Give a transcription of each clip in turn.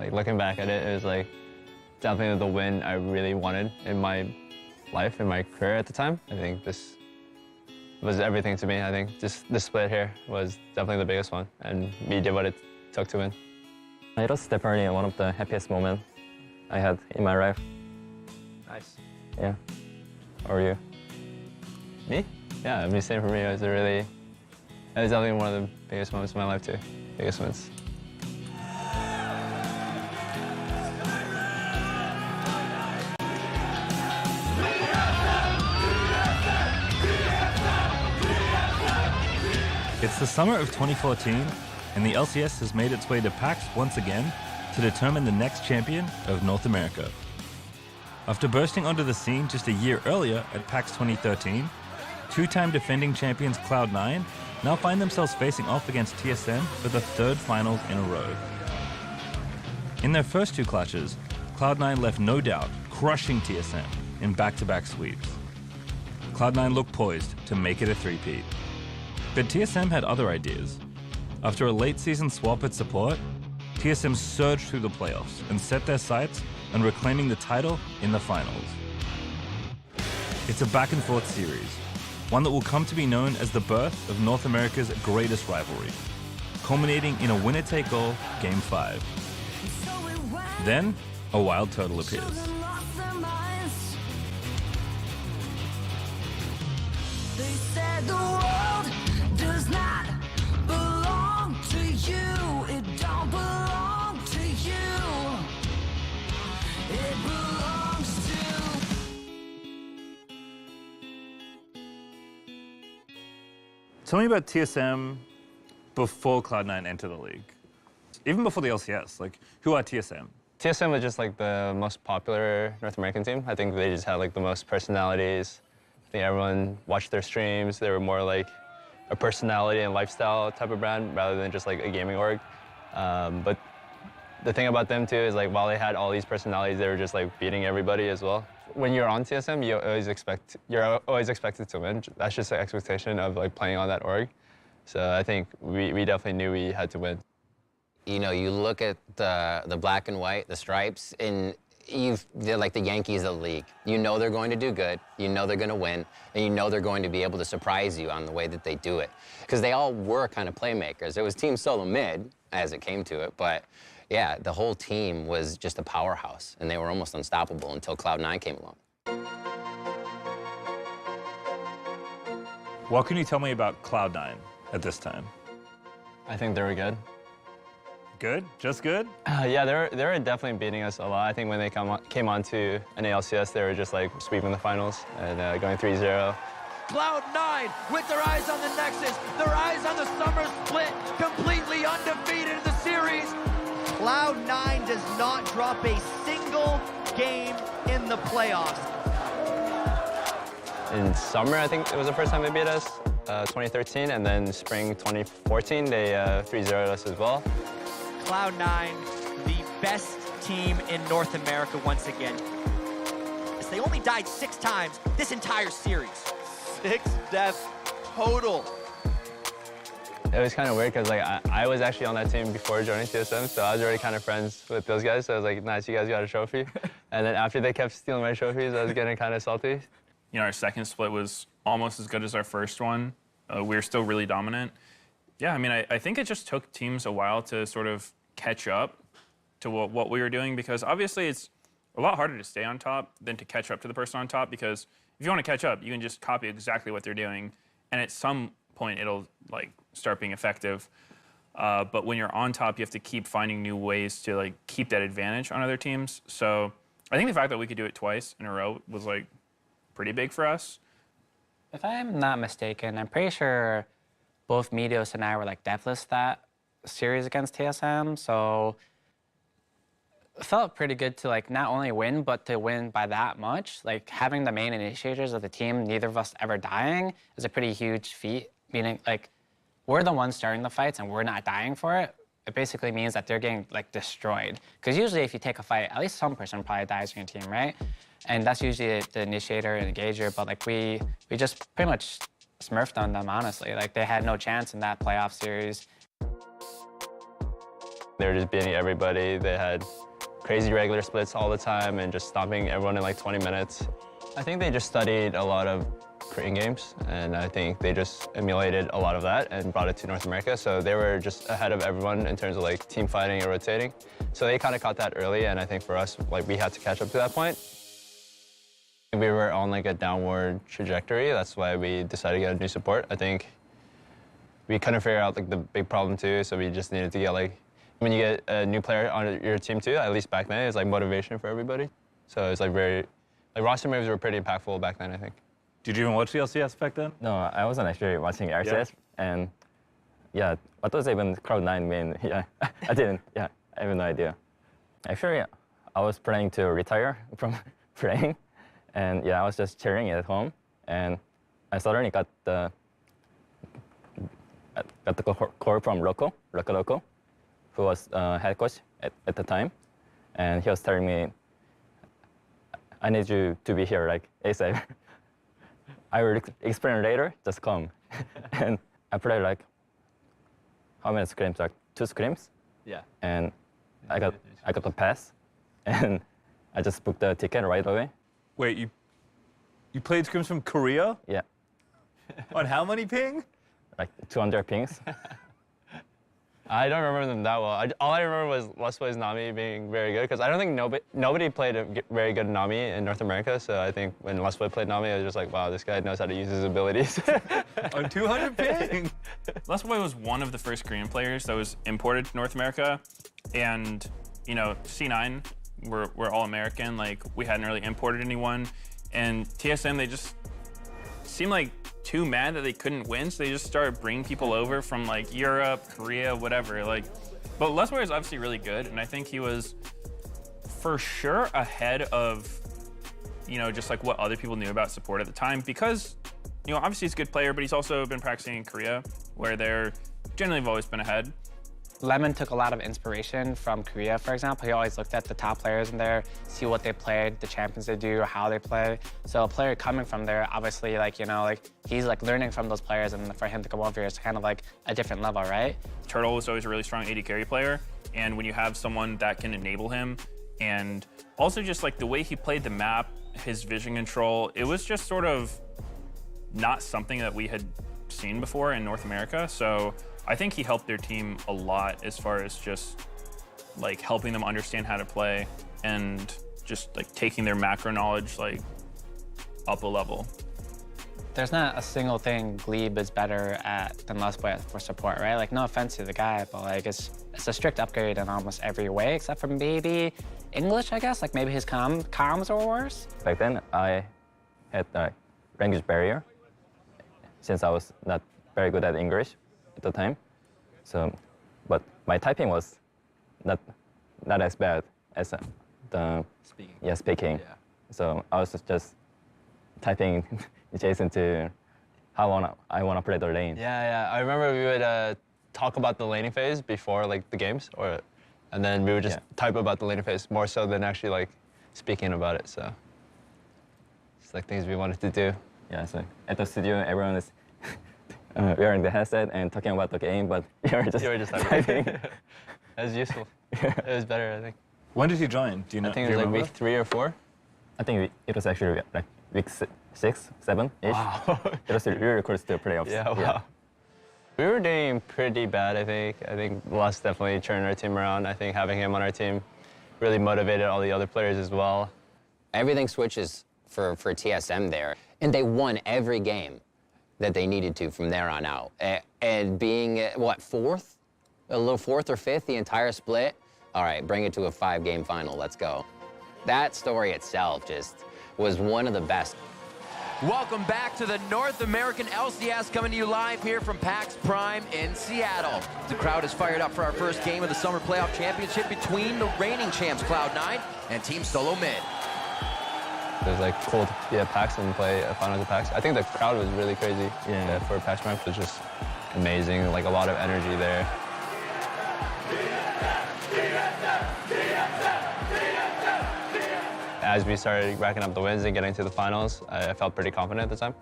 Like looking back at it, it was like definitely the win I really wanted in my life, in my career at the time. I think this was everything to me. I think just this split here was definitely the biggest one, and we did what it took to win. It was definitely one of the happiest moments I had in my life. Nice. Yeah. Or you? Me? Yeah, I mean, same for me. It was definitely one of the biggest moments of my life too. Biggest wins. It's the summer of 2014, and the LCS has made its way to PAX once again to determine the next champion of North America. After bursting onto the scene just a year earlier at PAX 2013, two-time defending champions Cloud9 now find themselves facing off against TSM for the third finals in a row. In their first two clashes, Cloud9 left no doubt, crushing TSM in back-to-back sweeps. Cloud9 looked poised to make it a three-peat. But TSM had other ideas. After a late-season swap at support, TSM surged through the playoffs and set their sights on reclaiming the title in the finals. It's a back-and-forth series, one that will come to be known as the birth of North America's greatest rivalry, culminating in a winner-take-all Game 5. Then, a wild turtle appears. They said the world does not belong to you. It don't belong to you. It belongs to... Tell me about TSM before Cloud9 entered the league. Even before the LCS, like, who are TSM? TSM was just like the most popular North American team. I think they just had like the most personalities. I think everyone watched their streams. They were more like a personality and lifestyle type of brand rather than just like a gaming org. But the thing about them too is like while they had all these personalities, they were just like beating everybody as well. When you're on TSM, you're always expected to win. That's just the expectation of like playing on that org. So I think we definitely knew we had to win. You know, you look at the black and white, the stripes, and they're like the Yankees of the league. You know they're going to do good, you know they're going to win, and you know they're going to be able to surprise you on the way that they do it. Because they all were kind of playmakers. It was team solo mid, as it came to it, but yeah, the whole team was just a powerhouse, and they were almost unstoppable until Cloud9 came along. What can you tell me about Cloud9 at this time? I think they were good. Good? Just good? Yeah, they were definitely beating us a lot. I think when they came on to an ALCS, they were just like sweeping the finals and going 3-0. Cloud9 with their eyes on the Nexus, their eyes on the Summer Split, completely undefeated in the series. Cloud9 does not drop a single game in the playoffs. In summer, I think it was the first time they beat us, 2013, and then spring 2014, they 3-0'd us as well. Cloud9, the best team in North America once again. They only died 6 times this entire series. 6 deaths total. It was kind of weird because like I was actually on that team before joining TSM, so I was already kind of friends with those guys. So I was like, nice, you guys got a trophy. And then after they kept stealing my trophies, I was getting kind of salty. You know, our second split was almost as good as our first one. We were still really dominant. Yeah, I mean, I think it just took teams a while to sort of catch up to what we were doing, because obviously it's a lot harder to stay on top than to catch up to the person on top, because if you want to catch up, you can just copy exactly what they're doing, and at some point it'll like start being effective. But when you're on top, you have to keep finding new ways to like keep that advantage on other teams. So I think the fact that we could do it twice in a row was like pretty big for us. If I'm not mistaken, I'm pretty sure both Medios and I were like deathless that series against TSM, so it felt pretty good to like not only win, but to win by that much. Like having the main initiators of the team, neither of us ever dying, is a pretty huge feat. Meaning like we're the ones starting the fights and we're not dying for it. It basically means that they're getting like destroyed. Because usually if you take a fight, at least some person probably dies in your team, right? And that's usually the initiator and engager, but like we just pretty much smurfed on them, honestly. Like they had no chance in that playoff series. They were just beating everybody. They had crazy regular splits all the time and just stomping everyone in like 20 minutes. I think they just studied a lot of Korean games, and I think they just emulated a lot of that and brought it to North America. So they were just ahead of everyone in terms of like team fighting and rotating. So they kind of caught that early, and I think for us, like we had to catch up to that point. We were on like a downward trajectory. That's why we decided to get a new support. I think we couldn't figure out like the big problem too, so we just needed to get like, when you get a new player on your team too, at least back then, it's like motivation for everybody. So it's like roster moves were pretty impactful back then, I think. Did you even watch the LCS back then? No, I wasn't actually watching LCS, and yeah, what does even Cloud9 mean? Yeah, I didn't. Yeah, I have no idea. Actually, I was planning to retire from playing, and yeah, I was just chilling at home, and I suddenly got the call from Loco, who was head coach at the time, and he was telling me, "I need you to be here like ASAP." I will explain later, just come. And I played like, how many scrims? Like 2 scrims? Yeah. And I got the pass, and I just booked the ticket right away. Wait, you played scrims from Korea? Yeah, On how many ping? like 200 pings. I don't remember them that well. All I remember was Lustboy's Nami being very good, because I don't think nobody played a very good Nami in North America. So I think when Lustboy played Nami, I was just like, wow, this guy knows how to use his abilities. On 200 ping? Lustboy was one of the first Korean players that was imported to North America, and you know, C9, we're all American. Like we hadn't really imported anyone, and TSM, they just seemed like too mad that they couldn't win, so they just started bringing people over from like Europe, Korea, whatever. Like, but Lustboy is obviously really good, and I think he was for sure ahead of, you know, just like what other people knew about support at the time, because, you know, obviously he's a good player, but he's also been practicing in Korea, where they're generally have always been ahead. Lemon took a lot of inspiration from Korea, for example. He always looked at the top players in there, see what they played, the champions they do, how they play. So a player coming from there, obviously, like, you know, like, he's like learning from those players, and for him to come over here is kind of like a different level, right? Turtle was always a really strong AD carry player, and when you have someone that can enable him, and also just like the way he played the map, his vision control, it was just sort of not something that we had seen before in North America. So I think he helped their team a lot as far as just like helping them understand how to play and just like taking their macro knowledge like up a level. There's not a single thing Glebe is better at than Lustboy for support, right? Like, no offense to the guy, but like it's a strict upgrade in almost every way, except for maybe English, I guess. Like maybe his comms are worse. Back then, I had a language barrier since I was not very good at English at the time. So, but my typing was not as bad as the speaking. Yeah. So I was just typing adjacent to how I wanna play the lane. Yeah. I remember we would talk about the laning phase before like the games, and then we would just type about the laning phase more so than actually like speaking about it. So it's like things we wanted to do. Yeah. So at the studio, everyone is wearing the headset and talking about the game, but you were just typing. That was useful. It was better, I think. When did he join? Do you know? I think it was like week 3 or 4. I think it was actually like week 6, 7-ish. Wow. It was really close to the playoffs. Yeah, wow. Yeah. We were doing pretty bad, I think. I think Lus definitely turned our team around. I think having him on our team really motivated all the other players as well. Everything switches for TSM there, and they won every game that they needed to from there on out. And being, what, 4th? A little 4th or 5th the entire split? All right, bring it to a 5-game final, let's go. That story itself just was one of the best. Welcome back to the North American LCS, coming to you live here from PAX Prime in Seattle. The crowd is fired up for our first game of the Summer Playoff Championship between the reigning champs Cloud9 and Team Solo Mid. It was like cool to be at PAX and play a finals at PAX. I think the crowd was really crazy for PAX Prime. It was just amazing, like a lot of energy there. As we started racking up the wins and getting to the finals, I felt pretty confident at the time.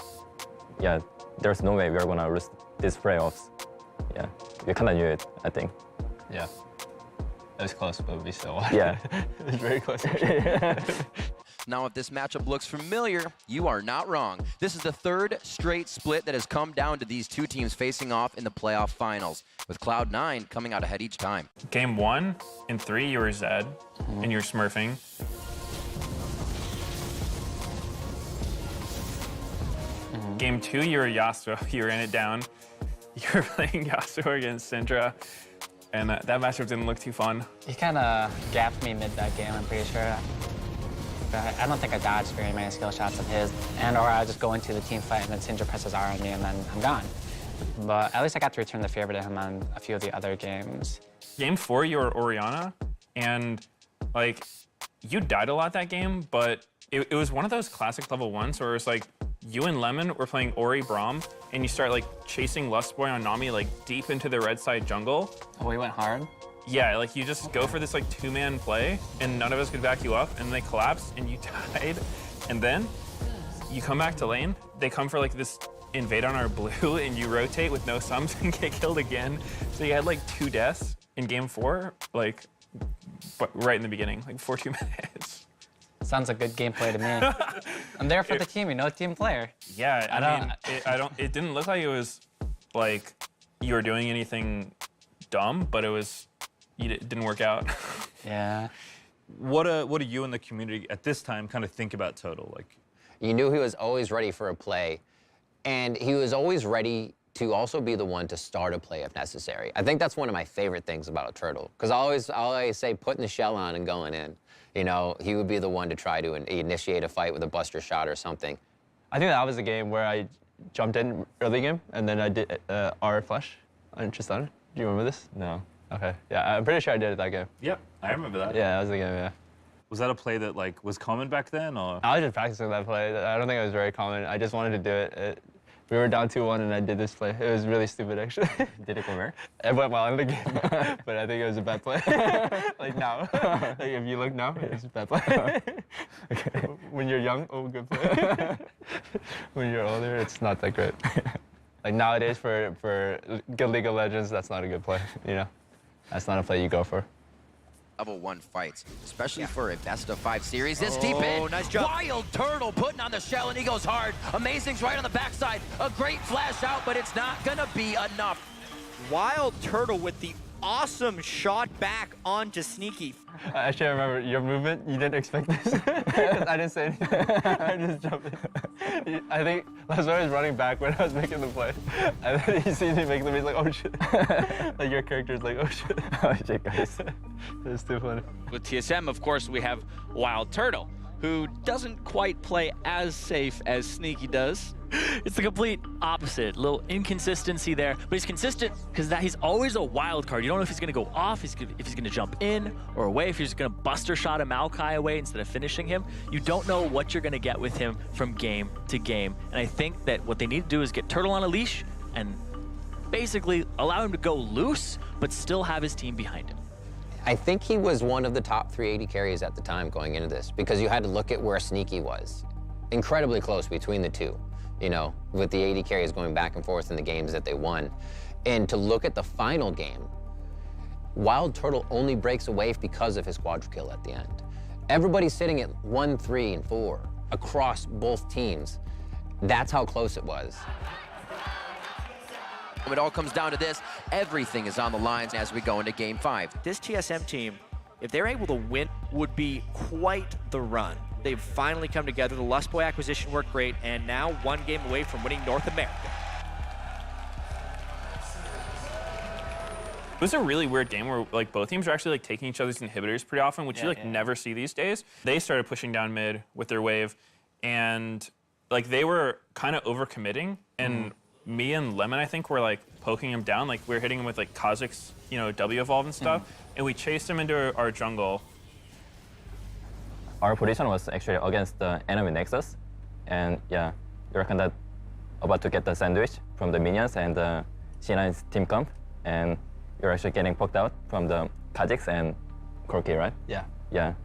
Yeah, there's no way we are gonna lose these playoffs. Yeah, we kind of knew it, I think. Yeah. It was close, but we still won. Yeah. It was very close. Now, if this matchup looks familiar, you are not wrong. This is the third straight split that has come down to these two teams facing off in the playoff finals, with Cloud9 coming out ahead each time. Game 1 and 3, you were Zed, and you were smurfing. Game 2, you were Yasuo. You were in it down. You were playing Yasuo against Syndra, and that matchup didn't look too fun. He kind of gapped me mid that game, I'm pretty sure. I don't think I dodged very many skill shots of his, or I just go into the team fight and then Syndra presses R on me and then I'm gone. But at least I got to return the favor to him on a few of the other games. Game 4, you were Orianna, and like, you died a lot that game, but it was one of those classic level 1s where it was like, you and Lemon were playing Ori Braum, and you start like chasing Lustboy on Nami like deep into the red side jungle. Oh, we went hard? Yeah, like you just go for this like 2-man play, and none of us could back you up, and they collapsed, and you died. And then you come back to lane, they come for like this invade on our blue, and you rotate with no sums and get killed again. So you had like 2 deaths in game 4, like but right in the beginning, like 42 minutes. Sounds like good gameplay to me. I'm there for the team, you know, team player. Yeah, I mean, it didn't look like it was like you were doing anything dumb, but it didn't work out. Yeah. What do you and the community at this time kind of think about Total? Like, You knew he was always ready for a play, and he was always ready to also be the one to start a play if necessary. I think that's one of my favorite things about a Turtle, because I always say putting the shell on and going in. You know, he would be the one to try to initiate a fight with a buster shot or something. I think that was the game where I jumped in early game, and then I did R flash on Tristana. Do you remember this? No. Okay. Yeah, I'm pretty sure I did it that game. yep, I remember that. Yeah, that was the game, yeah. Was that a play that like was common back then, or? I was just practicing that play. I don't think it was very common. I just wanted to do it. We were down 2-1, and I did this play. It was really stupid, actually. Did it convert? It went well in the game, but I think it was a bad play. Like now. Like if you look now, it's a bad play. Okay. When you're young, oh, good play. When you're older, it's not that great. Like nowadays, for good League of Legends, that's not a good play, you know? That's not a play you go for. Level 1 fights, especially for a best-of-5 series. This deep in, nice job. Wild Turtle putting on the shell, and he goes hard. Amazing's right on the backside. A great flash out, but it's not gonna be enough. Wild Turtle with the awesome shot back onto Sneaky. Actually, I remember your movement. You didn't expect this. I didn't say anything. I just jumped in. I think Lazar was running back when I was making the play. And then he sees me make the play. He's like, oh shit. Like your character's like, oh shit. Oh shit, guys. It's too funny. With TSM, of course, we have Wild Turtle, who doesn't quite play as safe as Sneaky does. It's the complete opposite. A little inconsistency there, but he's consistent because he's always a wild card. You don't know if he's going to go off, if he's going to jump in or away, if he's going to buster shot a Maokai away instead of finishing him. You don't know what you're going to get with him from game to game. And I think that what they need to do is get Turtle on a leash and basically allow him to go loose, but still have his team behind him. I think he was one of the top 380 carries at the time going into this, because you had to look at where Sneaky was. Incredibly close between the two, you know, with the 80 carries going back and forth in the games that they won. And to look at the final game, Wild Turtle only breaks away because of his quadra kill at the end. Everybody's sitting at 1, 3, and 4 across both teams. That's how close it was. It all comes down to this. Everything is on the lines as we go into Game 5. This TSM team, if they're able to win, would be quite the run. They've finally come together. The Lustboy acquisition worked great, and now 1 game away from winning North America. It was a really weird game where like both teams are actually like taking each other's inhibitors pretty often, which you like never see these days. They started pushing down mid with their wave, and like they were kind of overcommitting, and me and Lemon, I think, were like poking him down. Like we were hitting him with like Kha'Zix's, you know, W evolve and stuff, and we chased him into our jungle. Our position was actually against the enemy Nexus, and yeah, you reckon that about to get the sandwich from the minions and C9's team comp, and you're actually getting poked out from the Kha'Zix and Corki, right? Yeah. Yeah,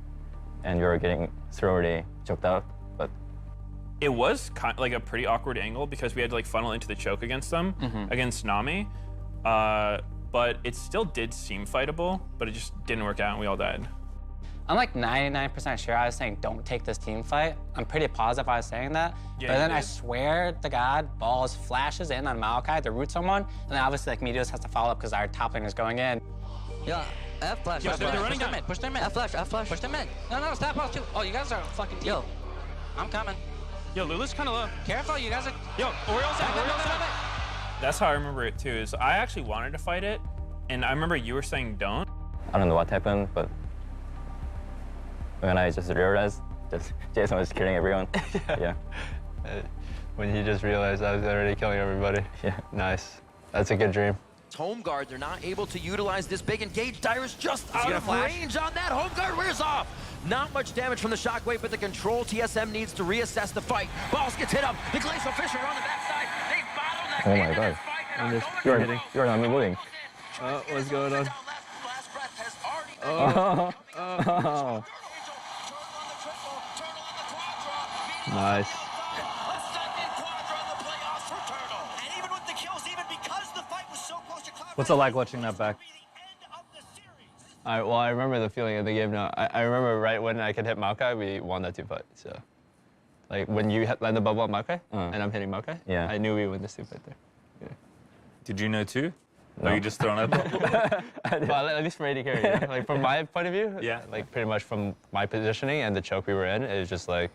and you're getting thoroughly choked out, but It was kind of like a pretty awkward angle because we had to like funnel into the choke against them, against Nami. but it still did seem fightable, but it just didn't work out and we all died. I'm like 99% sure I was saying don't take this team fight. I'm pretty positive I was saying that. Yeah, but you then I did. swear to God, balls flashes in on Maokai to root someone, and then obviously like Meteos has to follow up because our top lane is going in. Yeah, F flash. Yo, F they're flash. running Push them down. in. Push them in. F flash. F flash. Push them in. No, stop off too. Oh, you guys are fucking deep. Yo, I'm coming. Yo, Lulu's kind of low. Careful, you guys are... Yo, Oriole's out, Oriole's out. That's how I remember it too, is I actually wanted to fight it, and I remember you were saying don't. I don't know what happened, but when I just realized that Jason was killing everyone, yeah. When he just realized I was already killing everybody. Yeah. Nice. That's a good dream. Home guard, they're not able to utilize this big engage. Dyer's just out gonna of flash? range on that. Home guard wears off. Not much damage from the shockwave, but the control TSM needs to reassess the fight. Balls gets hit up. The Glacial Fisher on the backside. They bottleneck. Oh my God. You're not moving. What's going on? Nice. What's it like watching that back? Well, I remember the feeling of the game now. I remember right when I could hit Maokai, we won that team fight. So, like when you land the bubble on Maokai and I'm hitting Maokai, Yeah. I knew we won this team fight there. Did you know too? No. Or you just thrown out? Well, at least for AD carry, yeah. Like from my point of view, Yeah. like pretty much from my positioning and the choke we were in, it was just like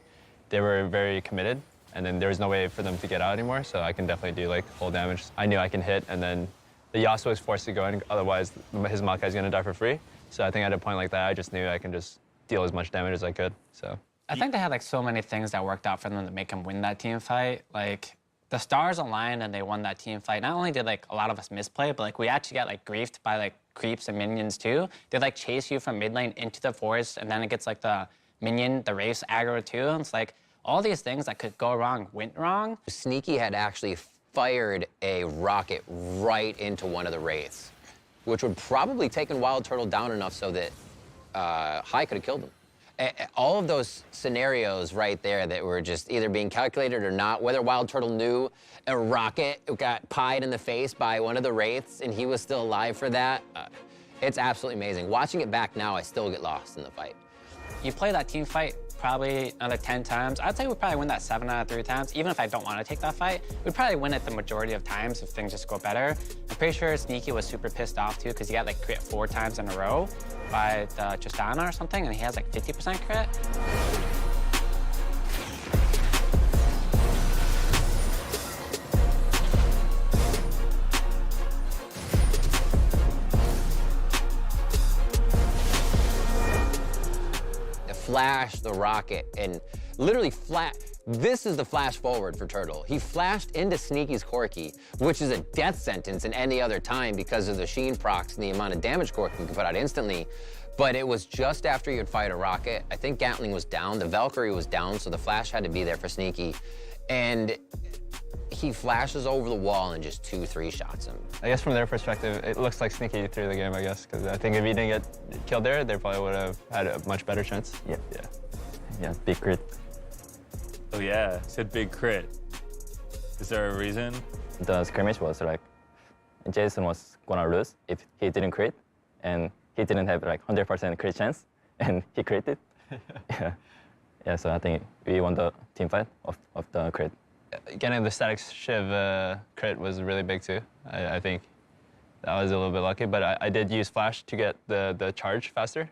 they were very committed, and then there was no way for them to get out anymore. So I can definitely do like full damage. I knew I can hit, and then the Yasuo was forced to go in, otherwise his Maokai is gonna die for free. So I think at a point like that, I just knew I can just deal as much damage as I could. So I think they had like so many things that worked out for them to make them win that team fight. Like the stars aligned and they won that team fight. Not only did like a lot of us misplay, but like we actually got like griefed by like creeps and minions too. They like chase you from mid lane into the forest, and then it gets like the minion, the Wraiths aggro too. And it's like all these things that could go wrong went wrong. Sneaky had actually fired a rocket right into one of the Wraiths, which would probably taken Wild Turtle down enough so that High could have killed him. All of those scenarios right there that were just either being calculated or not, whether Wild Turtle knew a rocket got pied in the face by one of the Wraiths and he was still alive for that, it's absolutely amazing. Watching it back now, I still get lost in the fight. You play that team fight probably another 10 times. I'd say we'd probably win that 7 out of 3 times. Even if I don't want to take that fight, we'd probably win it the majority of times if things just go better. I'm pretty sure Sneaky was super pissed off too because he got like crit 4 times in a row by the Tristana or something, and he has like 50% crit. Flash the rocket and literally this is the flash forward for Turtle. He flashed into Sneaky's Corki, which is a death sentence in any other time because of the Sheen procs and the amount of damage Corki can put out instantly. But it was just after you'd fight a rocket. I think Gatling was down, the Valkyrie was down, so the flash had to be there for Sneaky. And he flashes over the wall and just 2-3 shots him. I guess from their perspective, it looks like Sneaky threw the game, I guess, because I think if he didn't get killed there, they probably would have had a much better chance. Yeah. Yeah. Yeah, big crit. Oh yeah, said big crit. Is there a reason? The scrimmage was like, Jason was gonna lose if he didn't crit, and he didn't have like 100% crit chance, and he critted. Yeah. Yeah, so I think we won the team fight of the crit. Getting the static shiv crit was really big too. I think that was a little bit lucky, but I did use flash to get the charge faster.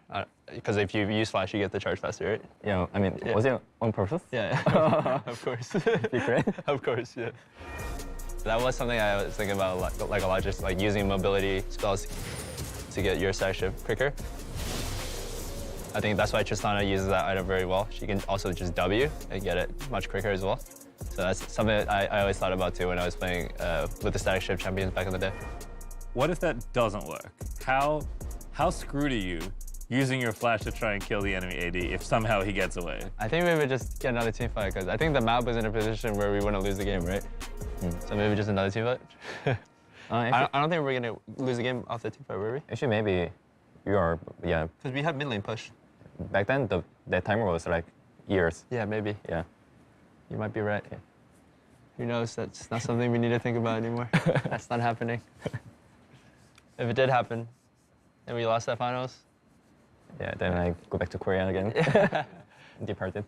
Because if you use flash, you get the charge faster, right? Yeah, I mean, was it on purpose? Yeah, of course. Big crit? Of course, yeah. That was something I was thinking about a lot, just like using mobility spells to get your static shiv quicker. I think that's why Tristana uses that item very well. She can also just W and get it much quicker as well. So that's something that I always thought about too when I was playing with the static shiv champions back in the day. What if that doesn't work? How screwed are you using your flash to try and kill the enemy AD if somehow he gets away? I think we would just get another team fight because I think the map was in a position where we wouldn't lose the game, right? So maybe just another team fight. I don't think we're gonna lose the game off the team fight, were we? Actually, maybe you are, yeah. Because we had mid lane push. Back then, that timer was like years. Yeah, maybe. Yeah. You might be right. Who knows? That's not something we need to think about anymore. That's not happening. if it did happen and we lost that finals, Yeah, then I go back to Korea again. Departed.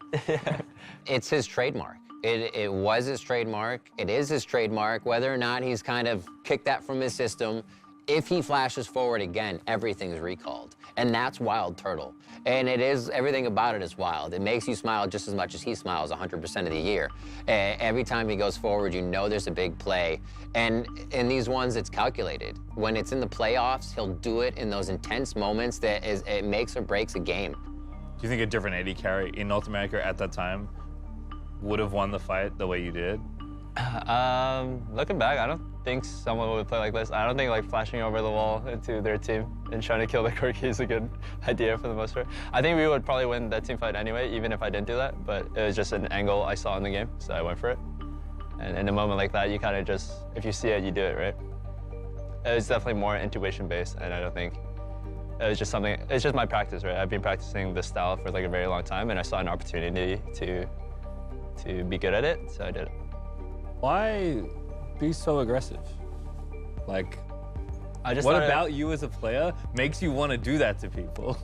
It's his trademark. It was his trademark. It is his trademark. Whether or not he's kind of kicked that from his system, if he flashes forward again, everything's recalled. And that's Wild Turtle. And it is, everything about it is wild. It makes you smile just as much as he smiles 100% of the year. Every time he goes forward, you know there's a big play. And in these ones, it's calculated. When it's in the playoffs, he'll do it in those intense moments that it makes or breaks a game. Do you think a different AD carry in North America at that time would have won the fight the way you did? Looking back, I don't think someone would play like this. I don't think like flashing over the wall into their team and trying to kill the Corki is a good idea for the most part. I think we would probably win that team fight anyway, even if I didn't do that, but it was just an angle I saw in the game, so I went for it. And in a moment like that, you kind of just, if you see it, you do it, right? It was definitely more intuition-based, and I don't think, it was just something, it's just my practice, right? I've been practicing this style for like a very long time, and I saw an opportunity to be good at it, so I did it. Why be so aggressive? Like, what about you as a player makes you want to do that to people?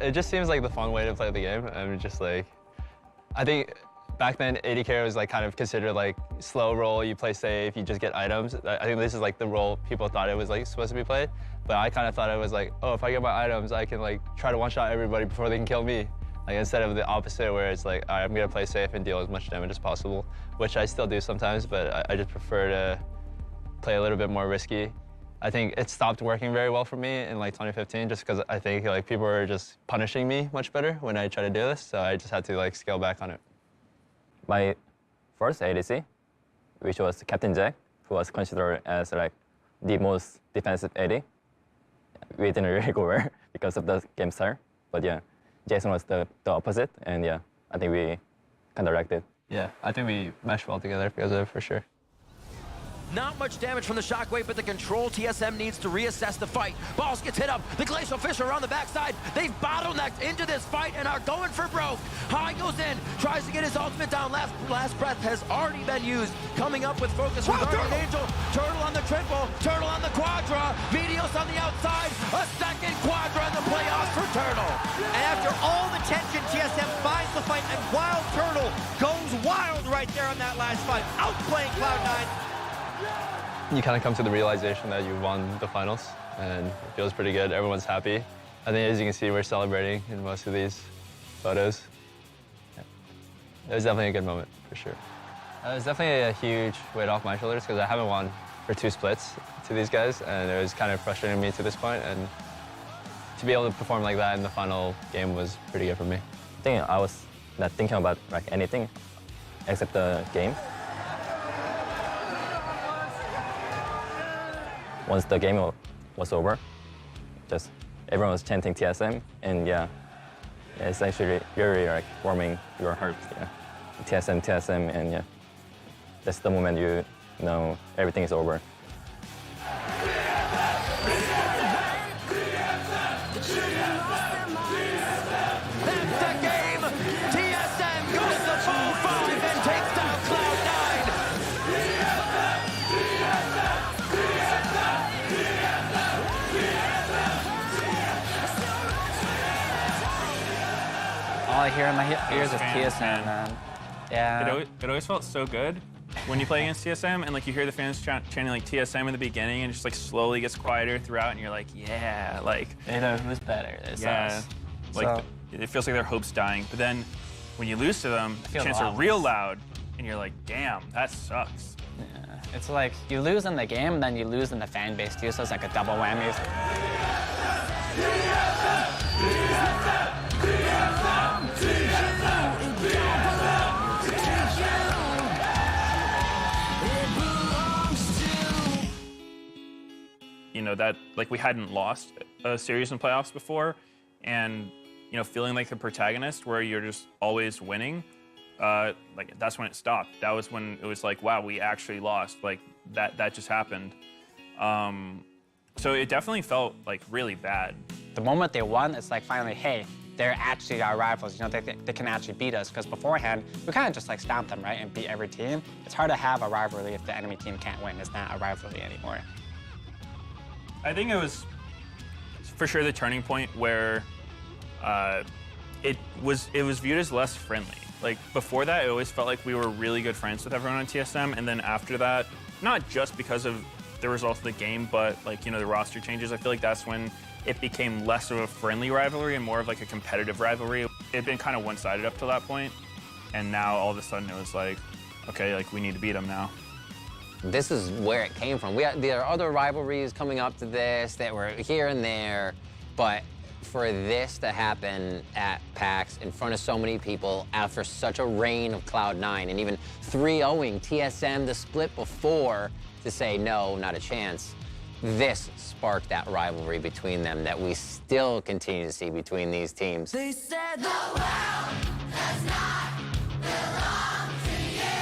It just seems like the fun way to play the game. I'm just like, I think back then AD carry was like kind of considered like slow roll, you play safe, you just get items. I think this is like the role people thought it was like supposed to be played, but I kind of thought it was like, oh, if I get my items, I can like try to one-shot everybody before they can kill me. Like instead of the opposite where it's like, all right, I'm gonna play safe and deal as much damage as possible, which I still do sometimes, but I just prefer to play a little bit more risky. I think it stopped working very well for me in like 2015 just because I think like people were just punishing me much better when I try to do this, so I just had to like scale back on it. My first ADC, which was Captain Jack, who was considered as like the most defensive AD, we didn't really go well because of the game style, but yeah. Jason was the opposite, and yeah, I think we kind of liked it. Yeah, I think we meshed well together because of it, for sure. Not much damage from the shockwave, but the control TSM needs to reassess the fight. Balls gets hit up. The Glacial Fish are on the backside. They've bottlenecked into this fight and are going for broke. High goes in, tries to get his ultimate down. Last breath has already been used. Coming up with focus from Guardian Angel. Turtle on the triple, Turtle on the quadra. Meteos on the outside. A second quadra in the playoffs for Turtle. And after all the tension, TSM finds the fight, and Wild Turtle goes wild right there on that last fight, outplaying Cloud9. You kind of come to the realization that you won the finals, and it feels pretty good. Everyone's happy. I think as you can see, we're celebrating in most of these photos. Yeah. It was definitely a good moment, for sure. It was definitely a huge weight off my shoulders because I haven't won for 2 splits to these guys, and it was kind of frustrating me to this point, and to be able to perform like that in the final game was pretty good for me. I think I was not thinking about like anything except the game. Once the game was over, just everyone was chanting TSM, and yeah, it's actually really like warming your heart. Yeah, TSM, TSM, and yeah, that's the moment you know everything is over. All I hear in my ears is TSM, man. Yeah. It always felt so good when you play against TSM and like you hear the fans chanting like TSM in the beginning and it just like slowly gets quieter throughout and you're like, yeah, like. They know who's better. It's us. Like So, it feels like their hope's dying. But then when you lose to them, the chants are real loud and you're like, damn, that sucks. yeah. It's like you lose in the game and then you lose in the fan base too, so it's like a double whammy. You know, that like we hadn't lost a series in playoffs before, and you know, feeling like the protagonist where you're just always winning, like that's when it stopped. That was when it was like, wow, we actually lost. Like that just happened. So it definitely felt like really bad. The moment they won, it's like finally, hey, they're actually our rivals. You know, they can actually beat us. Because beforehand, we kind of just like stomped them, right, and beat every team. It's hard to have a rivalry if the enemy team can't win. It's not a rivalry anymore. I think it was for sure the turning point where it was viewed as less friendly. Like before that, it always felt like we were really good friends with everyone on TSM, and then after that, not just because of the results of the game, but like, you know, the roster changes. I feel like that's when it became less of a friendly rivalry and more of like a competitive rivalry. It had been kind of one-sided up till that point, and now all of a sudden it was like, okay, like we need to beat them now. This is where it came from. There are other rivalries coming up to this that were here and there, but for this to happen at PAX in front of so many people after such a reign of Cloud9 and even 3-0ing TSM the split before to say no, not a chance, this sparked that rivalry between them that we still continue to see between these teams. They said the world does not belong to you.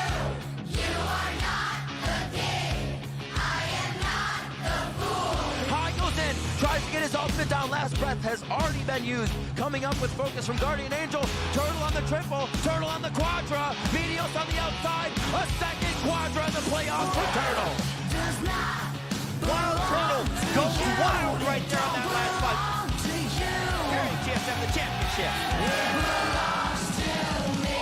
You are not the king. I am not the fool. High goes in, tries to get his ultimate down. Last breath has already been used. Coming up with focus from Guardian Angel. Turtle on the triple, Turtle on the quadra. Meteos on the outside. A second quadra in the playoffs for Turtle. Does not Wild Turtle goes wild right there on that last fight. belong to you. Carrying TSM the championship. It belongs to me.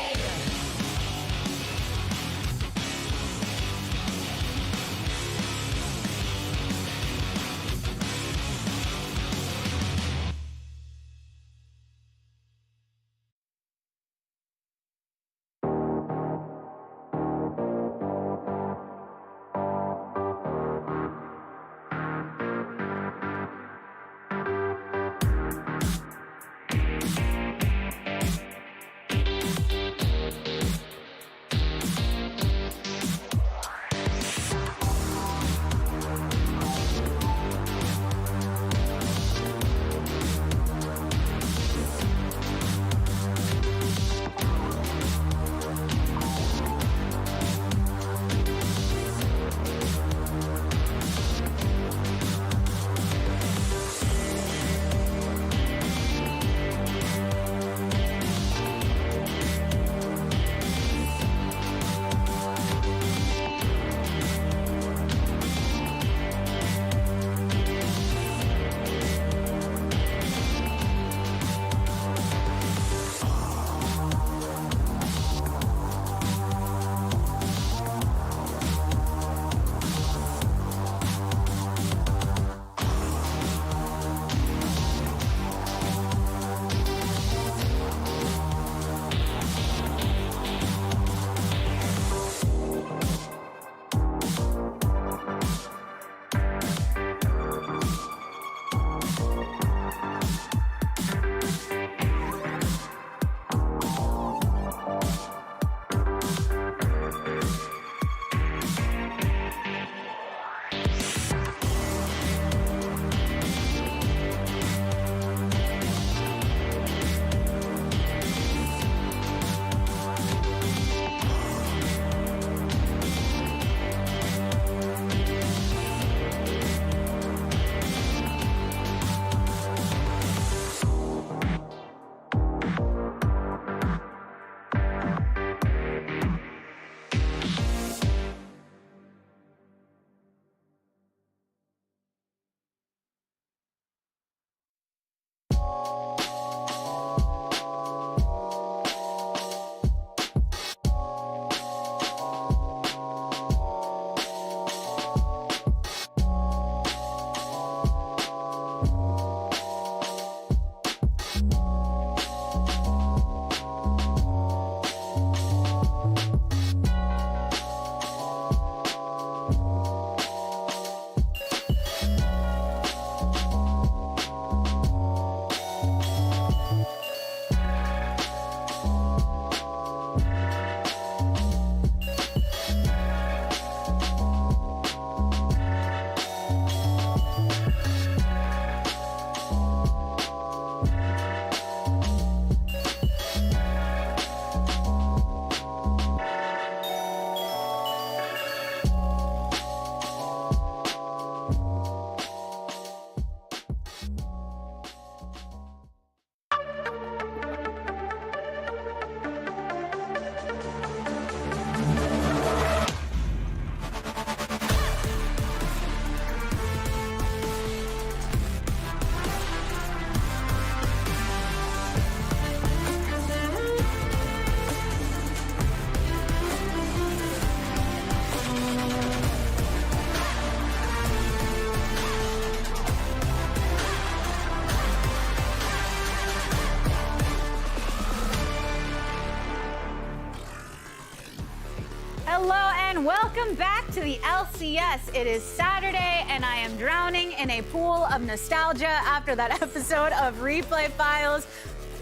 Hello and welcome back to the LCS. It is Saturday and I am drowning in a pool of nostalgia after that episode of Replay Files.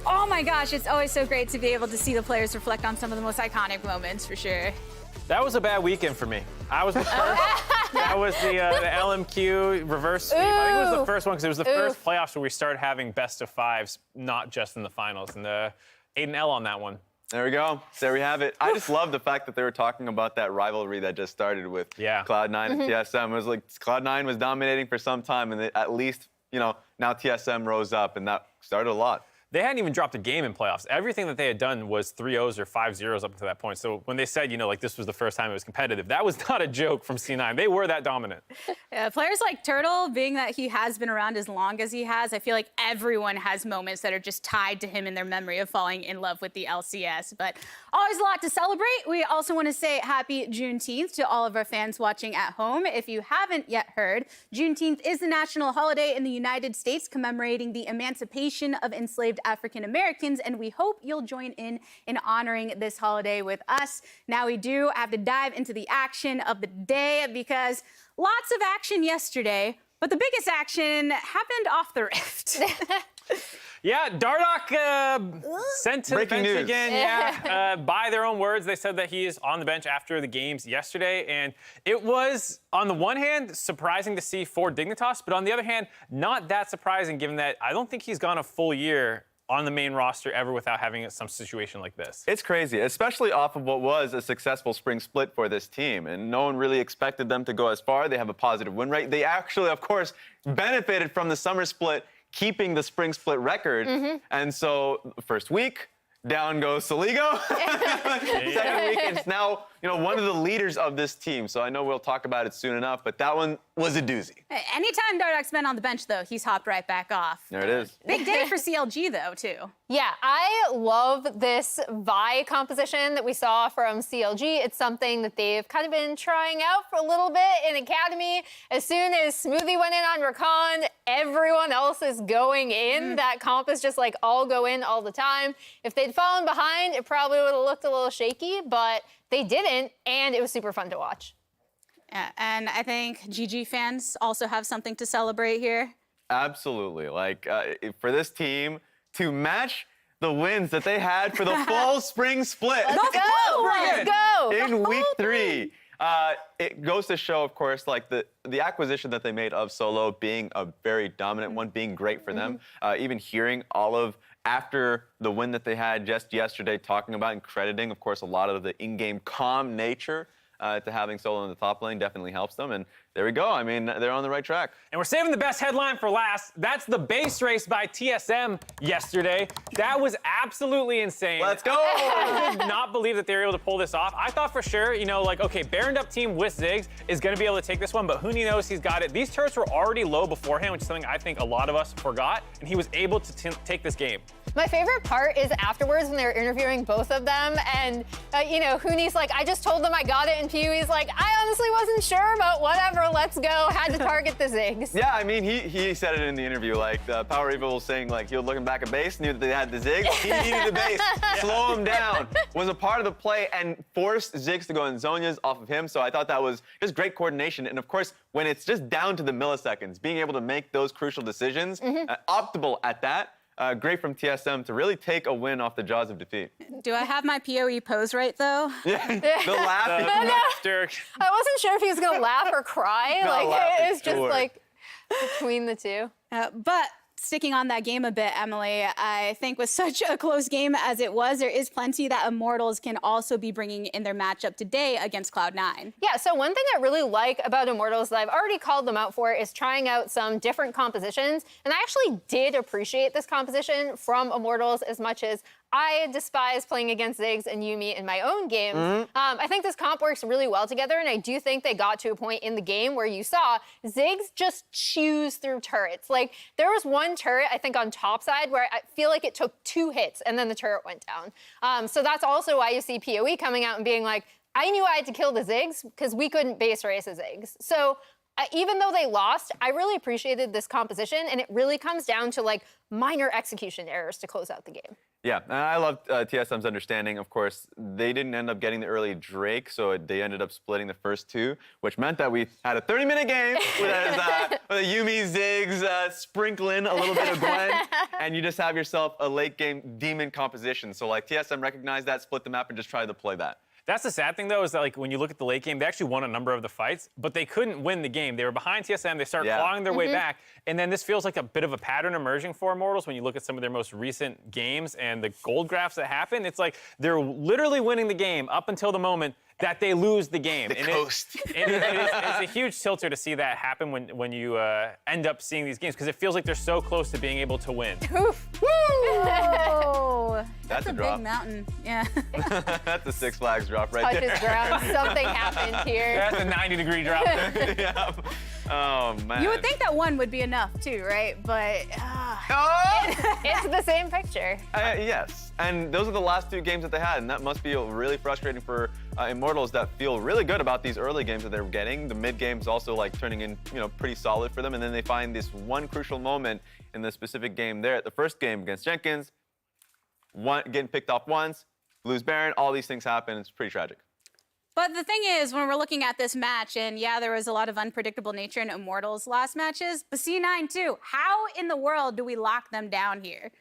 Oh my gosh, it's always so great to be able to see the players reflect on some of the most iconic moments, for sure. That was a bad weekend for me. I was the first. That was the LMQ reverse sweep. I think it was the first one because it was the first playoffs where we started having best of fives, not just in the finals. And the 8-L on that one. There we go. There we have it. I just love the fact that they were talking about that rivalry that just started with Cloud9 and TSM. It was like Cloud9 was dominating for some time, and at least, now TSM rose up, and that started a lot. They hadn't even dropped a game in playoffs. Everything that they had done was 3-0s or 5-0s up to that point. So when they said, like this was the first time it was competitive, that was not a joke from C9. They were that dominant. Yeah, players like Turtle, being that he has been around as long as he has, I feel like everyone has moments that are just tied to him in their memory of falling in love with the LCS. But always a lot to celebrate. We also want to say happy Juneteenth to all of our fans watching at home. If you haven't yet heard, Juneteenth is the national holiday in the United States commemorating the emancipation of enslaved African Americans, and we hope you'll join in honoring this holiday with us. Now we do have to dive into the action of the day because lots of action yesterday, but the biggest action happened off the Rift. Yeah, Dardoch sent to the bench again. Yeah, by their own words, they said that he is on the bench after the games yesterday, and it was, on the one hand, surprising to see for Dignitas, but on the other hand, not that surprising given that I don't think he's gone a full year on the main roster ever without having some situation like this. It's crazy, especially off of what was a successful spring split for this team, and no one really expected them to go as far. They have a positive win rate. They actually, of course, benefited from the summer split, keeping the spring split record. And so, first week, down goes Saligo. Second week, it's now one of the leaders of this team. So I know we'll talk about it soon enough, but that one was a doozy. Anytime Dardoch's been on the bench, though, he's hopped right back off. There it is. Big day for CLG, though, too. Yeah, I love this Vi composition that we saw from CLG. It's something that they've kind of been trying out for a little bit in Academy. As soon as Smoothie went in on Rakan, everyone else is going in. That comp is just like all go in all the time. If they'd fallen behind, it probably would have looked a little shaky, but they didn't, and it was super fun to watch. Yeah, and I think GG fans also have something to celebrate here. Absolutely. For this team to match the wins that they had for the full spring split. Let's go! Let's go! In week 3. It goes to show, of course, the acquisition that they made of Solo being a very dominant one, being great for them. Even hearing all of, after the win that they had just yesterday, talking about and crediting, of course, a lot of the in-game calm nature to having Solo in the top lane definitely helps them. And there we go. I mean, they're on the right track. And we're saving the best headline for last. That's the base race by TSM yesterday. That was absolutely insane. Let's go! I did not believe that they were able to pull this off. I thought for sure, okay, Baroned Up team with Ziggs is going to be able to take this one, but Huni knows he's got it. These turrets were already low beforehand, which is something I think a lot of us forgot, and he was able to take this game. My favorite part is afterwards when they're interviewing both of them, and Huni's like, I just told them I got it, and Pewie's like, I honestly wasn't sure, but whatever, let's go. Had to target the Ziggs. Yeah, I mean, he said it in the interview, Power Evo was saying, he was looking back at base, knew that they had the Ziggs, he needed the base, slow him down, was a part of the play, and forced Ziggs to go in Zhonya's off of him, so I thought that was just great coordination, and of course, when it's just down to the milliseconds, being able to make those crucial decisions, optimal at that. Great from TSM to really take a win off the jaws of defeat. Do I have my PoE pose right, though? Yeah, the laugh. I wasn't sure if he was going to laugh or cry. It was just between the two. But sticking on that game a bit, Emily, I think with such a close game as it was, there is plenty that Immortals can also be bringing in their matchup today against Cloud9. Yeah, so one thing I really like about Immortals that I've already called them out for is trying out some different compositions. And I actually did appreciate this composition from Immortals as much as I despise playing against Ziggs and Yuumi in my own games. I think this comp works really well together, and I do think they got to a point in the game where you saw Ziggs just chews through turrets. There was one turret, I think on top side, where I feel like it took 2 hits and then the turret went down. So that's also why you see PoE coming out and being like, I knew I had to kill the Ziggs because we couldn't base race a Ziggs. So even though they lost, I really appreciated this composition, and it really comes down to minor execution errors to close out the game. Yeah, and I love TSM's understanding. Of course, they didn't end up getting the early Drake, so they ended up splitting the first 2, which meant that we had a 30-minute game with a Yuumi, Ziggs, sprinkling a little bit of Gwen, and you just have yourself a late game demon composition. So like TSM recognized that, split the map, and just tried to play that. That's the sad thing, though, is that like when you look at the late game, they actually won a number of the fights, but they couldn't win the game. They were behind TSM. They started clawing their way back, and then this feels like a bit of a pattern emerging for Immortals when you look at some of their most recent games and the gold graphs that happen. It's like they're literally winning the game up until the moment that they lose the game. Coast. It's a huge tilter to see that happen when you end up seeing these games, because it feels like they're so close to being able to win. Oof. Woo! That's a big drop. mountain. Yeah. That's a Six Flags drop right there. Touches ground. Something happened here. That's a 90-degree drop. Yeah. Oh, man. You would think that one would be enough too, right? But It's the same picture. Yes, and those are the last 2 games that they had, and that must be really frustrating for Immortals that feel really good about these early games that they're getting. The mid games also like turning in, pretty solid for them, and then they find this one crucial moment in the specific game there. At the first game against Jenkins, getting picked off once, lose Baron, all these things happen. It's pretty tragic. But the thing is, when we're looking at this match, and yeah, there was a lot of unpredictable nature in Immortals' last matches, but C9 too. How in the world do we lock them down here?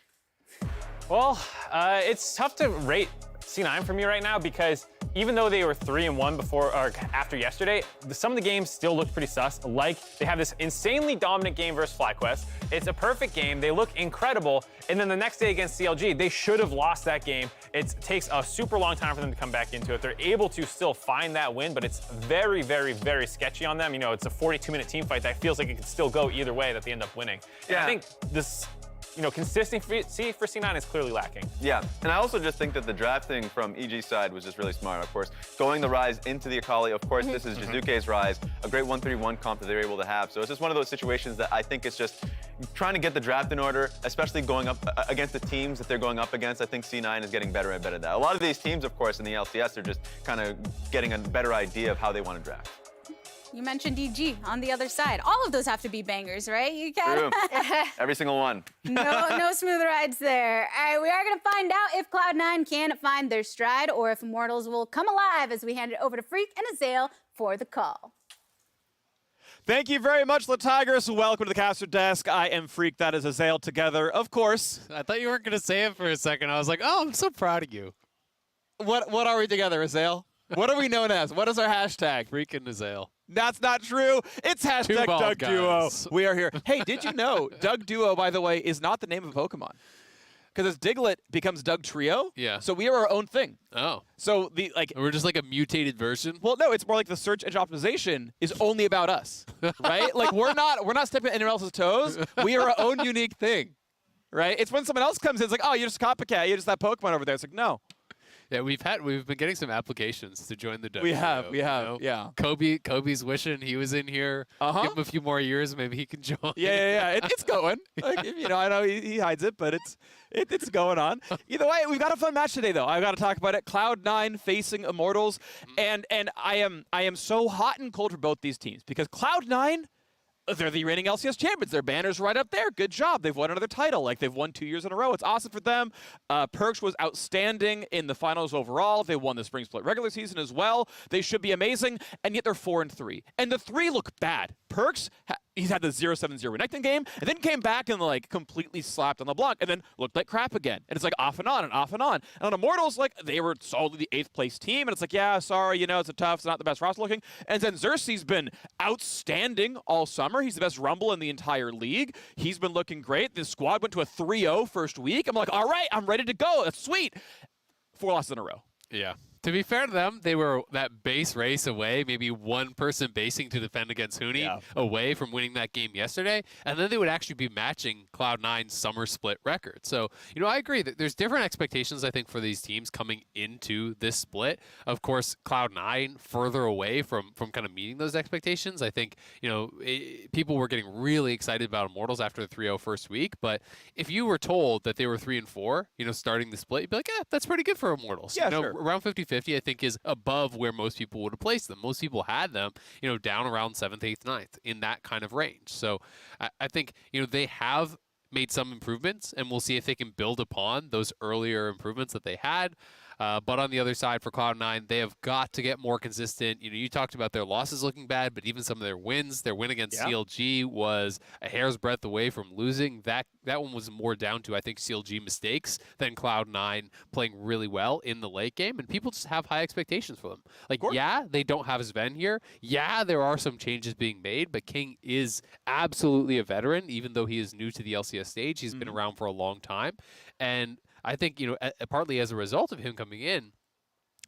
Well, it's tough to rate C9 for me right now, because even though they were 3-1 before or after yesterday, some of the games still look pretty sus. Like, they have this insanely dominant game versus FlyQuest. It's a perfect game. They look incredible. And then the next day against CLG, they should have lost that game. It takes a super long time for them to come back into it. They're able to still find that win, but it's very, very, very sketchy on them. It's a 42-minute team fight that feels like it could still go either way, that they end up winning. Yeah. And I think this consistency for C9 is clearly lacking. Yeah, and I also just think that the drafting from EG's side was just really smart, of course. Going the Rise into the Akali, of course, this is Jizuke's Rise, a great 1-3-1 comp that they were able to have. So it's just one of those situations that I think it's just trying to get the draft in order, especially going up against the teams that they're going up against. I think C9 is getting better and better at that. A lot of these teams, of course, in the LCS are just kind of getting a better idea of how they want to draft. You mentioned EG on the other side. All of those have to be bangers, right? You can't. Every single one. No smooth rides there. All right, we are going to find out if Cloud9 can find their stride, or if Immortals will come alive as we hand it over to Freak and Azael for the call. Thank you very much, the Tigers. Welcome to the caster desk. I am Freak. That is Azael together, of course. I thought you weren't going to say it for a second. I was like, oh, I'm so proud of you. What are we together, Azael? What are we known as? What is our hashtag? Freak and Azael. That's not true. It's hashtag Doug Duo. We are here. Hey, did you know Doug Duo, by the way, is not the name of a Pokemon? Because as Diglett becomes Doug Trio, so we are our own thing. Oh. So we're just like a mutated version? Well, no, it's more like the search engine optimization is only about us, right? Like we're not stepping on anyone else's toes. We are our own unique thing, right? It's when someone else comes in, it's like, oh, you're just a copycat. You're just that Pokemon over there. It's like, no. Yeah, we've been getting some applications to join the dojo. We have, yeah. Kobe's wishing he was in here. Give him a few more years, maybe he can join. Yeah. It's going. Like, I know he hides it, but it's going on. Either way, we've got a fun match today, though. I've got to talk about it. Cloud9 facing Immortals, and I am so hot and cold for both these teams, because Cloud9, they're the reigning LCS champions. Their banner's right up there. Good job. They've won another title. Like, they've won 2 years in a row. It's awesome for them. Perkz was outstanding in the finals overall. They won the Spring Split regular season as well. They should be amazing, and yet they're 4-3. And the 3 look bad. Perkz, he's had the 0-7-0 Renekton game, and then came back and, like, completely slapped on the block, and then looked like crap again. And it's, like, off and on and off and on. And on Immortals, like, they were solidly the 8th place team, and it's like, yeah, sorry, it's not the best roster looking. And then Xerxes been outstanding all summer. He's the best Rumble in the entire league. He's been looking great. The squad went to a 3-0 first week. I'm like, all right, I'm ready to go. That's sweet. 4 losses in a row. Yeah. To be fair to them, they were that base race away, maybe one person basing to defend against Huni away from winning that game yesterday, and then they would actually be matching Cloud9's Summer Split record. So, I agree that there's different expectations, I think, for these teams coming into this split. Of course, Cloud9 further away from kind of meeting those expectations. I think, people were getting really excited about Immortals after the 3-0 first week, but if you were told that they were 3-4, starting the split, you'd be like, that's pretty good for Immortals. Yeah, sure. Around 50-50, I think, is above where most people would have placed them. Most people had them, down around 7th, 8th, 9th in that kind of range. So I think, they have made some improvements, and we'll see if they can build upon those earlier improvements that they had. But on the other side for Cloud9, they have got to get more consistent. You know, you talked about their losses looking bad, but even some of their wins, their win against CLG was a hair's breadth away from losing. That one was more down to, I think, CLG mistakes than Cloud9 playing really well in the late game, and people just have high expectations for them. Like, yeah, they don't have Sven here. Yeah, there are some changes being made, but King is absolutely a veteran, even though he is new to the LCS stage. He's been around for a long time, and I think, you know, partly as a result of him coming in,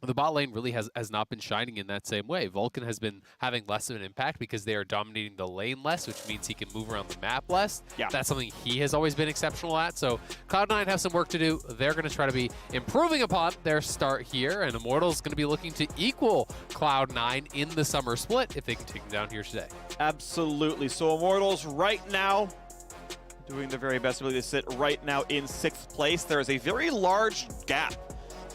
the bot lane really has not been shining in that same way. Vulcan has been having less of an impact because they are dominating the lane less, which means he can move around the map less. Yeah. That's something he has always been exceptional at. So Cloud9 have some work to do. They're going to try to be improving upon their start here, and Immortals going to be looking to equal Cloud9 in the summer split if they can take them down here today. Absolutely. So Immortals right now doing their very best ability to sit right now in 6th place. There is a very large gap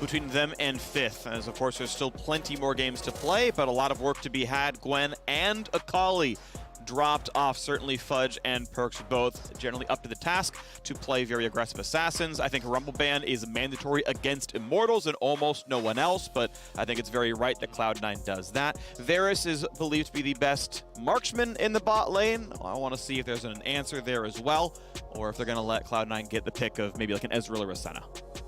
between them and 5th, as of course there's still plenty more games to play, but a lot of work to be had. Gwen and Akali dropped off. Certainly Fudge and Perks both generally up to the task to play very aggressive assassins. I think Rumble Ban is mandatory against Immortals and almost no one else, but I think it's very right that Cloud9 does that. Varus is believed to be the best marksman in the bot lane. I want to see if there's an answer there as well, or if they're going to let Cloud9 get the pick of maybe like an Ezreal or a Senna.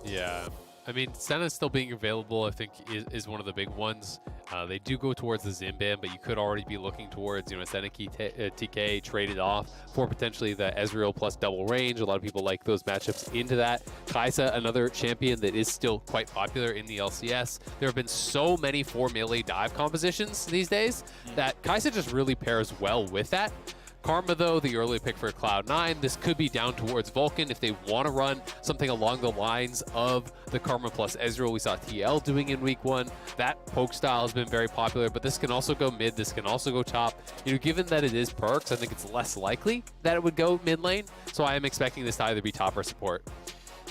Yeah. I mean, Senna still being available, I think, is one of the big ones. They do go towards the Zim ban, but you could already be looking towards, you know, Senna TK traded off for potentially the Ezreal plus double range. A lot of people like those matchups into that. Kai'Sa, another champion that is still quite popular in the LCS. There have been so many 4 melee dive compositions these days that Kai'Sa just really pairs well with that. Karma, though, the early pick for Cloud9, this could be down towards Vulcan if they want to run something along the lines of the Karma plus Ezreal we saw TL doing in week 1. That poke style has been very popular, but this can also go mid, this can also go top. You know, given that it is Perks, I think it's less likely that it would go mid lane, so I am expecting this to either be top or support.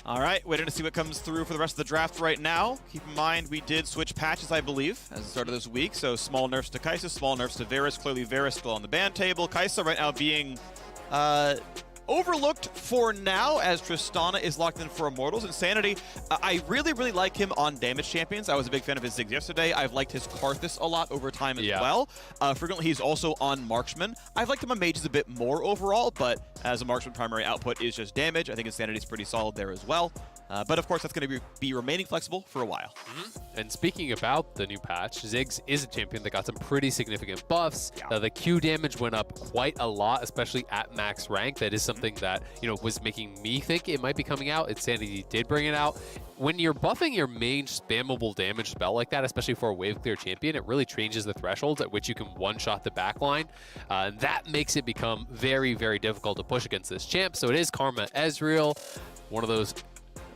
All right, waiting to see what comes through for the rest of the draft right now. Keep in mind, we did switch patches, I believe, as the start of this week. So small nerfs to Kai'Sa, small nerfs to Varus. Clearly, Varus still on the ban table. Kai'Sa right now being overlooked for now, as Tristana is locked in for Immortals. Insanity, I really, really like him on damage champions. I was a big fan of his Ziggs yesterday. I've liked his Karthus a lot over time as well. Frequently, he's also on Marksman. I've liked him on Mages a bit more overall, but as a Marksman, primary output is just damage. I think Insanity is pretty solid there as well. But of course, that's going to be remaining flexible for a while. And speaking about the new patch, Ziggs is a champion that got some pretty significant buffs. The Q damage went up quite a lot, especially at max rank. That is something that, you know, was making me think it might be coming out. Insanity did bring it out. When you're buffing your main spammable damage spell like that, especially for a wave clear champion, it really changes the thresholds at which you can one-shot the backline. That makes it become very, very difficult to push against this champ. So it is Karma Ezreal, one of those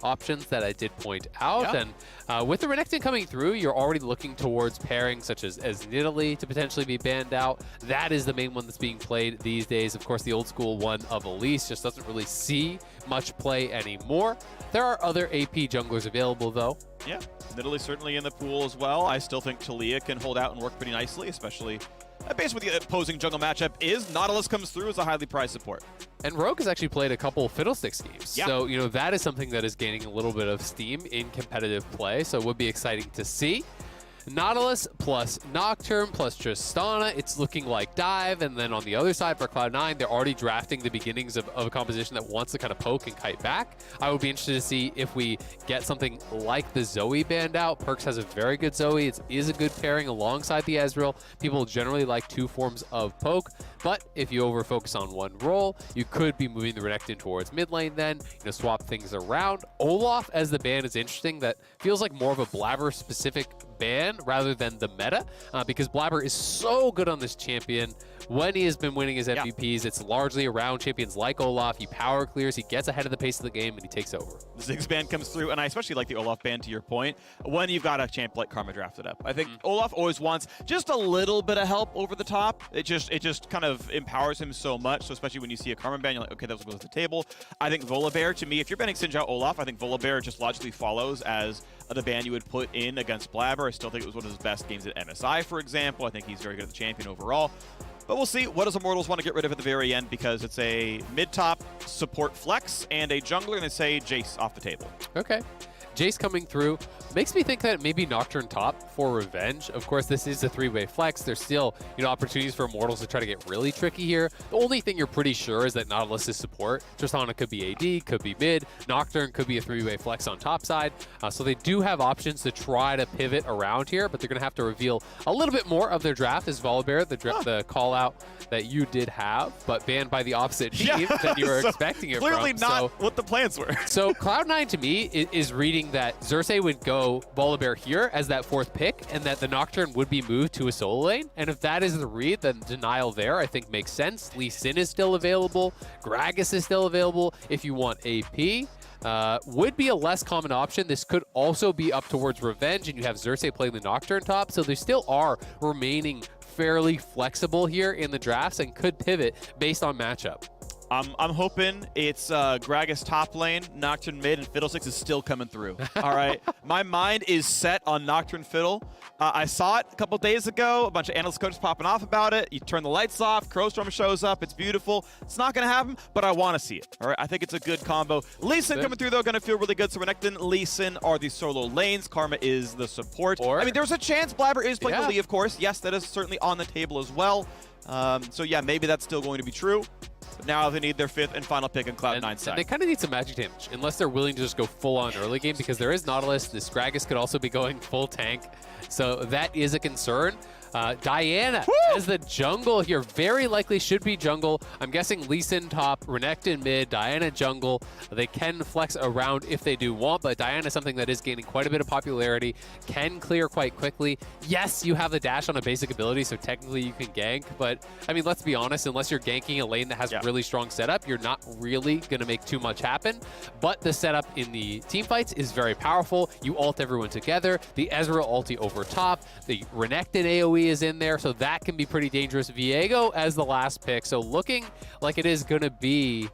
options that I did point out. And with the Renekton coming through, you're already looking towards pairings such as Nidalee to potentially be banned out. That is the main one that's being played these days. Of course, the old school one of Elise just doesn't really see much play anymore. There are other AP junglers available, though. Yeah, Nidalee certainly in the pool as well. I still think Talia can hold out and work pretty nicely, especially based with the opposing jungle matchup is Nautilus comes through as a highly prized support. And Rogue has actually played a couple Fiddlesticks games. So, you know, that is something that is gaining a little bit of steam in competitive play. So it would be exciting to see. Nautilus plus Nocturne plus Tristana, it's looking like Dive. And then on the other side for Cloud9, they're already drafting the beginnings of a composition that wants to kind of poke and kite back. I would be interested to see if we get something like the Zoe band out. Perks has a very good Zoe. It is a good pairing alongside the Ezreal. People generally like 2 forms of poke, but if you over-focus on one role, you could be moving the Renekton towards mid lane then, you know, swap things around. Olaf as the ban is interesting. That feels like more of a Blabber-specific ban rather than the meta, because Blabber is so good on this champion. When he has been winning his MVPs, it's largely around champions like Olaf. He power clears, he gets ahead of the pace of the game, and he takes over. The Ziggs ban comes through, and I especially like the Olaf ban, to your point, when you've got a champ like Karma drafted up. I think Olaf always wants just a little bit of help over the top. It just kind of empowers him so much, so especially when you see a Karma ban, you're like, okay, that goes to the table. I think Volibear, to me, if you're banning Sinjao Olaf, I think Volibear just logically follows as the ban you would put in against Blabber. I still think it was one of his best games at MSI, for example. I think he's very good at the champion overall. But we'll see. What does Immortals want to get rid of at the very end? Because it's a mid-top support flex and a jungler, and they say Jace off the table. Okay. Jace coming through makes me think that maybe Nocturne top for Revenge. Of course, this is a 3-way flex. There's still, opportunities for Immortals to try to get really tricky here. The only thing you're pretty sure is that Nautilus is support. Tristana could be AD, could be mid. Nocturne could be a 3-way flex on top side. So they do have options to try to pivot around here, but they're going to have to reveal a little bit more of their draft as Volibear, the call out that you did have, but banned by the opposite team than you were expecting it clearly from. Not what the plans were. So Cloud9 to me is reading that Xerxes would go Volibear here as that 4th pick, and that the Nocturne would be moved to a solo lane. And if that is the read, then denial there I think makes sense. Lee Sin is still available. Gragas is still available if you want AP. Would be a less common option. This could also be up towards Revenge, and you have Xerxes playing the Nocturne top. So they still are remaining fairly flexible here in the drafts and could pivot based on matchup. I'm hoping it's Gragas top lane, Nocturne mid, and Fiddlesticks is still coming through. All right. My mind is set on Nocturne Fiddle. I saw it a couple days ago. A bunch of analyst coaches popping off about it. You turn the lights off. Crowstorm shows up. It's beautiful. It's not going to happen, but I want to see it. All right. I think it's a good combo. Lee Sin coming through, though, going to feel really good. So Renekton, Lee Sin are the solo lanes. Karma is the support. I mean, there's a chance Blabber is playing the Lee, of course. Yes, that is certainly on the table as well. So, yeah, maybe that's still going to be true. But now they need their 5th and final pick on Cloud9 side. And they kind of need some magic damage, unless they're willing to just go full-on early game, because there is Nautilus. This Gragas could also be going full tank. So that is a concern. Diana as the jungle here. Very likely should be jungle. I'm guessing Lee Sin top, Renekton mid, Diana jungle. They can flex around if they do want, but Diana is something that is gaining quite a bit of popularity, can clear quite quickly. Yes, you have the dash on a basic ability, so technically you can gank, but I mean, let's be honest, unless you're ganking a lane that has really strong setup, you're not really going to make too much happen. But the setup in the team fights is very powerful. You ult everyone together. The Ezreal ulti over top. The Renekton AoE is in there, so that can be pretty dangerous. Viego as the last pick, so looking like it is going to be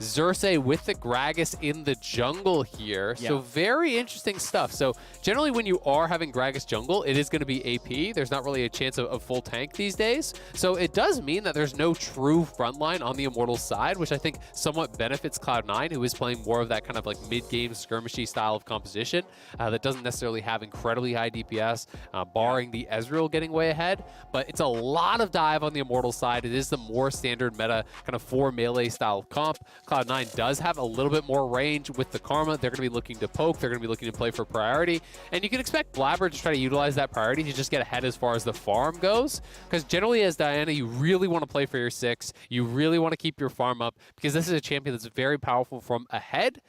Xerxes with the Gragas in the jungle here. So very interesting stuff. So generally when you are having Gragas jungle, it is going to be AP. There's not really a chance of full tank these days. So it does mean that there's no true frontline on the Immortals side, which I think somewhat benefits Cloud9, who is playing more of that kind of like mid-game skirmishy style of composition that doesn't necessarily have incredibly high DPS, barring the Ezreal getting way ahead. But it's a lot of dive on the Immortals side. It is the more standard meta kind of 4 melee style of comp. Cloud9 does have a little bit more range with the Karma. They're going to be looking to poke. They're going to be looking to play for priority. And you can expect Blabber to try to utilize that priority to just get ahead as far as the farm goes. Because generally as Diana, you really want to play for your 6. You really want to keep your farm up because this is a champion that's very powerful from ahead,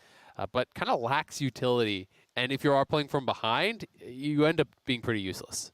but kind of lacks utility. And if you are playing from behind, you end up being pretty useless.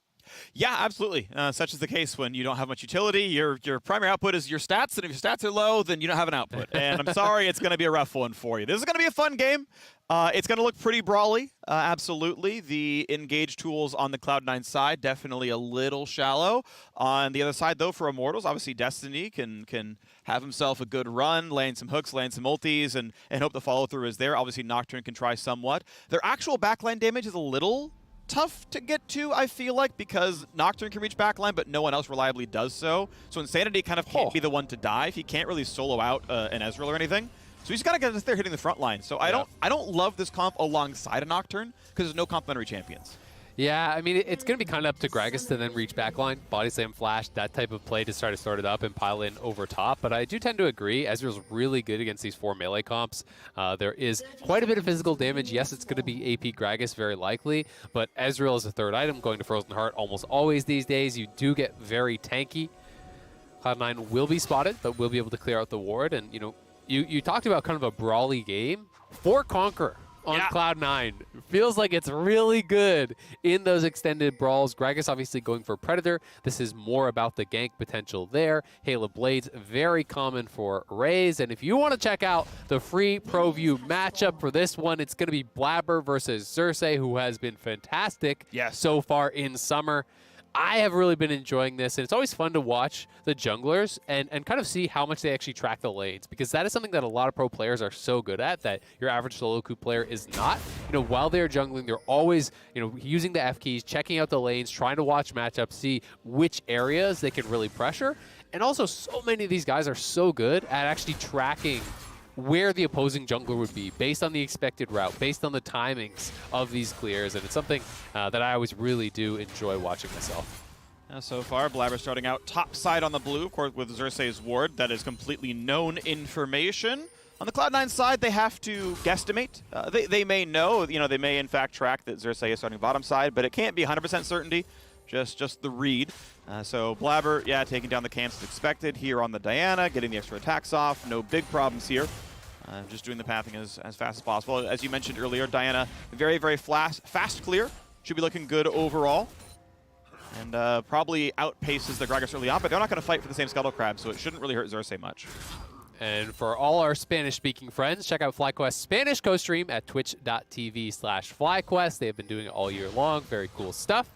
Yeah, absolutely. Such is the case when you don't have much utility. Your primary output is your stats, and if your stats are low, then you don't have an output. And I'm sorry, it's going to be a rough one for you. This is going to be a fun game. It's going to look pretty brawly, absolutely. The engage tools on the Cloud9 side, definitely a little shallow. On the other side, though, for Immortals, obviously Destiny can have himself a good run, laying some hooks, laying some ultis, and hope the follow-through is there. Obviously, Nocturne can try somewhat. Their actual backline damage is a little tough to get to, I feel like, because Nocturne can reach backline, but no one else reliably does so. So Insanity kind of can't be the one to dive. He can't really solo out an Ezreal or anything. So he's got to get there hitting the front line. So I don't love this comp alongside a Nocturne because there's no complementary champions. Yeah, I mean, it's going to be kind of up to Gragas to then reach backline, body slam flash, that type of play to try to start it up and pile in over top. But I do tend to agree, Ezreal's really good against these 4 melee comps. There is quite a bit of physical damage. Yes, it's going to be AP Gragas very likely, but Ezreal is a 3rd item going to Frozen Heart almost always these days. You do get very tanky. Cloud9 will be spotted, but will be able to clear out the ward. And, you talked about kind of a brawly game. For Conqueror on Cloud9. Feels like it's really good in those extended brawls. Gragas obviously going for Predator. This is more about the gank potential there. Halo Blades, very common for Raze. And if you want to check out the free Pro View matchup for this one, it's going to be Blabber versus Xerxes, who has been fantastic so far in summer. I have really been enjoying this, and it's always fun to watch the junglers and kind of see how much they actually track the lanes, because that is something that a lot of pro players are so good at that your average solo queue player is not. While they're jungling, they're always, using the F keys, checking out the lanes, trying to watch matchups, see which areas they can really pressure. And also, so many of these guys are so good at actually tracking where the opposing jungler would be based on the expected route, based on the timings of these clears, and it's something that I always really do enjoy watching myself. So far, Blabber starting out top side on the blue, of course, with Xerxes' ward. That is completely known information. On the Cloud9 side, they have to guesstimate. They may know, they may in fact track that Xerxes is starting bottom side, but it can't be 100% certainty, just the read. So Blabber, taking down the camps as expected here on the Diana, getting the extra attacks off. No big problems here. Just doing the pathing as fast as possible. As you mentioned earlier, Diana, very, very fast clear. Should be looking good overall. And probably outpaces the Gragas early on, but they're not going to fight for the same Scuttle Crab, so it shouldn't really hurt Xerxes much. And for all our Spanish-speaking friends, check out FlyQuest's Spanish co-stream at twitch.tv/FlyQuest. They have been doing it all year long. Very cool stuff.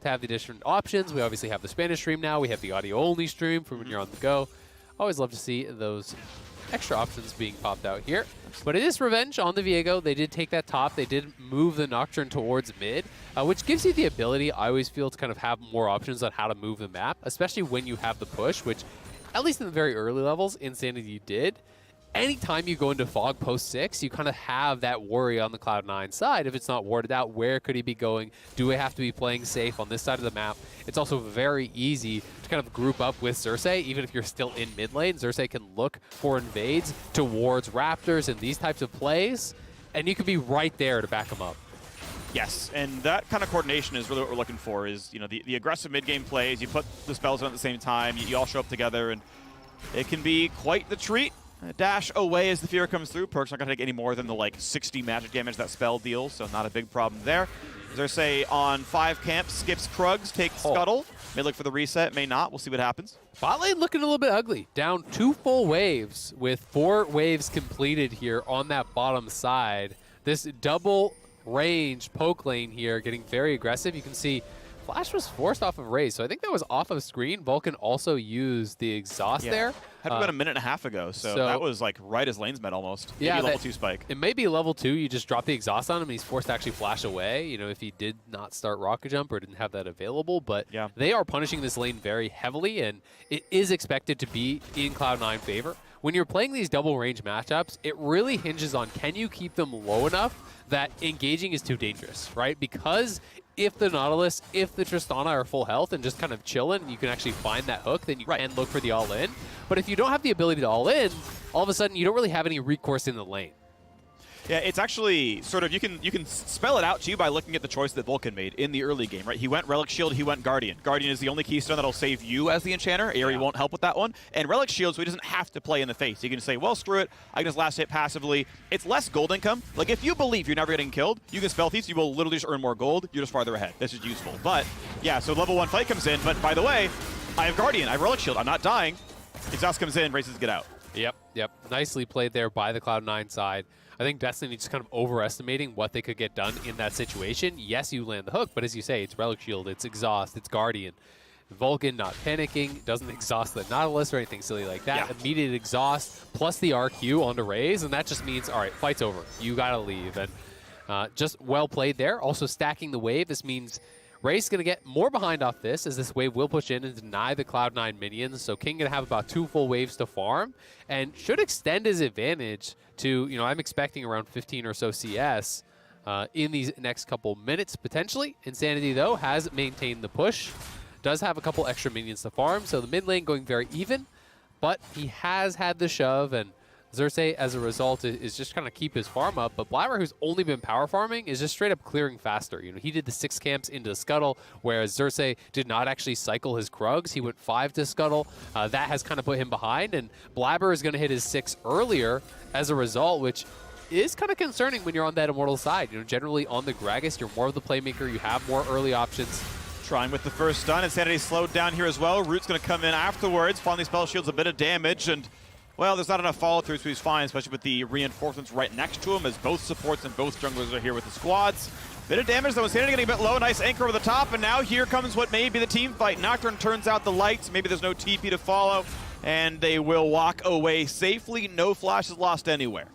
To have the different options, we obviously have the Spanish stream now. We have the audio-only stream for when you're on the go. Always love to see those extra options being popped out here. But it is revenge on the Viego. They did take that top. They did move the Nocturne towards mid, which gives you the ability, I always feel, to kind of have more options on how to move the map, especially when you have the push, which, at least in the very early levels, Insanity did. Anytime you go into Fog post 6, you kind of have that worry on the Cloud9 side. If it's not warded out, where could he be going? Do I have to be playing safe on this side of the map? It's also very easy to kind of group up with Xerxes, even if you're still in mid lane. Xerxes can look for invades towards Raptors and these types of plays, and you can be right there to back them up. Yes, and that kind of coordination is really what we're looking for, is the aggressive mid-game plays. You put the spells on at the same time, you all show up together, and it can be quite the treat. Dash away as the fear comes through. Perk's not going to take any more than the 60 magic damage that spell deals, so not a big problem there. Xerxes on 5 camps, skips Krugs, takes Scuttle. May look for the reset, may not. We'll see what happens. Bot lane looking a little bit ugly. Down 2 full waves with 4 waves completed here on that bottom side. This double range poke lane here getting very aggressive. You can see Flash was forced off of Raze, so I think that was off of screen. Vulcan also used the exhaust there. Had been a minute and a half ago, so that was right as lanes met almost. Maybe level 2 spike. It may be level 2. You just drop the exhaust on him, and he's forced to actually flash away, if he did not start Rocket Jump or didn't have that available. But they are punishing this lane very heavily, and it is expected to be in Cloud9 favor. When you're playing these double range matchups, it really hinges on, can you keep them low enough that engaging is too dangerous, right? Because if the Nautilus, if the Tristana are full health and just kind of chilling, you can actually find that hook, then you can look for the all-in. But if you don't have the ability to all-in, all of a sudden you don't really have any recourse in the lane. Yeah, it's actually sort of, you can spell it out to you by looking at the choice that Vulcan made in the early game, right? He went Relic Shield, he went Guardian. Guardian is the only keystone that'll save you as the enchanter. Aerie won't help with that one. And Relic Shield, so he doesn't have to play in the face. He can say, well, screw it, I can just last hit passively. It's less gold income. Like, if you believe you're never getting killed, you can spell thieves, you will literally just earn more gold. You're just farther ahead. This is useful. But, yeah, so level 1 fight comes in, but by the way, I have Guardian, I have Relic Shield, I'm not dying. Exhaust comes in, races get out. Yep. Nicely played there by the Cloud9 side. I think Destiny just kind of overestimating what they could get done in that situation. Yes, you land the hook, but as you say, it's Relic Shield, it's Exhaust, it's Guardian. Vulcan not panicking, doesn't exhaust the Nautilus or anything silly like that. Immediate exhaust plus the RQ onto Raze, and that just means, all right, fight's over. You got to leave. And just well played there. Also stacking the wave. This means Raze is going to get more behind off this, as this wave will push in and deny the Cloud9 minions. So King going to have about 2 full waves to farm and should extend his advantage to, I'm expecting around 15 or so CS in these next couple minutes, potentially. Insanity, though, has maintained the push. Does have a couple extra minions to farm, so the mid lane going very even. But he has had the shove, and Xerxes, as a result, is just kind of keep his farm up. But Blabber, who's only been power farming, is just straight up clearing faster. He did the 6 camps into the Scuttle, whereas Xerxes did not actually cycle his Krugs. He went 5 to Scuttle. That has kind of put him behind, and Blabber is going to hit his 6 earlier as a result, which is kind of concerning when you're on that Immortal side. Generally on the Gragas, you're more of the playmaker. You have more early options. Trying with the first stun. Insanity slowed down here as well. Root's going to come in afterwards. Finally, Spell Shields a bit of damage, and well, there's not enough follow-through, so he's fine, especially with the reinforcements right next to him, as both supports and both junglers are here with the squads. Bit of damage though, Insanity getting a bit low, nice anchor over the top, and now here comes what may be the team fight. Nocturne turns out the lights, maybe there's no TP to follow, and they will walk away safely. No flash is lost anywhere.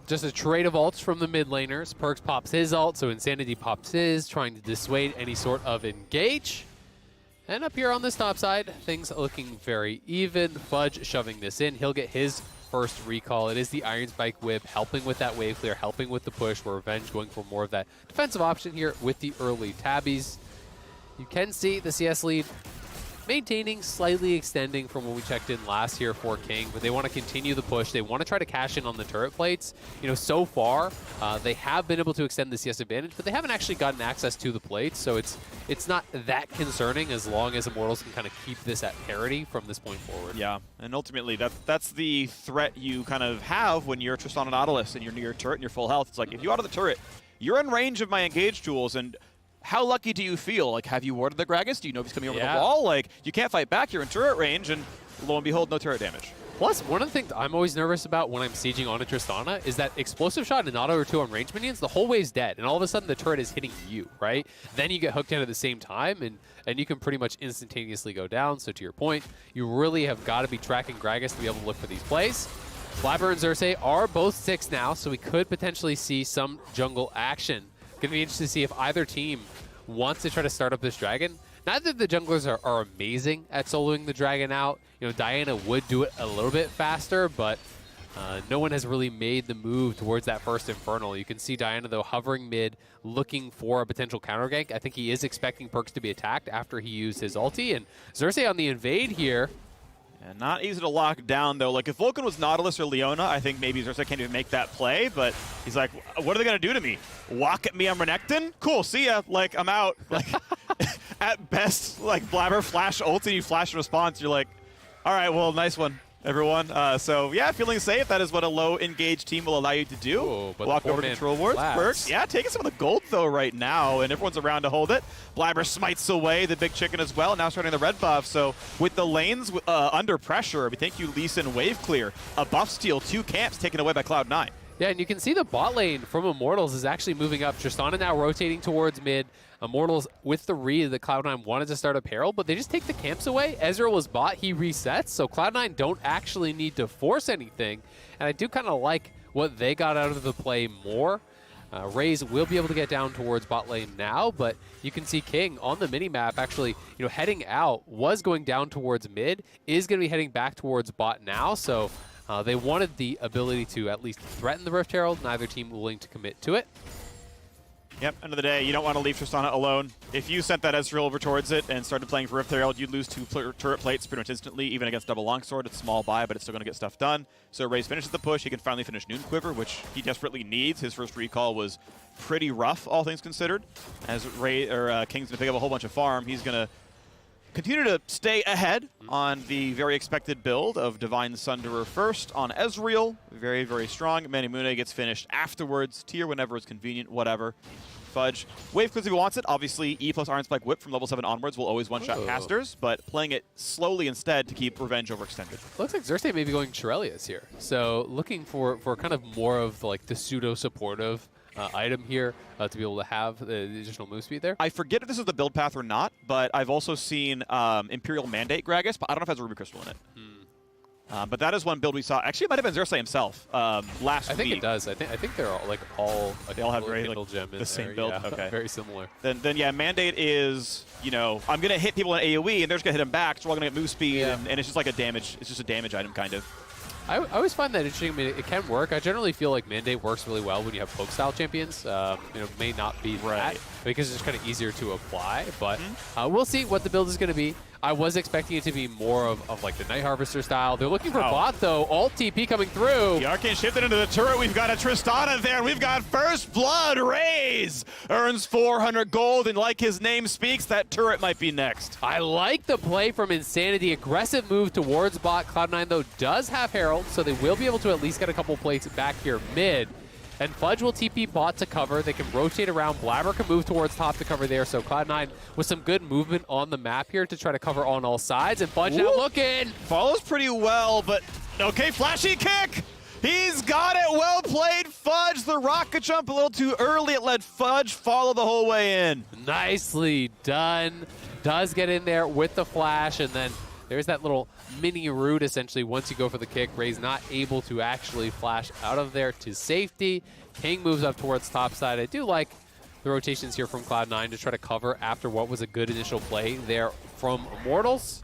Just a trade of ults from the mid laners. Perks pops his ult, so Insanity pops his, trying to dissuade any sort of engage. And up here on this top side, things looking very even. Fudge shoving this in. He'll get his first recall. It is the Iron Spike Whip helping with that wave clear, helping with the push, where Revenge going for more of that defensive option here with the early tabbies. You can see the CS lead maintaining, slightly extending from when we checked in last year for King, but they want to continue the push. They want to try to cash in on the turret plates. You know, so far, they have been able to extend the CS advantage, but they haven't actually gotten access to the plates, so it's not that concerning as long as Immortals can kind of keep this at parity from this point forward. Yeah, and ultimately, that's the threat you kind of have when you're Tristan and Nautilus and you're near your turret and you're full health. It's like, if you auto the turret, you're in range of my engage tools, and how lucky do you feel? Like, have you warded the Gragas? Do you know if he's coming over the wall? Like, you can't fight back. You're in turret range, and lo and behold, no turret damage. Plus, one of the things I'm always nervous about when I'm sieging on a Tristana is that explosive shot and an auto or two on range minions, the whole wave's dead, and all of a sudden the turret is hitting you, right? Then you get hooked in at the same time, and you can pretty much instantaneously go down. So to your point, you really have got to be tracking Gragas to be able to look for these plays. Blabber and Xerxes are both 6 now, so we could potentially see some jungle action. Going to be interesting to see if either team wants to try to start up this dragon. Neither of the junglers are amazing at soloing the dragon out. You know, Diana would do it a little bit faster, but no one has really made the move towards that first Infernal. You can see Diana, though, hovering mid, looking for a potential counter gank. I think he is expecting Perks to be attacked after he used his ulti. And Xerxes on the invade here. And not easy to lock down, though. Like, if Vulcan was Nautilus or Leona, I think maybe Xerxes can't even make that play, but he's like, what are they going to do to me? Walk at me on Renekton? Cool, see ya. Like, I'm out. Like, at best, like, Blabber flash ult and you flash response. You're like, all right, well, nice one, everyone. So, yeah, feeling safe. That is what a low engaged team will allow you to do. Ooh, but walk over control wards. Perks. Yeah, taking some of the gold, though, right now, and everyone's around to hold it. Blabber smites away the big chicken as well, now starting the red buff. So with the lanes under pressure, we thank you, Lee Sin wave clear. A buff steal, 2 camps taken away by Cloud9. Yeah, and you can see the bot lane from Immortals is actually moving up. Tristana now rotating towards mid. Immortals with the read that Cloud9 wanted to start up Herald, but they just take the camps away. Ezreal was bot, he resets, so Cloud9 don't actually need to force anything. And I do kind of like what they got out of the play more. Raze will be able to get down towards bot lane now, but you can see King on the minimap actually, you know, heading out, was going down towards mid, is going to be heading back towards bot now, so they wanted the ability to at least threaten the Rift Herald, neither team willing to commit to it. Yep, end of the day, you don't want to leave Tristana alone. If you sent that Ezreal over towards it and started playing for Rift Herald, you'd lose 2 turret plates pretty much instantly, even against double longsword. It's small buy, but it's still going to get stuff done. So Raze finishes the push. He can finally finish Noon Quiver, which he desperately needs. His first recall was pretty rough, all things considered. As King's going to pick up a whole bunch of farm, he's going to continue to stay ahead on the very expected build of Divine Sunderer first on Ezreal. Very, very strong. Manimune gets finished afterwards. Tier whenever is convenient, whatever. Fudge. Wave clears if he wants it. Obviously, E plus Iron Spike Whip from level 7 onwards will always one-shot casters, but playing it slowly instead to keep Revenge overextended. Looks like Xerxes may be going Shirelius here. So looking for kind of more of like the pseudo-supportive item here to be able to have the additional move speed there. I forget if this is the build path or not, but I've also seen Imperial Mandate Gragas, but I don't know if it has a Ruby Crystal in it. But that is one build we saw. Actually, it might have been Xerxes himself last week. I think it does. I think they're all they all have very gem in the same build. Yeah, okay, very similar. Then yeah, Mandate is, you know, I'm gonna hit people in AOE and they're just gonna hit them back, so we're all gonna get move speed, and it's just like a damage. It's just a damage item kind of. I always find that interesting. I mean, it can work. I generally feel like Mandate works really well when you have poke style champions. You know, may not be that because it's just kind of easier to apply, but we'll see what the build is going to be. I was expecting it to be more of like the Night Harvester style. They're looking for bot, though. Alt TP coming through. The Arcane shifted into the turret. We've got a Tristana there. We've got First Blood. Raze earns 400 gold, and like his name speaks, that turret might be next. I like the play from Insanity. Aggressive move towards bot. Cloud9, though, does have Herald, so they will be able to at least get a couple plates back here mid. And Fudge will TP bot to cover. They can rotate around. Blabber can move towards top to cover there. So Cloud9 with some good movement on the map here to try to cover on all sides. And Fudge now looking. Follows pretty well, but okay, flashy kick. He's got it. Well played, Fudge. The rocket jump a little too early. It let Fudge follow the whole way in. Nicely done. Does get in there with the flash, and then there's that little mini root, essentially. Once you go for the kick, Ray's not able to actually flash out of there to safety. King moves up towards top side. I do like the rotations here from Cloud9 to try to cover after what was a good initial play there from Immortals.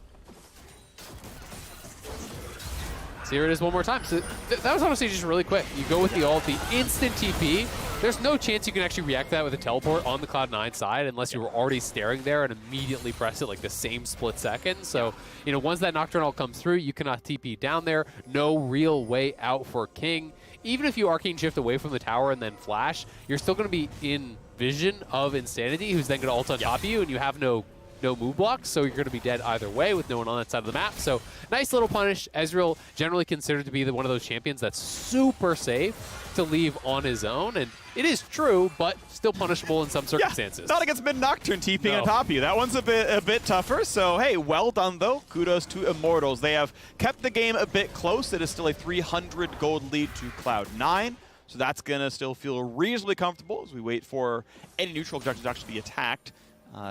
So here it is one more time. So that was honestly just really quick. You go with the ult, the instant TP. There's no chance you can actually react to that with a teleport on the Cloud9 side unless you were already staring there and immediately press it like the same split second. So, you know, once that Nocturnal comes through, you cannot TP down there. No real way out for King. Even if you Arcane Shift away from the tower and then flash, you're still going to be in vision of Insanity, who's then going to ult on top of you, and you have no move blocks, so you're going to be dead either way with no one on that side of the map. So nice little punish. Ezreal generally considered to be one of those champions that's super safe to leave on his own, and it is true, but still punishable in some circumstances. Yeah, not against mid-Nocturne TPing on top of you. That one's a bit tougher, so hey, well done though. Kudos to Immortals. They have kept the game a bit close. It is still a 300 gold lead to Cloud9. So that's going to still feel reasonably comfortable as we wait for any neutral objectives to actually be attacked.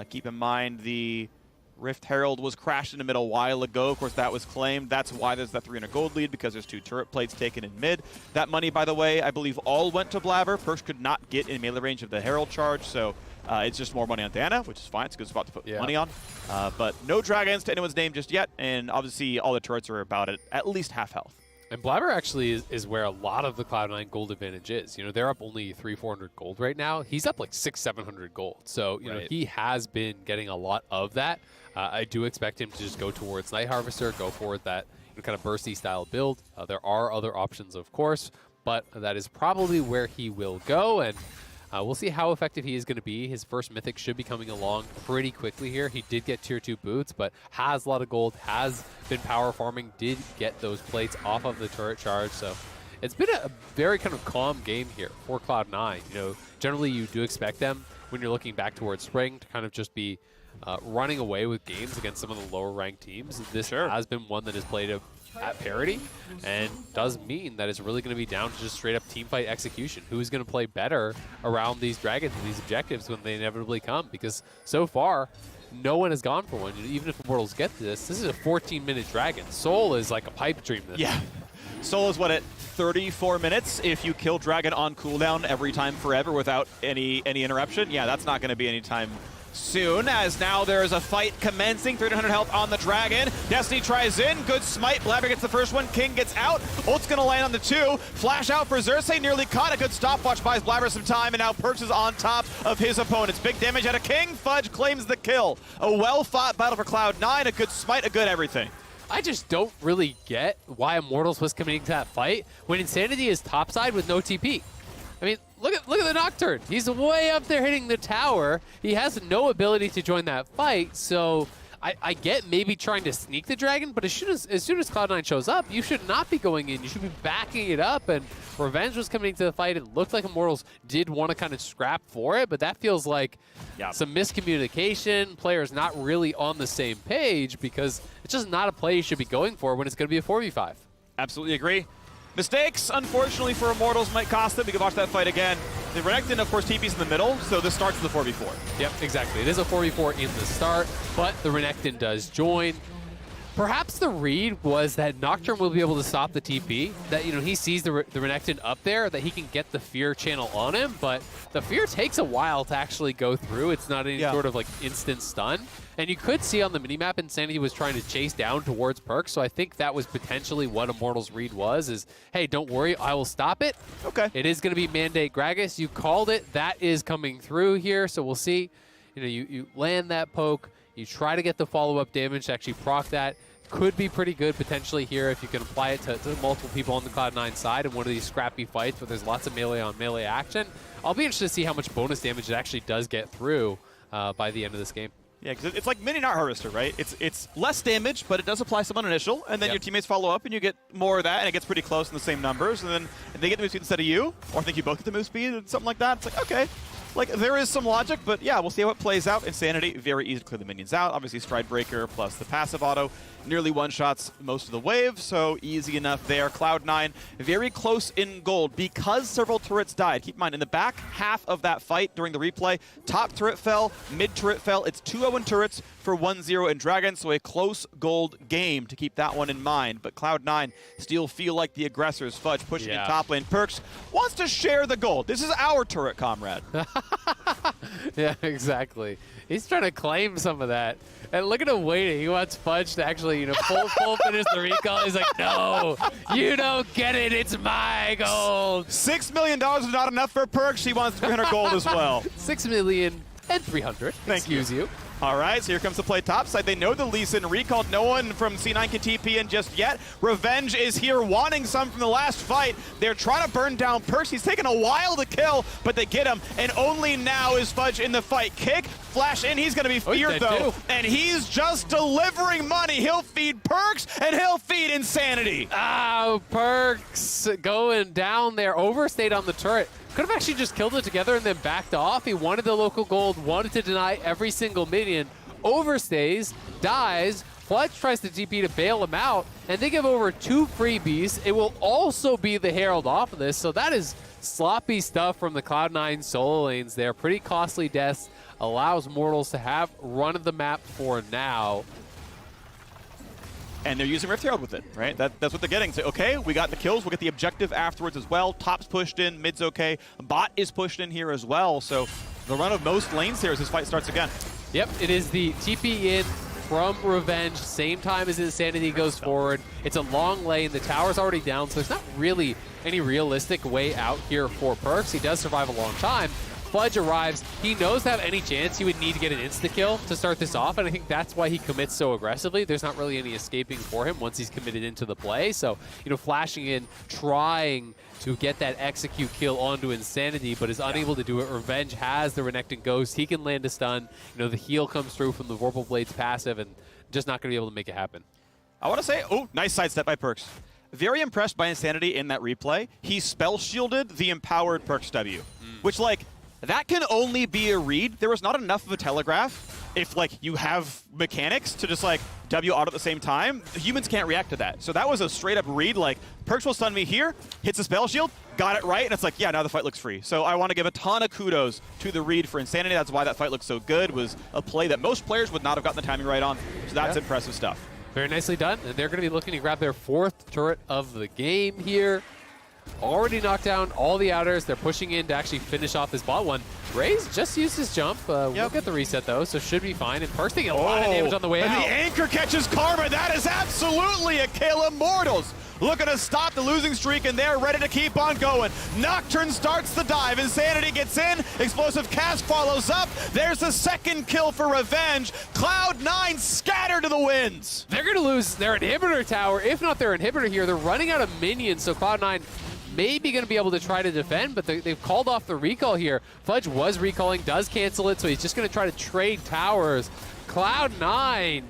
Keep in mind the Rift Herald was crashed in the middle a while ago. Of course, that was claimed. That's why there's that 300 gold lead, because there's 2 turret plates taken in mid. That money, by the way, I believe all went to Blabber. Persh could not get in melee range of the Herald charge, so it's just more money on Diana, which is fine. It's a good spot to put money on. But no dragons to anyone's name just yet, and obviously all the turrets are about at least half health. And Blabber actually is where a lot of the Cloud9 gold advantage is. You know, they're up only 300-400 gold right now. He's up like 600-700 gold. So, you know, he has been getting a lot of that. I do expect him to just go towards Night Harvester, go for that kind of bursty style build. There are other options, of course, but that is probably where he will go. And we'll see how effective he is going to be. His first Mythic should be coming along pretty quickly here. He did get Tier 2 boots, but has a lot of gold, has been power farming, did get those plates off of the turret charge. So it's been a very kind of calm game here for Cloud9. You know, generally you do expect them, when you're looking back towards spring, to kind of just be running away with games against some of the lower ranked teams. This has been one that has played at parity, and does mean that it's really going to be down to just straight up team fight execution. Who's going to play better around these dragons and these objectives when they inevitably come? Because so far, no one has gone for one. Even if Immortals get this is a 14-minute dragon. Soul is like a pipe dream. Yeah. Soul is what, at 34 minutes if you kill dragon on cooldown every time forever without any interruption? Yeah, that's not going to be any time soon, as now there is a fight commencing. 300 health on the dragon. Destiny tries in. Good smite. Blabber gets the first one. King gets out. Ult's going to land on the 2. Flash out for Xerxes. Nearly caught. A good stopwatch buys Blabber some time, and now Perks is on top of his opponents. Big damage out of King. Fudge claims the kill. A well-fought battle for Cloud9. A good smite. A good everything. I just don't really get why Immortals was committing to that fight when Insanity is topside with no TP. I mean, look at the Nocturne. He's way up there hitting the tower. He has no ability to join that fight, so I get maybe trying to sneak the dragon, but as soon as Cloud9 shows up, you should not be going in. You should be backing it up, and Revenge was coming to the fight. It looked like Immortals did want to kind of scrap for it, but that feels like some miscommunication. Players not really on the same page, because it's just not a play you should be going for when it's going to be a 4v5. Absolutely agree. Mistakes, unfortunately, for Immortals might cost them. We can watch that fight again. The Renekton, of course, TP's in the middle, so this starts with a 4v4. Yep, exactly. It is a 4v4 in the start, but the Renekton does join. Perhaps the read was that Nocturne will be able to stop the TP, that, you know, he sees the Renekton up there, that he can get the Fear channel on him, but the Fear takes a while to actually go through. It's not any sort of like instant stun. And you could see on the minimap, Insanity was trying to chase down towards Perk, so I think that was potentially what Immortals' read was, is, hey, don't worry, I will stop it. Okay. It is going to be Mandate Gragas. You called it. That is coming through here, so we'll see. You know, you land that poke, you try to get the follow-up damage to actually proc that. Could be pretty good potentially here if you can apply it to multiple people on the Cloud9 side in one of these scrappy fights where there's lots of melee on melee action. I'll be interested to see how much bonus damage it actually does get through by the end of this game. Yeah, because it's like mini Night Harvester, right? It's less damage, but it does apply some on initial, and then your teammates follow up, and you get more of that, and it gets pretty close in the same numbers, and then if they get the move speed instead of you, or I think you both get the move speed, or something like that, it's like, okay, Like, there is some logic, but yeah, we'll see how it plays out. Insanity, very easy to clear the minions out. Obviously, Stride Breaker plus the passive auto nearly one-shots most of the wave, so easy enough there. Cloud9 very close in gold because several turrets died. Keep in mind, in the back half of that fight during the replay, top turret fell, mid turret fell. It's 2-0 in turrets for 1-0 in Dragon, so a close gold game to keep that one in mind. But Cloud9 still feel like the aggressors. Fudge pushing in top lane. Perkz wants to share the gold. This is our turret, comrade. Yeah, exactly. He's trying to claim some of that. And look at him waiting. He wants Fudge to actually, full finish the recall. He's like, no, you don't get it. It's my gold. $6 million is not enough for Perkz. He wants 300 gold as well. 6,300,000. Excuse you. All right, so here comes the play topside. They know the Lee Sin recalled. No one from C9 can TP in just yet. Revenge is here wanting some from the last fight. They're trying to burn down Perkz. He's taken a while to kill, but they get him. And only now is Fudge in the fight. Kick, flash in. He's going to be feared, though. And he's just delivering money. He'll feed Perkz, and he'll feed Insanity. Oh, Perkz going down there. Overstayed on the turret. Could have actually just killed it together and then backed off. He wanted the local gold, wanted to deny every single minion. Overstays, dies. Fudge tries to TP to bail him out, and they give over 2 freebies. It will also be the Herald off of this, so that is sloppy stuff from the Cloud9 solo lanes there. Pretty costly deaths. Allows Mortals to have run of the map for now. And they're using Rift Herald with it, right? That's what they're getting. So, okay, we got the kills. We'll get the objective afterwards as well. Top's pushed in. Mid's okay. Bot is pushed in here as well. So the run of most lanes here as this fight starts again. Yep, it is the TP in from Revenge. Same time as Insanity goes forward. It's a long lane. The tower's already down, so there's not really any realistic way out here for Perkz. He does survive a long time. Fudge arrives. He knows to have any chance, he would need to get an insta-kill to start this off, and I think that's why he commits so aggressively. There's not really any escaping for him once he's committed into the play. So, flashing in, trying to get that execute kill onto Insanity, but is unable to do it. Revenge has the Renekton Ghost. He can land a stun. The heal comes through from the Vorpal Blade's passive, and just not going to be able to make it happen. I want to say, nice sidestep by Perkz. Very impressed by Insanity in that replay. He spell shielded the empowered Perkz W, which, that can only be a read. There was not enough of a telegraph. If, you have mechanics to just, W auto at the same time, humans can't react to that. So that was a straight-up read, Perkz will stun me here, hits a spell shield, got it right, and it's yeah, now the fight looks free. So I want to give a ton of kudos to the read for Insanity. That's why that fight looks so good, was a play that most players would not have gotten the timing right on. So that's impressive stuff. Very nicely done, and they're going to be looking to grab their 4th turret of the game here. Already knocked down all the outers. They're pushing in to actually finish off this bot one. Raze just used his jump. We'll get the reset, though, so should be fine. And Perkz taking a lot of damage on the way out. And the anchor catches Karma. That is absolutely a kill. Immortals looking to stop the losing streak, and they're ready to keep on going. Nocturne starts the dive. Insanity gets in. Explosive Cast follows up. There's the second kill for Revenge. Cloud9 scattered to the winds. They're going to lose their inhibitor tower. If not their inhibitor here, they're running out of minions, so Cloud9 maybe going to be able to try to defend, but they've called off the recall here. Fudge was recalling, does cancel it, so he's just going to try to trade towers. Cloud9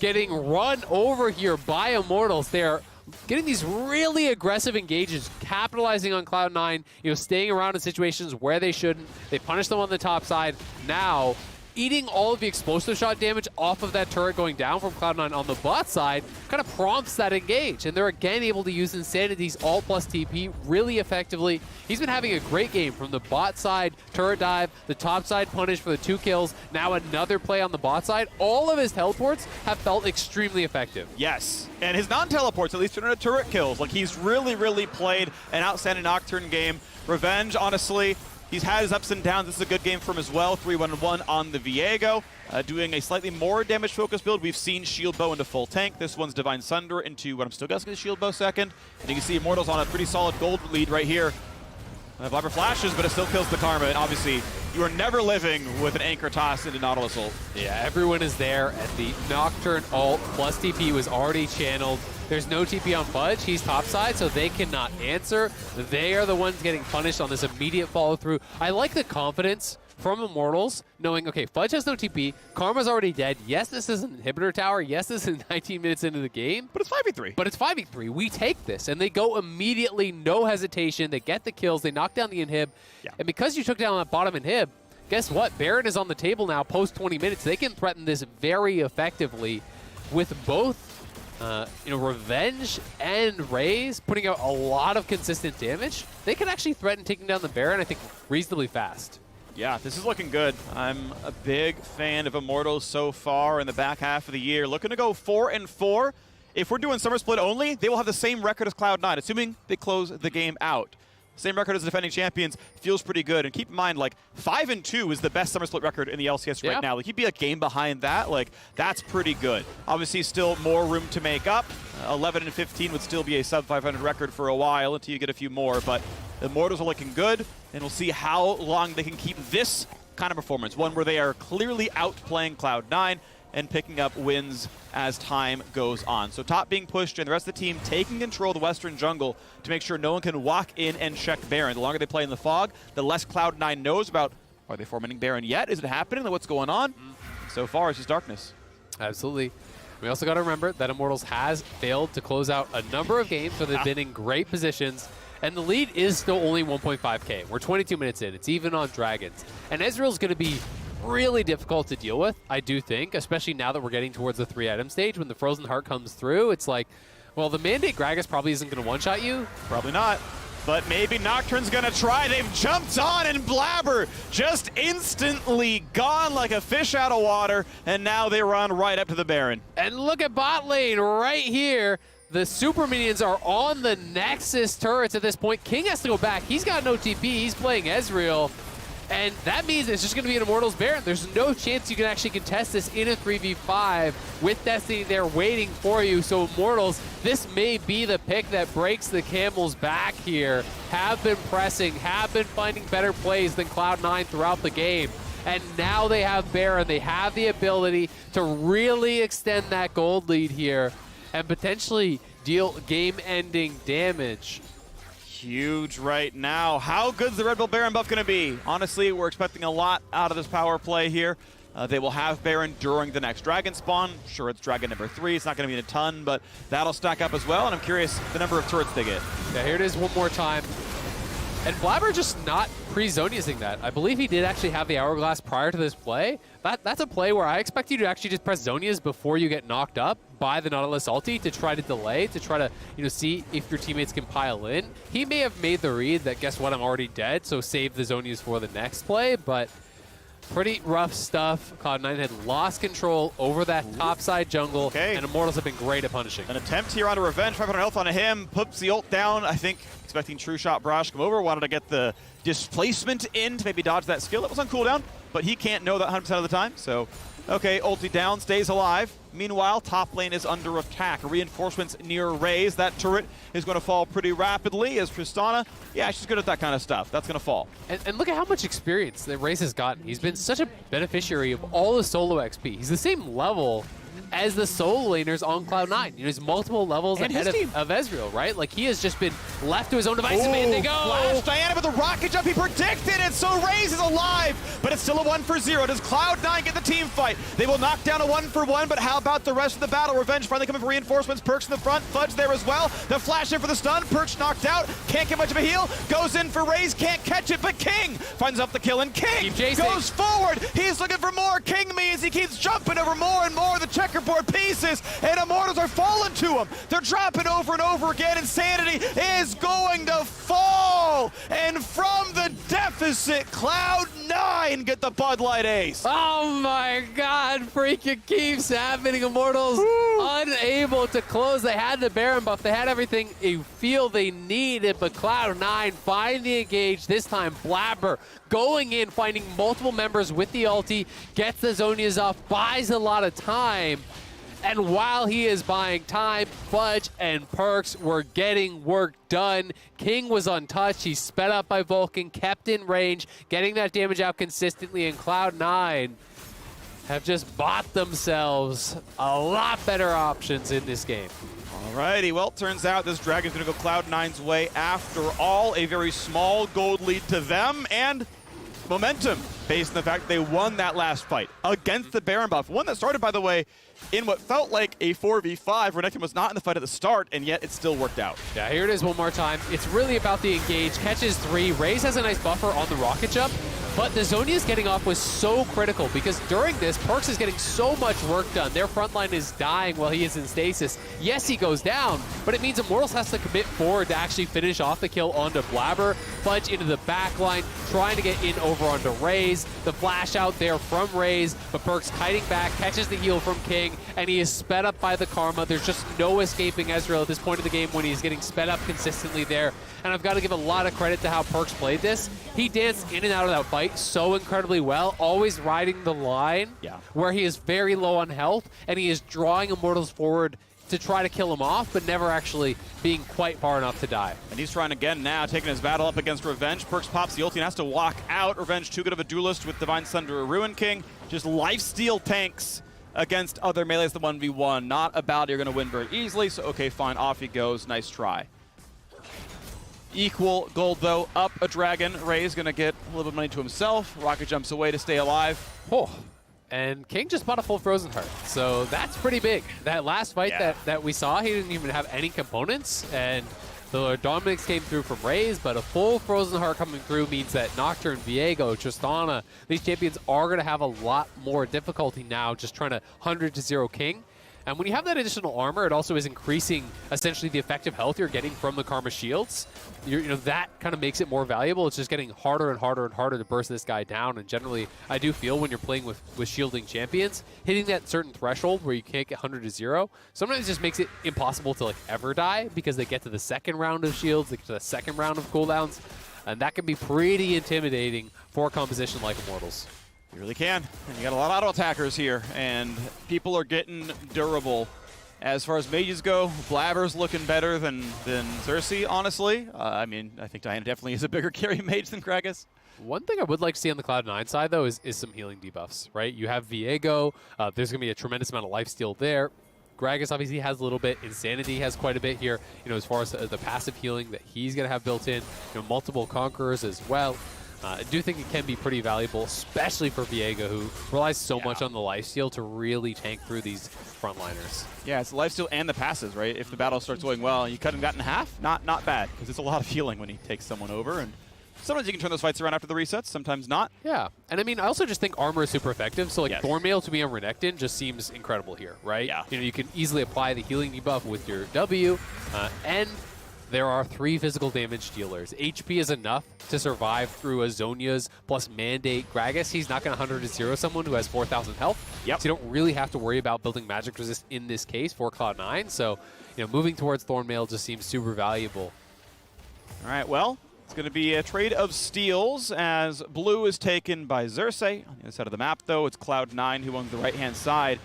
getting run over here by Immortals. They're getting these really aggressive engages, capitalizing on Cloud9, staying around in situations where they shouldn't. They punish them on the top side. Now, eating all of the explosive shot damage off of that turret going down from Cloud9 on the bot side kind of prompts that engage. And they're again able to use Insanity's ult plus TP really effectively. He's been having a great game from the bot side turret dive, the top side punish for the 2 kills, now another play on the bot side. All of his teleports have felt extremely effective. Yes, and his non-teleports at least turn into turret kills. He's really, really played an outstanding Nocturne game. Revenge, honestly, he's had his ups and downs. This is a good game for him as well. 3-1-1 on the Viego. Doing a slightly more damage-focused build. We've seen Shield Bow into full tank. This one's Divine Sunder into what I'm still guessing is Shield Bow second. And you can see Immortals on a pretty solid gold lead right here. Viper flashes, but it still kills the Karma. And obviously, you are never living with an anchor toss into Nautilus ult. Yeah, everyone is there at the Nocturne ult plus TP was already channeled. There's no TP on Fudge. He's topside, so they cannot answer. They are the ones getting punished on this immediate follow-through. I like the confidence from Immortals, knowing, okay, Fudge has no TP, Karma's already dead. Yes, this is an inhibitor tower. Yes, this is 19 minutes into the game. But it's 5v3. But it's 5v3. We take this, and they go immediately, no hesitation. They get the kills. They knock down the inhib. Yeah. And because you took down that bottom inhib, guess what? Baron is on the table now post 20 minutes. They can threaten this very effectively with both Revenge and Raze putting out a lot of consistent damage. They can actually threaten taking down the Baron, I think, reasonably fast. Yeah, this is looking good. I'm a big fan of Immortals so far in the back half of the year. Looking to go 4-4. If we're doing Summer Split only, they will have the same record as Cloud9, assuming they close the game out. Same record as the defending champions, feels pretty good. And keep in mind, like, 5-2 is the best Summer Split record in the LCS right now. Like, you'd be a game behind that. Like, that's pretty good. Obviously, still more room to make up. 11-15 would still be a sub-500 record for a while until you get a few more. But the Immortals are looking good, and we'll see how long they can keep this kind of performance. One where they are clearly outplaying Cloud9 and picking up wins as time goes on. So top being pushed and the rest of the team taking control of the Western jungle to make sure no one can walk in and check Baron. The longer they play in the fog, the less Cloud9 knows about, are they formatting Baron yet? Is it happening? What's going on? So far, it's just darkness. Absolutely. We also got to remember that Immortals has failed to close out a number of games where they've been in great positions, and the lead is still only 1.5K. We're 22 minutes in. It's even on Dragons. And Ezreal's going to be really difficult to deal with, I do think, especially now that we're getting towards the 3-item stage. When the Frozen Heart comes through, it's like, well, the Mandate Gragas probably isn't going to one-shot you. Probably not. But maybe Nocturne's going to try. They've jumped on, and Blabber just instantly gone like a fish out of water, and now they run right up to the Baron. And look at bot lane right here. The super minions are on the Nexus turrets at this point. King has to go back. He's got no TP. He's playing Ezreal. And that means it's just going to be an Immortals Baron. There's no chance you can actually contest this in a 3v5 with Destiny there waiting for you. So Immortals, this may be the pick that breaks the camel's back here. Have been pressing, have been finding better plays than Cloud9 throughout the game. And now they have Baron. They have the ability to really extend that gold lead here and potentially deal game-ending damage. Huge right now. How good's the Red Bull Baron buff going to be? Honestly, we're expecting a lot out of this power play here. They will have Baron during the next Dragon spawn. Sure, it's Dragon number 3. It's not going to be a ton, but that'll stack up as well, and I'm curious the number of turrets they get. Yeah, here it is one more time. And Blabber just not pre-Zoniusing that. I believe he did actually have the Hourglass prior to this play. That's a play where I expect you to actually just press Zonius before you get knocked up by the Nautilus ulti to try to delay, to try to see if your teammates can pile in. He may have made the read that, guess what, I'm already dead, so save the Zonius for the next play, but pretty rough stuff. Cloud9 had lost control over that topside jungle, and Immortals have been great at punishing. An attempt here on a Revenge, 500 health on him, puts the ult down, I think, expecting True Shot Brash come over, wanted to get the displacement in to maybe dodge that skill. It was on cooldown, but he can't know that 100% of the time, so okay, ulti down, stays alive. Meanwhile, top lane is under attack. Reinforcements near Raze. That turret is going to fall pretty rapidly as Tristana, yeah, she's good at that kind of stuff. That's going to fall. And look at how much experience that Raze has gotten. He's been such a beneficiary of all the solo XP. He's the same level as the solo laners on Cloud9. You know, he's multiple levels ahead of Ezreal, right? Like, he has just been left to his own devices. And they go! Flash Diana with the rocket jump. He predicted it, so Raze is alive, but it's still a 1-for-0. Does Cloud9 get the team fight? They will knock down a 1-for-1, but how about the rest of the battle? Revenge finally coming for reinforcements. Perkz in the front, Fudge there as well. The flash in for the stun. Perkz knocked out, can't get much of a heal. Goes in for Raze, can't catch it, but King finds up the kill, and King goes forward. He's looking for more. King means he keeps jumping over more and more of the checkerboard pieces, and Immortals are falling to him. They're dropping over and over again. Insanity is going to fall, and from the deficit, Cloud9 get the Bud Light ace. Oh my God, freaking keeps happening. Immortals unable to close. They had the Baron buff. They had everything you feel they needed, but Cloud9 finally engaged. This time, Blabber going in, finding multiple members with the ulti, gets the Zonias off, buys a lot of time. And while he is buying time, Fudge and Perkz were getting work done. King was untouched. He's sped up by Vulcan, kept in range, getting that damage out consistently, and Cloud9 have just bought themselves a lot better options in this game. Alrighty, well, turns out this Dragon's gonna go Cloud9's way after all. A very small gold lead to them, and momentum based on the fact they won that last fight against the Baron buff. One that started, by the way, in what felt like a 4v5. Renekton was not in the fight at the start, and yet it still worked out. Yeah, here it is one more time. It's really about the engage. Catches 3. Raze has a nice buffer on the rocket jump, But the Zhonya's getting off was so critical because during this, Perkz is getting so much work done. Their front line is dying while he is in stasis. Yes, he goes down, but it means Immortals has to commit forward to actually finish off the kill onto Blabber. Fudge into the back line, trying to get in over onto Raze. The flash out there from Raze, but Perkz kiting back, catches the heal from King, and he is sped up by the Karma. There's just no escaping Ezreal at this point of the game when he's getting sped up consistently there. And I've got to give a lot of credit to how Perkz played this. He danced in and out of that fight so incredibly well, always riding the line where he is very low on health, and he is drawing Immortals forward to try to kill him off, but never actually being quite far enough to die. And he's trying again now, taking his battle up against Revenge. Perkz pops the ulti and has to walk out. Revenge too good of a duelist with Divine Thunder or Ruin King. Just lifesteal tanks against other melees, the 1v1. Not a battle you're going to win very easily, so okay, fine, off he goes. Nice try. Equal gold, though. Up a dragon. Ray's going to get a little bit of money to himself. Rocket jumps away to stay alive. Oh, and King just bought a full Frozen Heart, so that's pretty big. That last fight that we saw, he didn't even have any components, and the Dominix came through from Raze, but a full Frozen Heart coming through means that Nocturne, Viego, Tristana, these champions are going to have a lot more difficulty now just trying to 100-0 King. And when you have that additional armor, it also is increasing essentially the effective health you're getting from the Karma shields. You know, that kind of makes it more valuable. It's just getting harder and harder and harder to burst this guy down. And generally, I do feel when you're playing with shielding champions, hitting that certain threshold where you can't get 100-0, sometimes it just makes it impossible to like ever die because they get to the second round of shields, they get to the second round of cooldowns, and that can be pretty intimidating for a composition like Immortals. You really can. And you got a lot of auto attackers here, and people are getting durable. As far as mages go, Blabber's looking better than Xerxes, honestly. I mean, I think Diana definitely is a bigger carry mage than Gragas. One thing I would like to see on the Cloud9 side, though, is some healing debuffs, right? You have Viego. There's going to be a tremendous amount of lifesteal there. Gragas obviously has a little bit. Insanity has quite a bit here, you know, as far as the passive healing that he's going to have built in. You know, multiple Conquerors as well. I do think it can be pretty valuable, especially for Viego, who relies so much on the lifesteal to really tank through these frontliners. Yeah, it's the lifesteal and the passives, right? If the battle starts going well, you cut him in half, not bad, because it's a lot of healing when he takes someone over. And sometimes you can turn those fights around after the resets, sometimes not. Yeah, and I mean, I also just think armor is super effective. So like Thornmail to be on Renekton just seems incredible here, right? Yeah. You know, you can easily apply the healing debuff with your W, and there are 3 physical damage dealers. HP is enough to survive through a Zhonya's plus Mandate Gragas. He's not going to 100-0 someone who has 4,000 health. Yep. So you don't really have to worry about building magic resist in this case for Cloud9. So, you know, moving towards Thornmail just seems super valuable. All right, well, it's going to be a trade of steals as blue is taken by Xerxes. On the other side of the map, though, it's Cloud9 who owns the right-hand side.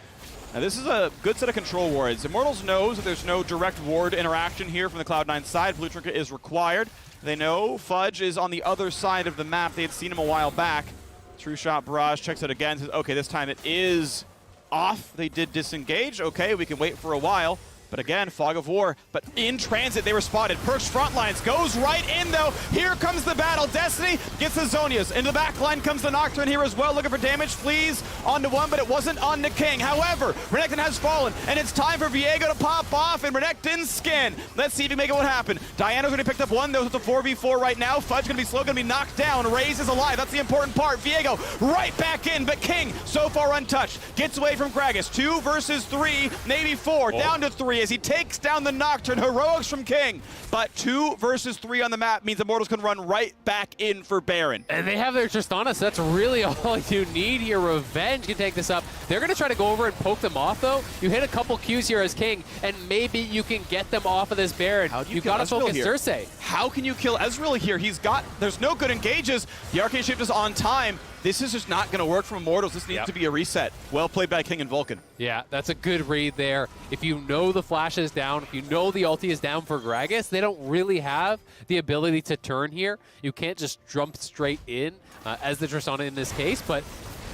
Now, this is a good set of control wards. Immortals knows that there's no direct ward interaction here from the Cloud9 side. Blue Trinket is required. They know Fudge is on the other side of the map. They had seen him a while back. True Shot Barrage checks it again. Says, okay, this time it is off. They did disengage. Okay, we can wait for a while. But again, Fog of War. But in transit, they were spotted. Perkz front lines goes right in, though. Here comes the battle. Destiny gets the Zhonya's. In the back line comes the Nocturne here as well, looking for damage. Flees onto one, but it wasn't on the King. However, Renekton has fallen, and it's time for Viego to pop off in Renekton's skin. Let's see if he can make it what happen. Diana's already picked up one, though. It's a 4v4 right now. Fudge going to be slow, going to be knocked down. Raze is alive. That's the important part. Viego right back in, but King so far untouched. Gets away from Gragas. 2 versus 3, maybe 4. Down to 3 as he takes down the Nocturne. Heroics from King. But 2 versus 3 on the map means Immortals can run right back in for Baron. And they have their Tristana, so that's really all you need here. Revenge can take this up. They're going to try to go over and poke them off, though. You hit a couple Qs here as King, and maybe you can get them off of this Baron. You've got to focus Xerxes. How can you kill Ezreal here? There's no good engages. The Arcane Shift is on time. This is just not going to work from Immortals. This needs to be a reset. Well played by King and Vulcan. Yeah, that's a good read there. If you know the flash is down, if you know the ulti is down for Gragas, they don't really have the ability to turn here. You can't just jump straight in as the Tristana in this case, but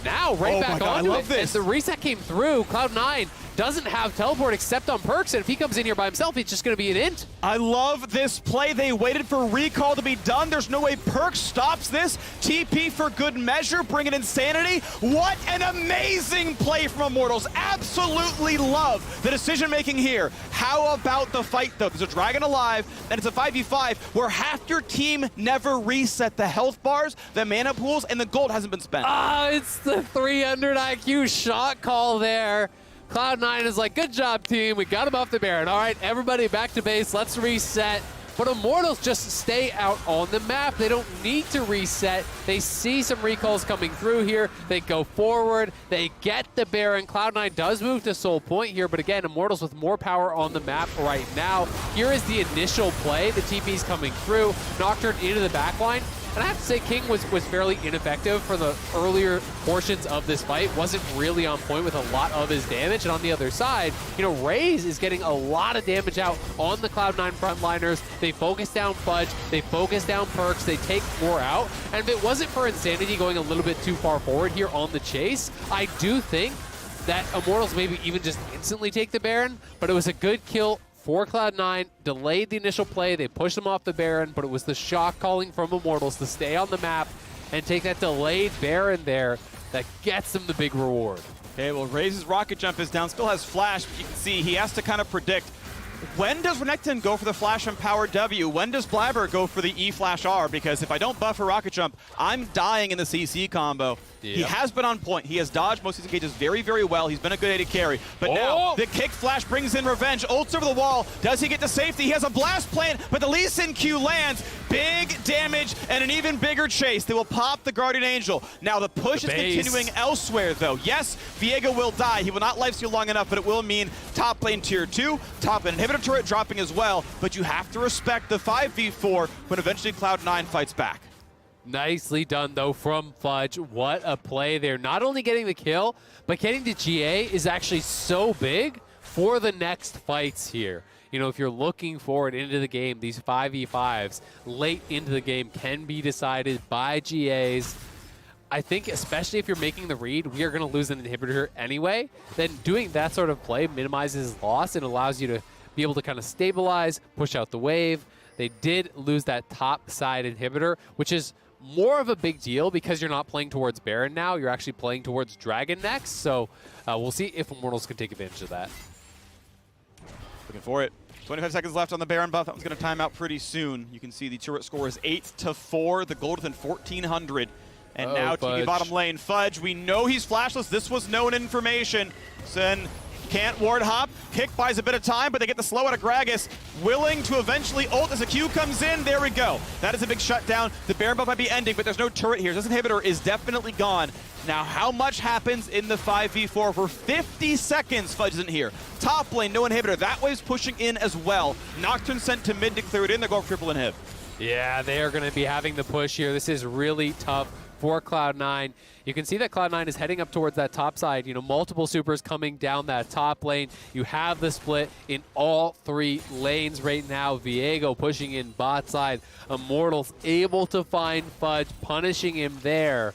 now right back onto it. As the reset came through, Cloud9 doesn't have teleport except on Perks, and if he comes in here by himself, it's just going to be an int. I love this play. They waited for recall to be done. There's no way Perks stops this. TP for good measure, bringing Insanity. What an amazing play from Immortals. Absolutely love the decision-making here. How about the fight, though? There's a Dragon alive, and it's a 5v5 where half your team never reset the health bars, the mana pools, and the gold hasn't been spent. Ah, it's the 300 IQ shot call there. Cloud9 is like, good job, team. We got him off the Baron. All right, everybody back to base. Let's reset. But Immortals just stay out on the map. They don't need to reset. They see some recalls coming through here. They go forward. They get the Baron. Cloud9 does move to Soul Point here, but again, Immortals with more power on the map right now. Here is the initial play. The TP's coming through. Nocturne into the backline. And I have to say, King was fairly ineffective for the earlier portions of this fight. Wasn't really on point with a lot of his damage. And on the other side, you know, Raze is getting a lot of damage out on the Cloud9 frontliners. They focus down Fudge. They focus down Perks. They take more out. And if it wasn't for Insanity going a little bit too far forward here on the chase, I do think that Immortals maybe even just instantly take the Baron. But it was a good kill for Cloud9, delayed the initial play, they pushed him off the Baron, but it was the shock calling from Immortals to stay on the map and take that delayed Baron there that gets them the big reward. Okay, well, Raze's rocket jump is down, still has flash, but you can see he has to kind of predict, when does Renekton go for the flash and power W? When does Blabber go for the E flash R? Because if I don't buff a rocket jump, I'm dying in the CC combo. Yep. He has been on point. He has dodged most of these engages very, very well. He's been a good AD carry. But now the kick flash brings in revenge. Ults over the wall. Does he get to safety? He has a blast plant, but the Lee Sin Q lands. Big damage and an even bigger chase. They will pop the Guardian Angel. Now the push is continuing elsewhere, though. Yes, Viego will die. He will not lifesteal long enough, but it will mean top lane tier 2, top lane inhibitor turret dropping as well. But you have to respect the 5v4 when eventually Cloud9 fights back. Nicely done, though, from Fudge. What a play there. Not only getting the kill, but getting the GA is actually so big for the next fights here. You know, if you're looking forward into the game, these 5v5s late into the game can be decided by GAs. I think especially if you're making the read, we are going to lose an inhibitor anyway, then doing that sort of play minimizes loss and allows you to be able to kind of stabilize, push out the wave. They did lose that top side inhibitor, which is more of a big deal because you're not playing towards Baron now. You're actually playing towards Dragon next. So we'll see if Immortals can take advantage of that. Looking for it. 25 seconds left on the Baron buff. That one's going to time out pretty soon. You can see the turret score is 8-4. The gold within 1,400. And now TV bottom lane. Fudge, we know he's flashless. This was known information. Sen can't ward hop. Kick buys a bit of time, but they get the slow out of Gragas. Willing to eventually ult as a Q comes in. There we go. That is a big shutdown. The Baron buff might be ending, but there's no turret here. This inhibitor is definitely gone. Now, how much happens in the 5v4? For 50 seconds, Fudge isn't here. Top lane, no inhibitor. That wave's pushing in as well. Nocturne sent to mid to clear it in. They're going for triple inhib. Yeah, they are going to be having the push here. This is really tough for Cloud9. You can see that Cloud9 is heading up towards that top side. You know, multiple supers coming down that top lane. You have the split in all three lanes right now. Viego pushing in bot side. Immortals able to find Fudge, punishing him there.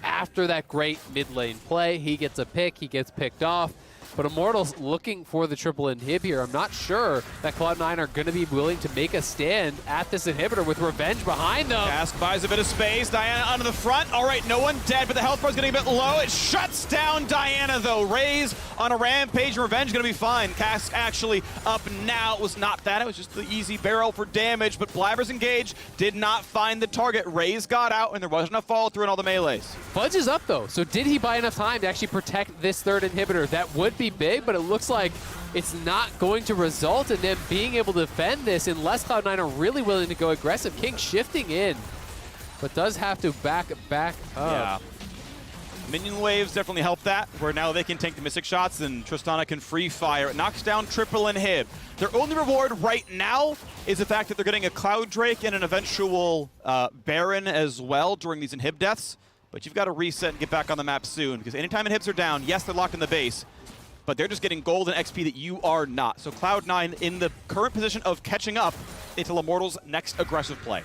After that great mid lane play, he gets a pick, he gets picked off. But Immortals looking for the triple inhib here. I'm not sure that Cloud9 are going to be willing to make a stand at this inhibitor with Revenge behind them. Cask buys a bit of space. Diana onto the front. All right, no one dead, but the health bar is getting a bit low. It shuts down Diana, though. Raze on a rampage. Revenge going to be fine. Cask actually up now. It was not that. It was just the easy barrel for damage, but Blabber's engaged. Did not find the target. Raze got out, and there wasn't enough follow through in all the melees. Fudge is up, though. So did he buy enough time to actually protect this third inhibitor? That would be big, but it looks like it's not going to result in them being able to defend this unless Cloud9 are really willing to go aggressive. King shifting in, but does have to back up. Yeah. Minion waves definitely help that, where now they can take the Mystic shots and Tristana can free fire. It knocks down triple inhib. Their only reward right now is the fact that they're getting a Cloud Drake and an eventual Baron as well during these inhib deaths. But you've got to reset and get back on the map soon, because anytime inhibs are down, yes, they're locked in the base, but they're just getting gold and XP that you are not. So Cloud9 in the current position of catching up until Immortals' next aggressive play.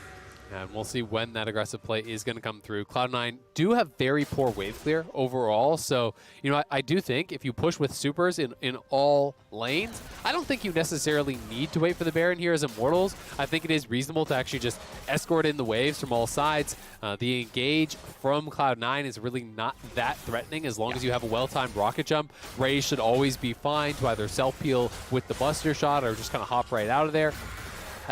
And we'll see when that aggressive play is going to come through. Cloud9 do have very poor wave clear overall. So, you know, I do think if you push with supers in all lanes, I don't think you necessarily need to wait for the Baron here as Immortals. I think it is reasonable to actually just escort in the waves from all sides. The engage from Cloud9 is really not that threatening as long as you have a well-timed rocket jump. Raze should always be fine to either self-peel with the Buster Shot or just kind of hop right out of there.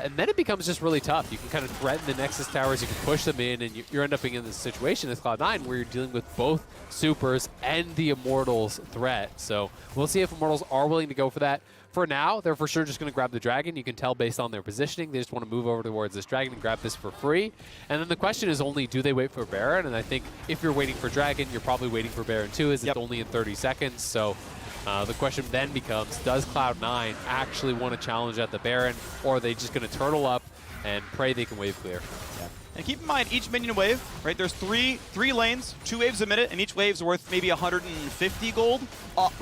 And then it becomes just really tough. You can kind of threaten the Nexus towers, you can push them in, and you're end up in this situation as Cloud9 where you're dealing with both supers and the Immortals threat. So we'll see if Immortals are willing to go for that. For now, they're for sure just going to grab the Dragon. You can tell based on their positioning, they just want to move over towards this Dragon and grab this for free. And then the question is only, do they wait for Baron? And I think if you're waiting for Dragon, you're probably waiting for Baron too, as it's only in 30 seconds. So the question then becomes, does Cloud9 actually want to challenge at the Baron, or are they just going to turtle up and pray they can wave clear? Yeah. And keep in mind, each minion wave, right, there's three lanes, 2 waves a minute, and each wave's worth maybe 150 gold,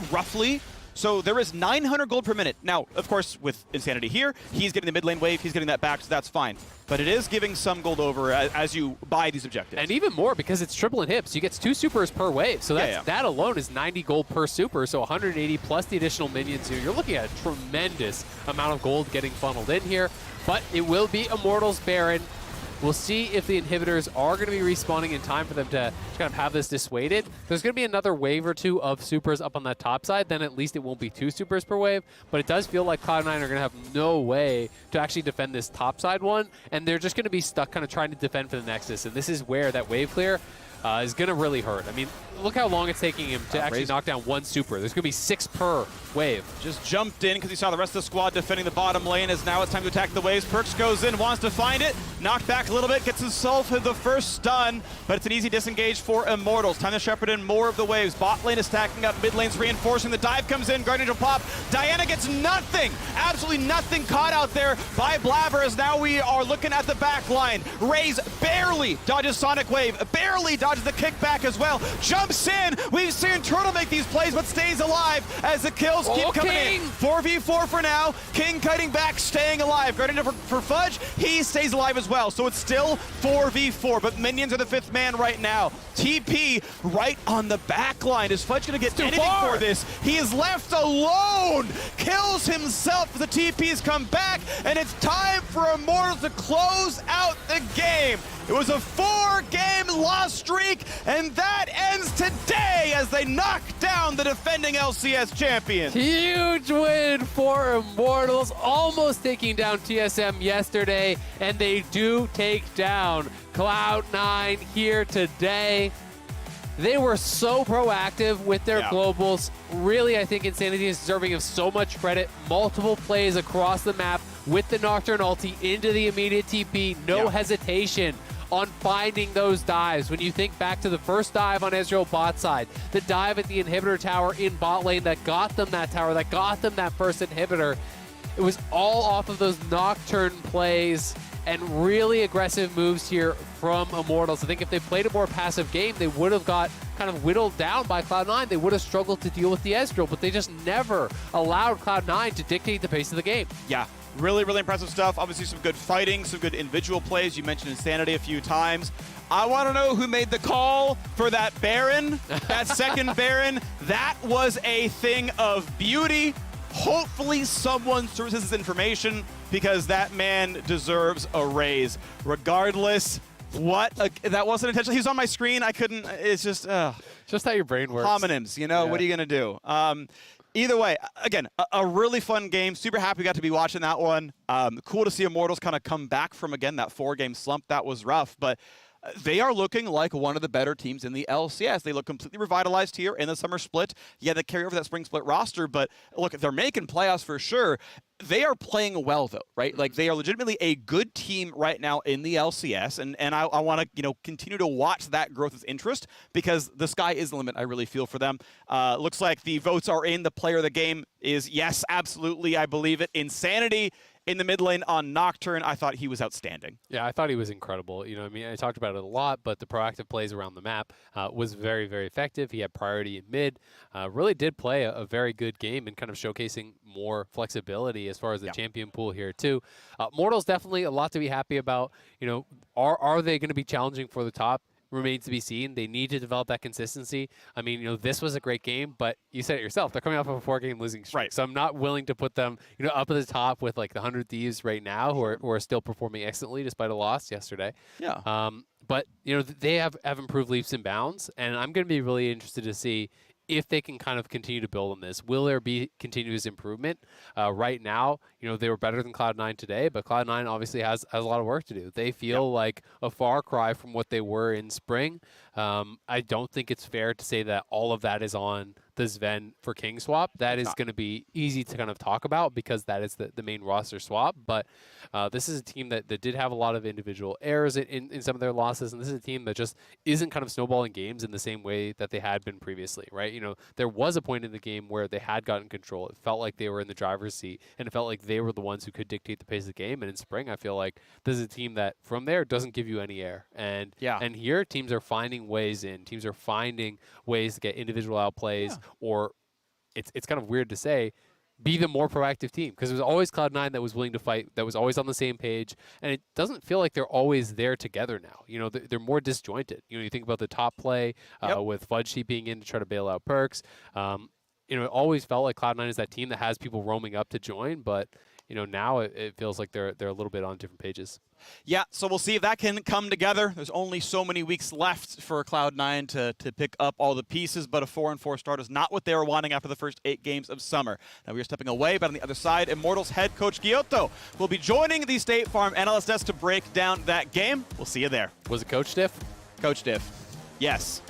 roughly. So there is 900 gold per minute. Now, of course, with Insanity here, he's getting the mid lane wave, he's getting that back, so that's fine. But it is giving some gold over as you buy these objectives. And even more, because it's triple inhibs. You get 2 supers per wave. So that alone is 90 gold per super, so 180 plus the additional minions here. You're looking at a tremendous amount of gold getting funneled in here. But it will be Immortals Baron. We'll see if the inhibitors are going to be respawning in time for them to kind of have this dissuaded. There's going to be another wave or 2 of supers up on that top side. Then at least it won't be 2 supers per wave. But it does feel like Cloud9 are going to have no way to actually defend this top side one. And they're just going to be stuck kind of trying to defend for the Nexus. And this is where that wave clear is going to really hurt. I mean, look how long it's taking him to actually knock down 1 super. There's going to be 6 per wave. Just jumped in because he saw the rest of the squad defending the bottom lane, as now it's time to attack the waves. Perks goes in, wants to find it, knocked back a little bit, gets himself the first stun, but it's an easy disengage for Immortals. Time to shepherd in more of the waves. Bot lane is stacking up, mid lane's reinforcing, the dive comes in, Guardian will pop. Diana gets nothing, absolutely nothing caught out there by Blabber, as now we are looking at the back line. Raze barely dodges Sonic Wave, barely dodges the kickback as well, jumps in. We've seen Turtle make these plays, but stays alive as the kills keep coming in. 4v4 for now. King kiting back, staying alive. Guarding for Fudge, he stays alive as well. So it's still 4v4, but minions are the 5th man right now. TP right on the back line. Is Fudge going to get anything for this? He is left alone. Kills himself. The TPs come back, and it's time for Immortals to close out the game. It was a 4-game loss streak, and that ends today as they knock down the defending LCS champions. Huge win for Immortals, almost taking down TSM yesterday, and they do take down Cloud9 here today. They were so proactive with their globals. Really, I think Insanity is deserving of so much credit. Multiple plays across the map with the Nocturne ulti into the immediate TP. No hesitation on finding those dives. When you think back to the first dive on Ezreal bot side, the dive at the inhibitor tower in bot lane that got them that tower, that got them that first inhibitor, it was all off of those Nocturne plays and really aggressive moves here from Immortals. I think if they played a more passive game, they would have got kind of whittled down by Cloud9. They would have struggled to deal with the Ezreal, but they just never allowed Cloud9 to dictate the pace of the game. Yeah. Really, really impressive stuff. Obviously some good fighting, some good individual plays. You mentioned Insanity a few times. I want to know who made the call for that Baron, that second Baron. That was a thing of beauty. Hopefully someone sources this information, because that man deserves a raise. Regardless, that wasn't intentional. He was on my screen. I couldn't, it's just how your brain works. Homonyms, you know, what are you going to do? Either way, again, a really fun game. Super happy we got to be watching that one. Cool to see Immortals kind of come back from, again, that 4-game slump. That was rough, but they are looking like one of the better teams in the LCS. They look completely revitalized here in the Summer Split. Yeah, they carry over that Spring Split roster, but look, they're making playoffs for sure. They are playing well, though, right? Like, they are legitimately a good team right now in the LCS, and I want to, you know, continue to watch that growth with interest, because the sky is the limit. I really feel for them. Looks like the votes are in. The player of the game is, yes, absolutely, I believe it, Insanity. in the mid lane on Nocturne, I thought he was outstanding. Yeah, I thought he was incredible. You know, I mean, I talked about it a lot, but the proactive plays around the map was very, very effective. He had priority in mid, really did play a very good game and kind of showcasing more flexibility as far as the champion pool here too. Mortals definitely a lot to be happy about. You know, are they going to be challenging for the top? Remains to be seen. They need to develop that consistency. I mean, you know, this was a great game, but you said it yourself. They're coming off of a 4-game losing streak. Right. So I'm not willing to put them, you know, up at the top with like the 100 Thieves right now who are still performing excellently despite a loss yesterday. Yeah. But, you know, they have improved leaps and bounds, and I'm going to be really interested to see if they can kind of continue to build on this. Will there be continuous improvement? Right now, you know, they were better than Cloud9 today, but Cloud9 obviously has a lot of work to do. They feel like a far cry from what they were in spring. I don't think it's fair to say that all of that is on the Sven for King swap. That is going to be easy to kind of talk about because that is the main roster swap. But this is a team that did have a lot of individual errors in some of their losses, and this is a team that just isn't kind of snowballing games in the same way that they had been previously, right? You know, there was a point in the game where they had gotten control. It felt like they were in the driver's seat, and it felt like they were the ones who could dictate the pace of the game. And in spring, I feel like this is a team that from there doesn't give you any air. And here, teams are finding ways in. Teams are finding ways to get individual outplays, or it's kind of weird to say, be the more proactive team, because it was always Cloud9 that was willing to fight, that was always on the same page, and it doesn't feel like they're always there together now. You know, they're more disjointed. You know, you think about the top play with Fudge Sheep being in to try to bail out Perks. You know, it always felt like Cloud9 is that team that has people roaming up to join, but you know, now it feels like they're a little bit on different pages. Yeah, so we'll see if that can come together. There's only so many weeks left for Cloud9 to pick up all the pieces, but a 4-4 start is not what they were wanting after the first 8 games of summer. Now we are stepping away, but on the other side, Immortals head coach Giotto will be joining the State Farm analyst desk to break down that game. We'll see you there. Was it Coach Diff? Coach Diff, yes.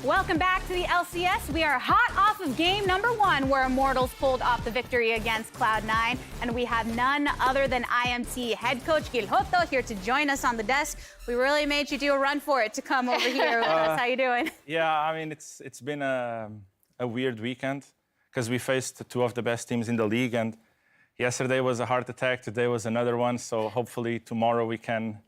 Welcome back to the LCS. We are hot off of game number 1, where Immortals pulled off the victory against Cloud9. And we have none other than IMT head coach Gil Hotto here to join us on the desk. We really made you do a run for it to come over here with us. How you doing? Yeah, I mean, it's been a weird weekend because we faced 2 of the best teams in the league. And yesterday was a heart attack. Today was another one. So hopefully tomorrow we can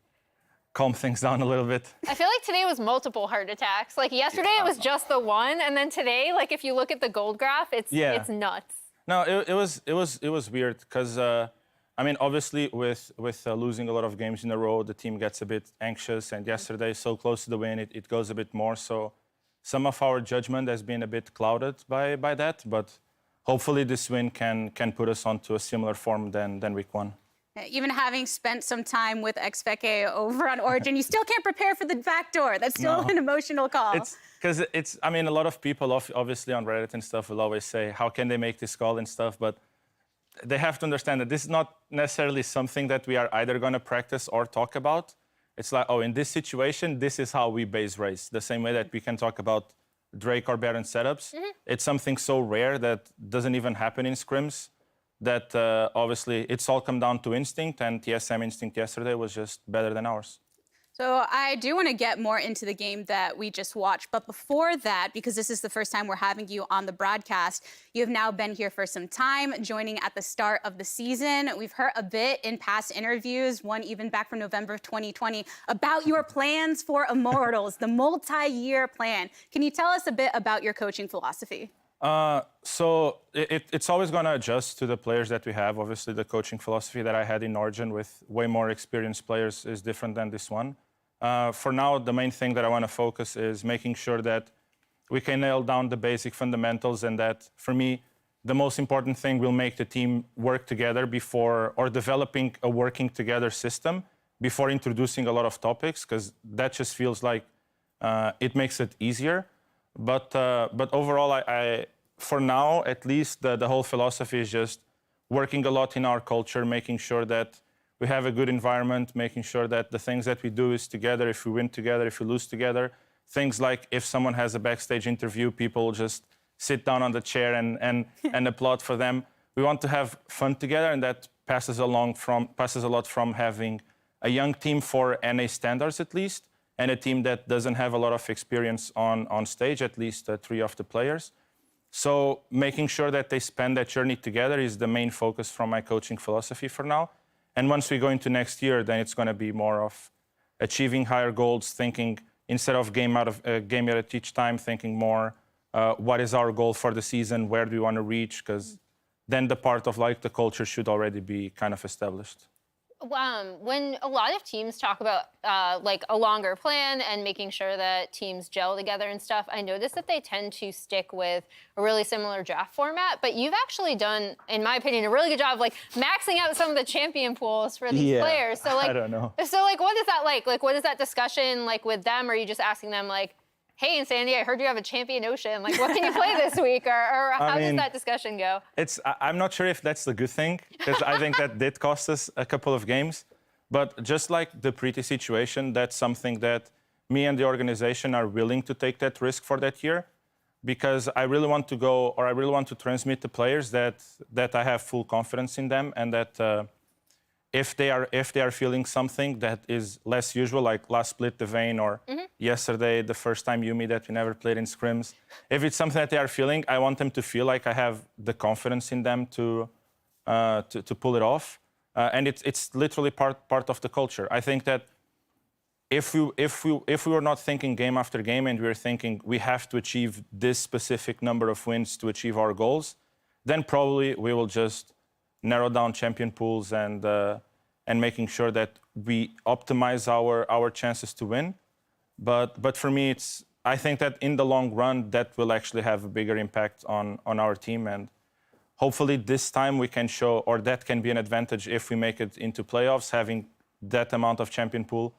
calm things down a little bit. I feel like today was multiple heart attacks. Like yesterday it was just the one, and then today, like if you look at the gold graph, it's nuts. No, it was weird because I mean, obviously with losing a lot of games in a row, the team gets a bit anxious, and yesterday so close to the win, it goes a bit more. So some of our judgment has been a bit clouded by that, but hopefully this win can put us onto a similar form than week 1. Even having spent some time with XFK over on Origin, you still can't prepare for the backdoor. That's still an emotional call. Because I mean, a lot of people, obviously on Reddit and stuff, will always say, how can they make this call and stuff? But they have to understand that this is not necessarily something that we are either going to practice or talk about. It's like, oh, in this situation, this is how we base race. The same way that we can talk about Drake or Baron setups. It's something so rare that doesn't even happen in scrims. That obviously it's all come down to instinct, and TSM instinct yesterday was just better than ours. So I do want to get more into the game that we just watched. But before that, because this is the first time we're having you on the broadcast, you have now been here for some time, joining at the start of the season. We've heard a bit in past interviews, one even back from November of 2020, about your plans for Immortals, the multi-year plan. Can you tell us a bit about your coaching philosophy? So it's always going to adjust to the players that we have. Obviously, the coaching philosophy that I had in Origin with way more experienced players is different than this one. For now, the main thing that I want to focus is making sure that we can nail down the basic fundamentals, and that, for me, the most important thing will make the team work together before, or developing a working together system before introducing a lot of topics, because that just feels like it makes it easier. But overall, I for now, at least, the whole philosophy is just working a lot in our culture, making sure that we have a good environment, making sure that the things that we do is together. If we win together, if we lose together, things like if someone has a backstage interview, people just sit down on the chair and applaud for them. We want to have fun together, and that passes a lot from having a young team for NA standards at least, and a team that doesn't have a lot of experience on stage, at least 3 of the players. So making sure that they spend that journey together is the main focus from my coaching philosophy for now. And once we go into next year, then it's going to be more of achieving higher goals, thinking instead of game at each time, thinking more what is our goal for the season, where do we want to reach, because then the part of like the culture should already be kind of established. When a lot of teams talk about like a longer plan and making sure that teams gel together and stuff, I noticed that they tend to stick with a really similar draft format. But you've actually done, in my opinion, a really good job of like maxing out some of the champion pools for these players. So like, I don't know. So like, what is that like? Like, what is that discussion like with them? Or are you just asking them like, hey, Insanity, I heard you have a champion ocean. Like, what can you play this week? Or how does that discussion go? I'm not sure if that's the good thing, because I think that did cost us a couple of games. But just like the Pretty situation, that's something that me and the organization are willing to take that risk for that year, because I really want to go, or I really want to transmit to players that I have full confidence in them, and that if they are feeling something that is less usual, like last split the Vayne, or yesterday the first time Yumi that we never played in scrims, if it's something that they are feeling, I want them to feel like I have the confidence in them to pull it off, and it's literally part of the culture. I think that if we were not thinking game after game and we were thinking we have to achieve this specific number of wins to achieve our goals, then probably we will just narrow down champion pools and making sure that we optimize our chances to win. But for me, I think that in the long run, that will actually have a bigger impact on our team. And hopefully this time we can show, or that can be an advantage if we make it into playoffs, having that amount of champion pool.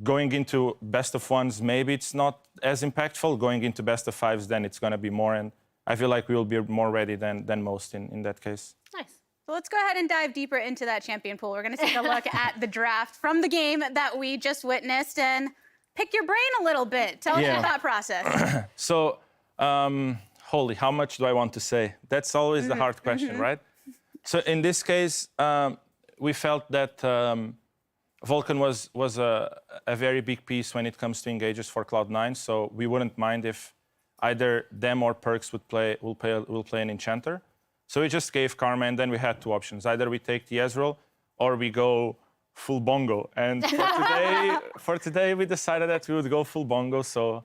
Going into best of ones, maybe it's not as impactful. Going into best of fives, then it's going to be more. And I feel like we will be more ready than most in that case. Nice. So let's go ahead and dive deeper into that champion pool. We're going to take a look at the draft from the game that we just witnessed. And pick your brain a little bit. Tell us your Yeah. thought process. So, holy, how much do I want to say? That's always the hard question, right? So in this case, we felt that Vulcan was a very big piece when it comes to engages for Cloud9. So we wouldn't mind if either them or Perks will play an Enchanter. So we just gave Karma, and then we had two options. Either we take the Ezreal, or we go full bongo. And for today, we decided that we would go full bongo. So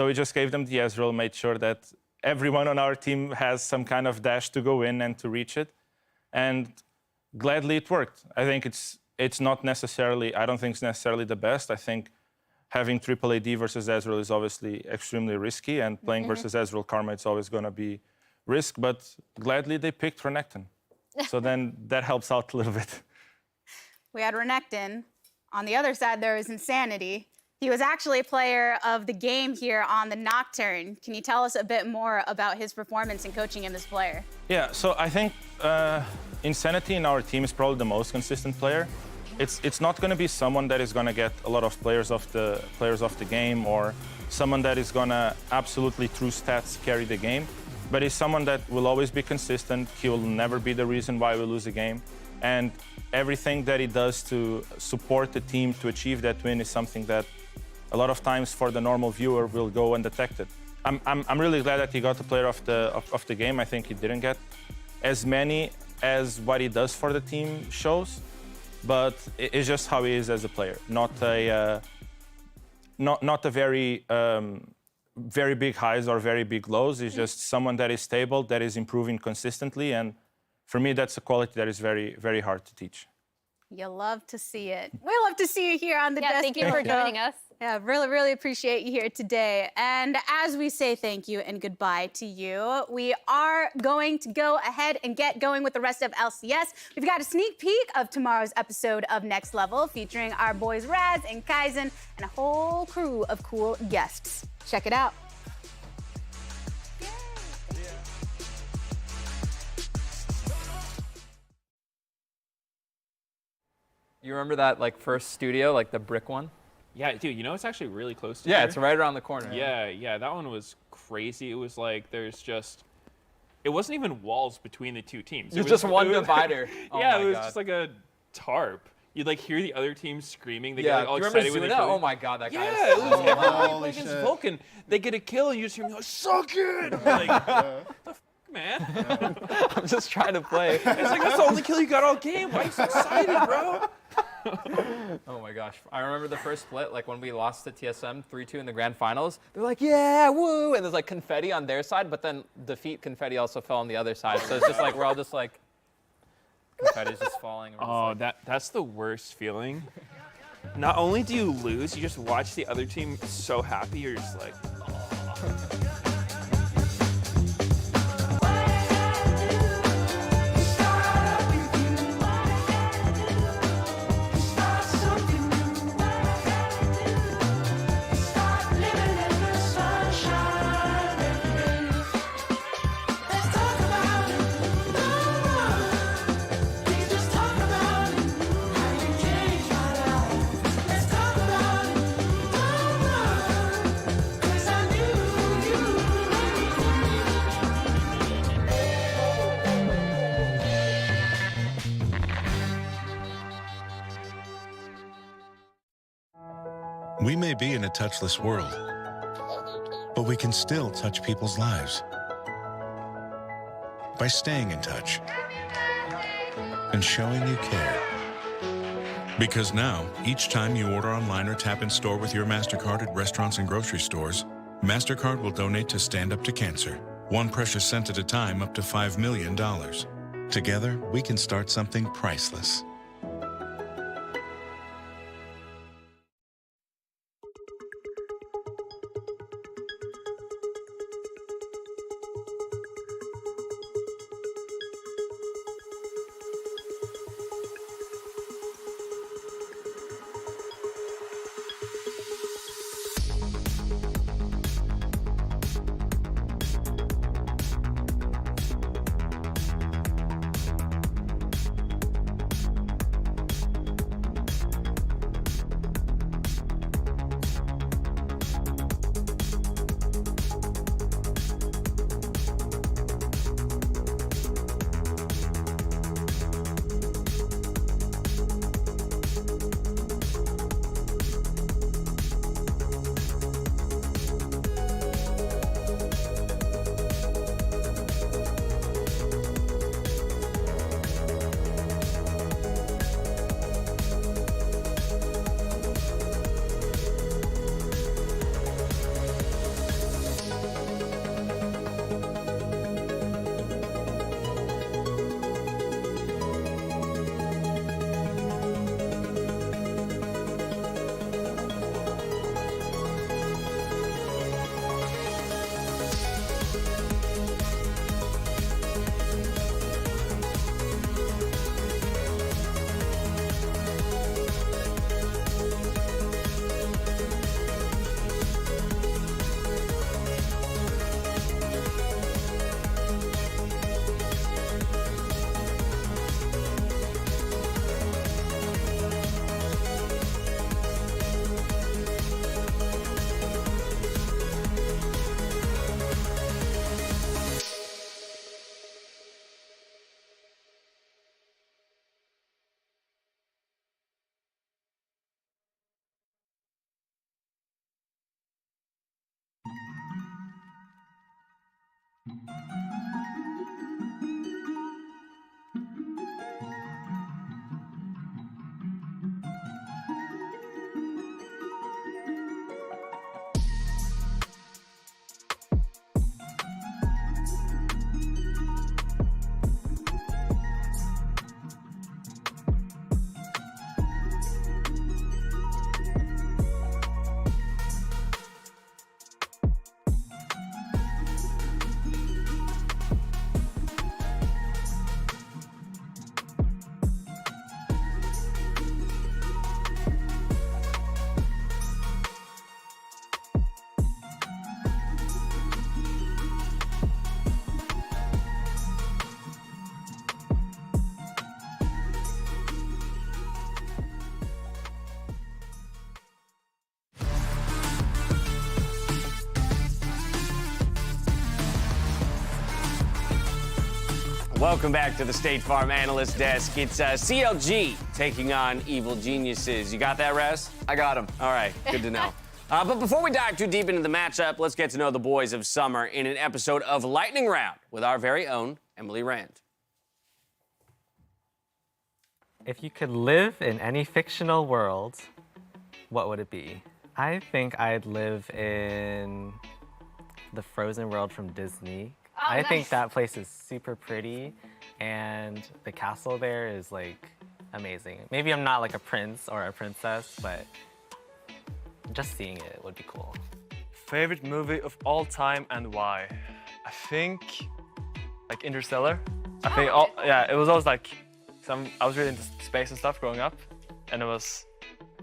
we just gave them the Ezreal, made sure that everyone on our team has some kind of dash to go in and to reach it. And gladly it worked. I think it's not necessarily, I don't think it's necessarily the best. I think having triple AD versus Ezreal is obviously extremely risky, and playing versus Ezreal Karma, it's always going to be risk, but gladly they picked Renekton. So then that helps out a little bit. We had Renekton. On the other side, there was Insanity. He was actually a player of the game here on the Nocturne. Can you tell us a bit more about his performance and coaching him as a player? Yeah, so I think Insanity in our team is probably the most consistent player. It's not going to be someone that is going to get a lot of players of the game, or someone that is going to absolutely through stats carry the game. But he's someone that will always be consistent. He will never be the reason why we lose a game. And everything that he does to support the team to achieve that win is something that a lot of times for the normal viewer will go undetected. I'm really glad that he got the player of the game. I think he didn't get as many as what he does for the team shows, but it's just how he is as a player. Not a very big highs or very big lows. He's just someone that is stable, that is improving consistently, and for me, that's a quality that is very, very hard to teach. You love to see it. We love to see you here on the desk. Thank you for joining us. Yeah, really, really appreciate you here today. And as we say thank you and goodbye to you, we are going to go ahead and get going with the rest of LCS. We've got a sneak peek of tomorrow's episode of Next Level, featuring our boys Raz and Kaizen and a whole crew of cool guests. Check it out. You remember that first studio, the brick one? Yeah, dude, you know it's actually really close to Yeah, here? it's right around the corner. Yeah, that one was crazy. It was like it wasn't even walls between the two teams. It was just one divider. Oh yeah, my it was God. just like a tarp. You'd hear the other team screaming. They Yeah, get all do you remember excited when they Zuna? kill. Oh my God, that guy is Yeah, it so was everybody loud. playing against Vulcan. They get a kill and you just hear me go, suck it! I'm like, what the f, man? I'm just trying to play. It's like, that's the only kill you got all game. Why are you so excited, bro? Oh my gosh. I remember the first split, when we lost to TSM 3-2 in the grand finals. They're like, yeah, woo! And there's confetti on their side, but then defeat confetti also fell on the other side. So it's just we're all just confetti's just falling. Oh, that's the worst feeling. Not only do you lose, you just watch the other team so happy, you're just like, oh. We may be in a touchless world, but we can still touch people's lives by staying in touch and showing you care. Because now, each time you order online or tap in store with your MasterCard at restaurants and grocery stores, MasterCard will donate to Stand Up to Cancer, one precious cent at a time, up to $5 million. Together, we can start something priceless. Welcome back to the State Farm Analyst Desk. It's CLG taking on Evil Geniuses. You got that, Raz? I got him. All right, good to know. But before we dive too deep into the matchup, let's get to know the boys of summer in an episode of Lightning Round with our very own Emily Rand. If you could live in any fictional world, what would it be? I think I'd live in the Frozen world from Disney. Oh, I think nice. that place is super pretty, and the castle there is like amazing. Maybe I'm not like a prince or a princess, but just seeing it would be cool. Favorite movie of all time and why? I think like Interstellar. I think yeah, it was always like I was really into space and stuff growing up, and it was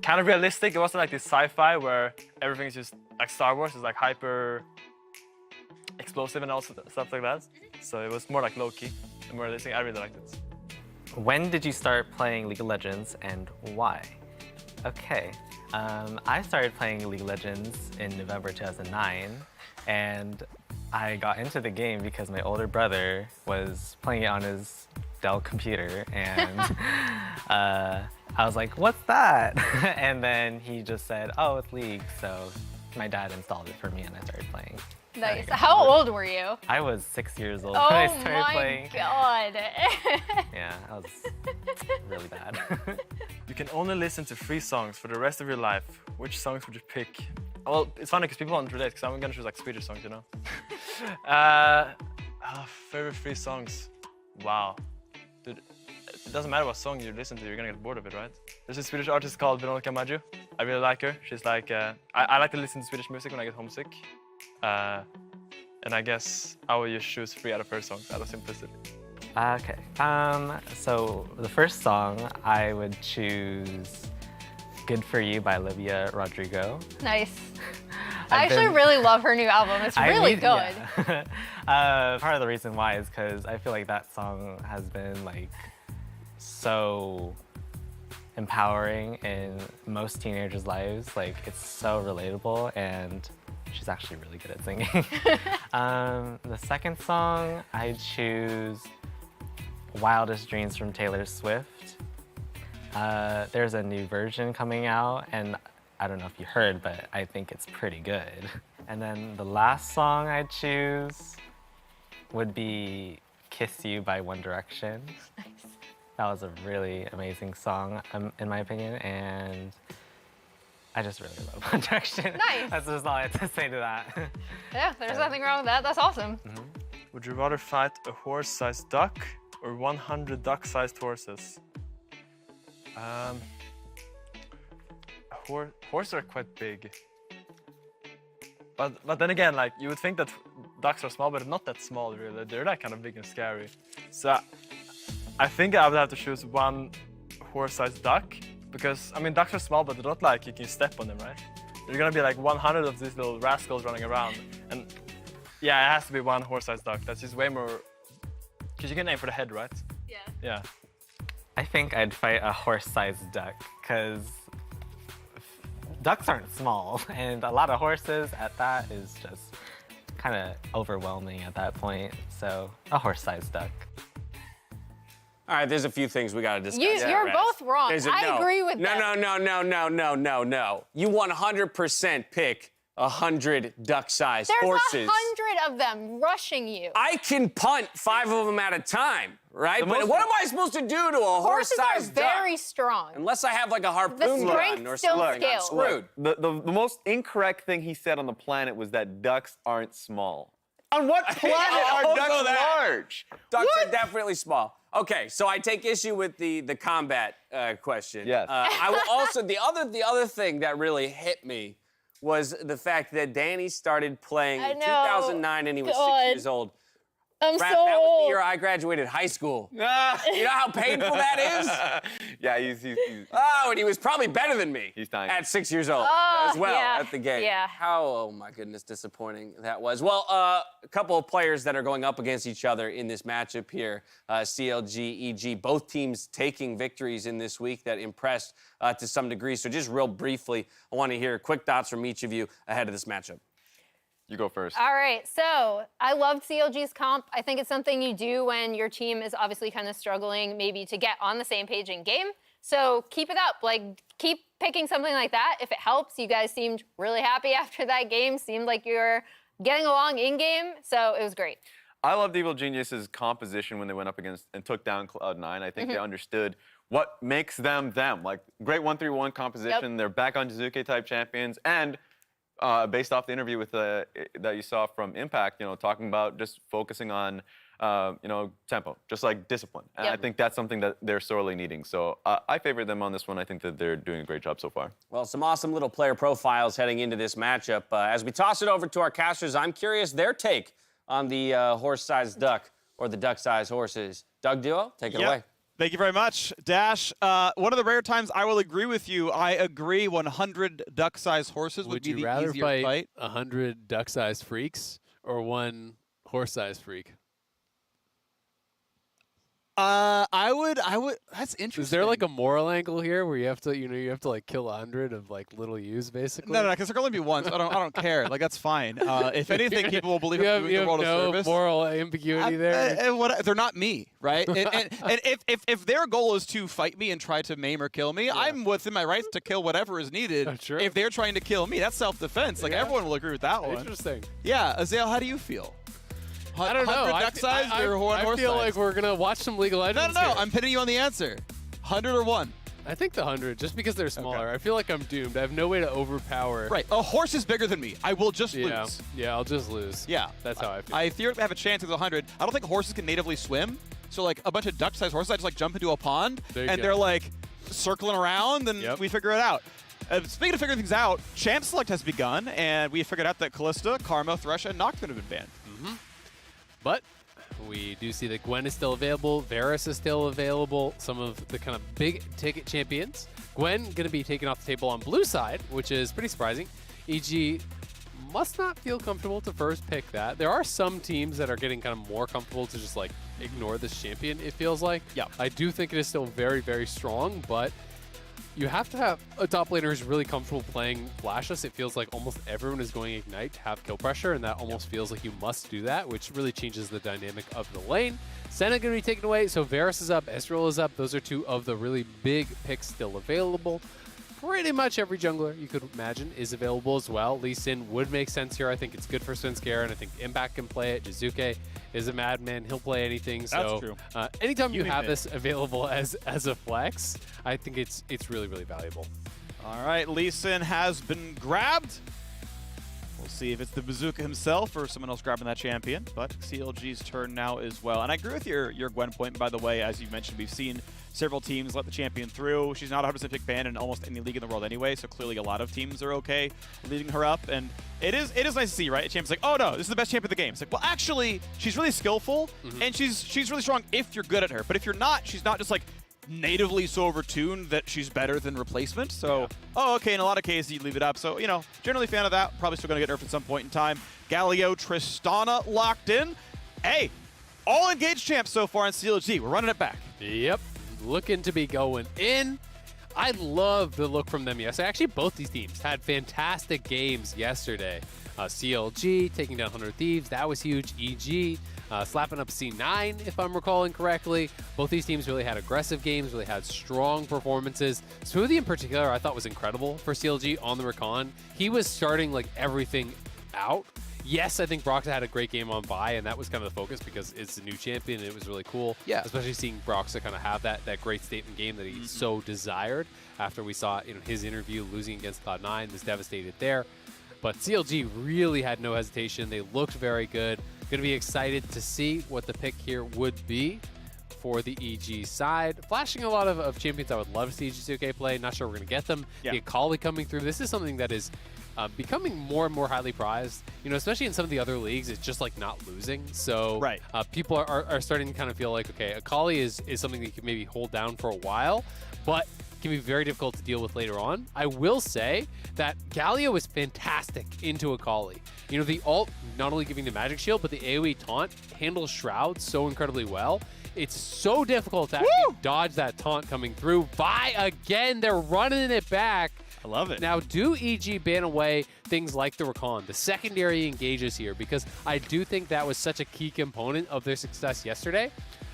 kind of realistic. It wasn't like this sci-fi where everything is just like Star Wars is like hyper explosive and all stuff like that. So it was more like low-key and more realistic. I really liked it. When did you start playing League of Legends and why? Okay, I started playing League of Legends in November 2009, and I got into the game because my older brother was playing it on his Dell computer, and I was like, what's that? And then he just said, oh, it's League. So my dad installed it for me and I started playing. Nice. How old were you? I was 6 years old Oh when I started my playing. god. Yeah, I was really bad. You can only listen to 3 songs for the rest of your life. Which songs would you pick? Well, it's funny because people won't relate because I'm gonna choose like Swedish songs, you know? Favorite 3 songs. Wow. Dude, it doesn't matter what song you listen to, you're gonna get bored of it, right? There's a Swedish artist called Veronica Maggio. I really like her. She's like, I like to listen to Swedish music when I get homesick. And I guess I will just choose 3 out of her songs out of simplicity. Okay, so the first song I would choose Good For You by Olivia Rodrigo. Nice. I actually really love her new album. It's really good. Yeah. Part of the reason why is because I feel like that song has been like so empowering in most teenagers' lives. Like it's so relatable, and she's actually really good at singing. The second song, I choose Wildest Dreams from Taylor Swift. There's a new version coming out, and I don't know if you heard, but I think it's pretty good. And then the last song I choose would be Kiss You by One Direction. Nice. That was a really amazing song, in my opinion, and I just really love One Direction. Nice. That's just all I have to say to that. Yeah, there's nothing wrong with that. That's awesome. Would you rather fight a horse-sized duck or 100 duck-sized horses? Horses are quite big. But then again, like you would think that ducks are small, but they're not that small really. They're like kind of big and scary. So I think I would have to choose one horse-sized duck because I mean ducks are small, but they're not like you can step on them, right? There's gonna be like 100 of these little rascals running around, and yeah, it has to be one horse-sized duck. That's just way more. Because you can aim for the head, right? Yeah. Yeah. I think I'd fight a horse-sized duck because ducks aren't small, and a lot of horses at that is just kind of overwhelming at that point. So a horse-sized duck. All right, there's a few things we got to discuss. You're both wrong. No. I agree with no, that. No. You 100% pick 100 duck-sized There's horses. 100 of them rushing you. I can punt 5 of them at a time, right? But what am I supposed to do to a Horses are horse-sized duck? very strong. Unless I have like a harpoon gun or still something, I'm scales. screwed. The most incorrect thing he said on the planet was that ducks aren't small. On what planet are Also ducks that. large? Ducks are definitely small. Okay, so I take issue with the combat question. Yes. I will also the other thing that really hit me was the fact that Danny started playing in 2009 and he was 6 years old. I'm Raph, so that was the old. year I graduated high school. You know how painful that is? Yeah, he's Oh, and he was probably better than me. He's tiny. At 6 years old as well at the game. Yeah. How, oh my goodness, disappointing that was. Well, a couple of players that are going up against each other in this matchup here. CLG, EG, both teams taking victories in this week that impressed to some degree. So just real briefly, I want to hear quick thoughts from each of you ahead of this matchup. You go first. All right, so I loved CLG's comp. I think it's something you do when your team is obviously kind of struggling maybe to get on the same page in game. So keep it up, like keep picking something like that if it helps. You guys seemed really happy after that game, seemed like you're getting along in game, so it was great. I loved Evil Genius's composition when they went up against and took down Cloud9. I think they understood what makes them them. Like great 1-3-1 composition. They're back on Jizuke type champions, and based off the interview with that you saw from Impact, talking about just focusing on tempo, just like discipline. And I think that's something that they're sorely needing. So I favor them on this one. I think that they're doing a great job so far. Well, some awesome little player profiles heading into this matchup. As we toss it over to our casters, I'm curious their take on the horse-sized duck or the duck-sized horses. Doug Duo, take it away. Thank you very much, Dash. One of the rare times I will agree with you. I agree 100 duck-sized horses would be the rather easier fight. 100 duck-sized freaks or one horse-sized freak? I would. That's interesting. Is there like a moral angle here where you have to, like kill 100 of like little U's basically? No, because there can only be one. So I don't care. Like that's fine. If anything, people will believe I'm doing the world a service. Moral ambiguity there. They're not me, right? and if their goal is to fight me and try to maim or kill me, I'm within my rights to kill whatever is needed. Sure. If they're trying to kill me, that's self-defense. Like everyone will agree with that one. Interesting. Yeah, Azael, how do you feel? I don't know. Duck-sized or I horse-sized? feel like we're gonna watch some League of Legends. No. here. I'm pitting you on the answer. 100 or 1? I think the 100, just because they're smaller. I feel like I'm doomed. I have no way to overpower. Right. A horse is bigger than me. I will just lose. Yeah, I'll just lose. Yeah. That's how I feel. I theoretically have a chance with 100. I don't think horses can natively swim. So like a bunch of duck-sized horses, I just like jump into a pond and they're like circling around and we figure it out. Speaking of figuring things out, Champ Select has begun and we figured out that Callista, Karma, Thresh, and Nocturne have been banned. But we do see that Gwen is still available, Varus is still available, some of the kind of big ticket champions. Gwen going to be taken off the table on blue side, which is pretty surprising. EG must not feel comfortable to first pick that. There are some teams that are getting kind of more comfortable to just like ignore this champion, it feels like. Yeah. I do think it is still very, very strong, but you have to have a top laner who's really comfortable playing Flashless. It feels like almost everyone is going Ignite to have kill pressure, and that almost feels like you must do that, which really changes the dynamic of the lane. Senna going to be taken away, so Varus is up, Ezreal is up. Those are two of the really big picks still available. Pretty much every jungler you could imagine is available as well. Lee Sin would make sense here. I think it's good for Svenskeren, and I think Impact can play it. Jizuke is a madman. He'll play anything. That's true. Anytime you have this available as a flex, I think it's really, really valuable. All right, Lee Sin has been grabbed. We'll see if it's the Bazooka himself or someone else grabbing that champion, but CLG's turn now as well. And I agree with your Gwen point, by the way. As you mentioned, we've seen several teams let the champion through. She's not 100% pick ban in almost any league in the world anyway, so clearly a lot of teams are okay leading her up. And it is nice to see, right? A champion's like, oh no, this is the best champion of the game. It's like, well, actually, she's really skillful, and she's really strong if you're good at her. But if you're not, she's not just like natively so overtuned that she's better than replacement. So, oh, okay, in a lot of cases, you leave it up. So, generally fan of that. Probably still going to get nerfed at some point in time. Galio, Tristana locked in. Hey, all engaged champs so far in CLG. We're running it back. Yep. Looking to be going in. I love the look from them yesterday. Actually, both these teams had fantastic games yesterday. CLG taking down 100 Thieves, that was huge. EG slapping up C9, if I'm recalling correctly. Both these teams really had aggressive games, really had strong performances. Smoothie in particular I thought was incredible for CLG on the Recon. He was starting like everything out. Yes, I think Broxa had a great game on Vi, and that was kind of the focus because it's a new champion, and it was really cool. Yeah. Especially seeing Broxa kind of have that great statement game that he so desired after we saw his interview losing against Cloud9, was devastated there. But CLG really had no hesitation. They looked very good. Going to be excited to see what the pick here would be for the EG side. Flashing a lot of champions I would love to see EG2K play. Not sure we're going to get them. Yeah. The Akali coming through. This is something that is becoming more and more highly prized. Especially in some of the other leagues, it's just like not losing. So people are starting to kind of feel like, okay, Akali is something that you can maybe hold down for a while, but can be very difficult to deal with later on. I will say that Galio is fantastic into Akali. The ult not only giving the magic shield, but the AoE taunt handles Shroud so incredibly well. It's so difficult to actually dodge that taunt coming through. Vi again, they're running it back. I love it. Now, do EG ban away things like the Recon, the secondary engages here? Because I do think that was such a key component of their success yesterday.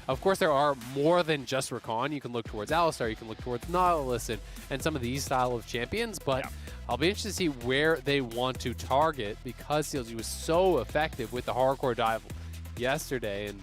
Of course, there are more than just Recon. You can look towards Alistar, you can look towards Nautilus, and some of these style of champions, but I'll be interested to see where they want to target because CLG was so effective with the hardcore dive yesterday. And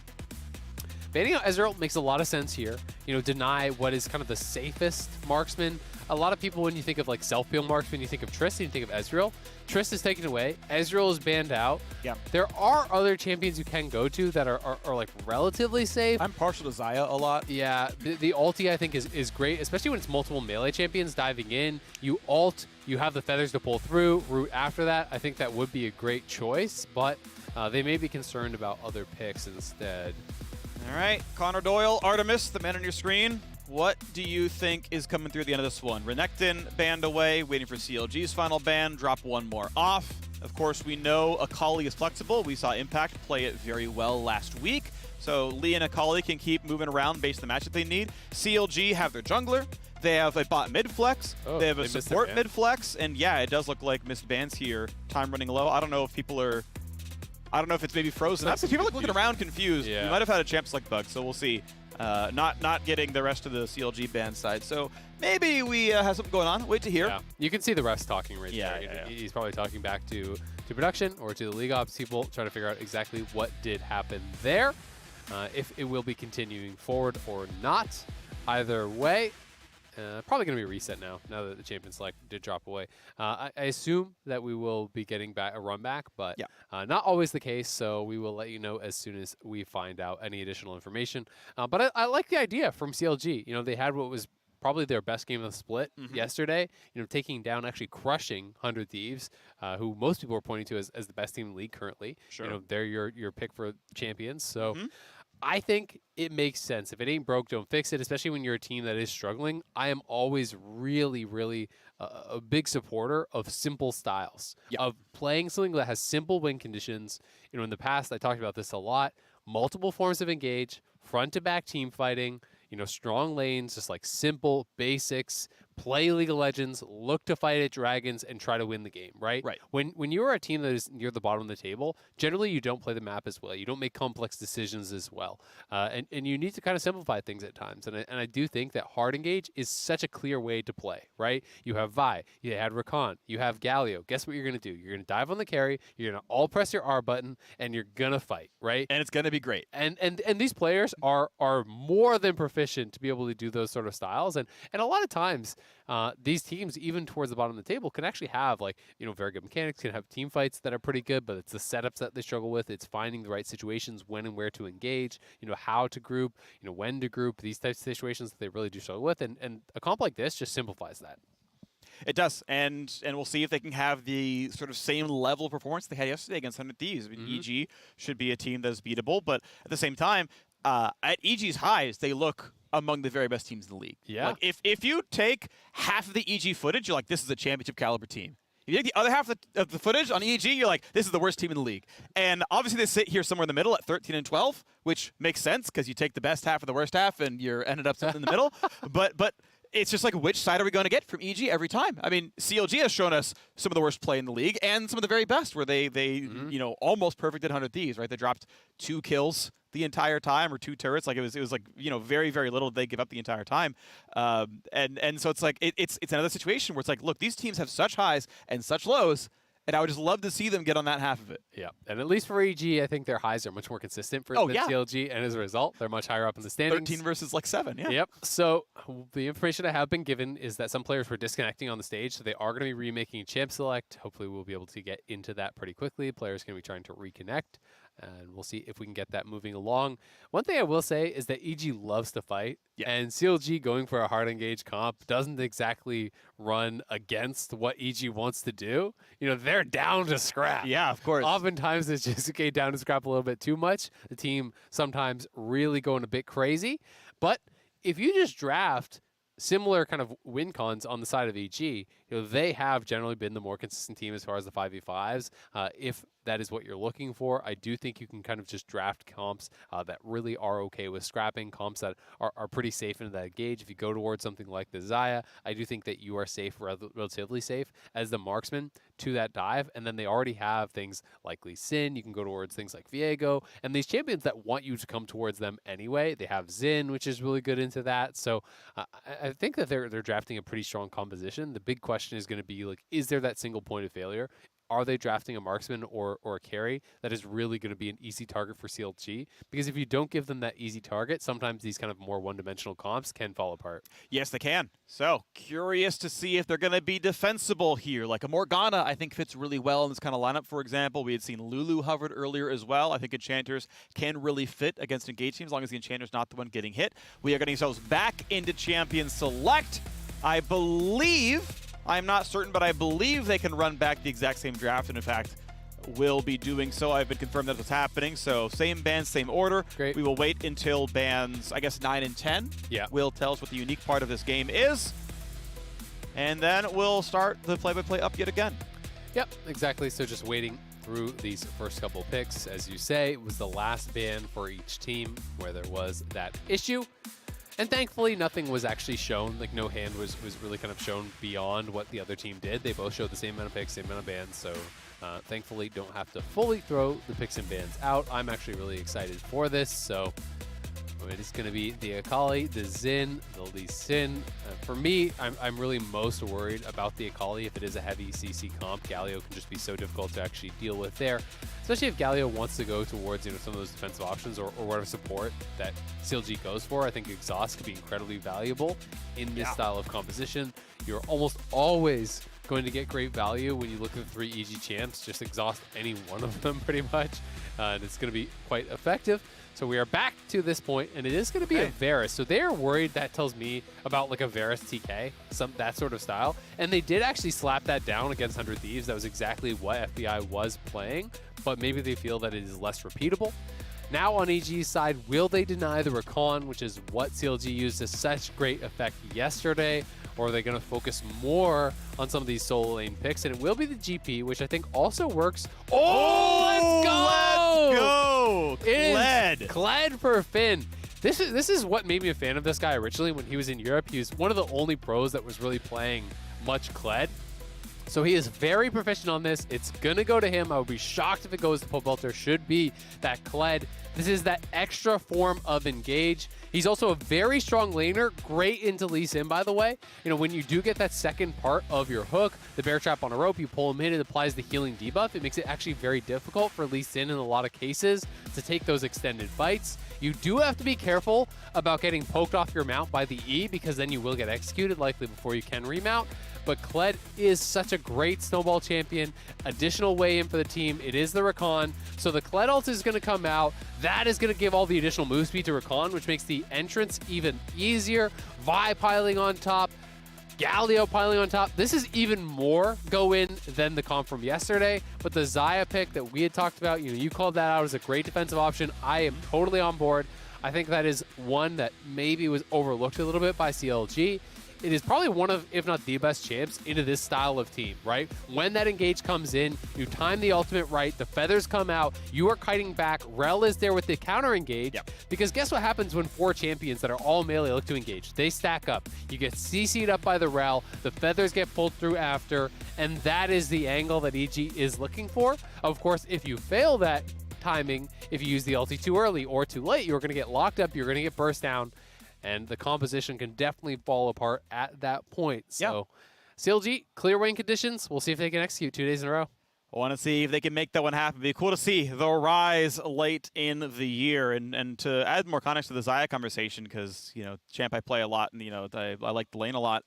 banning out Ezreal makes a lot of sense here. Deny what is kind of the safest marksman. A lot of people, when you think of like self-peel marksman, you think of Triss and you think of Ezreal. Triss is taken away. Ezreal is banned out. Yeah. There are other champions you can go to that are like relatively safe. I'm partial to Xayah a lot. Yeah, the ulti I think is great, especially when it's multiple melee champions diving in. You ult, you have the feathers to pull through. Root after that, I think that would be a great choice, but they may be concerned about other picks instead. All right, Connor Doyle, Artemis, the man on your screen. What do you think is coming through the end of this one? Renekton banned away, waiting for CLG's final ban, drop one more off. Of course, we know Akali is flexible. We saw Impact play it very well last week. So Lee and Akali can keep moving around based on the matchup they need. CLG have their jungler. They have a bot mid flex. They have a support mid flex. And yeah, it does look like missed bans here. Time running low. I don't know if people are... I don't know if it's maybe frozen up. People are looking around confused. Yeah. You might have had a champ select bug, so we'll see. Not getting the rest of the CLG ban side. So maybe we have something going on. Wait to hear. Yeah. You can see the rest talking right there. Yeah. He's probably talking back to production or to the League Ops people, trying to figure out exactly what did happen there, if it will be continuing forward or not. Either way, probably going to be a reset now that the champion select did drop away. I assume that we will be getting back a run back, but not always the case, so we will let you know as soon as we find out any additional information. But I like the idea from CLG. They had what was probably their best game of the split yesterday, taking down, actually crushing 100 Thieves, who most people are pointing to as the best team in the league currently. Sure. They're your pick for champions, so... I think it makes sense. If it ain't broke, don't fix it, especially when you're a team that is struggling. I am always really, really a big supporter of simple styles, of playing something that has simple win conditions. In the past, I talked about this a lot. Multiple forms of engage, front-to-back team fighting, strong lanes, just like simple basics. Play League of Legends, look to fight at dragons, and try to win the game, right? Right. When you are a team that is near the bottom of the table, generally you don't play the map as well. You don't make complex decisions as well. And you need to kind of simplify things at times. And I do think that hard engage is such a clear way to play, right? You have Vi, you had Rakan, you have Galio. Guess what you're going to do? You're going to dive on the carry, you're going to all press your R button, and you're going to fight, right? And it's going to be great. And these players are more than proficient to be able to do those sort of styles. And a lot of times, these teams, even towards the bottom of the table, can actually have very good mechanics, can have team fights that are pretty good, but it's the setups that they struggle with. It's finding the right situations, when and where to engage, how to group, when to group, these types of situations that they really do struggle with. And a comp like this just simplifies that. It does, and we'll see if they can have the sort of same level of performance they had yesterday against 100 Thieves. I mean, EG should be a team that is beatable, but at the same time, at EG's highs, they look among the very best teams in the league. Yeah. Like if you take half of the EG footage, you're like, this is a championship caliber team. If you take the other half of the footage on EG, you're like, this is the worst team in the league. And obviously they sit here somewhere in the middle at 13 and 12, which makes sense because you take the best half of the worst half and you're ended up something in the middle. But it's just like, which side are we going to get from EG every time? I mean, CLG has shown us some of the worst play in the league and some of the very best, where they you know, almost perfected 100 Thieves, right? They dropped 2 kills the entire time, or 2 turrets. Like it was like, you know, very, very little they give up the entire time. And so it's like, it's another situation where it's like, look, these teams have such highs and such lows, and I would just love to see them get on that half of it. Yeah, and at least for EG, I think their highs are much more consistent than CLG, and as a result, they're much higher up in the standings. 13 versus like 7, yeah. Yep. So the information I have been given is that some players were disconnecting on the stage, so they are going to be remaking Champ Select. Hopefully we'll be able to get into that pretty quickly. Players going to be trying to reconnect, and we'll see if we can get that moving along. One thing I will say is that EG loves to fight, and CLG going for a hard engaged comp doesn't exactly run against what EG wants to do. You know, they're down to scrap. Yeah, of course. Oftentimes it's just okay, down to scrap a little bit too much. The team sometimes really going a bit crazy. But if you just draft similar kind of win cons on the side of EG, you know, they have generally been the more consistent team as far as the 5v5s. If that is what you're looking for, I do think you can kind of just draft comps that really are okay with scrapping, comps that are pretty safe into that gauge. If you go towards something like the Xayah, I do think that you are safe, relatively safe, as the marksman to that dive. And then they already have things like Lee Sin. You can go towards things like Viego, and these champions that want you to come towards them anyway. They have Xin, which is really good into that. So I think that they're drafting a pretty strong composition. The big question is going to be, like, is there that single point of failure? Are they drafting a marksman or a carry that is really going to be an easy target for CLG? Because if you don't give them that easy target, sometimes these kind of more one-dimensional comps can fall apart. Yes, they can. So, curious to see if they're going to be defensible here. Like a Morgana, I think, fits really well in this kind of lineup, for example. We had seen Lulu hovered earlier as well. I think Enchanters can really fit against engaged teams as long as the Enchanter's not the one getting hit. We are getting ourselves back into Champion Select. I believe... I'm not certain, but I believe they can run back the exact same draft, and in fact, will be doing so. I've been confirmed that's what's happening. So same bands, same order. Great. We will wait until bands, I guess, 9 and 10 will tell us what the unique part of this game is. And then we'll start the play-by-play up yet again. Yep, exactly. So just waiting through these first couple picks. As you say, it was the last ban for each team where there was that issue. And thankfully, nothing was actually shown. Like, no hand was really kind of shown beyond what the other team did. They both showed the same amount of picks, same amount of bans. So thankfully, don't have to fully throw the picks and bans out. I'm actually really excited for this. So it is going to be the Akali, the Xin, the Lee Sin. For me, I'm really most worried about the Akali. If it is a heavy CC comp, Galio can just be so difficult to actually deal with there. Especially if Galio wants to go towards, you know, some of those defensive options or whatever support that CLG goes for. I think Exhaust could be incredibly valuable in this style of composition. You're almost always going to get great value when you look at the 3 EG champs. Just exhaust any one of them pretty much, and it's going to be quite effective. So we are back to this point, and it is going to be a Varus. So they are worried, that tells me, about like a Varus TK, that sort of style. And they did actually slap that down against 100 Thieves. That was exactly what FBI was playing, but maybe they feel that it is less repeatable. Now on EG's side, will they deny the Recon, which is what CLG used to such great effect yesterday? Or are they going to focus more on some of these solo lane picks? And it will be the GP, which I think also works. Oh, let's go! Let's go! Kled. Kled for Finn. This is what made me a fan of this guy originally when he was in Europe. He was one of the only pros that was really playing much Kled. So he is very proficient on this. It's going to go to him. I would be shocked if it goes to Pobelt. There should be that Kled. This is that extra form of engage. He's also a very strong laner, great into Lee Sin, by the way. You know, when you do get that second part of your hook, the bear trap on a rope, you pull him in, it applies the healing debuff. It makes it actually very difficult for Lee Sin in a lot of cases to take those extended fights. You do have to be careful about getting poked off your mount by the E, because then you will get executed likely before you can remount. But Kled is such a great snowball champion. Additional way in for the team. It is the Recon. So the Kled ult is going to come out. That is going to give all the additional move speed to Recon, which makes the entrance even easier. Vi piling on top. Galio piling on top. This is even more go in than the comp from yesterday. But the Xayah pick that we had talked about, you called that out as a great defensive option. I am totally on board. I think that is one that maybe was overlooked a little bit by CLG. it is probably one of, if not the best champs into this style of team, right? When that engage comes in, you time the ultimate right, the feathers come out, you are kiting back, Rel is there with the counter engage, because guess what happens when 4 champions that are all melee look to engage? They stack up. You get CC'd up by the Rel, the feathers get pulled through after, and that is the angle that EG is looking for. Of course, if you fail that timing, if you use the ulti too early or too late, you're going to get locked up, you're going to get burst down, and the composition can definitely fall apart at that point. So CLG, clear win conditions. We'll see if they can execute 2 days in a row. I want to see if they can make that one happen. It'd be cool to see the rise late in the year. And to add more context to the Xayah conversation, because, you know, champ I play a lot, and, you know, I like the lane a lot.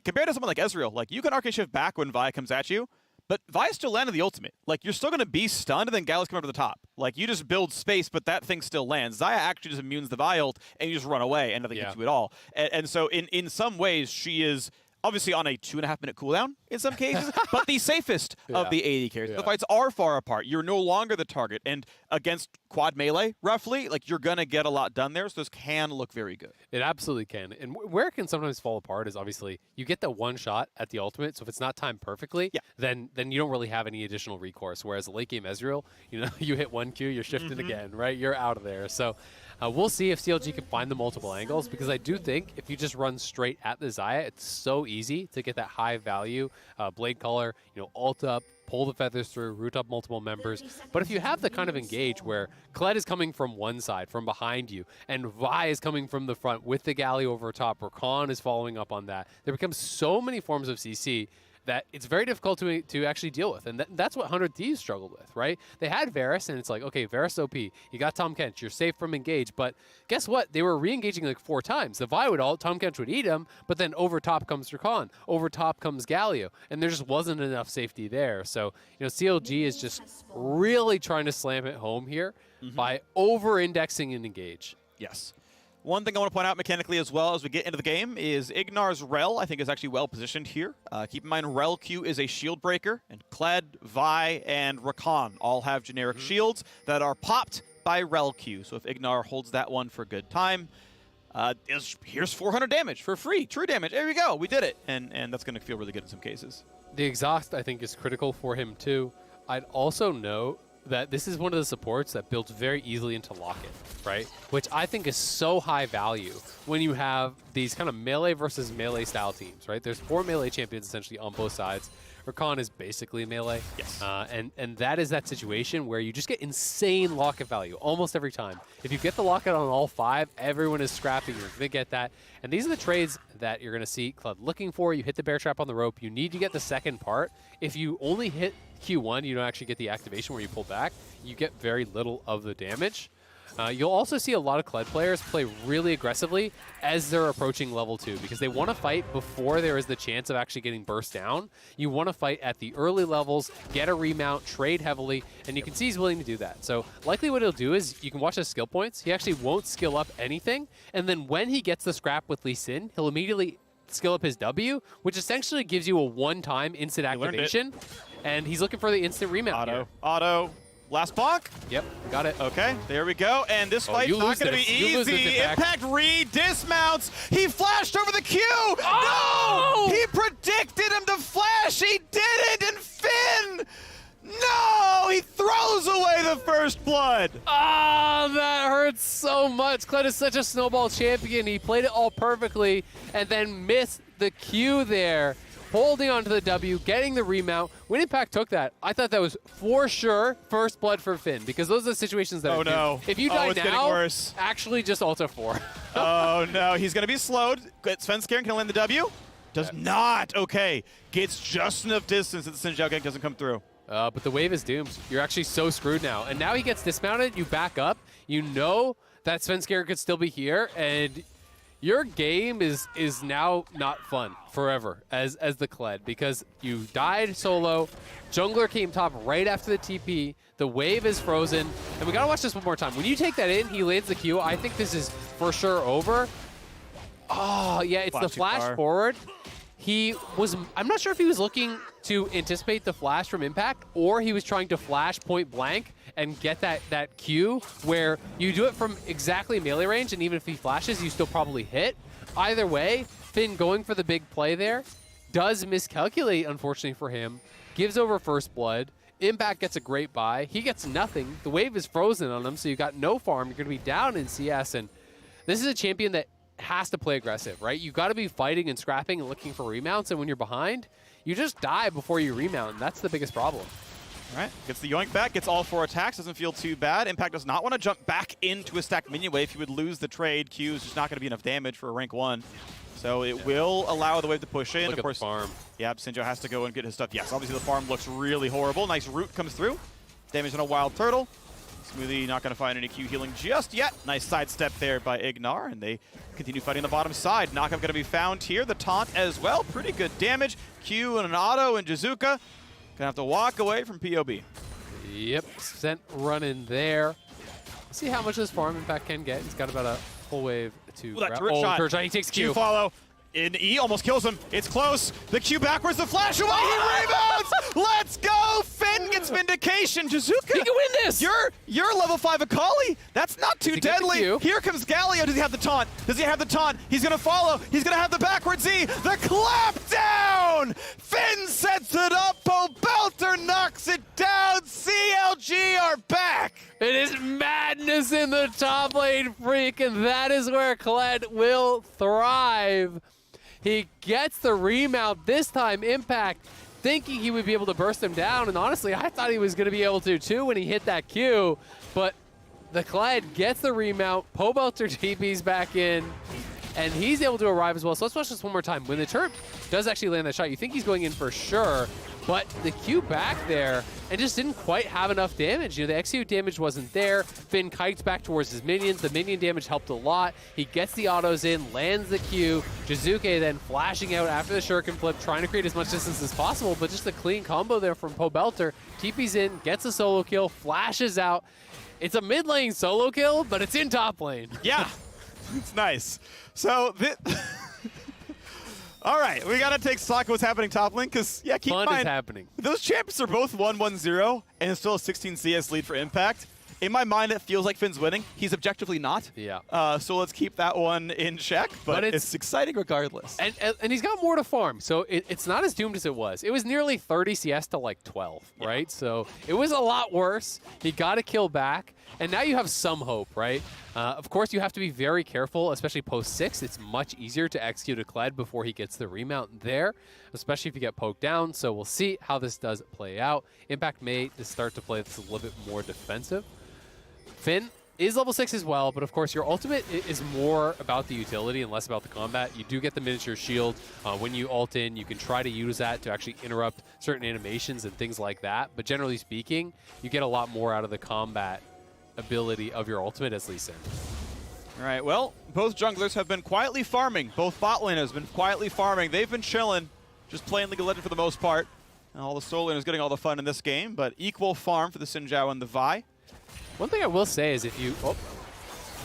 Compared to someone like Ezreal, like, you can arcade shift back when Vi comes at you, but Vi still landed the ultimate. Like, you're still going to be stunned, and then Gallows come over the top. Like, you just build space, but that thing still lands. Xayah actually just immunes the Vi ult, and you just run away, and nothing hits you at all. And so in some ways, she is obviously on a 2.5-minute cooldown in some cases, but the safest of the AD carries. The fights are far apart. You're no longer the target. And against quad melee, roughly, like, you're going to get a lot done there, so those can look very good. It absolutely can. And where it can sometimes fall apart is obviously you get the one shot at the ultimate, so if it's not timed perfectly, then you don't really have any additional recourse. Whereas late game Ezreal, you know, you hit 1 Q, you're shifted again, right? You're out of there. So we'll see if CLG can find the multiple angles, because I do think if you just run straight at the Xayah, it's so easy to get that high value blade color, you know, ult up, pull the feathers through, root up multiple members. But if you have the kind of engage where Kled is coming from one side, from behind you, and Vi is coming from the front with the Galley over top, Rakan is following up on that, there becomes so many forms of CC that it's very difficult to actually deal with. And that's what 100 Thieves struggled with, right? They had Varus, and it's like, okay, Varus OP, you got Tahm Kench, you're safe from engage, but guess what? They were re-engaging like 4 times. The Vi would ult, Tahm Kench would eat him, but then over top comes Rakan, over top comes Galio, and there just wasn't enough safety there. So, you know, CLG is just really trying to slam it home here by over-indexing and engage. Yes. One thing I want to point out mechanically as well as we get into the game is Ignar's Rel, I think, is actually well positioned here. Keep in mind, Rel Q is a shield breaker, and Kled, Vi, and Rakan all have generic shields that are popped by Rel Q. So if Ignar holds that one for good time, here's 400 damage for free. True damage. There we go. We did it. And that's going to feel really good in some cases. The exhaust, I think, is critical for him, too. I'd also note that this is one of the supports that builds very easily into Locket, right? Which I think is so high value when you have these kind of melee versus melee style teams, right? There's 4 melee champions essentially on both sides. Rakan is basically melee. Yes. And that is that situation where you just get insane Locket value almost every time. If you get the Locket on all 5, everyone is scrapping. You're going to get that. And these are the trades that you're going to see Kled looking for. You hit the bear trap on the rope. You need to get the second part. If you only hit Q1, you don't actually get the activation where you pull back. You get very little of the damage. You'll also see a lot of Kled players play really aggressively as they're approaching level 2 because they want to fight before there is the chance of actually getting burst down. You want to fight at the early levels, get a remount, trade heavily, and you can see he's willing to do that. So likely what he'll do is, you can watch his skill points, he actually won't skill up anything, and then when he gets the scrap with Lee Sin, he'll immediately skill up his W, which essentially gives you a one-time instant activation, and he's looking for the instant remount here. Auto. Last block? Yep, got it. Okay, there we go. And this fight's not going to be easy. Impact dismounts. He flashed over the Q. Oh! No! He predicted him to flash. He didn't. And Finn, no! He throws away the first blood. Ah, that hurts so much. Kled is such a snowball champion. He played it all perfectly and then missed the Q there. Holding onto the W, getting the remount. When Impact took that, I thought that was for sure first blood for Finn, because those are the situations that if you die now, actually just ult 4. Oh no, he's going to be slowed. Svenskeren can land the W. Does not. Okay, gets just enough distance that the Xin Zhao gank doesn't come through. But the wave is doomed. You're actually so screwed now. And now he gets dismounted, you back up, you know that Svenskeren could still be here, and your game is now not fun forever as the Kled, because you died solo, jungler came top right after the TP, the wave is frozen, and we gotta watch this one more time. When you take that in, he lands the Q, I think this is for sure over. Oh, yeah, it's the flash forward. I'm not sure if he was looking to anticipate the flash from Impact, or he was trying to flash point blank and get that Q where you do it from exactly melee range, and even if he flashes, you still probably hit. Either way, Finn going for the big play there, does miscalculate, unfortunately for him, gives over first blood. Impact gets a great buy. He gets nothing. The wave is frozen on him, so you got no farm. You're going to be down in CS, and this is a champion that has to play aggressive, right? You got to be fighting and scrapping and looking for remounts, and when you're behind, you just die before you remount, and that's the biggest problem. All right, gets the yoink back, gets all 4 attacks, doesn't feel too bad. Impact does not want to jump back into a stacked minion wave. He would lose the trade. Q is just not going to be enough damage for a rank 1. So it will allow the wave to push in. Look of course, at the farm. Yep, Sinjo has to go and get his stuff. Yes, obviously the farm looks really horrible. Nice root comes through. Damage on a wild turtle. Smoothie not going to find any Q healing just yet. Nice sidestep there by Ignar, and they continue fighting the bottom side. Knockup going to be found here. The taunt as well. Pretty good damage. Q and an auto and Jizuka. Going to have to walk away from POB. Yep, sent running there. Let's see how much this farm Impact can get. He's got about a full wave to that turret shot. turret shot. He takes Q. Follow. In E almost kills him. It's close. The Q backwards, the flash away. He rebounds. Let's go. Finn gets vindication. Jizuka, he can win this. You're level 5 Akali. That's not too deadly. Here comes Galio. Does he have the taunt? Does he have the taunt? He's gonna follow. He's gonna have the backwards E. The clap down. Finn sets it up. Belter knocks it down. CLG are back. It is madness in the top lane, freak, and that is where Kled will thrive. He gets the remount this time. Impact thinking he would be able to burst him down, and honestly, I thought he was going to be able to too when he hit that Q, but the Kled gets the remount. Pobelter TP's back in, and he's able to arrive as well. So let's watch this one more time. When the turret does actually land that shot, you think he's going in for sure, but the Q back there and just didn't quite have enough damage. You know, the execute damage wasn't there. Finn kites back towards his minions. The minion damage helped a lot. He gets the autos in, lands the Q. Jizuke then flashing out after the shuriken flip, trying to create as much distance as possible, but just a clean combo there from Pobelter. TP's in, gets a solo kill, flashes out. It's a mid lane solo kill, but it's in top lane. Yeah, it's nice. So all right, we gotta take stock of what's happening top lane, because yeah, keep in mind, is happening. Those champions are both 1-1-0, and it's still a 16 CS lead for Impact. In my mind, it feels like Finn's winning. He's objectively not. Yeah. So let's keep that one in check, but it's exciting regardless. And he's got more to farm, so it's not as doomed as it was. It was nearly 30 CS to like 12, right? So it was a lot worse. He got a kill back, and now you have some hope, right? Of course, you have to be very careful, especially post-6. It's much easier to execute a Kled before he gets the remount there, especially if you get poked down. So we'll see how this does play out. Impact may start to play this a little bit more defensive. Finn is level 6 as well, but of course your ultimate is more about the utility and less about the combat. You do get the miniature shield. When you ult in, you can try to use that to actually interrupt certain animations and things like that. But generally speaking, you get a lot more out of the combat ability of your ultimate as Lee Sin. All right, well, both junglers have been quietly farming. Both bot lane has been quietly farming. They've been chilling, just playing League of Legends for the most part. And all the solo lane is getting all the fun in this game, but equal farm for the Sinjao and the Vi. One thing I will say is if you... Oh,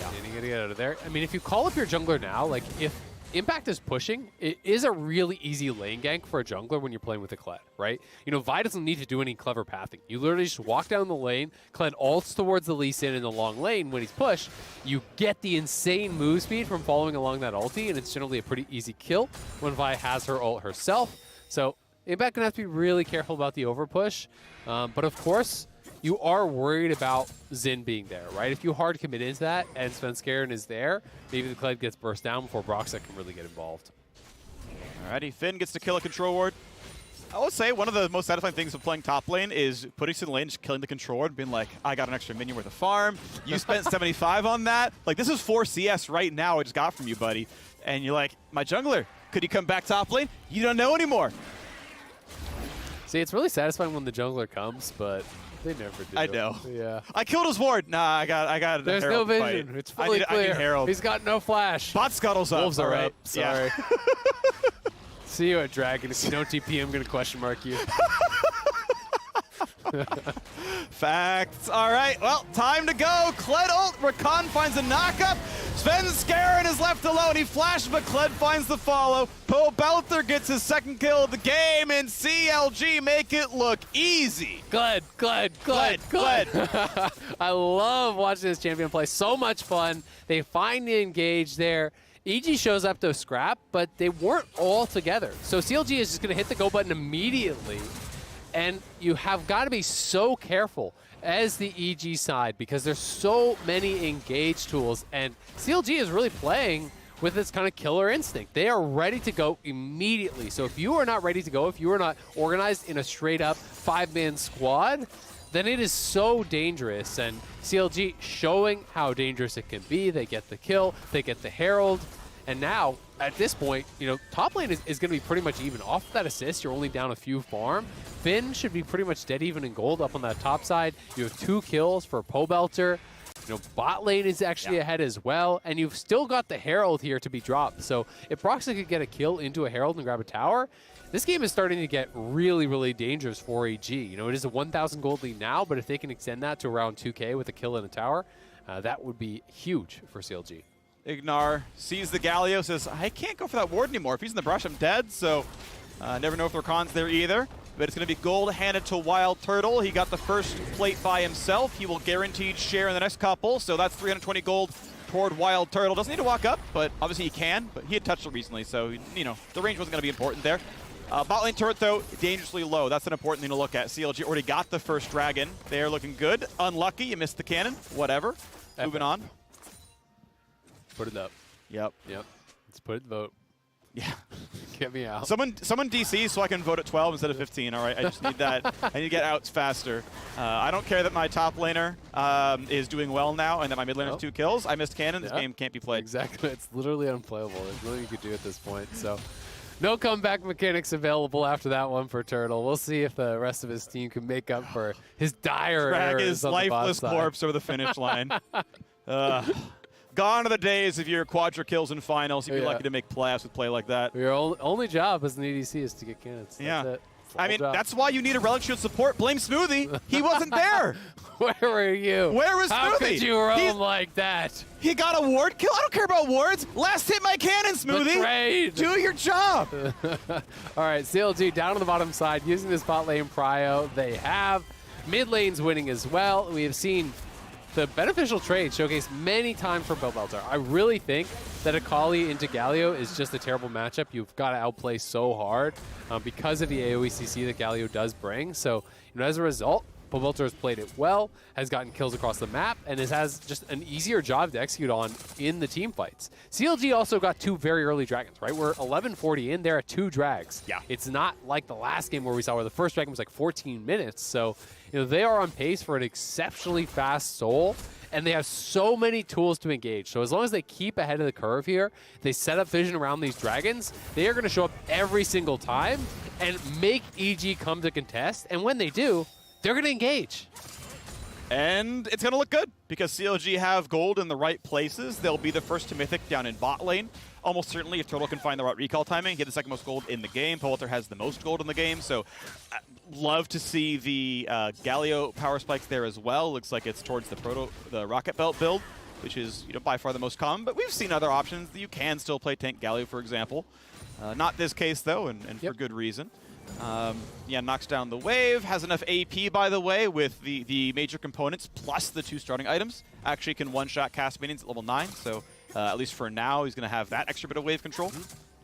yeah. You gotta get out of there. I mean, if you call up your jungler now, like if Impact is pushing, it is a really easy lane gank for a jungler when you're playing with a Kled, right? You know, Vi doesn't need to do any clever pathing. You literally just walk down the lane, Kled ults towards the Lee Sin in the long lane. When he's pushed, you get the insane move speed from following along that ulti, and it's generally a pretty easy kill when Vi has her ult herself. So Impact gonna have to be really careful about the overpush. But of course, you are worried about Xin being there, right? If you hard commit into that and Svenskeren is there, maybe the Kled gets burst down before Broxek can really get involved. Alrighty, Finn gets to kill a control ward. I will say one of the most satisfying things of playing top lane is putting in the lane, just killing the control ward, being like, I got an extra minion worth of farm. You spent 75 on that. Like, this is 4 CS right now I just got from you, buddy. And you're like, my jungler, could he come back top lane? You don't know anymore. See, it's really satisfying when the jungler comes, but they never do. I know. Yeah. I killed his ward. Nah, I got There's Herald no fight. vision. It's fully clear. I need Herald. He's got no flash. Bot scuttles up. Wolves are right. up. Sorry. Yeah. See you at Dragon. If you don't TP, I'm going to question mark you. Facts. All right, well, time to go. Kled ult. Rakan finds a knockup. Svenskeren is left alone. He flashes, but Kled finds the follow. Pobelter gets his second kill of the game, and CLG make it look easy. Kled. I love watching this champion play. So much fun. They find the engage there. EG shows up to scrap, but they weren't all together. So CLG is just going to hit the go button immediately, and you have got to be so careful as the EG side because there's so many engage tools, and CLG is really playing with this kind of killer instinct. They are ready to go immediately. So if you are not ready to go, if you are not organized in a straight-up 5-man squad, then it is so dangerous. And CLG showing how dangerous it can be. They get the kill, they get the Herald, and now, at this point, you know, top lane is going to be pretty much even. Off that assist, you're only down a few farm. Finn should be pretty much dead even in gold up on that top side. You have 2 kills for Pobelter. You know, bot lane is actually ahead as well, and you've still got the Herald here to be dropped. So if Broxah could get a kill into a Herald and grab a tower, this game is starting to get really, really dangerous for AG. You know, it is a 1,000 gold lead now, but if they can extend that to around 2K with a kill and a tower, that would be huge for CLG. Ignar sees the Galio, says, I can't go for that ward anymore. If he's in the brush, I'm dead, so never know if Rakan's there either. But it's going to be gold handed to Wild Turtle. He got the first plate by himself. He will guaranteed share in the next couple, so that's 320 gold toward Wild Turtle. Doesn't need to walk up, but obviously he can, but he had touched it recently, so, you know, the range wasn't going to be important there. Bot lane turret, though, dangerously low. That's an important thing to look at. CLG already got the first dragon. They're looking good. Unlucky, you missed the cannon. Whatever. Moving on. Put it up. Yep. Let's put it in vote. Yeah. Get me out. Someone DC so I can vote at 12 instead of 15, all right? I just need that. I need to get outs faster. I don't care that my top laner is doing well now and that my mid laner has 2 kills. I missed cannon. This game can't be played. Exactly. It's literally unplayable. There's nothing you could do at this point. So no comeback mechanics available after that one for Turtle. We'll see if the rest of his team can make up for his dire Drag errors his on the bot lifeless side. corpse over the finish line. Gone are the days of your quadra kills in finals. You'd be lucky to make playoffs with play like that. Your only job as an EDC is to get cannons. Yeah. That's it. I mean, that's why you need a relic shield support. Blame Smoothie. He wasn't there. Where were you? Where was Smoothie? How could you roam like that? He got a ward kill. I don't care about wards. Last hit my cannon, Smoothie. Betrayed. Do your job. All right, CLG down on the bottom side using this bot lane prio. They have. Mid lane's winning as well. We have seen the beneficial trade showcased many times for Pobelter. I really think that Akali into Galio is just a terrible matchup. You've got to outplay so hard because of the AoE CC that Galio does bring. So, you know, as a result, Pobelter has played it well, has gotten kills across the map, and has just an easier job to execute on in the team fights. CLG also got 2 very early dragons, right? We're 11:40 in, there are 2 drags. Yeah. It's not like the last game where we saw where the first dragon was like 14 minutes. So, you know, they are on pace for an exceptionally fast soul, and they have so many tools to engage. So as long as they keep ahead of the curve here, they set up vision around these dragons, they are going to show up every single time and make EG come to contest. And when they do, they're going to engage. And it's going to look good because CLG have gold in the right places. They'll be the first to Mythic down in bot lane. Almost certainly, if Turtle can find the right recall timing, get the second most gold in the game. Pobelter has the most gold in the game, so love to see the Galio power spikes there as well. Looks like it's towards the Rocket Belt build, which is, you know, by far the most common. But we've seen other options. You can still play tank Galio, for example. Not this case though, and for good reason. Yeah, knocks down the wave, has enough AP, by the way, with the major components plus the 2 starting items. Actually can one-shot cast minions at level 9, so at least for now, he's going to have that extra bit of wave control.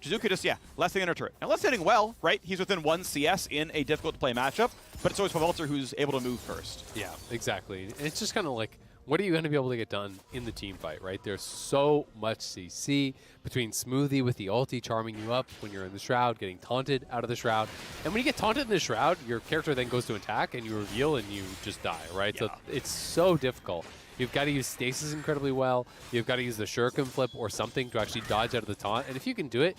Jizuka just, less hitting in her turret. Now, less hitting well, right? He's within 1 CS in a difficult-to-play matchup, but it's always Pobelter who's able to move first. Yeah, exactly. And it's just kind of like, what are you going to be able to get done in the team fight, right? There's so much CC between Smoothie with the ulti charming you up when you're in the Shroud, getting taunted out of the Shroud. And when you get taunted in the Shroud, your character then goes to attack and you reveal and you just die, right? So it's so difficult. You've got to use stasis incredibly well. You've got to use the shuriken flip or something to actually dodge out of the taunt. And if you can do it,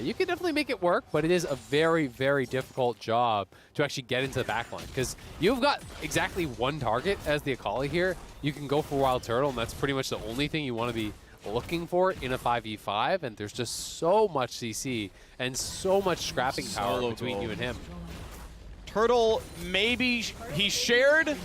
you can definitely make it work, but it is a very, very difficult job to actually get into the backline because you've got exactly 1 target as the Akali here. You can go for Wild Turtle, and that's pretty much the only thing you want to be looking for in a 5v5, and there's just so much CC and so much scrapping power between you and him. Turtle, maybe he shared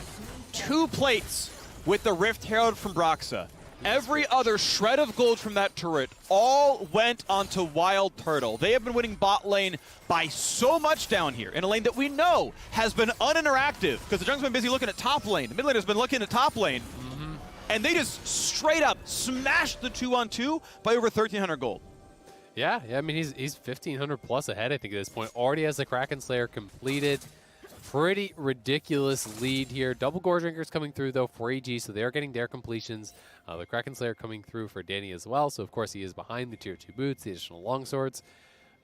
2 plates with the Rift Herald from Broxah. Every other shred of gold from that turret all went onto Wild Turtle. They have been winning bot lane by so much down here in a lane that we know has been uninteractive because the jungle's been busy looking at top lane. The mid laner's been looking at top lane. and they just straight up smashed the 2-on-2 by over 1,300 gold. Yeah, I mean, he's 1,500 plus ahead, I think, at this point. Already has the Kraken Slayer completed. Pretty ridiculous lead here. Double Gore Drinkers coming through, though, for EG, so they're getting their completions. The Kraken Slayer coming through for Danny as well, so of course he is behind the Tier 2 boots, the additional longswords.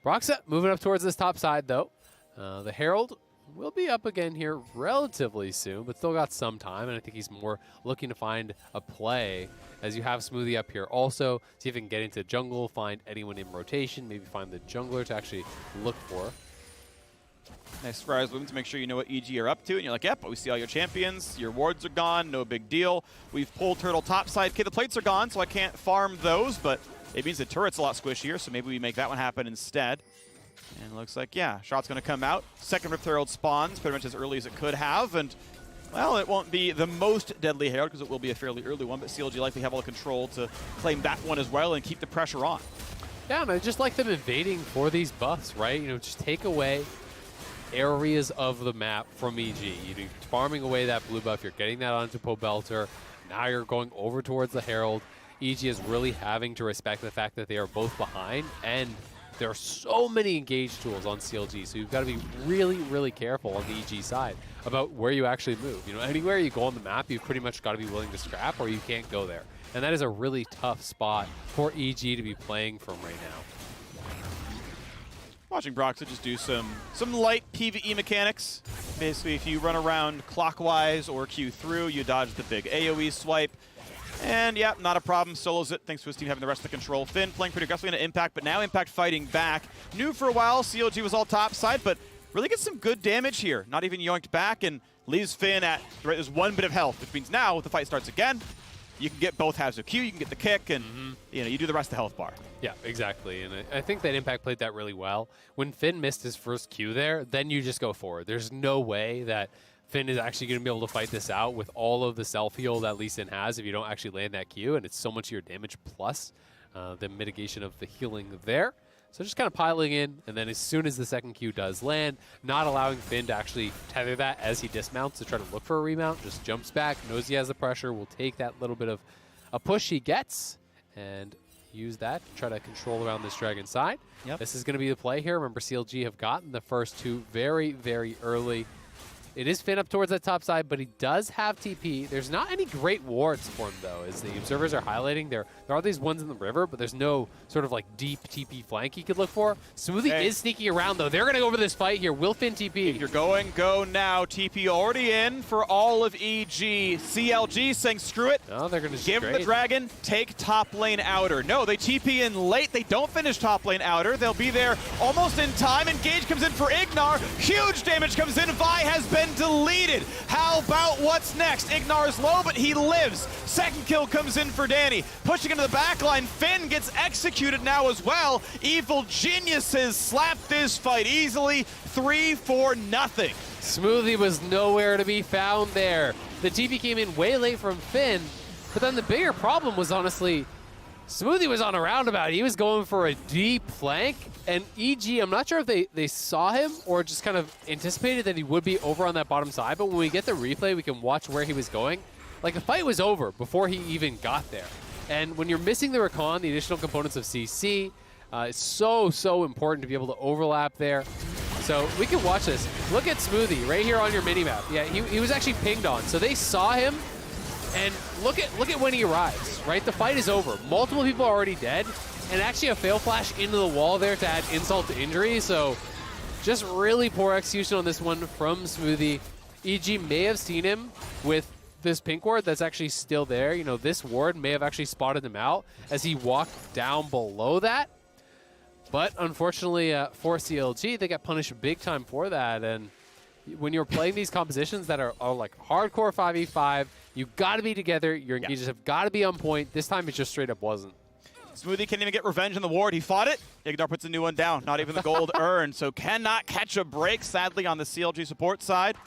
Broxa moving up towards this top side, though. The Herald will be up again here relatively soon, but still got some time, and I think he's more looking to find a play as you have Smoothie up here also. See if he can get into jungle, find anyone in rotation, maybe find the jungler to actually look for. Nice Squires movement to make sure you know what EG are up to, and you're like, yep, we see all your champions, your wards are gone, no big deal. We've pulled Turtle topside. Okay, the plates are gone, so I can't farm those, but it means the turret's a lot squishier, so maybe we make that one happen instead. And it looks like, yeah, shot's going to come out. Second Rift Herald spawns pretty much as early as it could have, and, well, it won't be the most deadly Herald because it will be a fairly early one, but CLG likely have all the control to claim that one as well and keep the pressure on. Yeah, and I just like them invading for these buffs, right? You know, just take away areas of the map from EG. You're farming away that blue buff, you're getting that onto Pobelter, now you're going over towards the Herald. EG is really having to respect the fact that they are both behind, and there are so many engaged tools on CLG, so you've got to be really, really careful on the EG side about where you actually move. You know, anywhere you go on the map, you've pretty much got to be willing to scrap or you can't go there. And that is a really tough spot for EG to be playing from right now. Watching Broxa just do some light PvE mechanics. Basically, if you run around clockwise or Q through, you dodge the big AoE swipe. And yeah, not a problem. Solos it, thanks to his team having the rest of the control. Finn playing pretty aggressively into Impact, but now Impact fighting back. Knew for a while CLG was all top side, but really gets some good damage here. Not even yoinked back and leaves Finn at, right, there's one bit of health, which means now, if the fight starts again, you can get both halves of Q, you can get the kick, and you know, you do the rest of the health bar. Yeah, exactly. And I think that Impact played that really well. When Finn missed his first Q there, then you just go forward. There's no way that Finn is actually going to be able to fight this out with all of the self-heal that Lee Sin has if you don't actually land that Q, and it's so much of your damage plus the mitigation of the healing there. So just kind of piling in, and then as soon as the second Q does land, not allowing Finn to actually tether that as he dismounts to try to look for a remount, just jumps back, knows he has the pressure, will take that little bit of a push he gets, and use that to try to control around this dragon side. Yep. This is going to be the play here. Remember, CLG have gotten the first two very, very early. It is Finn up towards that top side, but he does have TP. There's not any great wards for him, though, as the observers are highlighting. There are these ones in the river, but there's no sort of like deep TP flank he could look for. Smoothie is sneaking around, though. They're going to go over this fight here. Will Finn TP? If you're going, go now. TP already in for all of EG. CLG saying screw it. No, they're going to give him the dragon, take top lane outer. No, they TP in late. They don't finish top lane outer. They'll be there almost in time. Engage comes in for Ignar. Huge damage comes in. Vi has been deleted. How about what's next? Ignar's low, but he lives. Second kill comes in for Danny. Pushing into the back line. Finn gets executed now as well. Evil Geniuses slap this fight easily. 3-4-0. Smoothie was nowhere to be found there. The TP came in way late from Finn, but then the bigger problem was honestly Smoothie was on a roundabout. He was going for a deep flank, and EG, I'm not sure if they saw him or just kind of anticipated that he would be over on that bottom side, but when we get the replay, we can watch where he was going. Like, the fight was over before he even got there. And when you're missing the recon, the additional components of CC, it's so important to be able to overlap there. So we can watch this. Look at Smoothie right here on your minimap. Yeah, he was actually pinged on. So they saw him. And look at when he arrives, right? The fight is over. Multiple people are already dead, and actually a fail flash into the wall there to add insult to injury. So just really poor execution on this one from Smoothie. EG may have seen him with this pink ward that's actually still there. You know, this ward may have actually spotted him out as he walked down below that. But unfortunately for CLG, they got punished big time for that. And when you're playing these compositions that are like hardcore 5v5, you got to be together. Your engages have got to be on point. This time it just straight up wasn't. Smoothie can't even get revenge on the ward. He fought it. Ignar puts a new one down. Not even the gold earned. So cannot catch a break, sadly, on the CLG support side.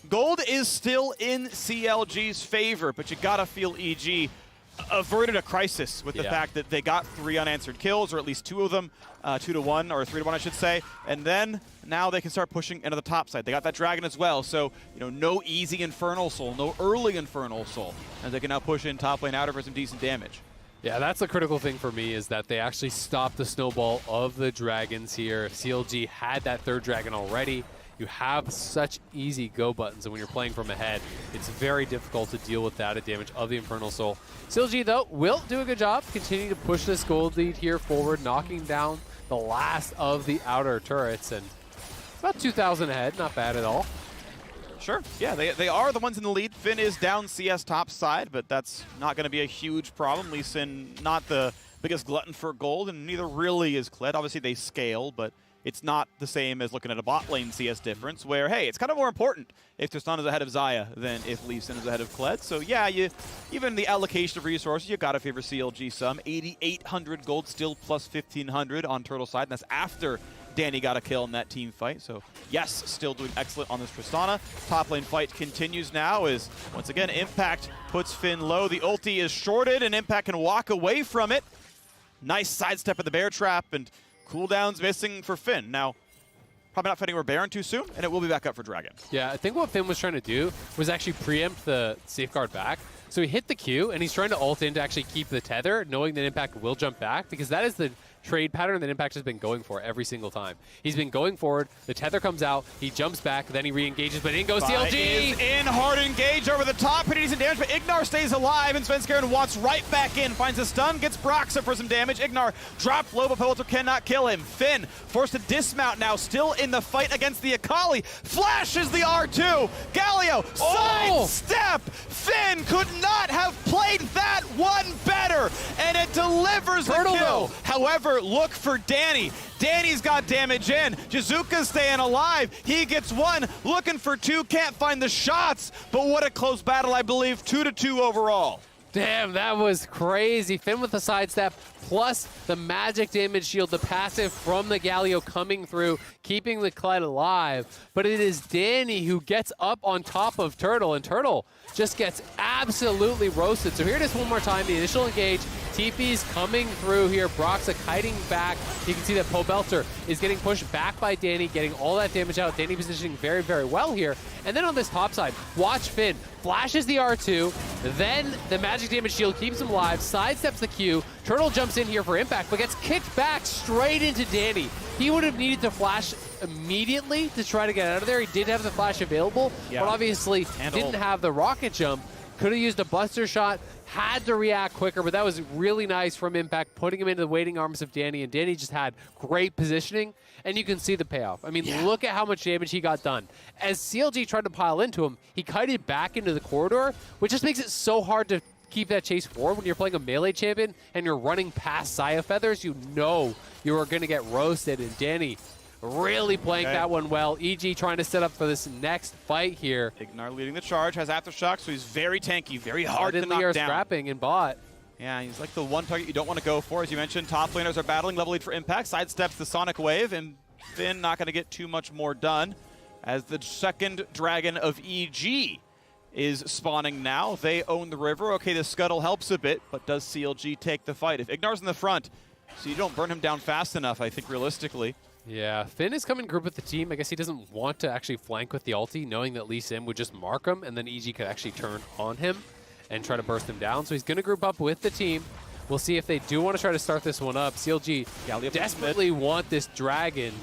Gold is still in CLG's favor, but you got to feel EG averted a crisis with the fact that they got 3 unanswered kills, or at least 2 of them, 2-1, or 3-1, I should say. And then now they can start pushing into the top side. They got that dragon as well, so no easy Infernal Soul, no early Infernal Soul, and they can now push in top lane outer for some decent damage. Yeah, that's the critical thing for me, is that they actually stopped the snowball of the dragons here. CLG had that 3rd dragon already. You have such easy go buttons, and when you're playing from ahead, it's very difficult to deal with the added damage of the Infernal Soul. CLG, though, will do a good job, continue to push this gold lead here forward, knocking down the last of the outer turrets, and about 2,000 ahead, not bad at all. Sure, yeah, they are the ones in the lead. Finn is down CS top side, but that's not going to be a huge problem. Lee Sin, not the biggest glutton for gold, and neither really is Kled. Obviously, they scale, but it's not the same as looking at a bot lane CS difference where, hey, it's kind of more important if Tristan is ahead of Xayah than if Lee Sin is ahead of Kled. So yeah, even the allocation of resources, you got to favor CLG some. 8,800 gold, still plus 1,500 on Turtle side, and that's after Danny got a kill in that team fight. So yes, still doing excellent on this Tristana. Top lane fight continues now as, once again, Impact puts Finn low. The ulti is shorted, and Impact can walk away from it. Nice sidestep of the bear trap, and cooldowns missing for Finn. Now, probably not fighting over Baron too soon, and it will be back up for Dragon. Yeah, I think what Finn was trying to do was actually preempt the safeguard back. So he hit the Q, and he's trying to ult in to actually keep the tether, knowing that Impact will jump back, because that is the trade pattern that Impact has been going for every single time. He's been going forward, the tether comes out, he jumps back, then he re-engages, but in goes CLG! Is in, hard engage over the top, pretty decent damage, but Ignar stays alive, and Svenskeren walks right back in, finds a stun, gets Broxa for some damage. Ignar dropped low, but Peltor cannot kill him. Finn forced to dismount now, still in the fight against the Akali. Flashes the R2! Galio, sidestep! Finn could not have played that one better, and it delivers the kill. However, look for Danny. Danny's got damage in. Jizuka's staying alive. He gets 1, looking for 2, can't find the shots, but what a close battle, I believe. 2-2 overall. Damn, that was crazy. Finn with the sidestep, plus the magic damage shield, the passive from the Galio coming through, keeping the Kled alive. But it is Danny who gets up on top of Turtle, and Turtle just gets absolutely roasted. So here it is one more time, the initial engage. TP's coming through here. Broxa kiting back. You can see that Pobelter is getting pushed back by Danny, getting all that damage out. Danny positioning very, very well here. And then on this top side, watch Finn. Flashes the R2, then the magic damage shield keeps him alive, sidesteps the Q. Turtle jumps in here for impact, but gets kicked back straight into Danny. He would have needed to flash immediately to try to get out of there. He did have the flash available, but obviously didn't have the rocket jump. Could have used a buster shot, had to react quicker, but that was really nice from Impact, putting him into the waiting arms of Danny, and Danny just had great positioning, and you can see the payoff. I mean, look at how much damage he got done. As CLG tried to pile into him, he kited back into the corridor, which just makes it so hard to keep that chase forward when you're playing a melee champion and you're running past Xayah Feathers. You know you are going to get roasted, and Danny really playing that one well. EG trying to set up for this next fight here. Ignar leading the charge, has Aftershock, so he's very tanky, very hard to knock down. Scrapping in bot. Yeah, he's like the one target you don't want to go for. As you mentioned, top laners are battling, level lead for Impact, sidesteps the Sonic Wave, and Finn not going to get too much more done as the second dragon of EG is spawning now. They own the river. Okay, the Scuttle helps a bit, but does CLG take the fight? If Ignar's in the front, so you don't burn him down fast enough, I think, realistically. Yeah, Finn is coming group with the team. I guess he doesn't want to actually flank with the ulti, knowing that Lee Sin would just mark him, and then EG could actually turn on him and try to burst him down. So he's going to group up with the team. We'll see if they do want to try to start this one up. CLG desperately want this dragon.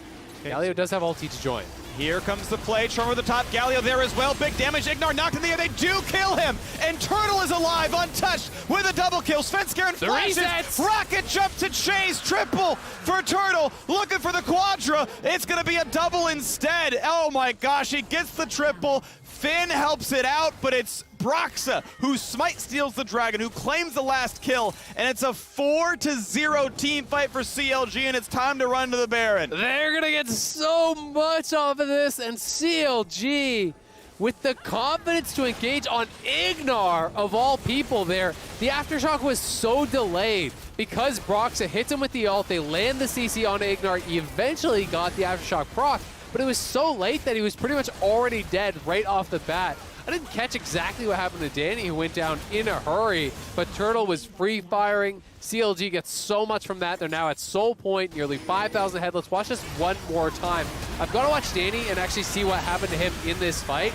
Galio does have ulti to join. Here comes the play. Charm over the top. Galio there as well. Big damage. Ignar knocked in the air. They do kill him. And Turtle is alive, untouched, with a double kill. Svenskeren flashes. Rocket jump to chase. Triple for Turtle. Looking for the quadra. It's going to be a double instead. Oh my gosh. He gets the triple. Finn helps it out, but it's Broxa who smite steals the dragon, who claims the last kill, and it's a 4-0 team fight for CLG, and it's time to run to the Baron. They're gonna get so much off of this, and CLG with the confidence to engage on Ignar of all people there. The Aftershock was so delayed because Broxa hits him with the ult, they land the CC on Ignar, he eventually got the Aftershock proc, but it was so late that he was pretty much already dead right off the bat. I didn't catch exactly what happened to Danny, who went down in a hurry, but Turtle was free firing. CLG gets so much from that. They're now at Soul Point, nearly 5,000 ahead. Let's watch this one more time. I've got to watch Danny and actually see what happened to him in this fight,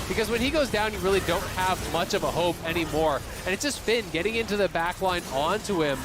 because when he goes down, you really don't have much of a hope anymore. And it's just Finn getting into the back line onto him,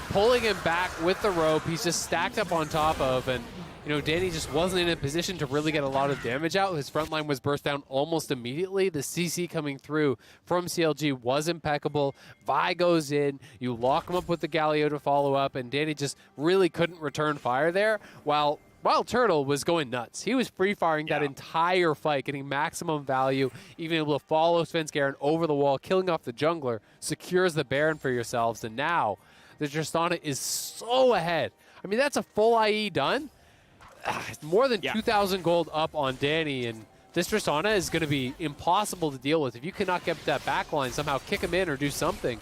pulling him back with the rope. He's just stacked up on top of, and you know, Danny just wasn't in a position to really get a lot of damage out. His front line was burst down almost immediately. The CC coming through from CLG was impeccable. Vi goes in, you lock him up with the Galio to follow up, and Danny just really couldn't return fire there, while Turtle was going nuts. He was free-firing that entire fight, getting maximum value, even able to follow Svenskeren over the wall, killing off the jungler, secures the Baron for yourselves, and now the Tristana is so ahead. I mean, that's a full IE done. More than 2,000 gold up on Danny, and this Tristana is going to be impossible to deal with. If you cannot get that back line, somehow kick him in or do something,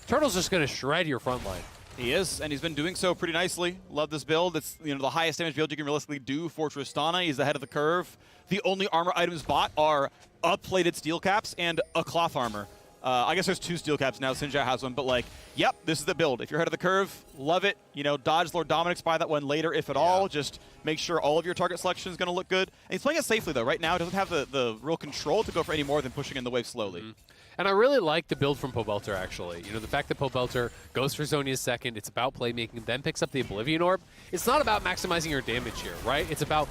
Turtle's just going to shred your front line. He is, and he's been doing so pretty nicely. Love this build. It's, you know, the highest damage build you can realistically do for Tristana. He's ahead of the curve. The only armor items bought are up-plated steel caps and a cloth armor. I guess there's 2 steel caps now. Sinja has one, but like, yep, this is the build. If you're ahead of the curve, love it. You know, dodge Lord Dominic's, buy that one later if at all. Just make sure all of your target selection is going to look good. And he's playing it safely though. Right now, he doesn't have the real control to go for any more than pushing in the wave slowly. And I really like the build from Pobelter, actually. You know, the fact that Pobelter goes for Zhonya's second, it's about playmaking, then picks up the Oblivion Orb. It's not about maximizing your damage here, right? It's about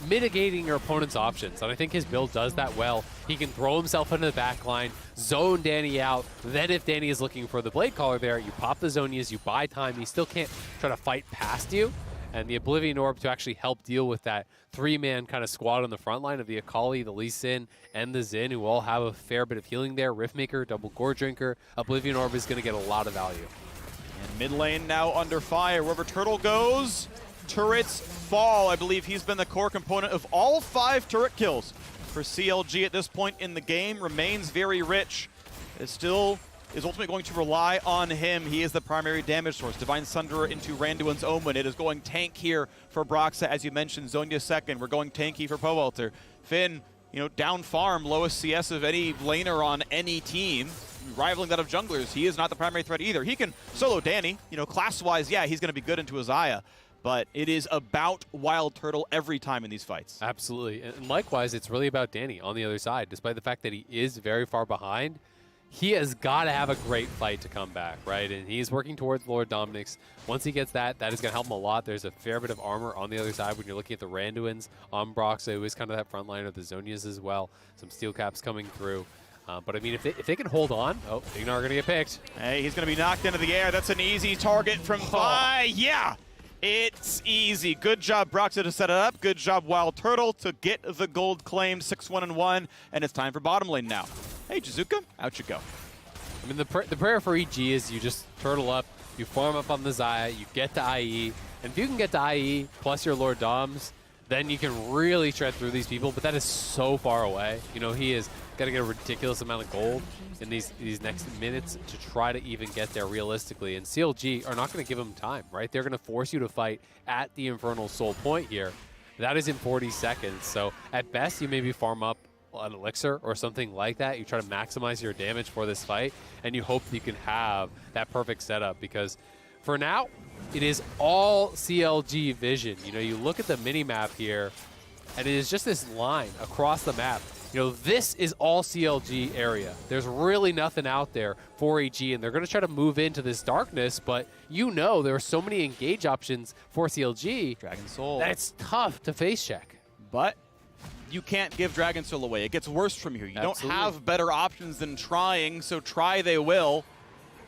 mitigating your opponent's options, and I think his build does that well. He can throw himself into the back line, zone Danny out, then if Danny is looking for the Blade Caller there, you pop the Zhonyas, you buy time, he still can't try to fight past you. And the Oblivion Orb to actually help deal with that 3-man kind of squad on the front line of the Akali, the Lee Sin, and the Xin, who all have a fair bit of healing there. Riftmaker, double Gore Drinker. Oblivion Orb is going to get a lot of value. And mid lane now under fire. Wherever Turtle goes, turrets fall. I believe he's been the core component of all 5 turret kills for CLG at this point in the game. Remains very rich. It still is ultimately going to rely on him. He is the primary damage source. Divine Sunderer into Randuin's Omen. It is going tank here for Broxa. As you mentioned, Zhonya second. We're going tanky for Pobelter. Finn, you know, down farm, lowest CS of any laner on any team, rivaling that of junglers. He is not the primary threat either. He can solo Danny. You know, class-wise, yeah, he's going to be good into Azaya. But it is about Wild Turtle every time in these fights. Absolutely. And likewise, it's really about Danny on the other side. Despite the fact that he is very far behind, he has got to have a great fight to come back, right? And he's working towards Lord Dominic's. Once he gets that, that is going to help him a lot. There's a fair bit of armor on the other side when you're looking at the Randuins on Broxa, who is kind of that front line of the Zhonyas as well. Some steel caps coming through. But I mean, if they can hold on, Ignar are going to get picked. Hey, he's going to be knocked into the air. That's an easy target from Vi. Yeah, it's easy. Good job, Broxa, to set it up. Good job, Wild Turtle, to get the gold claimed 6-1-1. And it's time for bottom lane now. Hey, Jizuka, out you go. I mean, the prayer for EG is you just turtle up, you farm up on the Xayah, you get to IE, and if you can get to IE plus your Lord Doms, then you can really shred through these people, but that is so far away. You know, he is got to get a ridiculous amount of gold in these next minutes to try to even get there realistically, and CLG are not going to give him time, right? They're going to force you to fight at the Infernal Soul Point here. That is in 40 seconds, so at best you maybe farm up an elixir or something like that. You try to maximize your damage for this fight, and you hope you can have that perfect setup, because for now, it is all CLG vision. You know, you look at the mini-map here, and it is just this line across the map. You know, this is all CLG area. There's really nothing out there for EG, and they're going to try to move into this darkness, but you know there are so many engage options for CLG Dragon Soul that it's tough to face check. But you can't give Dragon Soul away. It gets worse from here. You don't have better options than trying, so try they will.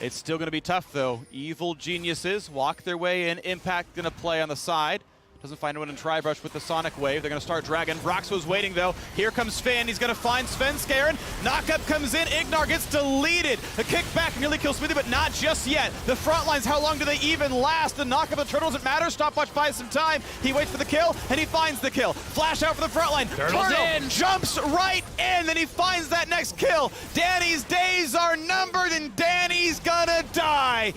It's still going to be tough, though. Evil geniuses walk their way in. Impact going to play on the side. Doesn't find one in Tribrush with the Sonic Wave. They're going to start Dragon. Brox was waiting, though. Here comes Finn. He's going to find Svenskeren. Knockup comes in. Ignar gets deleted. The kickback nearly kills Smithy, but not just yet. The front lines, how long do they even last? The knockup of the Turtle doesn't matter. Stopwatch buys some time. He waits for the kill, and he finds the kill. Flash out for the front line. Turtle's in. Jumps right in, then he finds that next kill. Danny's days are numbered, and Danny's gonna die.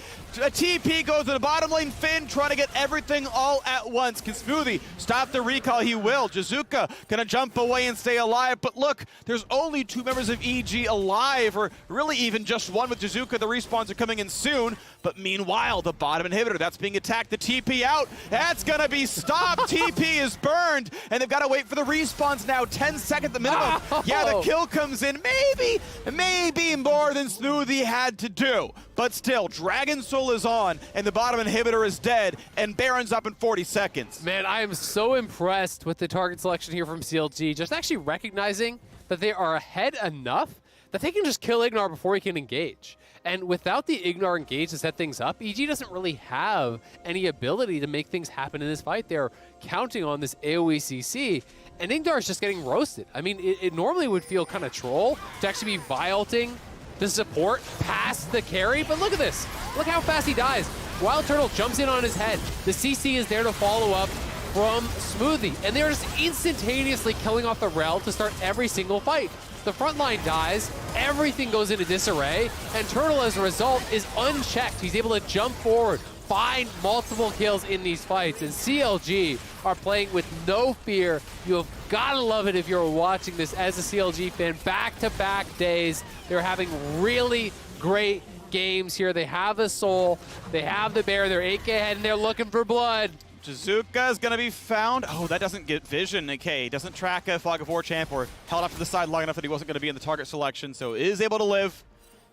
a TP goes to the bottom lane. Finn trying to get everything all at once. Can Smoothie stop the recall? He will. Jizuka gonna jump away and stay alive. But look, there's only 2 members of EG alive, or really even just 1 with Jizuka. The respawns are coming in soon. But meanwhile, the bottom inhibitor, that's being attacked. The TP out. That's gonna be stopped. TP is burned. And they've got to wait for the respawns now. 10 seconds the minimum. Oh. Yeah, the kill comes in. Maybe more than Smoothie had to do. But still, Dragon Soul is on, and the bottom inhibitor is dead, and Baron's up in 40 seconds. Man, I am so impressed with the target selection here from CLG. Just actually recognizing that they are ahead enough that they can just kill Ignar before he can engage. And without the Ignar engage to set things up, EG doesn't really have any ability to make things happen in this fight. They're counting on this AoE CC, and Ignar is just getting roasted. I mean, it normally would feel kind of troll to actually be vi-ulting the support past the carry, but look at this. Look how fast he dies. Wild Turtle jumps in on his head. The CC is there to follow up from Smoothie, and they're just instantaneously killing off the Rel to start every single fight. The front line dies, everything goes into disarray, and Turtle, as a result, is unchecked. He's able to jump forward, find multiple kills in these fights, and CLG are playing with no fear. You have gotta love it if you're watching this as a CLG fan. Back-to-back days, they're having really great games here. They have the Soul, they have the Bear, they're 8K ahead, and they're looking for blood. Jizuka is going to be found. Oh, that doesn't get vision. Okay, doesn't track a Fog of War champ, or held off to the side long enough that he wasn't going to be in the target selection, so is able to live.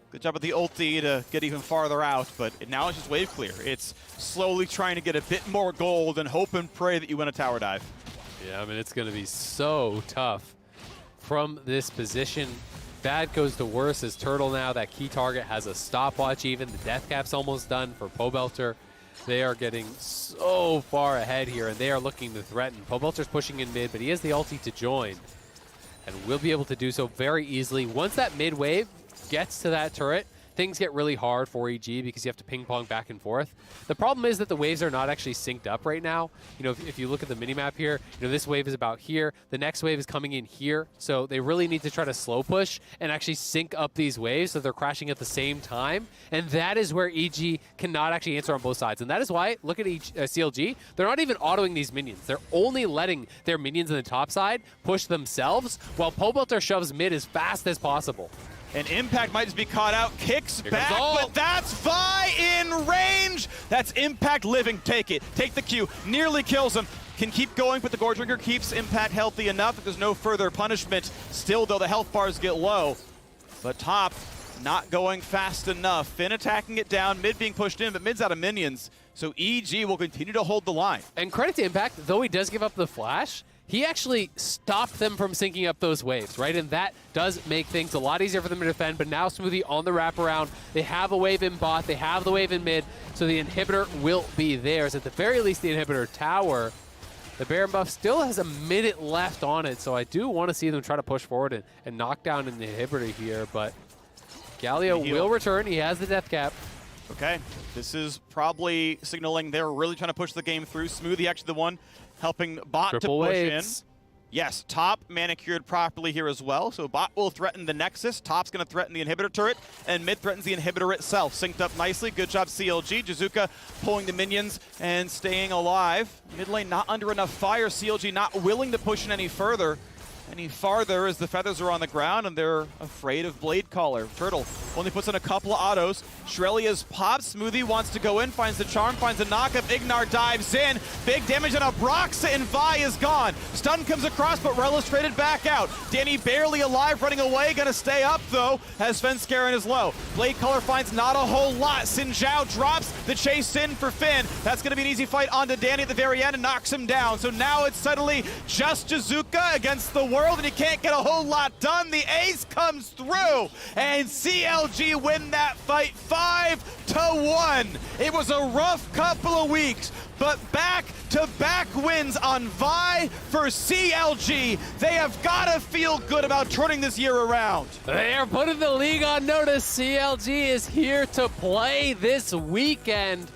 Good job with the ulti to get even farther out, but now it's just wave clear. It's slowly trying to get a bit more gold and hope and pray that you win a tower dive. Yeah, I mean, it's going to be so tough from this position. Bad goes to worse as Turtle now. That key target has a stopwatch even. The death cap's almost done for Pobelter. They are getting so far ahead here, and they are looking to threaten. Pobelter's pushing in mid, but he has the ulti to join, and will be able to do so very easily. Once that mid wave gets to that turret, things get really hard for EG because you have to ping pong back and forth. The problem is that the waves are not actually synced up right now. You know, if you look at the minimap here, you know, this wave is about here. The next wave is coming in here. So they really need to try to slow push and actually sync up these waves so they're crashing at the same time. And that is where EG cannot actually answer on both sides. And that is why, look at CLG, they're not even autoing these minions. They're only letting their minions in the top side push themselves while Pobelter shoves mid as fast as possible. And Impact might just be caught out, kicks back, but that's Vi in range. That's Impact living, take it, take the Q, nearly kills him. Can keep going, but the Gore Drinker keeps Impact healthy enough that there's no further punishment. Still, though, the health bars get low. But top, not going fast enough. Finn attacking it down, mid being pushed in, but mid's out of minions. So EG will continue to hold the line. And credit to Impact, though he does give up the flash, he actually stopped them from syncing up those waves, right? And that does make things a lot easier for them to defend. But now Smoothie on the wraparound. They have a wave in bot. They have the wave in mid. So the inhibitor will be theirs. At the very least, the inhibitor tower. The Baron buff still has a minute left on it. So I do want to see them try to push forward and knock down an inhibitor here. But Galio will return. He has the death cap. Okay, this is probably signaling they're really trying to push the game through. Smoothie actually the one helping bot Triple to push waves. in. Yes, top manicured properly here as well. So bot will threaten the Nexus. Top's going to threaten the inhibitor turret, and mid threatens the inhibitor itself. Synced up nicely. Good job, CLG. Jizuka pulling the minions and staying alive. Mid lane not under enough fire. CLG not willing to push in any further. Any farther as the feathers are on the ground and they're afraid of Blade Caller. Turtle only puts in a couple of autos. Shrelia's pop. Smoothie wants to go in, finds the charm, finds a knockup. Ignar dives in. Big damage on a Broxa, and Vi is gone. Stun comes across, but Rel is traded back out. Danny barely alive, running away. Gonna stay up though, as Svenskeren is low. Blade Caller finds not a whole lot. Xin Zhao drops the chase in for Finn. That's gonna be an easy fight onto Danny at the very end and knocks him down. So now it's suddenly just Jizuka against the world, and he can't get a whole lot done. The ace comes through, and CLG win that fight 5-1. It was a rough couple of weeks, but back-to-back wins on Vi for CLG. They have got to feel good about turning this year around. They are putting the league on notice. CLG is here to play this weekend.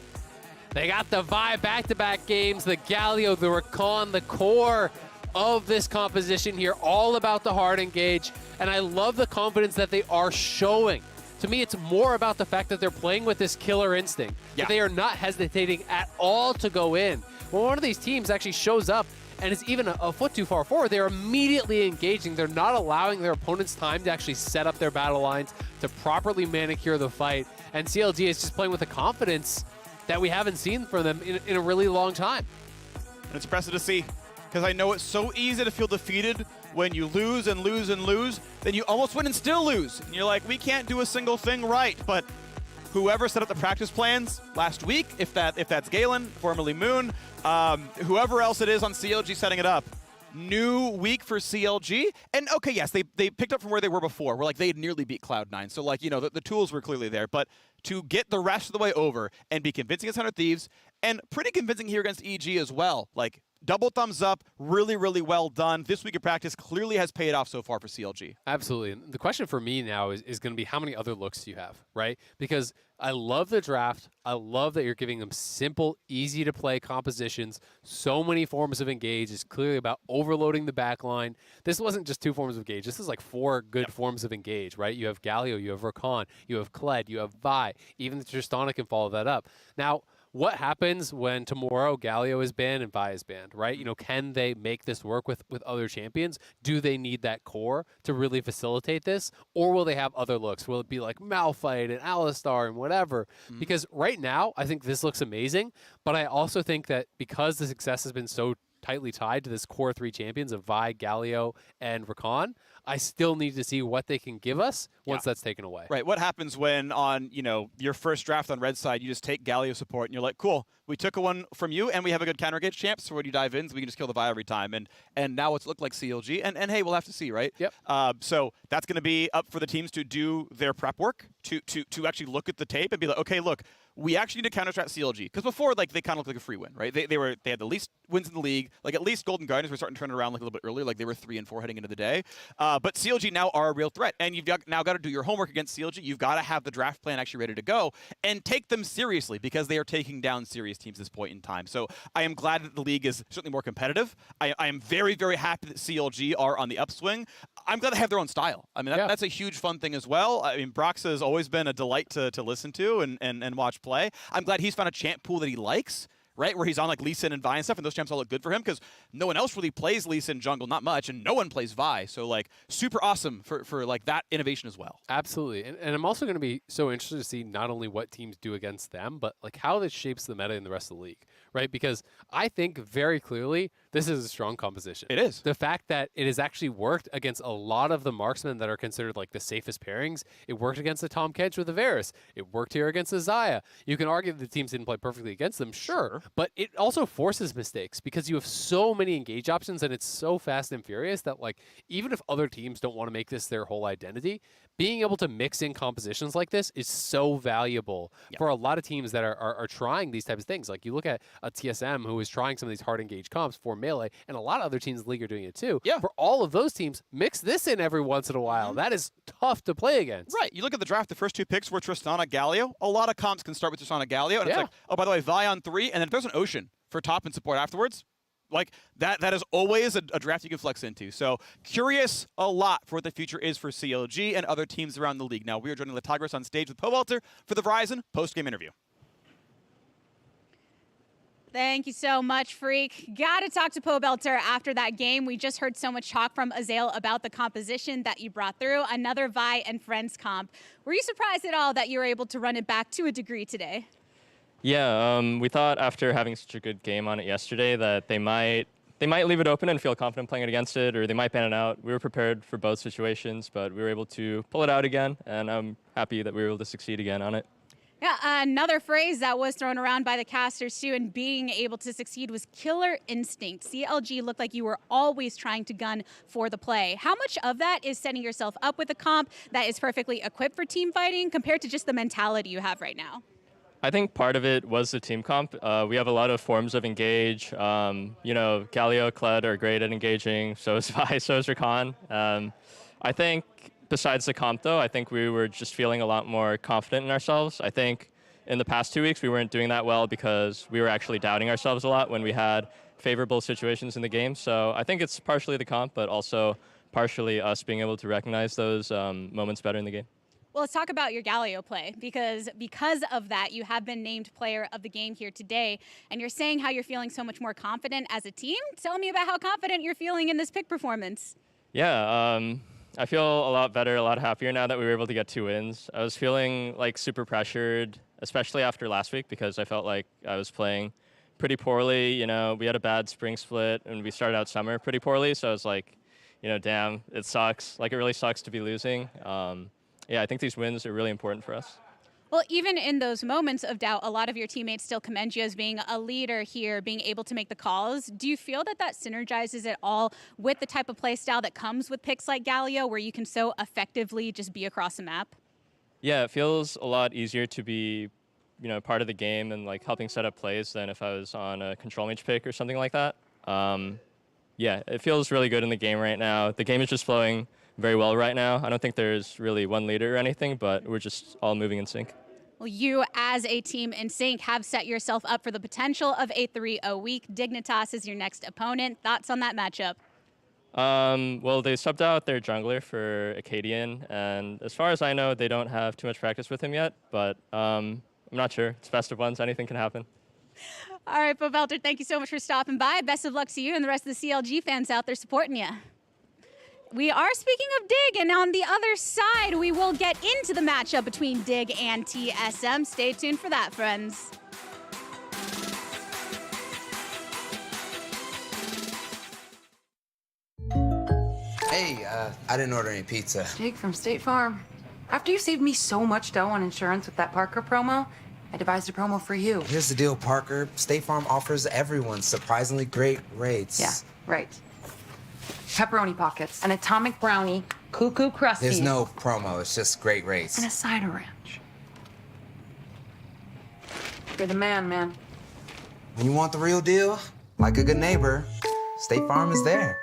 They got the Vi back-to-back games, the Galio, the Rakan, the core of this composition here, all about the hard engage, and I love the confidence that they are showing. To me, it's more about the fact that they're playing with this killer instinct. That they are not hesitating at all to go in. When one of these teams actually shows up and is even a foot too far forward, they're immediately engaging. They're not allowing their opponents time to actually set up their battle lines, to properly manicure the fight. And CLG is just playing with a confidence that we haven't seen from them in a really long time. And it's impressive to see, because I know it's so easy to feel defeated when you lose and lose and lose, then you almost win and still lose. And you're like, we can't do a single thing right. But whoever set up the practice plans last week, if that's Galen, formerly Moon, whoever else it is on CLG setting it up, new week for CLG. And okay, yes, they picked up from where they were before. We're like, they had nearly beat Cloud9. So like, you know, the tools were clearly there. But to get the rest of the way over and be convincing against 100 Thieves, and pretty convincing here against EG as well. Like, double thumbs up, really, really well done. This week of practice clearly has paid off so far for CLG. Absolutely. And the question for me now is going to be how many other looks do you have, right? Because I love the draft. I love that you're giving them simple, easy to play compositions. So many forms of engage. It's clearly about overloading the back line. This wasn't just 2 forms of engage. This is like 4 good forms of engage, right? You have Galio, you have Rakan, you have Kled, you have Vi. Even the Tristana can follow that up. Now, what happens when tomorrow Galio is banned and Vi is banned, right? You know, can they make this work with other champions? Do they need that core to really facilitate this? Or will they have other looks? Will it be like Malphite and Alistar and whatever? Because right now, I think this looks amazing, but I also think that because the success has been so tightly tied to this core 3 champions of Vi, Galio, and Rakan, I still need to see what they can give us once that's taken away. Right. What happens when on, you know, your first draft on red side, you just take Galio support and you're like, cool, we took one from you and we have a good counter engage champ, so when you dive in, so we can just kill the Vi every time. And now it's looked like CLG. And hey, we'll have to see, right? Yep. So that's going to be up for the teams to do their prep work, to actually look at the tape and be like, okay, look, we actually need to counter-strat CLG. Because before, like, they kind of looked like a free win, right? They had the least wins in the league. Like, at least Golden Guardians were starting to turn it around like a little bit earlier. Like, they were 3-4 heading into the day. But CLG now are a real threat. And you've now got to do your homework against CLG. You've got to have the draft plan actually ready to go and take them seriously, because they are taking down serious teams at this point in time. So I am glad that the league is certainly more competitive. I am very, very happy that CLG are on the upswing. I'm glad they have their own style. I mean, that's a huge fun thing as well. I mean, Brox has always been a delight to listen to and watch play. I'm glad he's found a champ pool that he likes, right? Where he's on like Lee Sin and Vi and stuff, and those champs all look good for him, because no one else really plays Lee Sin jungle, not much, and no one plays Vi. So like super awesome for like that innovation as well. Absolutely. And I'm also going to be so interested to see not only what teams do against them, but like how this shapes the meta in the rest of the league, right? Because I think very clearly this is a strong composition. It is. The fact that it has actually worked against a lot of the marksmen that are considered like the safest pairings. It worked against the Tahm Kench with the Varus. It worked here against the Xayah. You can argue that the teams didn't play perfectly against them, sure. But it also forces mistakes because you have so many engage options and it's so fast and furious that like even if other teams don't want to make this their whole identity, being able to mix in compositions like this is so valuable for a lot of teams that are trying these types of things. Like you look at a TSM who is trying some of these hard engage comps for melee, and a lot of other teams in the league are doing it too. Yeah. For all of those teams, mix this in every once in a while. That is tough to play against. Right. You look at the draft, the first 2 picks were Tristana, Galio. A lot of comps can start with Tristana, Galio, and it's like, oh, by the way, Vi on 3, and then if there's an Ocean for top and support afterwards, like that is always a draft you can flex into. So curious a lot for what the future is for CLG and other teams around the league. Now we are joining Latagris on stage with Pobelter for the Verizon post-game interview. Thank you so much, Freak. Got to talk to Pobelter after that game. We just heard so much talk from Azael about the composition that you brought through, another Vi and Friends comp. Were you surprised at all that you were able to run it back to a degree today? Yeah, we thought after having such a good game on it yesterday that they might leave it open and feel confident playing it against it, or they might ban it out. We were prepared for both situations, but we were able to pull it out again, and I'm happy that we were able to succeed again on it. Yeah, another phrase that was thrown around by the casters too, and being able to succeed, was killer instinct. CLG looked like you were always trying to gun for the play. How much of that is setting yourself up with a comp that is perfectly equipped for team fighting compared to just the mentality you have right now? I think part of it was the team comp. We have a lot of forms of engage. You know, Galio, Kled are great at engaging. So is Vi, so is Rakan. I think besides the comp, though, I think we were just feeling a lot more confident in ourselves. I think in the past 2 weeks, we weren't doing that well because we were actually doubting ourselves a lot when we had favorable situations in the game. So I think it's partially the comp, but also partially us being able to recognize those moments better in the game. Well, let's talk about your Galio play because of that, you have been named player of the game here today, and you're saying how you're feeling so much more confident as a team. Tell me about how confident you're feeling in this pick performance. Yeah, I feel a lot better, a lot happier now that we were able to get 2 wins. I was feeling like super pressured, especially after last week because I felt like I was playing pretty poorly. You know, we had a bad spring split and we started out summer pretty poorly, so I was like, you know, damn, it sucks. Like, it really sucks to be losing. Yeah, I think these wins are really important for us. Well, even in those moments of doubt, a lot of your teammates still commend you as being a leader here, being able to make the calls. Do you feel that that synergizes at all with the type of play style that comes with picks like Galio, where you can so effectively just be across the map? Yeah, it feels a lot easier to be, you know, part of the game and like helping set up plays than if I was on a control mage pick or something like that. Yeah, it feels really good in the game right now. The game is just flowing very well right now. I don't think there's really one leader or anything, but we're just all moving in sync. Well, you as a team in sync have set yourself up for the potential of a 3-0 week. Dignitas is your next opponent. Thoughts on that matchup? Well, they subbed out their jungler for Acadian, and as far as I know, they don't have too much practice with him yet, but I'm not sure. It's best of ones. Anything can happen. All right, Bovelter, thank you so much for stopping by. Best of luck to you and the rest of the CLG fans out there supporting you. We are speaking of Dig, and on the other side, we will get into the matchup between Dig and TSM. Stay tuned for that, friends. Hey, I didn't order any pizza. Dig from State Farm. After you saved me so much dough on insurance with that Parker promo, I devised a promo for you. Here's the deal, Parker. State Farm offers everyone surprisingly great rates. Yeah, right. Pepperoni pockets, an atomic brownie, cuckoo crusties. There's no promo, it's just great rates. And a cider ranch. You're the man. When you want the real deal, like a good neighbor, State Farm is there.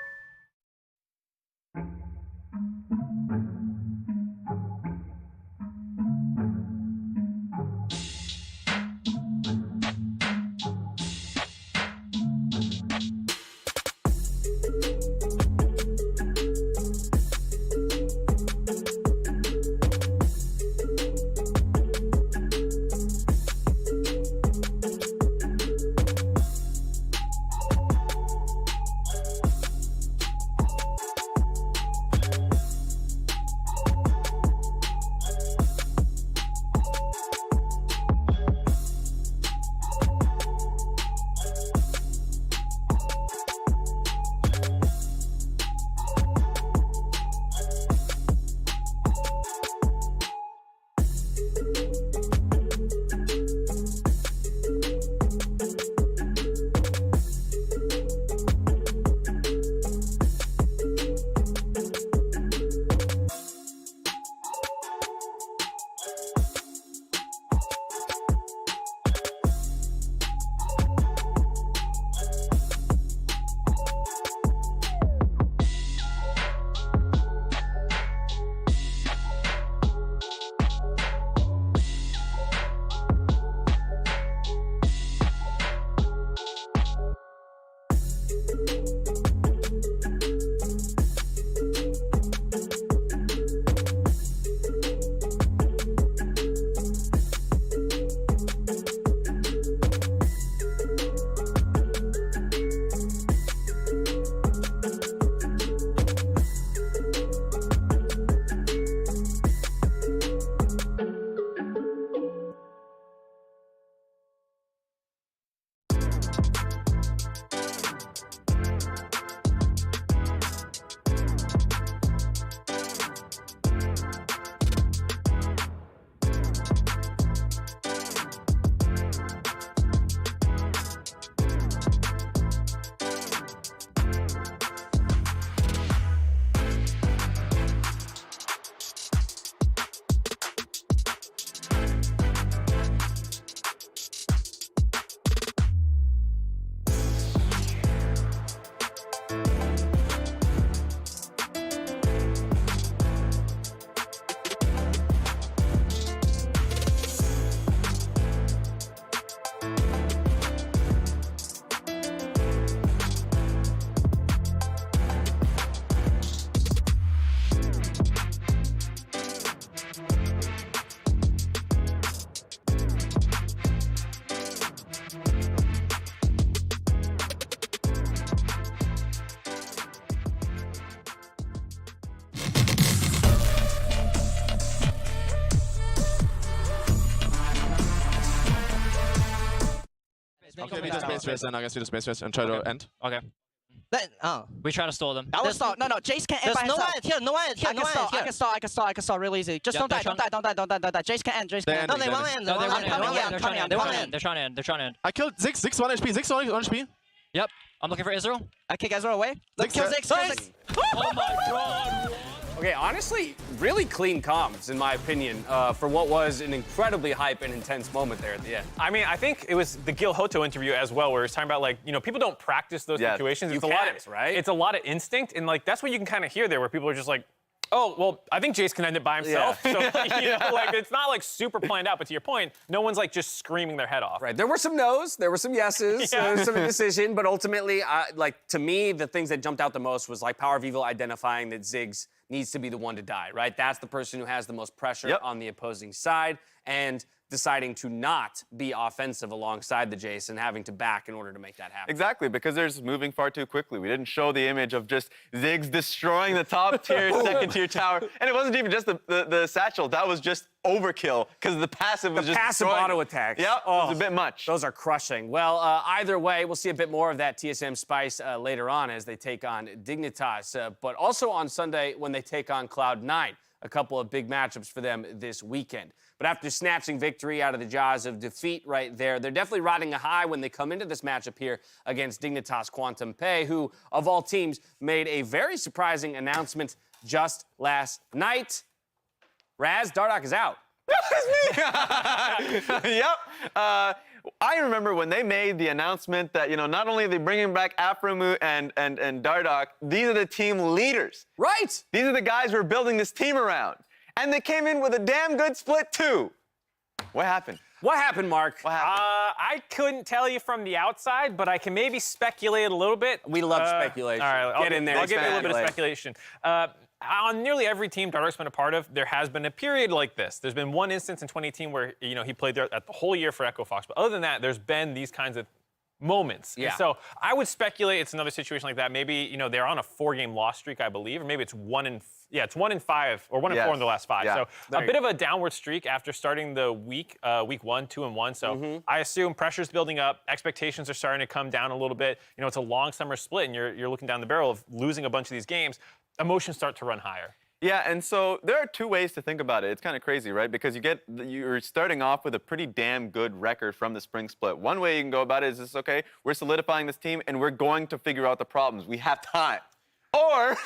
Okay, we do space race then. I guess we do space race and try to end. Okay. We try to stall them. That was stall. No, Jace can't end by himself. No one here. I can stall real easy. Just don't die. Jace can end. No, they won't end. I'm coming. They won't end. They're trying to end. I killed Ziggs. Ziggs 1 HP. Ziggs 1 HP. Yep. I'm looking for Israel. I kick Ezreal away. Kill Ziggs. Oh my god. Okay, honestly, really clean comms, in my opinion, for what was an incredibly hype and intense moment there at the end. I mean, I think it was the Gil Hoto interview as well, where he's talking about, like, people don't practice those situations. You can't, right? It's a lot of instinct, and, like, that's what you can kind of hear there, where people are just like, oh, well, I think Jace can end it by himself. So, like, it's not, like, super planned out, but to your point, no one's, like, just screaming their head off. Right, there were some no's, there were some yeses, there was some indecision, but ultimately, like, to me, the things that jumped out the most was, like, Power of Evil identifying that Ziggs needs to be the one to die, right? That's the person who has the most pressure on the opposing side, and deciding to not be offensive alongside the Jace and having to back in order to make that happen. Exactly, because they're just moving far too quickly. We didn't show the image of just Ziggs destroying the top tier, second tier tower. And it wasn't even just the satchel. That was just overkill because the passive was just passive destroying. auto attacks. Yep, it was a bit much. Those are crushing. Well, either way, we'll see a bit more of that TSM spice later on as they take on Dignitas, but also on Sunday when they take on Cloud9. A couple of big matchups for them this weekend. But after snatching victory out of the jaws of defeat right there, they're definitely riding a high when they come into this matchup here against Dignitas Quantum Pay, who, of all teams, made a very surprising announcement just last night. Raz, Dardoch is out. Yep. I remember when they made the announcement that, not only are they bringing back Aframu and Dardoch, these are the team leaders. Right. These are the guys we're building this team around. And they came in with a damn good split, too. What happened? What happened, Mark? What happened? I couldn't tell you from the outside, but I can maybe speculate a little bit. We love speculation. All right, Get in there. I'll give you a little bit of speculation. On nearly every team Dardoch's been a part of, there has been a period like this. There's been one instance in 2018 where he played there at the whole year for Echo Fox. But other than that, there's been these kinds of moments. Yeah. And so I would speculate it's another situation like that. Maybe they're on a 4-game loss streak, I believe, or maybe it's 1 in 5 or 1 in 4 in the last 5. Yeah. So a bit of a downward streak after starting the week 1, 2-1. So I assume pressure's building up, expectations are starting to come down a little bit. It's a long summer split, and you're looking down the barrel of losing a bunch of these games. Emotions start to run higher. Yeah, and so there are two ways to think about it. It's kind of crazy, right? Because you're starting off with a pretty damn good record from the spring split. One way you can go about it is just, okay, we're solidifying this team and we're going to figure out the problems. We have time. Or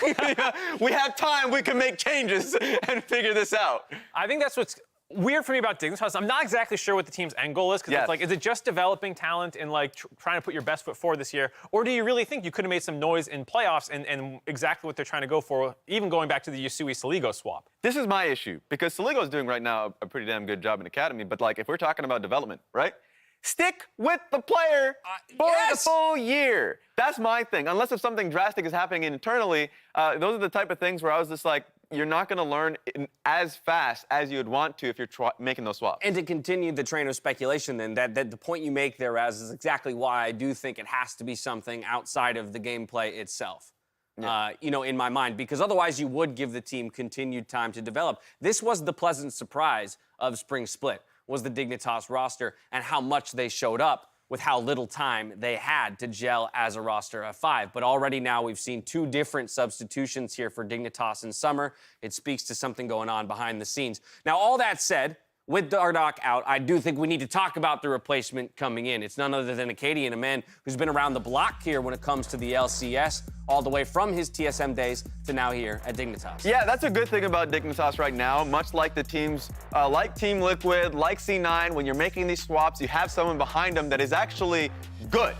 we have time, we can make changes and figure this out. I think that's what's weird for me about Dignitas. I'm not exactly sure what the team's end goal is, because it's like, is it just developing talent and like trying to put your best foot forward this year, or do you really think you could have made some noise in playoffs and exactly what they're trying to go for, even going back to the Yusui-Soligo swap? This is my issue, because Soligo is doing right now a pretty damn good job in academy, but like if we're talking about development, right? Stick with the player for the full year. That's my thing. Unless if something drastic is happening internally, those are the type of things where I was just like, you're not going to learn as fast as you would want to if you're making those swaps. And to continue the train of speculation then, that the point you make there, Raz, is exactly why I do think it has to be something outside of the gameplay itself. Yeah. In my mind, because otherwise you would give the team continued time to develop. This was the pleasant surprise of Spring Split, was the Dignitas roster and how much they showed up with how little time they had to gel as a roster of 5. But already now we've seen 2 different substitutions here for Dignitas in summer. It speaks to something going on behind the scenes. Now, all that said, with Dardoch out, I do think we need to talk about the replacement coming in. It's none other than Acadian, a man who's been around the block here when it comes to the LCS, all the way from his TSM days to now here at Dignitas. Yeah, that's a good thing about Dignitas right now. Much like the teams, like Team Liquid, like C9, when you're making these swaps, you have someone behind them that is actually good.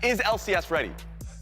Is LCS ready?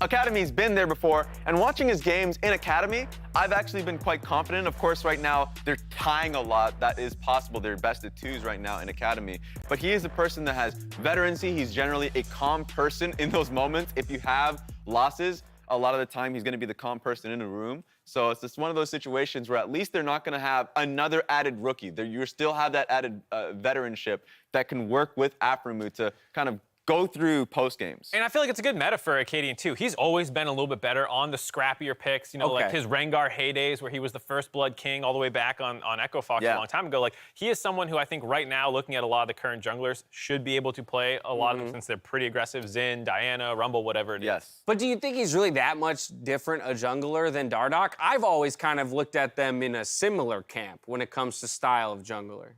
Academy's been there before, and watching his games in Academy, I've actually been quite confident. Of course, right now, they're tying a lot. That is possible. They're best of 2s right now in Academy. But he is a person that has veterancy. He's generally a calm person in those moments. If you have losses, a lot of the time, he's going to be the calm person in a room. So it's just one of those situations where at least they're not going to have another added rookie. You still have that added veteranship that can work with Aframu to kind of go through post games. And I feel like it's a good meta for Acadian too. He's always been a little bit better on the scrappier picks, you know, like his Rengar heydays where he was the first Blood King all the way back on Echo Fox a long time ago. Like, he is someone who I think right now, looking at a lot of the current junglers, should be able to play a lot of them since they're pretty aggressive. Xin, Diana, Rumble, whatever it is. But do you think he's really that much different a jungler than Dardoch? I've always kind of looked at them in a similar camp when it comes to style of jungler.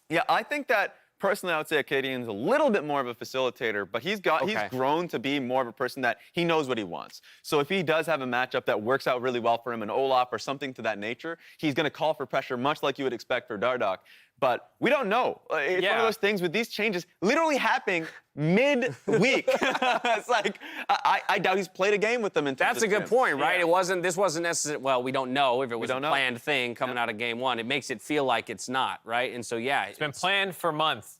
Yeah, I think that personally, I would say Acadian's a little bit more of a facilitator, but he's grown to be more of a person that he knows what he wants. So if he does have a matchup that works out really well for him, an Olaf or something to that nature, he's going to call for pressure, much like you would expect for Dardoch. But we don't know. It's one of those things with these changes literally happening mid-week. It's like, I doubt he's played a game with them in That's a good point, right? This wasn't necessarily, well, we don't know if it was a planned thing coming out of game one. It makes it feel like it's not, right? And so, It's been planned for months.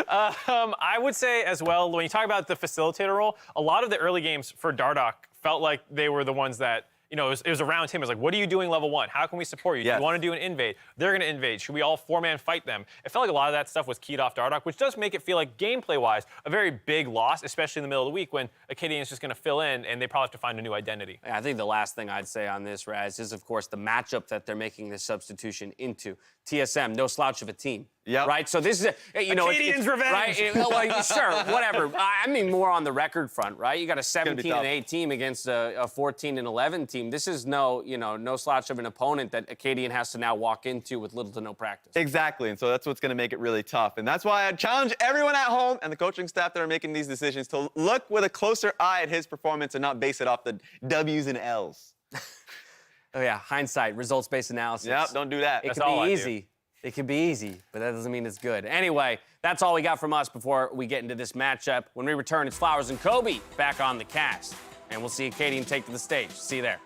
I would say as well, when you talk about the facilitator role, a lot of the early games for Dardoch felt like they were the ones that, you know, it was around him. It was like, what are you doing level 1? How can we support you? Do you want to do an invade? They're going to invade. Should we all 4-man fight them? It felt like a lot of that stuff was keyed off Dardoch, which does make it feel like gameplay-wise a very big loss, especially in the middle of the week when Acadian is just going to fill in and they probably have to find a new identity. I think the last thing I'd say on this, Raz, is, of course, the matchup that they're making this substitution into. TSM, no slouch of a team. Yeah. Right? So this is, Acadian's revenge. Right? Sure, whatever. I mean more on the record front, right? You got a 17-8 team against a 14-11 team. This is no slouch of an opponent that Acadian has to now walk into with little to no practice. Exactly, and so that's what's going to make it really tough. And that's why I challenge everyone at home and the coaching staff that are making these decisions to look with a closer eye at his performance and not base it off the W's and L's. Oh, yeah, hindsight, results-based analysis. Yep, don't do that. It can be easy. It can be easy, but that doesn't mean it's good. Anyway, that's all we got from us before we get into this matchup. When we return, it's Flowers and Kobe back on the cast. And we'll see Acadian take to the stage. See you there.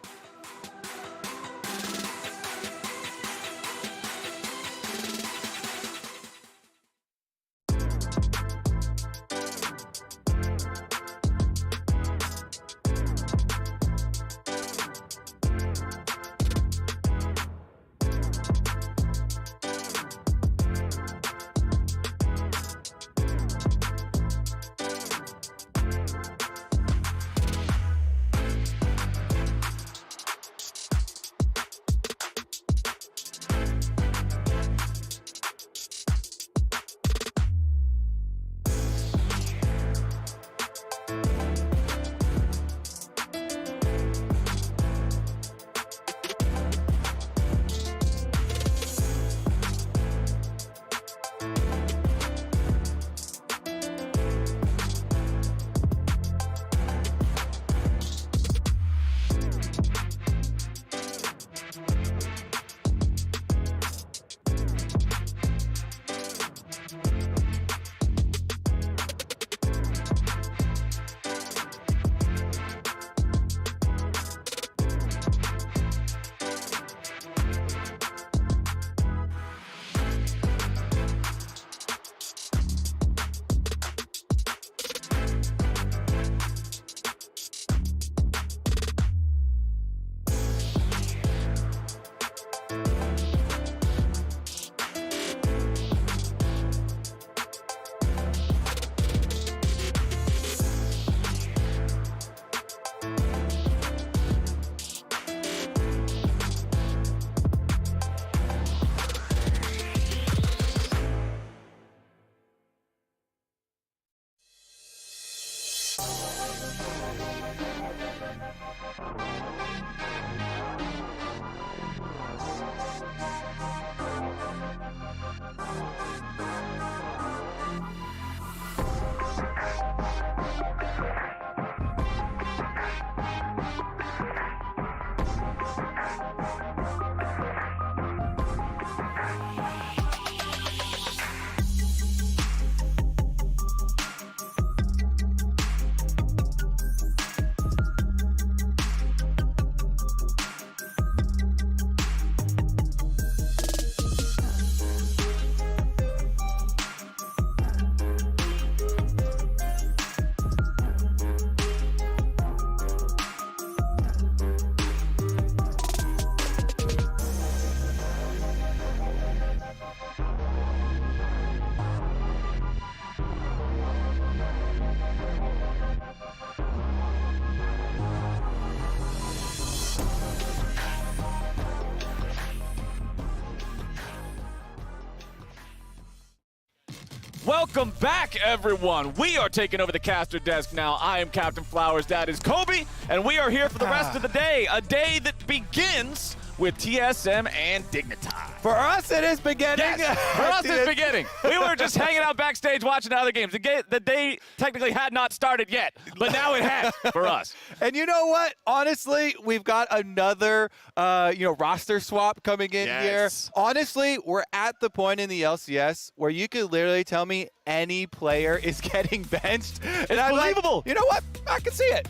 Welcome back, everyone. We are taking over the caster desk now. I am Captain Flowers, that is Kobe, and we are here for the rest of the day. A day that begins with TSM and Dignitas. For us, it is beginning. Yes, for us, it's beginning. We were just hanging out backstage watching other games. The day technically had not started yet, but now it has for us. And you know what? Honestly, we've got another roster swap coming in here. Honestly, we're at the point in the LCS where you could literally tell me any player is getting benched. And I'm believable. Like, you know what? I can see it.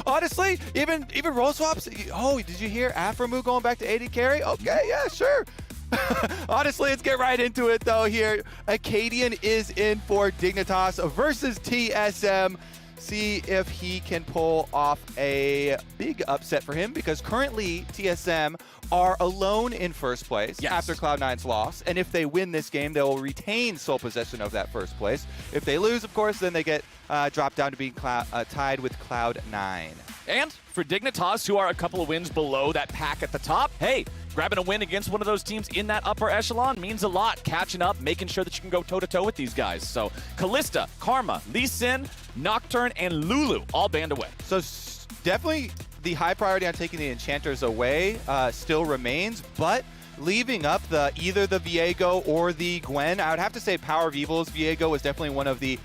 Honestly, even role swaps. Oh, did you hear Aframu going back to AD carry? Okay, yeah, sure. Honestly, let's get right into it, though, here. Acadian is in for Dignitas versus TSM. See if he can pull off a big upset for him, because currently TSM are alone in first place after Cloud9's loss. And if they win this game, they will retain sole possession of that first place. If they lose, of course, then they get dropped down to being tied with Cloud9. And for Dignitas, who are a couple of wins below that pack at the top, hey, grabbing a win against one of those teams in that upper echelon means a lot. Catching up, making sure that you can go toe-to-toe with these guys. So Kalista, Karma, Lee Sin, Nocturne, and Lulu all banned away. So definitely the high priority on taking the enchanters away still remains, but leaving up either the Viego or the Gwen, I would have to say Power of Evil's Viego was definitely one of the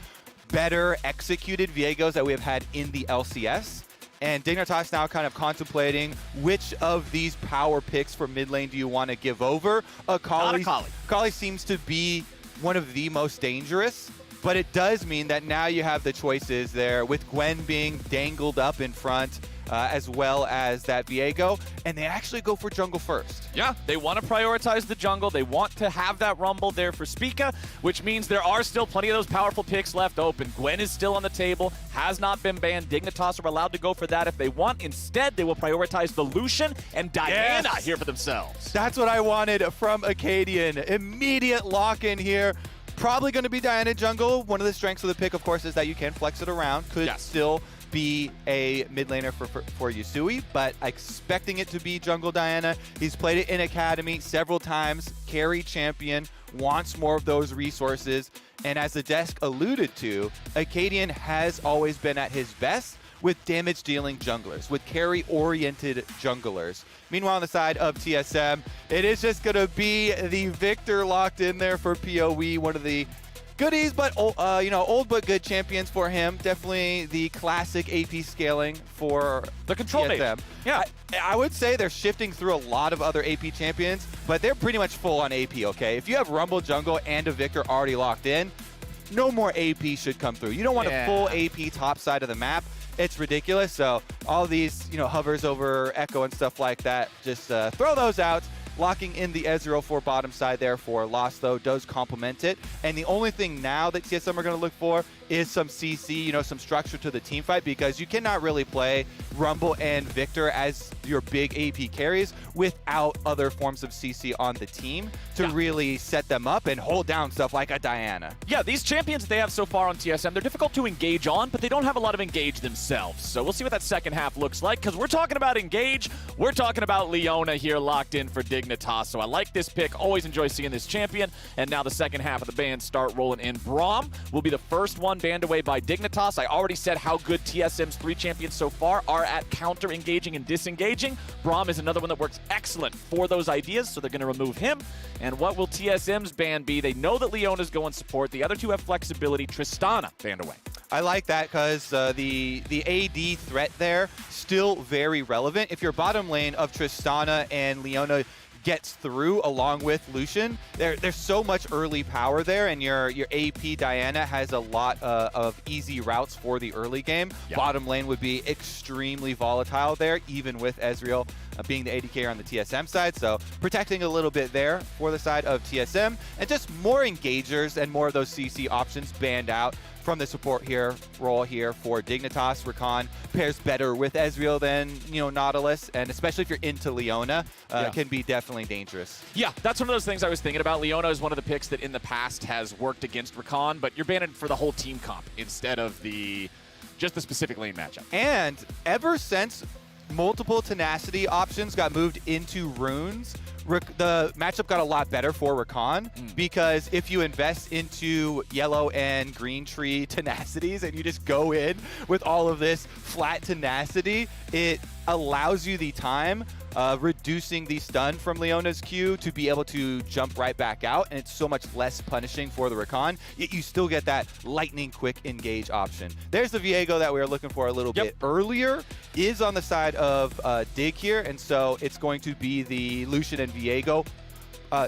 better executed Viegos that we have had in the LCS. And Dignitas now kind of contemplating which of these power picks for mid lane do you want to give over. Akali seems to be one of the most dangerous, but it does mean that now you have the choices there with Gwen being dangled up in front, as well as that Viego, and they actually go for jungle first. Yeah, they want to prioritize the jungle. They want to have that rumble there for Spica, which means there are still plenty of those powerful picks left open. Gwen is still on the table, has not been banned. Dignitas are allowed to go for that if they want. Instead, they will prioritize the Lucian and Diana here for themselves. That's what I wanted from Acadian. Immediate lock-in here. Probably going to be Diana jungle. One of the strengths of the pick, of course, is that you can flex it around. Could still be a mid laner for Yusui, but expecting it to be jungle Diana. He's played it in Academy several times, carry champion, wants more of those resources, and as the desk alluded to, Acadian has always been at his best with damage-dealing junglers, with carry-oriented junglers. Meanwhile, on the side of TSM, it is just going to be the Victor locked in there for PoE, one of the goodies, but old but good champions for him. Definitely the classic AP scaling for the control TSM. Yeah, I would say they're shifting through a lot of other AP champions, but they're pretty much full on AP, okay? If you have Rumble jungle and a Victor already locked in, no more AP should come through. You don't want a full AP top side of the map. It's ridiculous. So all these, hovers over Echo and stuff like that, just throw those out. Locking in the Ezreal for bottom side there for Lost, though, does complement it. And the only thing now that TSM are going to look for is some CC, some structure to the team fight, because you cannot really play Rumble and Victor as your big AP carries without other forms of CC on the team to really set them up and hold down stuff like a Diana. Yeah, these champions that they have so far on TSM, they're difficult to engage on, but they don't have a lot of engage themselves. So we'll see what that second half looks like, because we're talking about engage. We're talking about Leona here locked in for Dignitas. So I like this pick. Always enjoy seeing this champion. And now the second half of the band start rolling in. Braum will be the first one banned away by Dignitas. I already said how good TSM's 3 champions so far are at counter-engaging and disengaging. Braum is another one that works excellent for those ideas, so they're going to remove him. And what will TSM's ban be? They know that Leona's going support. The other two have flexibility. Tristana banned away. I like that because the AD threat there still very relevant. If your bottom lane of Tristana and Leona gets through along with Lucian, there's so much early power there, and your AP Diana has a lot of easy routes for the early game. Bottom lane would be extremely volatile there, even with Ezreal being the AD carry on the TSM side. So protecting a little bit there for the side of TSM, and just more engagers and more of those CC options banned out from the support role here for Dignitas. Rakan pairs better with Ezreal than Nautilus, and especially if you're into Leona, can be definitely dangerous. Yeah, that's one of those things I was thinking about. Leona is one of the picks that in the past has worked against Rakan, but you're banning for the whole team comp instead of just the specific lane matchup. And ever since multiple tenacity options got moved into runes, the matchup got a lot better for Rakan because if you invest into yellow and green tree tenacities and you just go in with all of this flat tenacity, it allows you the time reducing the stun from Leona's Q to be able to jump right back out, and it's so much less punishing for the Rakan, yet you still get that lightning quick engage option. There's the Viego that we were looking for a little bit earlier, is on the side of Dig here, and so it's going to be the Lucian and Viego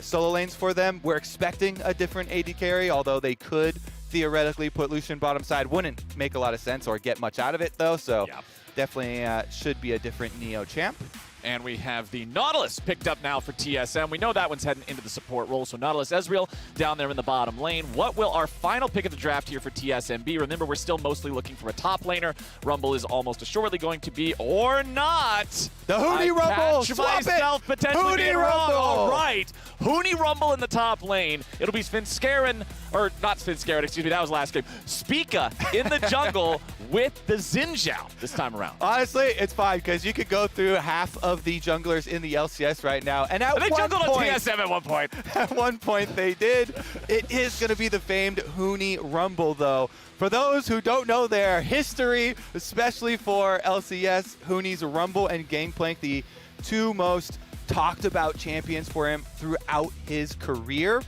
solo lanes for them. We're expecting a different AD carry, although they could theoretically put Lucian bottom side. Wouldn't make a lot of sense or get much out of it, though, so definitely should be a different Neo champ. And we have the Nautilus picked up now for TSM. We know that one's heading into the support role, so Nautilus Ezreal down there in the bottom lane. What will our final pick of the draft here for TSM be? Remember, we're still mostly looking for a top laner. Rumble is almost assuredly going to be, or not. The Huni Rumble! Catch myself potentially being wrong. All right. Huni Rumble in the top lane. It'll be Svenskeren, or not Svenskeren, excuse me, that was last game. Spica in the jungle with the Xin Zhao this time around. Honestly, it's fine, because you could go through half of the junglers in the LCS right now. And at they jungled on TSM at one point. At one point they did. It is going to be the famed Huni Rumble, though. For those who don't know their history, especially for LCS, Huni's Rumble and Gangplank, the two most talked about champions for him throughout his career.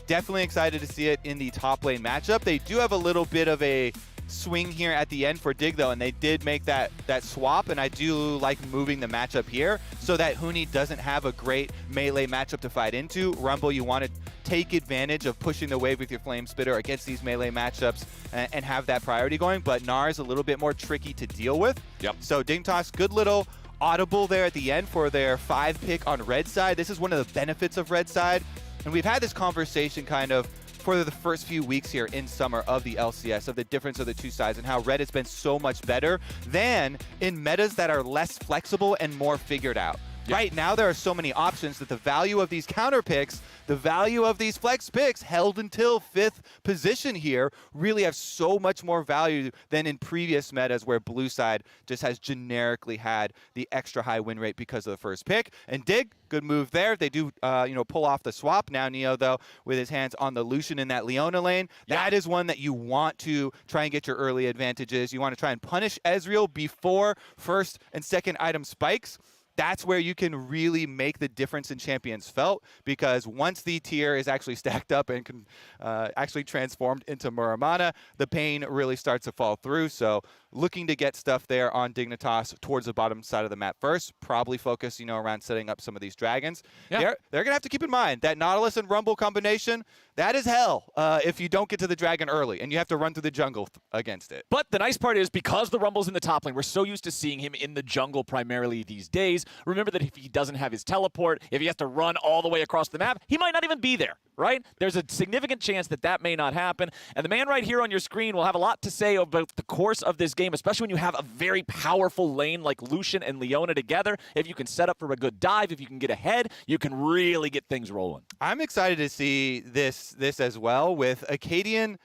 Definitely excited to see it in the top lane matchup. They do have a little bit of a swing here at the end for Dig, though, and they did make that swap, and I do like moving the matchup here so that Huni doesn't have a great melee matchup to fight into. Rumble, you want to take advantage of pushing the wave with your Flame Spitter against these melee matchups and have that priority going, but Gnar is a little bit more tricky to deal with. So Dignitas, good little audible there at the end for their 5 pick on red side. This is one of the benefits of red side, and we've had this conversation kind of for the first few weeks here in summer of the LCS, of the difference of the two sides and how red has been so much better than in metas that are less flexible and more figured out. Right now, there are so many options that the value of these counter picks, the value of these flex picks held until 5th position here really have so much more value than in previous metas where blue side just has generically had the extra high win rate because of the first pick. And Dig, good move there. They do, pull off the swap. Now Neo, though, with his hands on the Lucian in that Leona lane, that is one that you want to try and get your early advantages. You want to try and punish Ezreal before first and second item spikes. That's where you can really make the difference in champions felt, because once the tier is actually stacked up and can actually transformed into Muramana, the pain really starts to fall through. So looking to get stuff there on Dignitas towards the bottom side of the map first, probably focus, around setting up some of these dragons. They're going to have to keep in mind that Nautilus and Rumble combination, that is hell if you don't get to the dragon early and you have to run through the jungle against it. But the nice part is, because the Rumble's in the top lane, we're so used to seeing him in the jungle primarily these days. Remember that if he doesn't have his teleport, if he has to run all the way across the map, he might not even be there, right? There's a significant chance that that may not happen. And the man right here on your screen will have a lot to say about the course of this game, especially when you have a very powerful lane like Lucian and Leona together. If you can set up for a good dive, if you can get ahead, you can really get things rolling. I'm excited to see this as well, with Acadian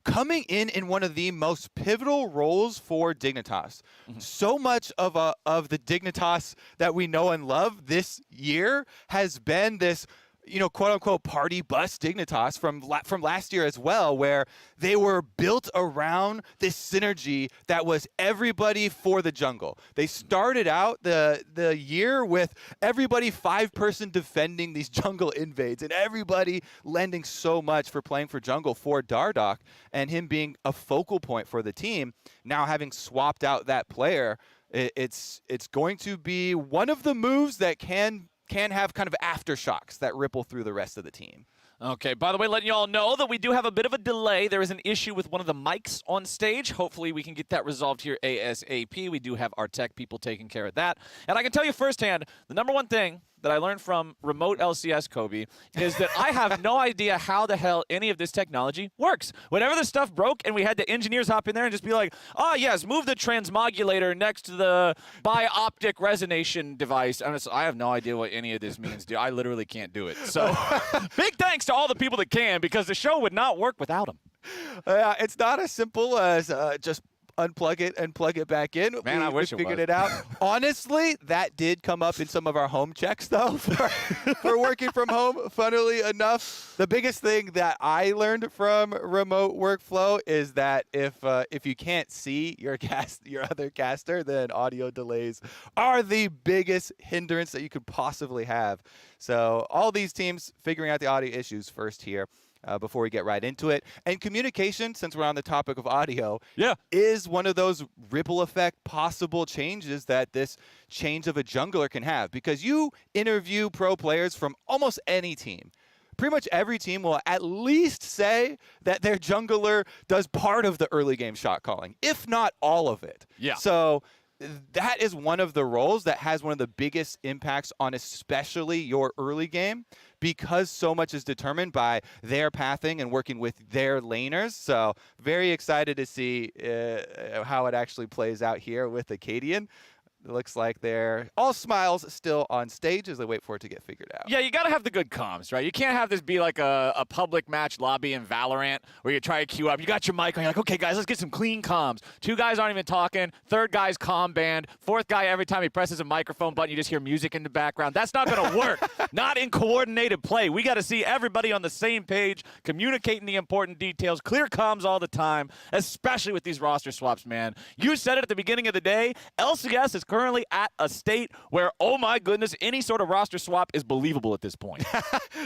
coming in one of the most pivotal roles for Dignitas. So much of the Dignitas that we know and love this year has been this, quote-unquote party bus Dignitas from last year as well, where they were built around this synergy that was everybody for the jungle. They started out the year with everybody 5-person defending these jungle invades, and everybody lending so much for playing for jungle for Dardoch, and him being a focal point for the team. Now having swapped out that player, it's going to be one of the moves that can have kind of aftershocks that ripple through the rest of the team. Okay, by the way, letting you all know that we do have a bit of a delay. There is an issue with one of the mics on stage. Hopefully we can get that resolved here ASAP. We do have our tech people taking care of that. And I can tell you firsthand, the number one thing that I learned from remote LCS, Kobe, is that I have no idea how the hell any of this technology works. Whenever the stuff broke and we had the engineers hop in there and just be like, oh, yes, move the transmogulator next to the bioptic resonation device. And I have no idea what any of this means, dude. I literally can't do it. So big thanks to all the people that can, because the show would not work without them. It's not as simple as just unplug it and plug it back in. Man, I wish we it figured was. it out. Honestly, that did come up in some of our home checks, though, for working from home. Funnily enough, the biggest thing that I learned from remote workflow is that if you can't see your other caster, then audio delays are the biggest hindrance that you could possibly have. So all these teams figuring out the audio issues first here. Before we get right into it. And communication, since we're on the topic of audio, is one of those ripple effect possible changes that this change of a jungler can have. Because you interview pro players from almost any team. Pretty much every team will at least say that their jungler does part of the early game shot calling, if not all of it. Yeah. So that is one of the roles that has one of the biggest impacts on especially your early game, because so much is determined by their pathing and working with their laners. So very excited to see how it actually plays out here with Acadian. It looks like they're all smiles still on stage as they wait for it to get figured out. Yeah, you got to have the good comms, right? You can't have this be like a public match lobby in Valorant where you try to queue up. You got your mic on, you're like, okay, guys, let's get some clean comms. Two guys aren't even talking. Third guy's comm banned. Fourth guy, every time he presses a microphone button, you just hear music in the background. That's not going to work. Not in coordinated play. We got to see everybody on the same page, communicating the important details, clear comms all the time, especially with these roster swaps, man. You said it at the beginning of the day. LCS is currently at a state where, oh my goodness, any sort of roster swap is believable at this point.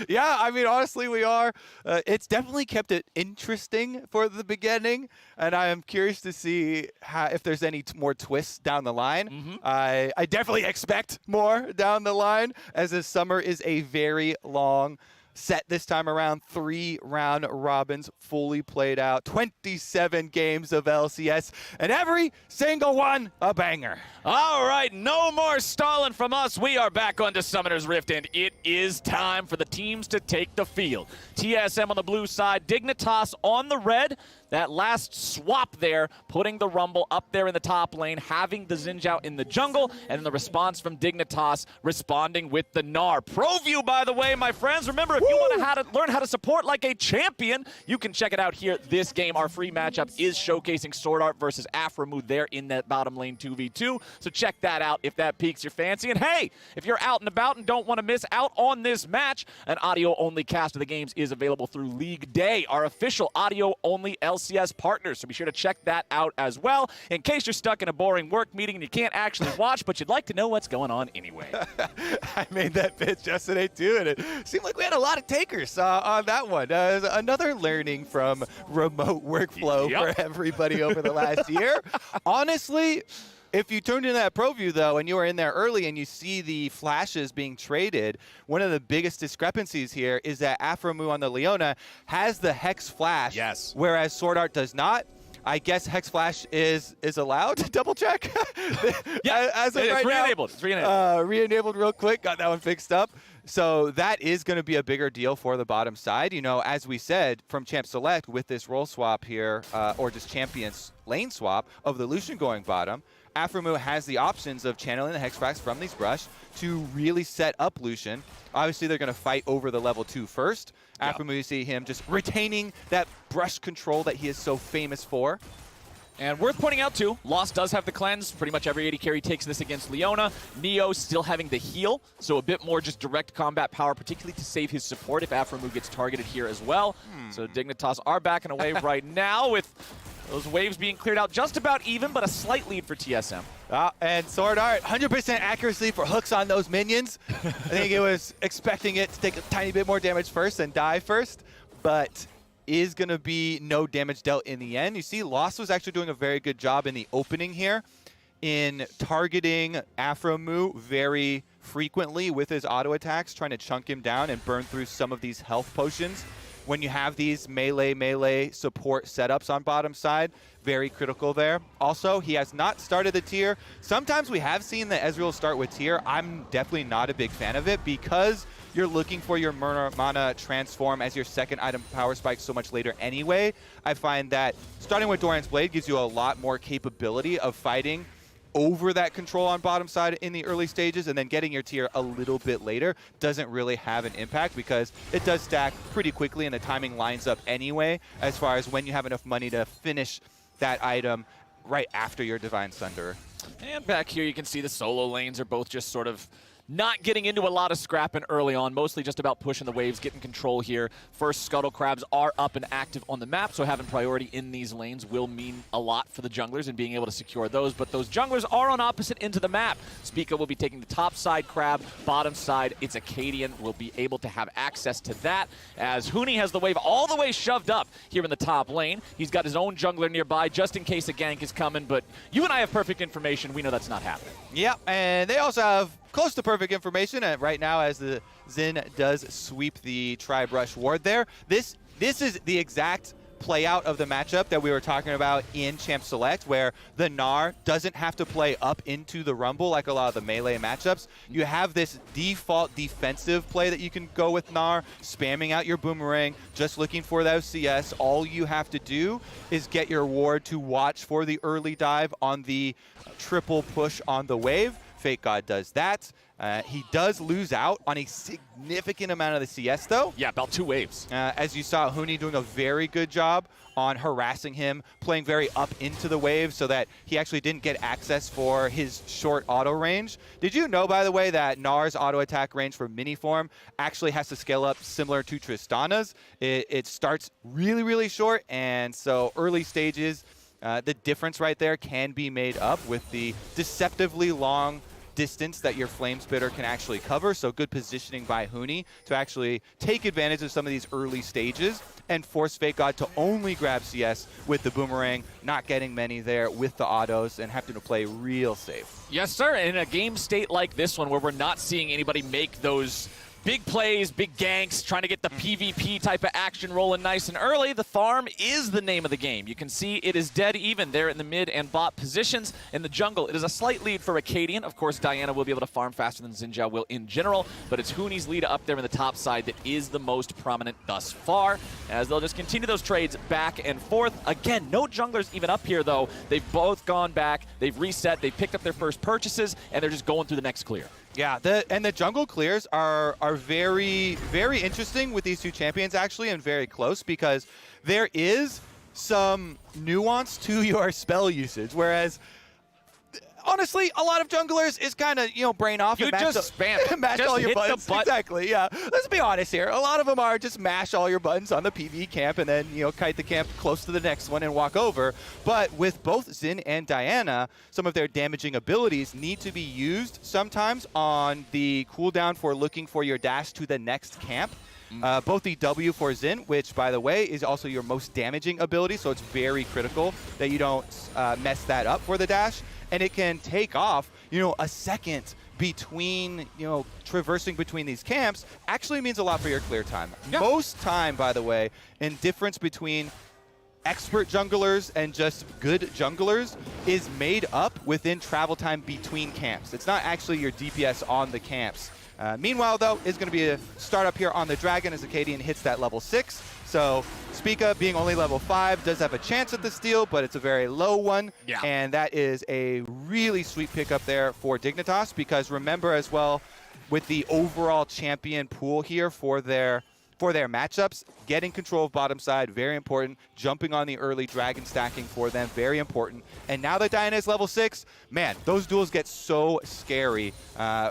Yeah, I mean, honestly, we are. It's definitely kept it interesting for the beginning, and I am curious to see if there's any more twists down the line. I definitely expect more down the line, as this summer is a very long set this time around. 3 round robins fully played out, 27 games of LCS, and every single one a banger. All right, no more stalling from us. We are back onto Summoner's Rift, and it is time for the teams to take the field. TSM on the blue side, Dignitas on the red. That last swap there, putting the Rumble up there in the top lane, having the Zinj out in the jungle, and then the response from Dignitas responding with the Gnar. Pro view, by the way, my friends. Remember, if you want to learn how to support like a champion, you can check it out here this game. Our free matchup is showcasing Sword Art versus Aframu there in that bottom lane 2v2. So check that out if that piques your fancy. And hey, if you're out and about and don't want to miss out on this match, an audio-only cast of the games is available through League Day, our official audio-only LCS partners. So be sure to check that out as well, in case you're stuck in a boring work meeting and you can't actually watch, but you'd like to know what's going on anyway. I made that pitch yesterday too, and it seemed like we had a lot of takers on that one. Another learning from remote workflow for everybody over the last year. Honestly, if you turned into that pro view, though, and you were in there early and you see the flashes being traded, one of the biggest discrepancies here is that Aframu on the Leona has the Hex Flash, whereas Sword Art does not. I guess Hex Flash is allowed to double check. Yeah, as of it's right re-enabled. now, It's re-enabled. Re-enabled real quick. Got that one fixed up. So that is going to be a bigger deal for the bottom side. You know, as we said, from Champ Select with this role swap here, or just Champions lane swap of the Lucian going bottom, Aframu has the options of channeling the Hex Flash from these brush to really set up Lucian. Obviously, they're going to fight over the level 2 first. Aframu, you see him just retaining that brush control that he is so famous for. And worth pointing out, too, Lost does have the cleanse. Pretty much every AD carry takes this against Leona. Neo still having the heal, so a bit more just direct combat power, particularly to save his support if Aframu gets targeted here as well. So Dignitas are backing away right now with those waves being cleared out just about even, but a slight lead for TSM. And Sword Art, 100% accuracy for hooks on those minions. I think it was expecting it to take a tiny bit more damage first and die first, but is going to be no damage dealt in the end. You see, Lost was actually doing a very good job in the opening here in targeting Aframu very frequently with his auto attacks, trying to chunk him down and burn through some of these health potions. When you have these melee support setups on bottom side, very critical there. Also, he has not started the tier. Sometimes we have seen the Ezreal start with tier. I'm definitely not a big fan of it because you're looking for your mana transform as your second item power spike so much later anyway. I find that starting with Dorian's Blade gives you a lot more capability of fighting over that control on bottom side in the early stages, and then getting your tier a little bit later doesn't really have an impact because it does stack pretty quickly and the timing lines up anyway as far as when you have enough money to finish that item right after your Divine Sunder. And back here, you can see the solo lanes are both just sort of not getting into a lot of scrapping early on, mostly just about pushing the waves, getting control here. First, Scuttle Crabs are up and active on the map, so having priority in these lanes will mean a lot for the junglers and being able to secure those. But those junglers are on opposite ends of the map. Spica will be taking the top side Crab, bottom side, it's Acadian, will be able to have access to that, as Huni has the wave all the way shoved up here in the top lane. He's got his own jungler nearby, just in case a gank is coming, but you and I have perfect information. We know that's not happening. Yeah, and they also have close to perfect information right now as the Xin does sweep the Tri-Brush ward there. This is the exact play out of the matchup that we were talking about in Champ Select, where the Gnar doesn't have to play up into the Rumble like a lot of the melee matchups. You have this default defensive play that you can go with Gnar, spamming out your boomerang, just looking for that CS. All you have to do is get your ward to watch for the early dive on the triple push on the wave. Fake God does that. He does lose out on a significant amount of the CS, though. Yeah, about 2 waves. As you saw, Huni doing a very good job on harassing him, playing very up into the wave so that he actually didn't get access for his short auto range. Did you know, by the way, that Gnar's auto attack range for mini form actually has to scale up similar to Tristana's? It starts really, really short, and so early stages, the difference right there can be made up with the deceptively long distance that your Flame Spitter can actually cover. So good positioning by Huni to actually take advantage of some of these early stages and force Fake God to only grab CS with the boomerang, not getting many there with the autos and having to play real safe. Yes, sir. In a game state like this one where we're not seeing anybody make those big plays, big ganks, trying to get the PvP type of action rolling nice and early, the farm is the name of the game. You can see it is dead even there in the mid and bot positions. In the jungle, it is a slight lead for Acadian. Of course, Diana will be able to farm faster than Xinjiao will in general, but it's Huni's lead up there in the top side that is the most prominent thus far, as they'll just continue those trades back and forth. Again, no junglers even up here, though. They've both gone back, they've reset, they've picked up their first purchases, and they're just going through the next clear. Yeah, the jungle clears are very, very interesting with these two champions, actually, and very close, because there is some nuance to your spell usage, whereas honestly, a lot of junglers is kind of, brain off and mash all your buttons. Exactly, yeah. Let's be honest here. A lot of them are just mash all your buttons on the PvE camp and then, kite the camp close to the next one and walk over. But with both Xin and Diana, some of their damaging abilities need to be used sometimes on the cooldown for looking for your dash to the next camp. Both the W for Xin, which, by the way, is also your most damaging ability, so it's very critical that you don't mess that up for the dash. And it can take off, a second between, traversing between these camps actually means a lot for your clear time. Yeah. Most time, by the way, in difference between expert junglers and just good junglers is made up within travel time between camps. It's not actually your DPS on the camps. Meanwhile, though, is going to be a startup here on the Dragon as Acadian hits that level 6. So Spica, being only level 5, does have a chance at the steal, but it's a very low one. Yeah. And that is a really sweet pickup there for Dignitas, because remember as well, with the overall champion pool here for their matchups, getting control of bottom side, very important. Jumping on the early Dragon stacking for them, very important. And now that Diana is level 6, man, those duels get so scary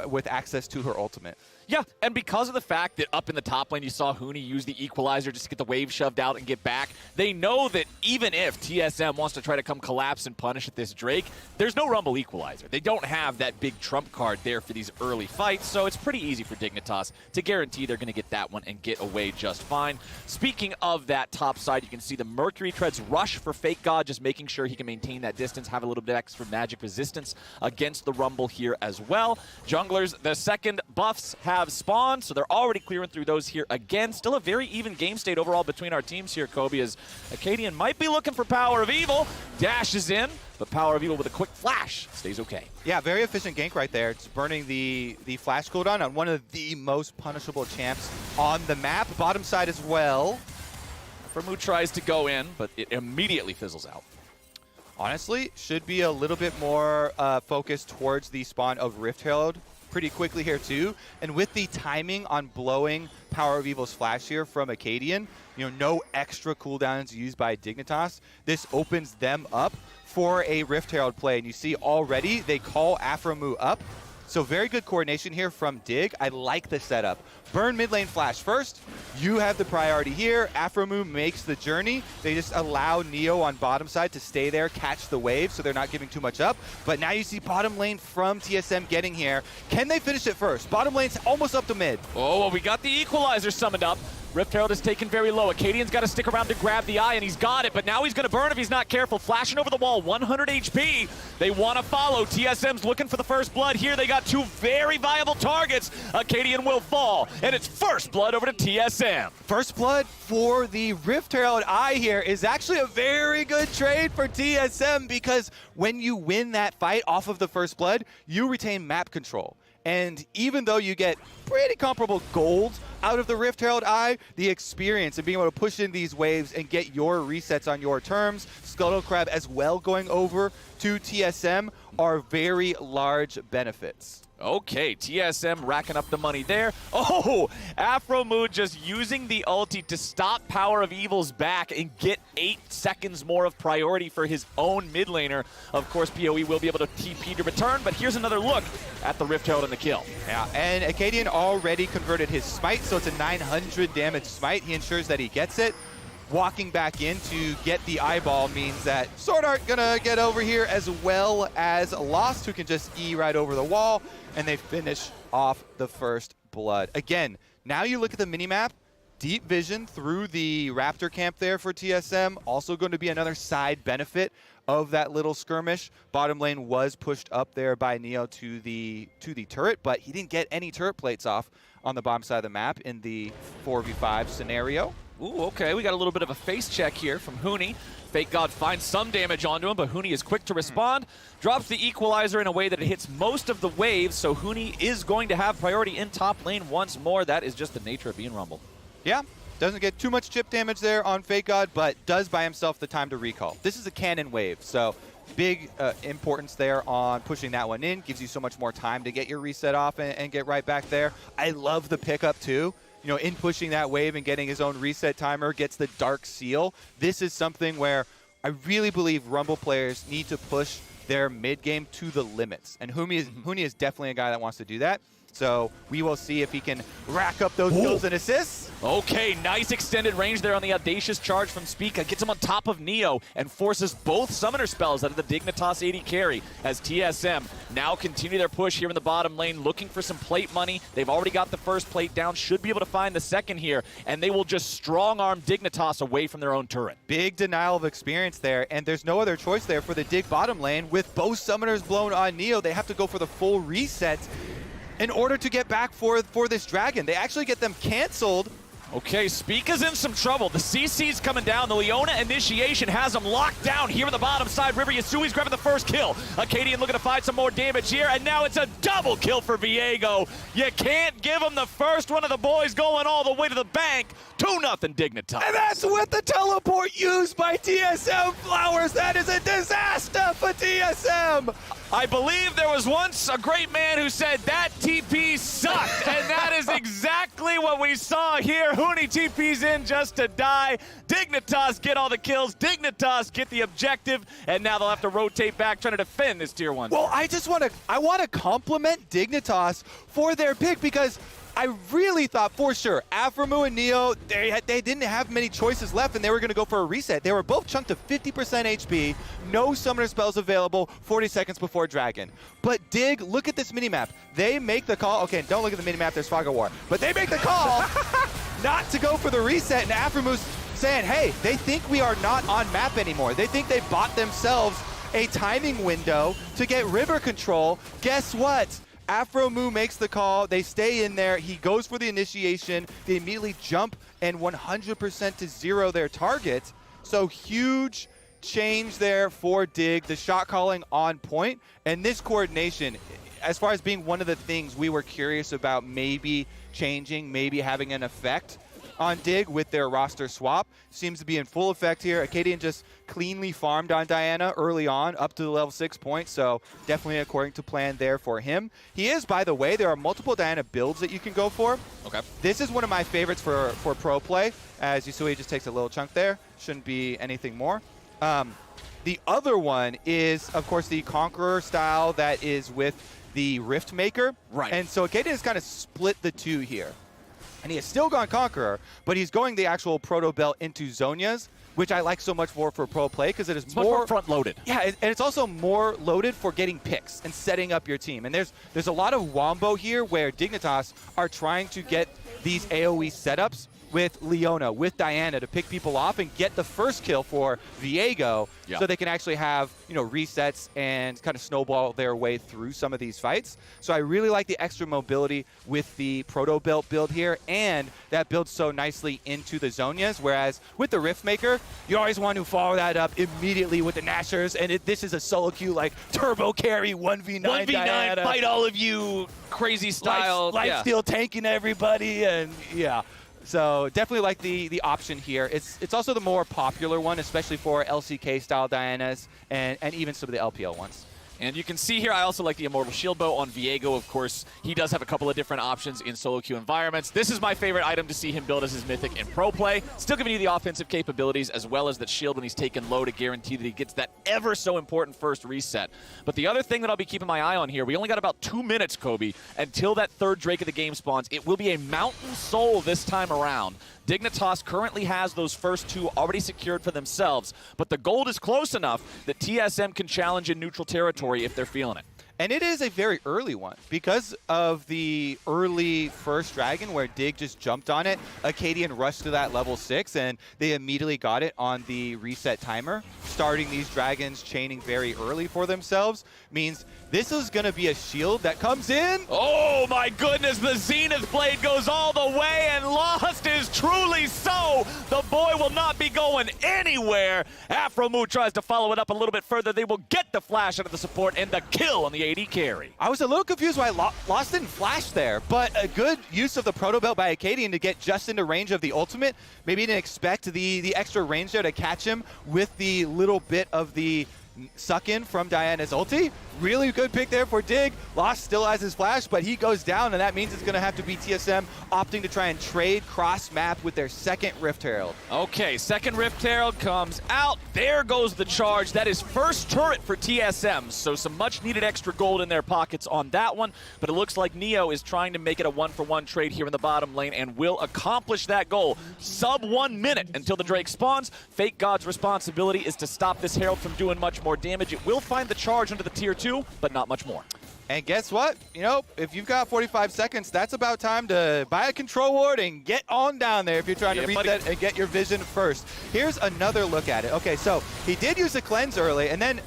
with access to her ultimate. Yeah, and because of the fact that up in the top lane you saw Huni use the equalizer just to get the wave shoved out and get back, they know that even if TSM wants to try to come collapse and punish at this Drake, there's no Rumble equalizer. They don't have that big trump card there for these early fights, so it's pretty easy for Dignitas to guarantee they're going to get that one and get away just fine. Speaking of that top side, you can see the Mercury Treads rush for Fake God, just making sure he can maintain that distance, have a little bit extra magic resistance against the Rumble here as well. Junglers, the second buffs have spawned, so they're already clearing through those here again. Still a very even game state overall between our teams here, Kobe, as Acadian might be looking for Power of Evil. Dashes in, but Power of Evil with a quick flash stays okay. Yeah, very efficient gank right there. It's burning the flash cooldown on one of the most punishable champs on the map. Bottom side as well. Vermouth tries to go in, but it immediately fizzles out. Honestly, should be a little bit more focused towards the spawn of Rift Herald pretty quickly here too. And with the timing on blowing Power of Evil's flash here from Acadian, no extra cooldowns used by Dignitas, this opens them up for a Rift Herald play. And you see already they call Afromu up. So very good coordination here from Dig. I like the setup. Burn mid lane flash first. You have the priority here. Afromu makes the journey. They just allow Neo on bottom side to stay there, catch the wave, so they're not giving too much up. But now you see bottom lane from TSM getting here. Can they finish it first? Bottom lane's almost up to mid. Oh, well, we got the equalizer summoned up. Rift Herald is taken very low. Acadian's got to stick around to grab the eye, and he's got it, but now he's going to burn if he's not careful. Flashing over the wall, 100 HP. They want to follow. TSM's looking for the first blood here. They got two very viable targets. Acadian will fall, and it's first blood over to TSM. First blood for the Rift Herald eye here is actually a very good trade for TSM, because when you win that fight off of the first blood, you retain map control. And even though you get pretty comparable gold out of the Rift Herald eye, the experience of being able to push in these waves and get your resets on your terms, Scuttle Crab as well going over to TSM, are very large benefits. Okay, TSM racking up the money there. Oh, Afromu just using the ulti to stop Power of Evil's back and get 8 seconds more of priority for his own mid laner. Of course, PoE will be able to TP to return, but here's another look at the Rift Herald and the kill. Yeah, and Acadian already converted his smite, so it's a 900 damage smite. He ensures that he gets it. Walking back in to get the eyeball means that Sword Art gonna get over here, as well as Lost, who can just E right over the wall, and they finish off the first blood. Again, now you look at the minimap, deep vision through the Raptor camp there for TSM, also going to be another side benefit of that little skirmish. Bottom lane was pushed up there by Neo to the turret, but he didn't get any turret plates off on the bottom side of the map in the 4v5 scenario. Ooh, okay, we got a little bit of a face check here from Huni. Fake God finds some damage onto him, but Huni is quick to respond. Drops the equalizer in a way that it hits most of the waves, so Huni is going to have priority in top lane once more. That is just the nature of being Rumble. Yeah, doesn't get too much chip damage there on Fake God, but does buy himself the time to recall. This is a cannon wave, so big importance there on pushing that one in. Gives you so much more time to get your reset off and get right back there. I love the pickup too. In pushing that wave and getting his own reset timer, gets the Dark Seal. This is something where I really believe Rumble players need to push their mid game to the limits. And Huni is definitely a guy that wants to do that. So we will see if he can rack up those kills and assists. Okay, nice extended range there on the audacious charge from Spica. Gets him on top of Neo and forces both summoner spells out of the Dignitas 80 carry as TSM now continue their push here in the bottom lane, looking for some plate money. They've already got the first plate down, should be able to find the second here, and they will just strong-arm Dignitas away from their own turret. Big denial of experience there, and there's no other choice there for the Dig bottom lane. With both summoners blown on Neo, they have to go for the full reset in order to get back for this dragon. They actually get them canceled. Okay, Spica's in some trouble. The CC's coming down. The Leona initiation has him locked down here on the bottom side. River Yasui's grabbing the first kill. Acadian looking to find some more damage here, and now it's a double kill for Viego. You can't give him the first one of the boys going all the way to the bank. 2-0 Dignitas. And that's with the teleport used by TSM Flowers. That is a disaster for TSM. I believe there was once a great man who said that TP sucked, and that is exactly what we saw here. Huni TP's in just to die. Dignitas get all the kills. Dignitas get the objective, and now they'll have to rotate back trying to defend this tier 1. Well, I want to compliment Dignitas for their pick, because I really thought for sure Afromu and Neo, they didn't have many choices left, and they were going to go for a reset. They were both chunked to 50% HP, no summoner spells available 40 seconds before Dragon. But Dig, look at this minimap. They make the call. Okay, don't look at the minimap, there's Fog of War. But they make the call not to go for the reset, and Afromu's saying, hey, they think we are not on map anymore. They think they bought themselves a timing window to get river control. Guess what? Afromu makes the call, they stay in there, he goes for the initiation, they immediately jump and 100% to zero their target. So huge change there for Dig, the shot calling on point, and this coordination, as far as being one of the things we were curious about maybe changing, maybe having an effect. on Dig with their roster swap. Seems to be in full effect here. Acadian just cleanly farmed on Diana early on, up to the level 6 point, so definitely according to plan there for him. He is, by the way, there are multiple Diana builds that you can go for. Okay. This is one of my favorites for pro play. As you see, he just takes a little chunk there. Shouldn't be anything more. The other one is, of course, the Conqueror style that is with the Rift Maker. Right. And so Acadian has kind of split the two here. And he has still gone Conqueror, but he's going the actual Proto Belt into Zhonya's, which I like so much more for pro play because it is more front-loaded. Yeah, and it's also more loaded for getting picks and setting up your team. And there's a lot of wombo here where Dignitas are trying to get these AoE setups with Leona, with Diana to pick people off and get the first kill for Viego so they can actually have, resets and kind of snowball their way through some of these fights. So I really like the extra mobility with the Proto Belt build here, and that builds so nicely into the Zhonya's, whereas with the Rift Maker, you always want to follow that up immediately with the Nashers, and this is a solo queue like turbo carry 1v9 Diana. Fight all of you, crazy style. Lifesteal tanking everybody, and So definitely like the option here. It's also the more popular one, especially for LCK style Dianas and even some of the LPL ones. And you can see here, I also like the Immortal Shield Bow on Viego. Of course, he does have a couple of different options in solo queue environments. This is my favorite item to see him build as his Mythic in pro play. Still giving you the offensive capabilities as well as that shield when he's taken low to guarantee that he gets that ever so important first reset. But the other thing that I'll be keeping my eye on here, we only got about 2 minutes, Kobe, until that third Drake of the game spawns. It will be a Mountain Soul this time around. Dignitas currently has those first 2 already secured for themselves, but the gold is close enough that TSM can challenge in neutral territory if they're feeling it. And it is a very early one. Because of the early first dragon where Dig just jumped on it, Acadian rushed to that level 6, and they immediately got it on the reset timer. Starting these dragons chaining very early for themselves means this is going to be a shield that comes in. Oh my goodness, the Zenith Blade goes all the way, and Lost is truly so. The boy will not be going anywhere. Afromoo tries to follow it up a little bit further. They will get the flash out of the support and the kill on the AD carry. I was a little confused why Lost didn't flash there, but a good use of the Proto Belt by Acadian to get just into range of the ultimate. Maybe didn't expect the extra range there to catch him with the little bit of the suck in from Diana's ulti. Really good pick there for Dig. Lost still has his flash, but he goes down, and that means it's going to have to be TSM opting to try and trade cross-map with their second Rift Herald. Okay, second Rift Herald comes out. There goes the charge. That is first turret for TSM, so some much-needed extra gold in their pockets on that one, but it looks like Neo is trying to make it a one-for-one trade here in the bottom lane and will accomplish that goal. Sub 1 minute until the Drake spawns. Fake God's responsibility is to stop this Herald from doing much more damage. It will find the charge under the tier 2, but not much more. And guess what? If you've got 45 seconds, that's about time to buy a control ward and get on down there if you're trying to reset and get your vision first. Here's another look at it. Okay, so he did use a cleanse early, and then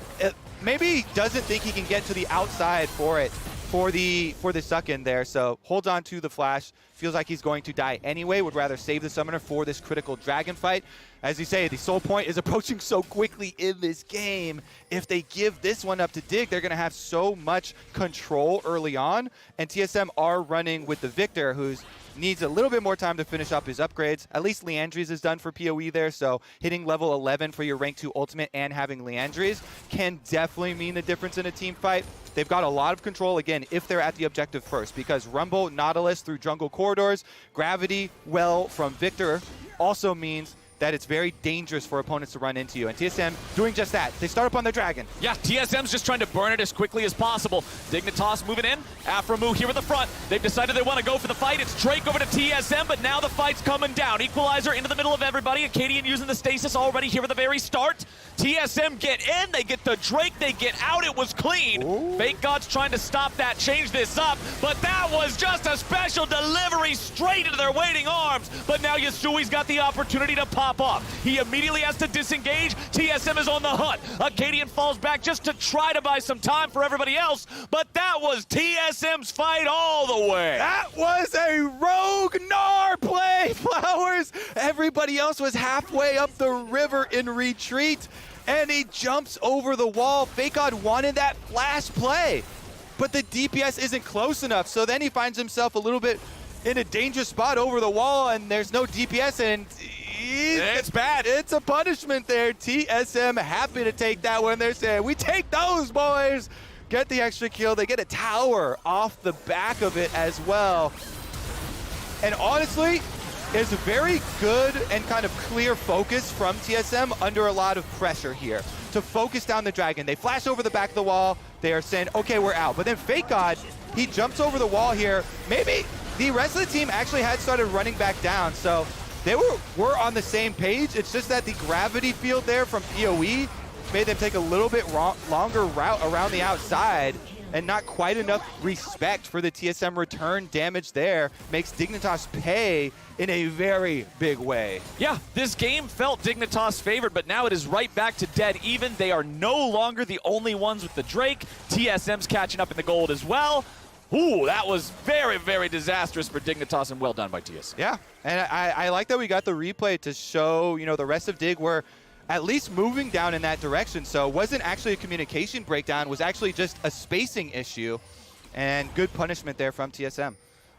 maybe doesn't think he can get to the outside for the suck in there, so holds on to the flash. Feels like he's going to die anyway, would rather save the summoner for this critical dragon fight. As you say, the soul point is approaching so quickly in this game. If they give this one up to Dig, they're going to have so much control early on. And TSM are running with the Victor, who's needs a little bit more time to finish up his upgrades. At least Leandries is done for PoE there, so hitting level 11 for your rank 2 ultimate and having Leandries can definitely mean the difference in a team fight. They've got a lot of control, again, if they're at the objective first, because Rumble, Nautilus through jungle corridors, Gravity, well from Victor also means that it's very dangerous for opponents to run into you. And TSM doing just that. They start up on their dragon. Yeah, TSM's just trying to burn it as quickly as possible. Dignitas moving in. Afromoo here at the front. They've decided they want to go for the fight. It's Drake over to TSM, but now the fight's coming down. Equalizer into the middle of everybody. Acadian using the stasis already here at the very start. TSM get in. They get the Drake. They get out. It was clean. Ooh. Fake God's trying to stop that, change this up, but that was just a special delivery straight into their waiting arms. But now Yasui's got the opportunity to pop off. He immediately has to disengage. TSM is on the hunt. Acadian falls back just to try to buy some time for everybody else, but that was TSM's fight all the way. That was a rogue Gnar play, Flowers. Everybody else was halfway up the river in retreat, and he jumps over the wall. Fake God wanted that flash play, but the DPS isn't close enough, so then he finds himself a little bit in a dangerous spot over the wall, and there's no DPS, and it's bad. It's a punishment there. TSM happy to take that one. They're saying, we take those, boys. Get the extra kill. They get a tower off the back of it as well. And honestly, it's a very good and kind of clear focus from TSM under a lot of pressure here to focus down the Dragon. They flash over the back of the wall. They are saying, okay, we're out. But then Fake God, he jumps over the wall here. Maybe the rest of the team actually had started running back down. So they were on the same page. It's just that the gravity field there from PoE made them take a little bit longer route around the outside, and not quite enough respect for the TSM return damage there makes Dignitas pay in a very big way. Yeah, this game felt Dignitas favored, but now it is right back to dead even. They are no longer the only ones with the Drake. TSM's catching up in the gold as well. Ooh, that was very, very disastrous for Dignitas, and well done by TSM. Yeah, and I like that we got the replay to show, you know, the rest of Dig were at least moving down in that direction. So it wasn't actually a communication breakdown, it was actually just a spacing issue, and good punishment there from TSM.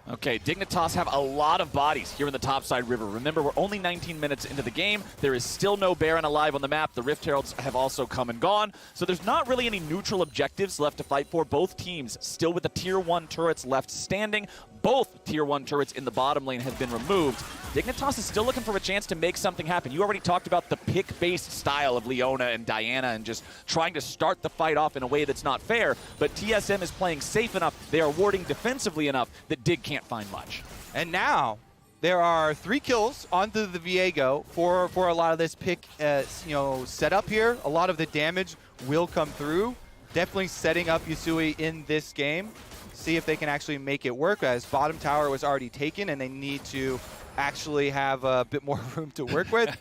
Okay, Dignitas have a lot of bodies here in the topside river. Remember, we're only 19 minutes into the game. There is still no Baron alive on the map. The Rift Heralds have also come and gone. So there's not really any neutral objectives left to fight for. Both teams still with the Tier 1 turrets left standing. Both Tier 1 turrets in the bottom lane have been removed. Dignitas is still looking for a chance to make something happen. You already talked about the pick-based style of Leona and Diana and just trying to start the fight off in a way that's not fair, but TSM is playing safe enough, they are warding defensively enough that Dig can't find much. And now, there are 3 kills onto the Viego for a lot of this pick setup here. A lot of the damage will come through. Definitely setting up Yusui in this game. See if they can actually make it work, as bottom tower was already taken and they need to actually have a bit more room to work with.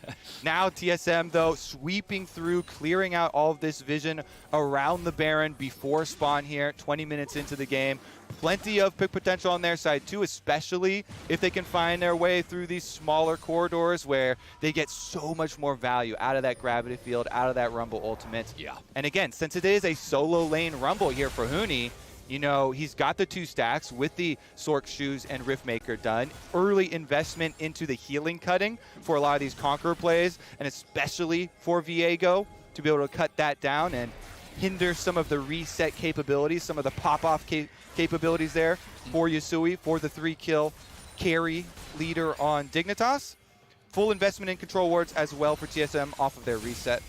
Now TSM, though, sweeping through, clearing out all of this vision around the Baron before spawn here, 20 minutes into the game. Plenty of pick potential on their side, too, especially if they can find their way through these smaller corridors where they get so much more value out of that gravity field, out of that Rumble ultimate. Yeah. And again, since it is a solo lane Rumble here for Huni, you know, he's got the 2 stacks with the Sork Shoes and Riftmaker done. Early investment into the healing cutting for a lot of these Conqueror plays, and especially for Viego to be able to cut that down and hinder some of the reset capabilities, some of the pop-off capabilities there for Yusui, for the 3-kill carry leader on Dignitas. Full investment in control wards as well for TSM off of their reset.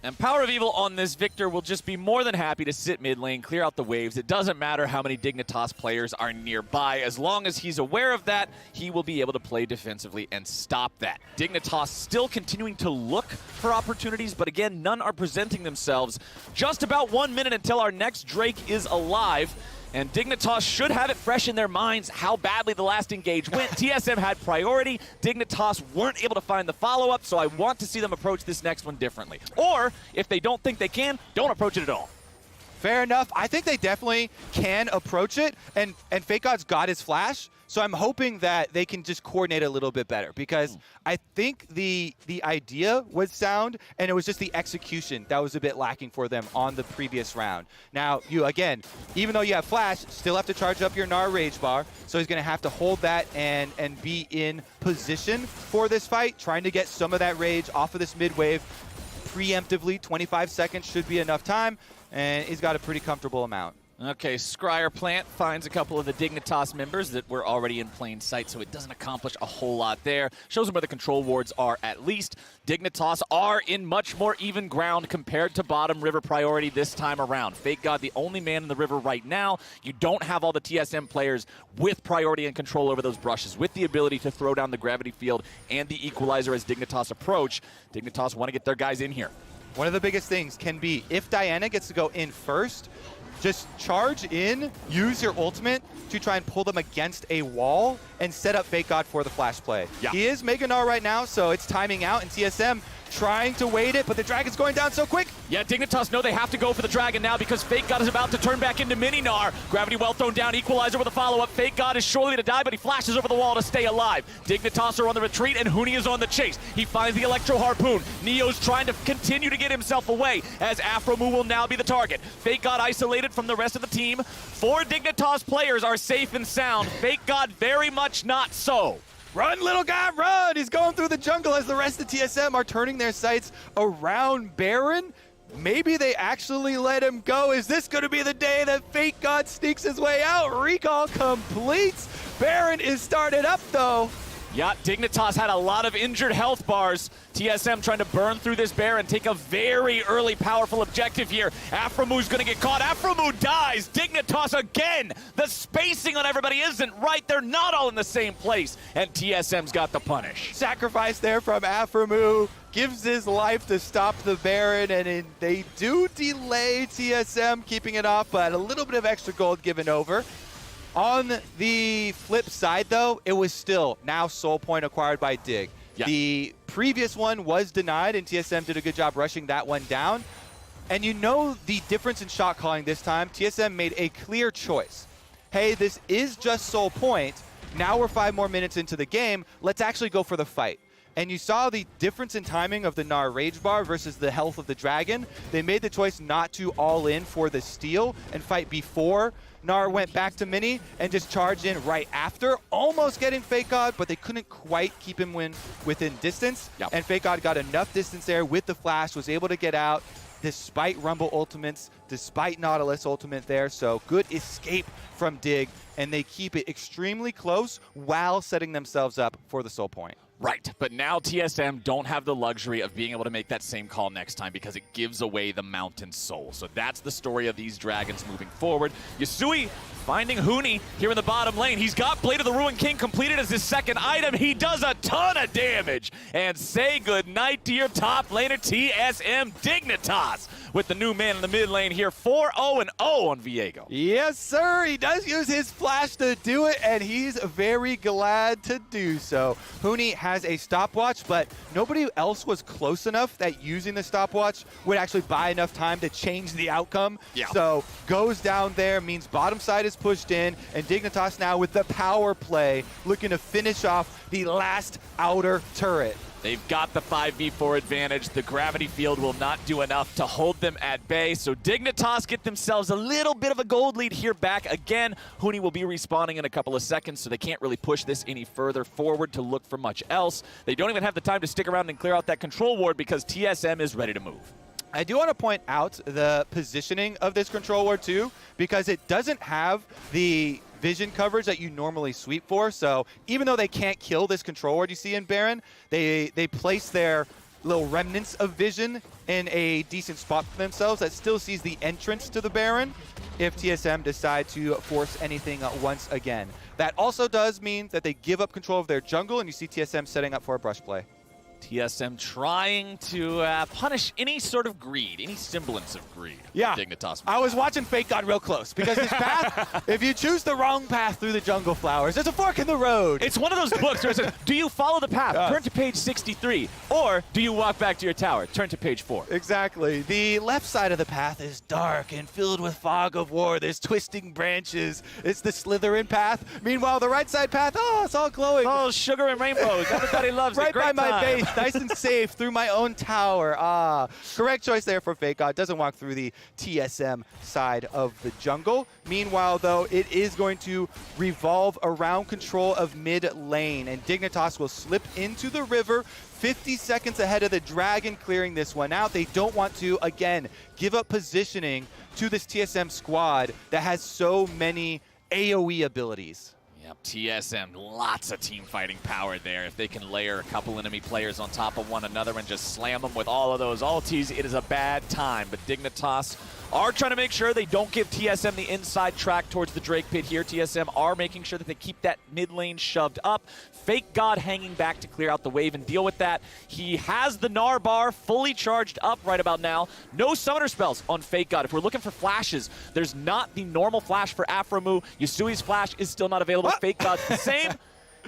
And Power of Evil on this Victor will just be more than happy to sit mid lane, clear out the waves. It doesn't matter how many Dignitas players are nearby. As long as he's aware of that, he will be able to play defensively and stop that. Dignitas still continuing to look for opportunities, but again, none are presenting themselves. Just about 1 minute until our next Drake is alive. And Dignitas should have it fresh in their minds how badly the last engage went. TSM had priority. Dignitas weren't able to find the follow-up, so I want to see them approach this next one differently. Or, if they don't think they can, don't approach it at all. Fair enough. I think they definitely can approach it, and Fake God's got his flash, so I'm hoping that they can just coordinate a little bit better, because I think the idea was sound, and it was just the execution that was a bit lacking for them on the previous round. Now, you, again, even though you have flash, still have to charge up your Gnar Rage Bar, so he's going to have to hold that and be in position for this fight, trying to get some of that rage off of this mid wave preemptively. 25 seconds should be enough time, and he's got a pretty comfortable amount. Okay, Scryer Plant finds a couple of the Dignitas members that were already in plain sight, so it doesn't accomplish a whole lot there. Shows them where the control wards are at least. Dignitas are in much more even ground compared to bottom river priority this time around. Fake God, the only man in the river right now. You don't have all the TSM players with priority and control over those brushes, with the ability to throw down the gravity field and the equalizer as Dignitas approach. Dignitas want to get their guys in here. One of the biggest things can be, if Diana gets to go in first, just charge in, use your ultimate to try and pull them against a wall and set up Fake God for the flash play. Yeah. He is Mega Gnar right now, so it's timing out, and TSM trying to wait it, but the Dragon's going down so quick. Yeah, Dignitas know they have to go for the Dragon now because Fake God is about to turn back into Mini Gnar. Gravity well thrown down, Equalizer with a follow-up. Fake God is surely to die, but he flashes over the wall to stay alive. Dignitas are on the retreat, and Huni is on the chase. He finds the Electro Harpoon. Neo's trying to continue to get himself away, as Afromu will now be the target. Fake God isolated from the rest of the team. 4 Dignitas players are safe and sound. Fake God very much not so. Run, little guy, run! He's going through the jungle as the rest of TSM are turning their sights around Baron. Maybe they actually let him go. Is this going to be the day that Fake God sneaks his way out? Recall completes. Baron is started up, though. Yeah, Dignitas had a lot of injured health bars. TSM trying to burn through this Baron, take a very early powerful objective here. Afromu's gonna get caught. Afromu dies. Dignitas again. The spacing on everybody isn't right. They're not all in the same place. And TSM's got the punish. Sacrifice there from Afromu. Gives his life to stop the Baron, and they do delay TSM, keeping it off, but a little bit of extra gold given over. On the flip side, though, it was still now Soul Point acquired by Dig. Yeah. The previous one was denied, and TSM did a good job rushing that one down. And you know the difference in shot calling this time. TSM made a clear choice. Hey, this is just Soul Point. Now we're 5 more minutes into the game. Let's actually go for the fight. And you saw the difference in timing of the Gnar Rage Bar versus the health of the Dragon. They made the choice not to all in for the steal and fight before Gnar went back to Mini and just charged in right after, almost getting Fake God, but they couldn't quite keep him within distance. Yep. And Fake God got enough distance there with the flash, was able to get out despite Rumble ultimates, despite Nautilus ultimate there. So good escape from Dig, and they keep it extremely close while setting themselves up for the Soul Point. Right, but now TSM don't have the luxury of being able to make that same call next time because it gives away the Mountain Soul. So that's the story of these Dragons moving forward. Yasui finding Huni here in the bottom lane. He's got Blade of the Ruined King completed as his second item. He does a ton of damage. And say goodnight to your top laner, TSM Dignitas, with the new man in the mid lane here, 4-0-0 on Viego. Yes, sir. He does use his flash to do it, and he's very glad to do so. Huni has a stopwatch, but nobody else was close enough that using the stopwatch would actually buy enough time to change the outcome. Yeah. So goes down there, means bottom side is pushed in, and Dignitas now with the power play looking to finish off the last outer turret. They've got the 5v4 advantage. The gravity field will not do enough to hold them at bay. So Dignitas get themselves a little bit of a gold lead here back again. Huni will be respawning in a couple of seconds, so they can't really push this any further forward to look for much else. They don't even have the time to stick around and clear out that control ward because TSM is ready to move. I do want to point out the positioning of this control ward too, because it doesn't have the vision coverage that you normally sweep for. So even though they can't kill this control ward you see in Baron, they place their little remnants of vision in a decent spot for themselves that still sees the entrance to the Baron if TSM decide to force anything once again. That also does mean that they give up control of their jungle, and you see TSM setting up for a brush play. TSM trying to punish any sort of greed, any semblance of greed. Yeah, Dignitas. I was watching Fake God real close because this path, if you choose the wrong path through the jungle flowers, there's a fork in the road. It's one of those books where it says, do you follow the path? Turn to page 63. Or do you walk back to your tower? Turn to page 4. Exactly. The left side of the path is dark and filled with fog of war. There's twisting branches. It's the Slytherin path. Meanwhile, the right side path, oh, it's all glowing. Oh, sugar and rainbows. Everybody loves right it. Great by my time. base. Nice and safe through my own tower. Correct choice there for Fake God. Doesn't walk through the TSM side of the jungle. Meanwhile, though, it is going to revolve around control of mid lane, and Dignitas will slip into the river 50 seconds ahead of the Dragon, clearing this one out. They don't want to, again, give up positioning to this TSM squad that has so many AoE abilities. Yep, TSM, lots of team fighting power there. If they can layer a couple enemy players on top of one another and just slam them with all of those ultis, it is a bad time. But Dignitas are trying to make sure they don't give TSM the inside track towards the Drake pit here. TSM are making sure that they keep that mid lane shoved up. Fake God hanging back to clear out the wave and deal with that. He has the Gnar bar fully charged up right about now. No summoner spells on Fake God. If we're looking for flashes, there's not the normal flash for Afromu. Yasui's flash is still not available. Fake God's the same.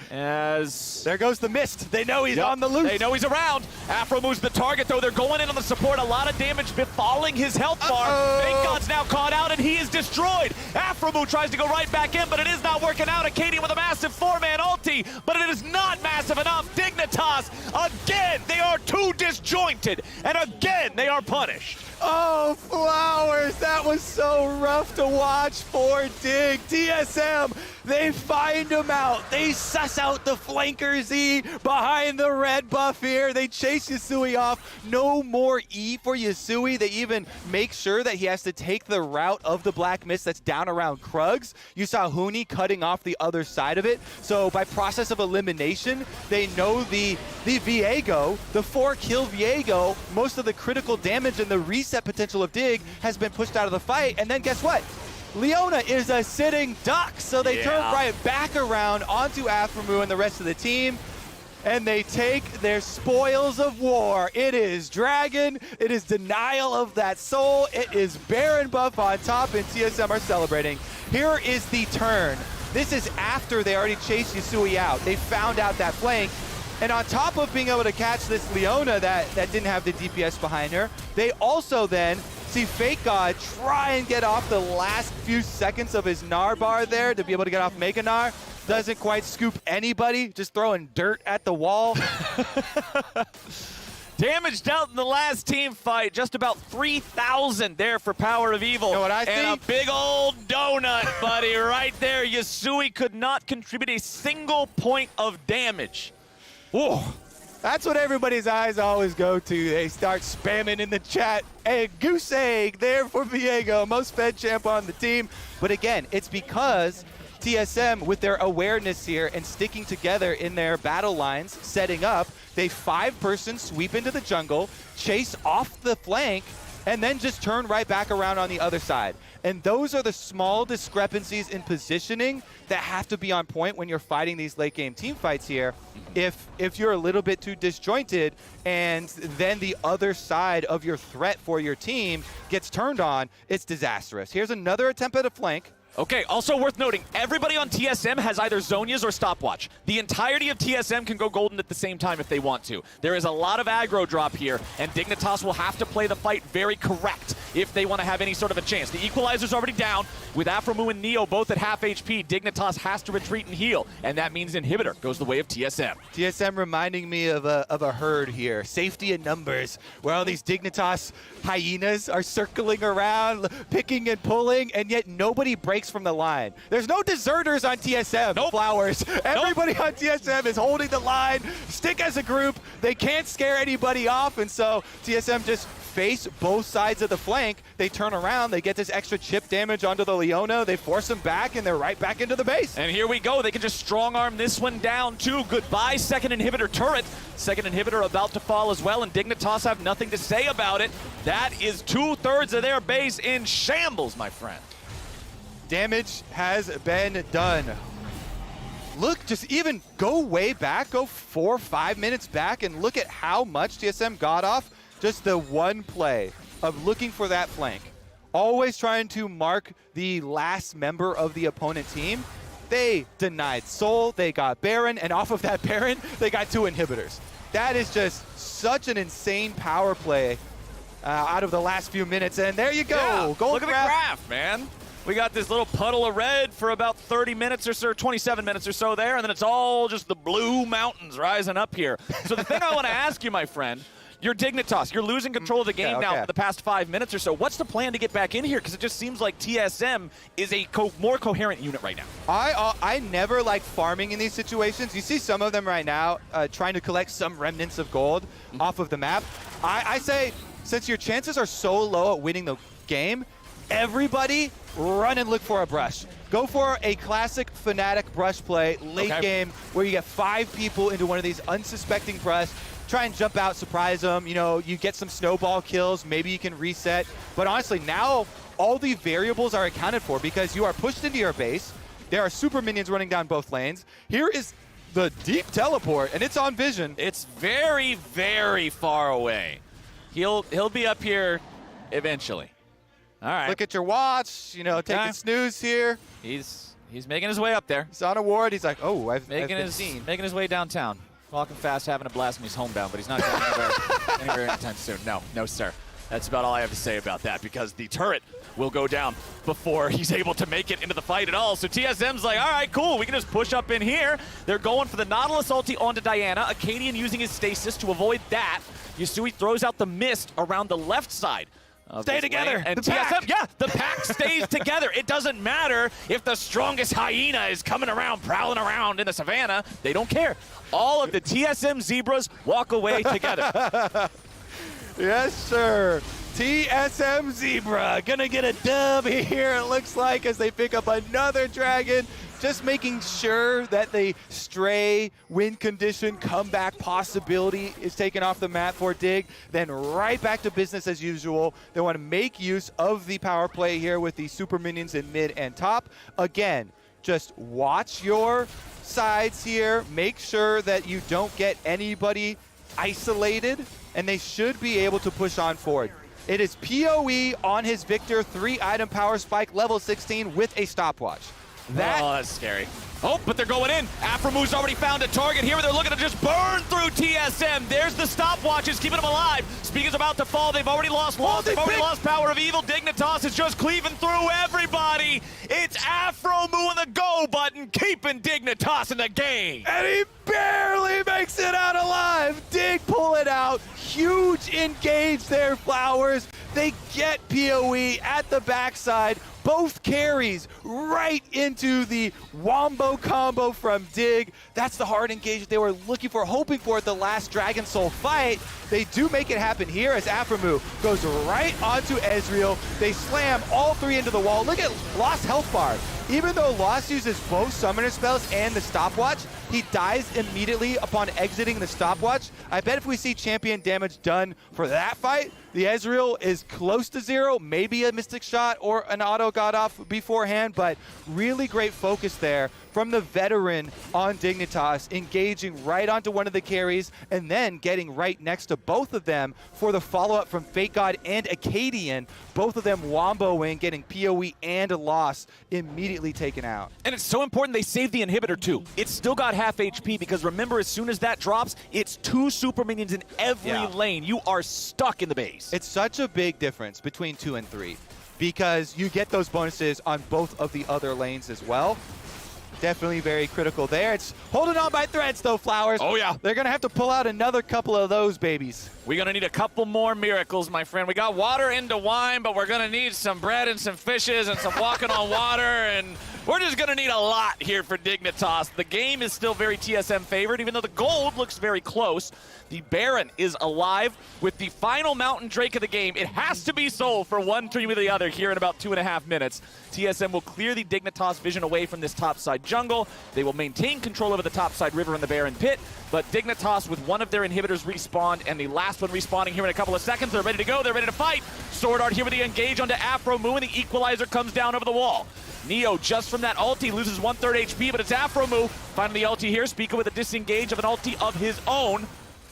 As there goes the mist. They know he's on the loose. They know he's around. Afromu's the target, though. They're going in on the support. A lot of damage befalling his health bar. Fake God's now caught out, and he is destroyed. Afromu tries to go right back in, but it is not working out. Acadian with a massive 4-man ulti, but it is not massive enough. Dignitas, again, they are too disjointed, and again, they are punished. Oh, Flowers, that was so rough to watch for Dig. TSM, they find him out. They suss out the flanker Z behind the red buff here. They chase Yasui off. No more E for Yasui. They even make sure that he has to take the route of the Black Mist that's down around Krugs. You saw Huni cutting off the other side of it. So by process of elimination, they know the Viego, the 4-kill Viego, most of the critical damage and the reset potential of Dig has been pushed out of the fight. And then guess what? Leona is a sitting duck, so they turn right back around onto Afromu and the rest of the team, and they take their spoils of war. It is Dragon, it is Denial of that Soul, it is Baron buff on top, and TSM are celebrating. Here is the turn. This is after they already chased Yasui out. They found out that flank, and on top of being able to catch this Leona that didn't have the DPS behind her, they also then see Fake God try and get off the last few seconds of his Gnar bar there to be able to get off Mega Gnar. Doesn't quite scoop anybody, just throwing dirt at the wall. Damage dealt in the last team fight, just about 3,000 there for Power of Evil. You know what I and think? A big old donut, buddy, right there. Yasui could not contribute a single point of damage. Whoa. That's what everybody's eyes always go to. They start spamming in the chat. Hey, goose egg there for Viego, most fed champ on the team. But again, it's because TSM, with their awareness here and sticking together in their battle lines, setting up, they 5-person sweep into the jungle, chase off the flank, and then just turn right back around on the other side. And those are the small discrepancies in positioning that have to be on point when you're fighting these late game team fights here. If you're a little bit too disjointed and then the other side of your threat for your team gets turned on, it's disastrous. Here's another attempt at a flank. Okay, also worth noting, everybody on TSM has either Zonias or Stopwatch. The entirety of TSM can go golden at the same time if they want to. There is a lot of aggro drop here, and Dignitas will have to play the fight very correct if they want to have any sort of a chance. The equalizer's already down. With Afromu and Neo both at half HP, Dignitas has to retreat and heal, and that means Inhibitor goes the way of TSM. TSM reminding me of a herd here. Safety in numbers, where all these Dignitas hyenas are circling around, picking and pulling, and yet nobody breaks from the line. There's no deserters on TSM. Nope. Flowers. Everybody on TSM is holding the line, stick as a group. They can't scare anybody off, and so TSM just face both sides of the flank. They turn around, they get this extra chip damage onto the Leona, they force them back, and they're right back into the base. And here we go. They can just strong arm this one down too. Goodbye, second inhibitor turret. Second inhibitor about to fall as well, and Dignitas have nothing to say about it. That is 2/3 of their base in shambles, my friend. Damage has been done. Look, just even go way back, go 4 or 5 minutes back, and look at how much TSM got off just the one play of looking for that flank. Always trying to mark the last member of the opponent team. They denied Soul, they got Baron, and off of that Baron, they got 2 inhibitors. That is just such an insane power play out of the last few minutes, and there you go. Yeah, Gold look at the graph, man. We got this little puddle of red for about 30 minutes or so, 27 minutes or so there, and then it's all just the blue mountains rising up here. So the thing I want to ask you, my friend, you're Dignitas. You're losing control of the game now for the past 5 minutes or so. What's the plan to get back in here? Because it just seems like TSM is a more coherent unit right now. I never like farming in these situations. You see some of them right now trying to collect some remnants of gold off of the map. I say, since your chances are so low at winning the game, everybody run and look for a brush. Go for a classic Fnatic brush play late game where you get 5 people into one of these unsuspecting brush. Try and jump out, surprise them. You know, you get some snowball kills. Maybe you can reset. But honestly, now all the variables are accounted for because you are pushed into your base. There are super minions running down both lanes. Here is the deep teleport, and it's on Vision. It's very, very far away. He'll be up here eventually. All right. Look at your watch. You know, taking snooze here. He's making his way up there. He's on a ward. He's like, oh, I've been seen. Making his way downtown. Walking fast, having a blast, and he's homebound, but he's not going anywhere anytime soon. No, sir. That's about all I have to say about that, because the turret will go down before he's able to make it into the fight at all. So TSM's like, all right, cool, we can just push up in here. They're going for the Nautilus ulti onto Diana. Acadian using his stasis to avoid that. Yusui throws out the mist around the left side. Stay together. And TSM, the pack stays together. It doesn't matter if the strongest hyena is coming around, prowling around in the savannah. They don't care. All of the TSM Zebras walk away together. Yes, sir. TSM Zebra gonna get a dub here, it looks like, as they pick up another dragon. Just making sure that the stray win condition comeback possibility is taken off the mat for Dig. Then right back to business as usual. They want to make use of the power play here with the super minions in mid and top. Again, just watch your sides here. Make sure that you don't get anybody isolated, and they should be able to push on forward. It is PoE on his Victor, 3-item power spike, level 16 with a stopwatch. Oh, that's scary. Oh, but they're going in. Afromu's already found a target here. They're looking to just burn through TSM. There's the stopwatches, keeping them alive. Speaker's about to fall. They've already lost Wall. They've already lost Power of Evil. Dignitas is just cleaving through everybody. It's Afromu on the go button, keeping Dignitas in the game. And he barely makes it out alive. Dig pull it out. Huge engage there, Flowers. They get PoE at the backside. Both carries right into the Wombo combo from Dig. That's the hard engagement they were looking for, hoping for at the last Dragon Soul fight. They do make it happen here as Afromu goes right onto Ezreal. They slam all three into the wall. Look at Lost health bar. Even though Lost uses both summoner spells and the stopwatch, he dies immediately upon exiting the stopwatch. I bet if we see champion damage done for that fight, the Ezreal is close to 0, maybe a Mystic Shot or an auto got off beforehand, but really great focus there from the veteran on Dignitas, engaging right onto one of the carries and then getting right next to both of them for the follow-up from Fate God and Acadian. Both of them womboing, getting PoE and a loss immediately taken out. And it's so important they save the inhibitor too. It's still got half HP because remember, as soon as that drops, it's 2 super minions in every lane. You are stuck in the base. It's such a big difference between 2 and 3 because you get those bonuses on both of the other lanes as well. Definitely very critical there. It's holding on by threads though, Flowers. Oh yeah. They're gonna have to pull out another couple of those babies. We're gonna need a couple more miracles, my friend. We got water into wine, but we're gonna need some bread and some fishes and some walking on water, and we're just gonna need a lot here for Dignitas. The game is still very TSM favored, even though the gold looks very close. The Baron is alive with the final Mountain Drake of the game. It has to be sold for one team or the other here in about 2.5 minutes. TSM will clear the Dignitas vision away from this topside jungle. They will maintain control over the topside river and the Baron pit, but Dignitas with one of their inhibitors respawned and the last one respawning here in a couple of seconds. They're ready to go. They're ready to fight. Sword Art here with the engage onto Afromu, and the equalizer comes down over the wall. Neo, just from that ulti, loses 1/3 HP, but it's Afromu. Finding the ulti here, Speaker with a disengage of an ulti of his own.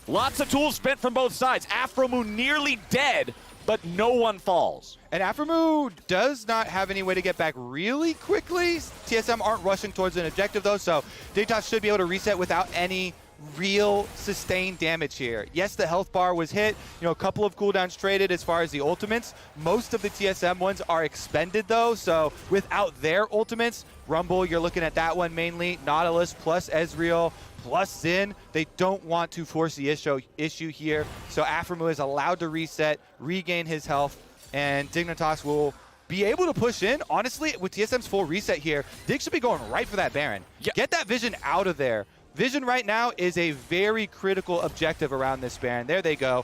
Lots of tools spent from both sides. Afromu nearly dead, but no one falls. And Afromu does not have any way to get back really quickly. TSM aren't rushing towards an objective though, so Dignitas should be able to reset without any real sustained damage here. Yes, the health bar was hit, a couple of cooldowns traded as far as the ultimates. Most of the TSM ones are expended though, so without their ultimates, Rumble, you're looking at that one mainly, Nautilus plus Ezreal plus Xin. They don't want to force the issue here, so Afromu is allowed to reset, regain his health, and Dignitas will be able to push in. Honestly, with TSM's full reset here, Dig should be going right for that Baron. Get that vision out of there. Vision right now is a very critical objective around this Baron. There they go.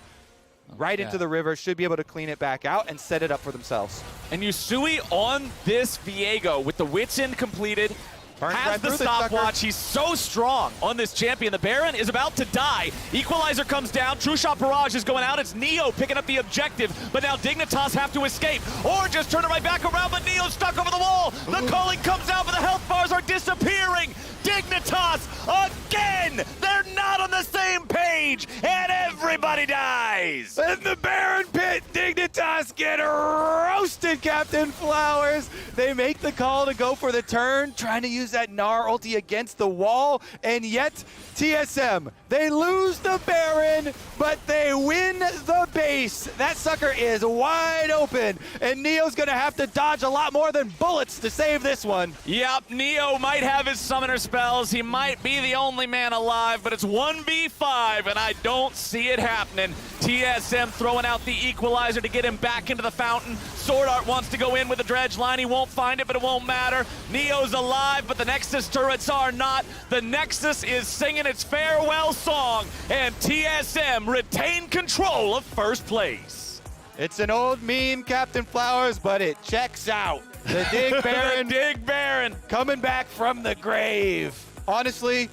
Right into the river, should be able to clean it back out and set it up for themselves. And Yusui on this Viego with the Wit's End completed, has the stopwatch. He's so strong on this champion. The Baron is about to die. Equalizer comes down. True Shot Barrage is going out. It's Neo picking up the objective, but now Dignitas have to escape or just turn it right back around, but Neo's stuck over the wall. The calling comes out, but the health bars are disappearing. Dignitas again! They're not on the same page, and everybody dies! In the Baron pit, Dignitas get roasted, Captain Flowers. They make the call to go for the turn, trying to use use that Gnar ulti against the wall, and yet TSM, they lose the Baron, but they win the base. That sucker is wide open, and Neo's gonna have to dodge a lot more than bullets to save this one. Yep, Neo might have his summoner spells. He might be the only man alive, but it's 1v5, and I don't see it happening. TSM throwing out the equalizer to get him back into the fountain. Sword Art wants to go in with the dredge line. He won't find it, but it won't matter. Neo's alive, but the Nexus turrets are not. The Nexus is singing its farewell song, and TSM retain control of first place. It's an old meme, Captain Flowers, but it checks out. The Dig Baron. The Dig Baron. Coming back from the grave. Honestly,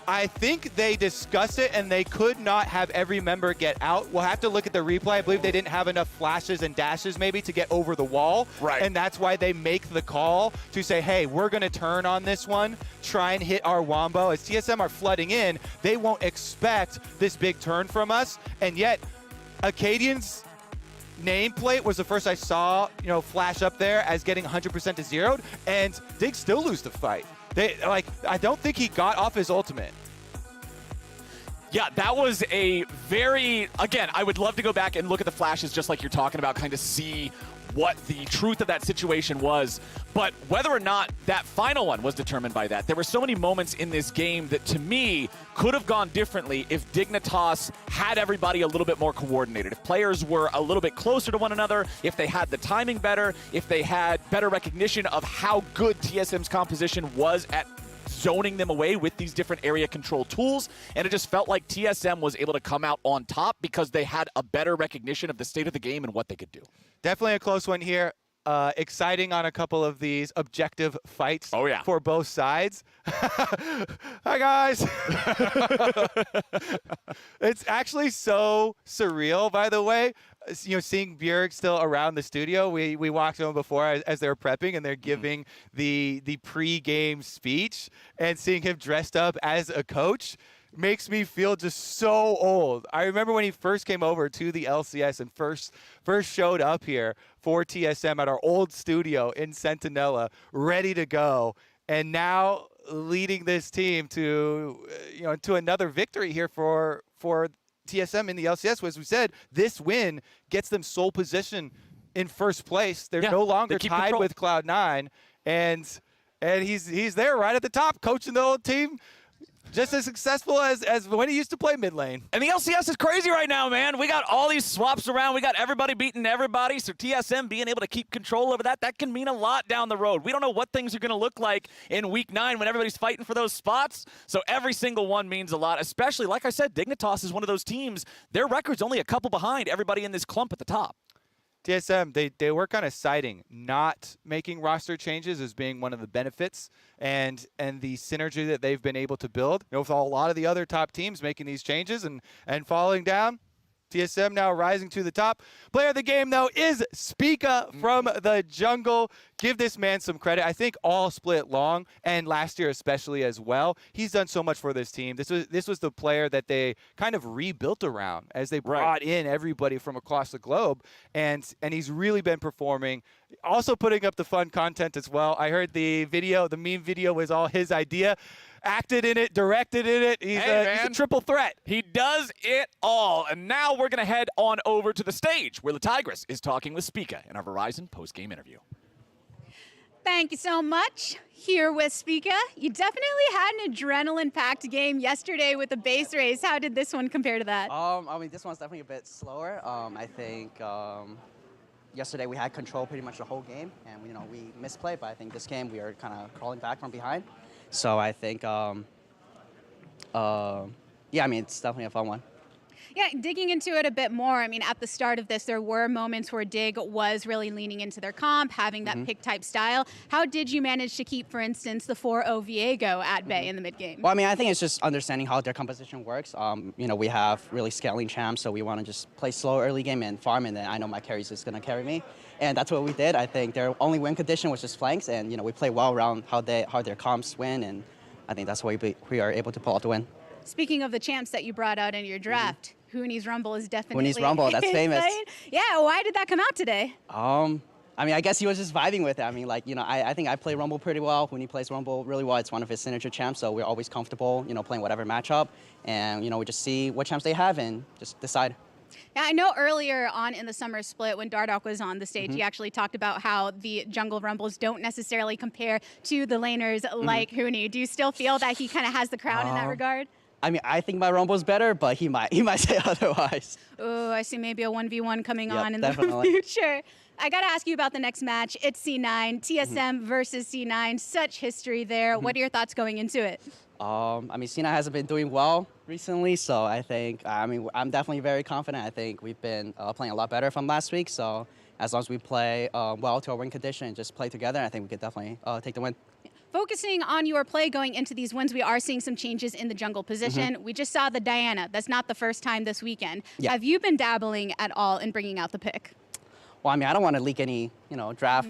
I think they discussed it and they could not have every member get out. We'll have to look at the replay. I believe they didn't have enough flashes and dashes maybe to get over the wall. Right. And that's why they make the call to say, hey, we're going to turn on this one, try and hit our wombo. As TSM are flooding in, they won't expect this big turn from us. And yet, Acadian's nameplate was the first I saw, flash up there as getting 100% to zeroed, and Dig still lose the fight. I don't think he got off his ultimate. Yeah, that was a very, again, I would love to go back and look at the flashes just like you're talking about, kind of see what the truth of that situation was. But whether or not that final one was determined by that, there were so many moments in this game that to me could have gone differently if Dignitas had everybody a little bit more coordinated. If players were a little bit closer to one another, if they had the timing better, if they had better recognition of how good TSM's composition was at zoning them away with these different area control tools, and it just felt like TSM was able to come out on top because they had a better recognition of the state of the game and what they could do. Definitely a close one here. Exciting on a couple of these objective fights for both sides. Hi, guys. It's actually so surreal, by the way. Seeing Bjerg still around the studio. We walked to him before as they were prepping, and they're giving the pre-game speech, and seeing him dressed up as a coach makes me feel just so old. I remember when he first came over to the LCS and first showed up here for TSM at our old studio in Centinela, ready to go, and now leading this team to to another victory here for TSM in the LCS. As we said, this win gets them sole position in first place. They're no longer tied with Cloud9, and he's there right at the top, coaching the old team. Just as successful as when he used to play mid lane. And the LCS is crazy right now, man. We got all these swaps around. We got everybody beating everybody. So TSM being able to keep control over that can mean a lot down the road. We don't know what things are going to look like in week 9 when everybody's fighting for those spots. So every single one means a lot, especially, like I said, Dignitas is one of those teams. Their record's only a couple behind everybody in this clump at the top. TSM, they were kind of citing not making roster changes as being one of the benefits and the synergy that they've been able to build. With a lot of the other top teams making these changes and falling down. TSM now rising to the top. Player of the game, though, is Spica from the jungle. Give this man some credit. I think all split long, and last year especially as well. He's done so much for this team. This was the player that they kind of rebuilt around as they brought in everybody from across the globe, and he's really been performing. Also putting up the fun content as well. I heard the meme video was all his idea. Acted in it, directed in it. He's a triple threat. He does it all. And now we're going to head on over to the stage where the Tigress is talking with Spica in our Verizon post-game interview. Thank you so much. Here with Spica. You definitely had an adrenaline-packed game yesterday with the base race. How did this one compare to that? I mean, this one's definitely a bit slower. I think yesterday we had control pretty much the whole game, and we misplayed. But I think this game we are kind of crawling back from behind. So I think, yeah, I mean, it's definitely a fun one. Yeah, digging into it a bit more, I mean, at the start of this, there were moments where Dig was really leaning into their comp, having that pick-type style. How did you manage to keep, for instance, the 4-0 Viego at bay in the mid-game? Well, I mean, I think it's just understanding how their composition works. We have really scaling champs, so we want to just play slow early game and farm, and then I know my carry's just going to carry me. And that's what we did. I think their only win condition was just flanks, and, we play well around how their comps win, and I think that's why we are able to pull out the win. Speaking of the champs that you brought out in your draft, Huni's Rumble is definitely... Huni's Rumble, that's famous. Yeah, why did that come out today? I I mean, I guess he was just vibing with it. I mean, like, you know, I think I play Rumble pretty well. When he plays Rumble really well, it's one of his signature champs, so we're always comfortable, you know, playing whatever matchup. And, you know, we just see what champs they have and just decide. Yeah, I know earlier on in the Summer Split when Dardoch was on the stage, he actually talked about how the jungle rumbles don't necessarily compare to the laners like Huni. Do you still feel that he kind of has the crown in that regard? I mean, I think my Rumble's better, but he might say otherwise. Oh, I see maybe a 1v1 coming on in definitely. the future. I got to ask you about the next match. It's C9, TSM versus C9. Such history there. What are your thoughts going into it? I mean, C9 hasn't been doing well recently, so I think, I mean, I'm definitely very confident. I think we've been playing a lot better from last week, so as long as we play well to our win condition and just play together, I think we could definitely take the win. Focusing on your play going into these wins, we are seeing some changes in the jungle position. We just saw the Diana. That's not the first time this weekend. Yeah. Have you been dabbling at all in bringing out the pick? Well, I mean, I don't want to leak any, you know, draft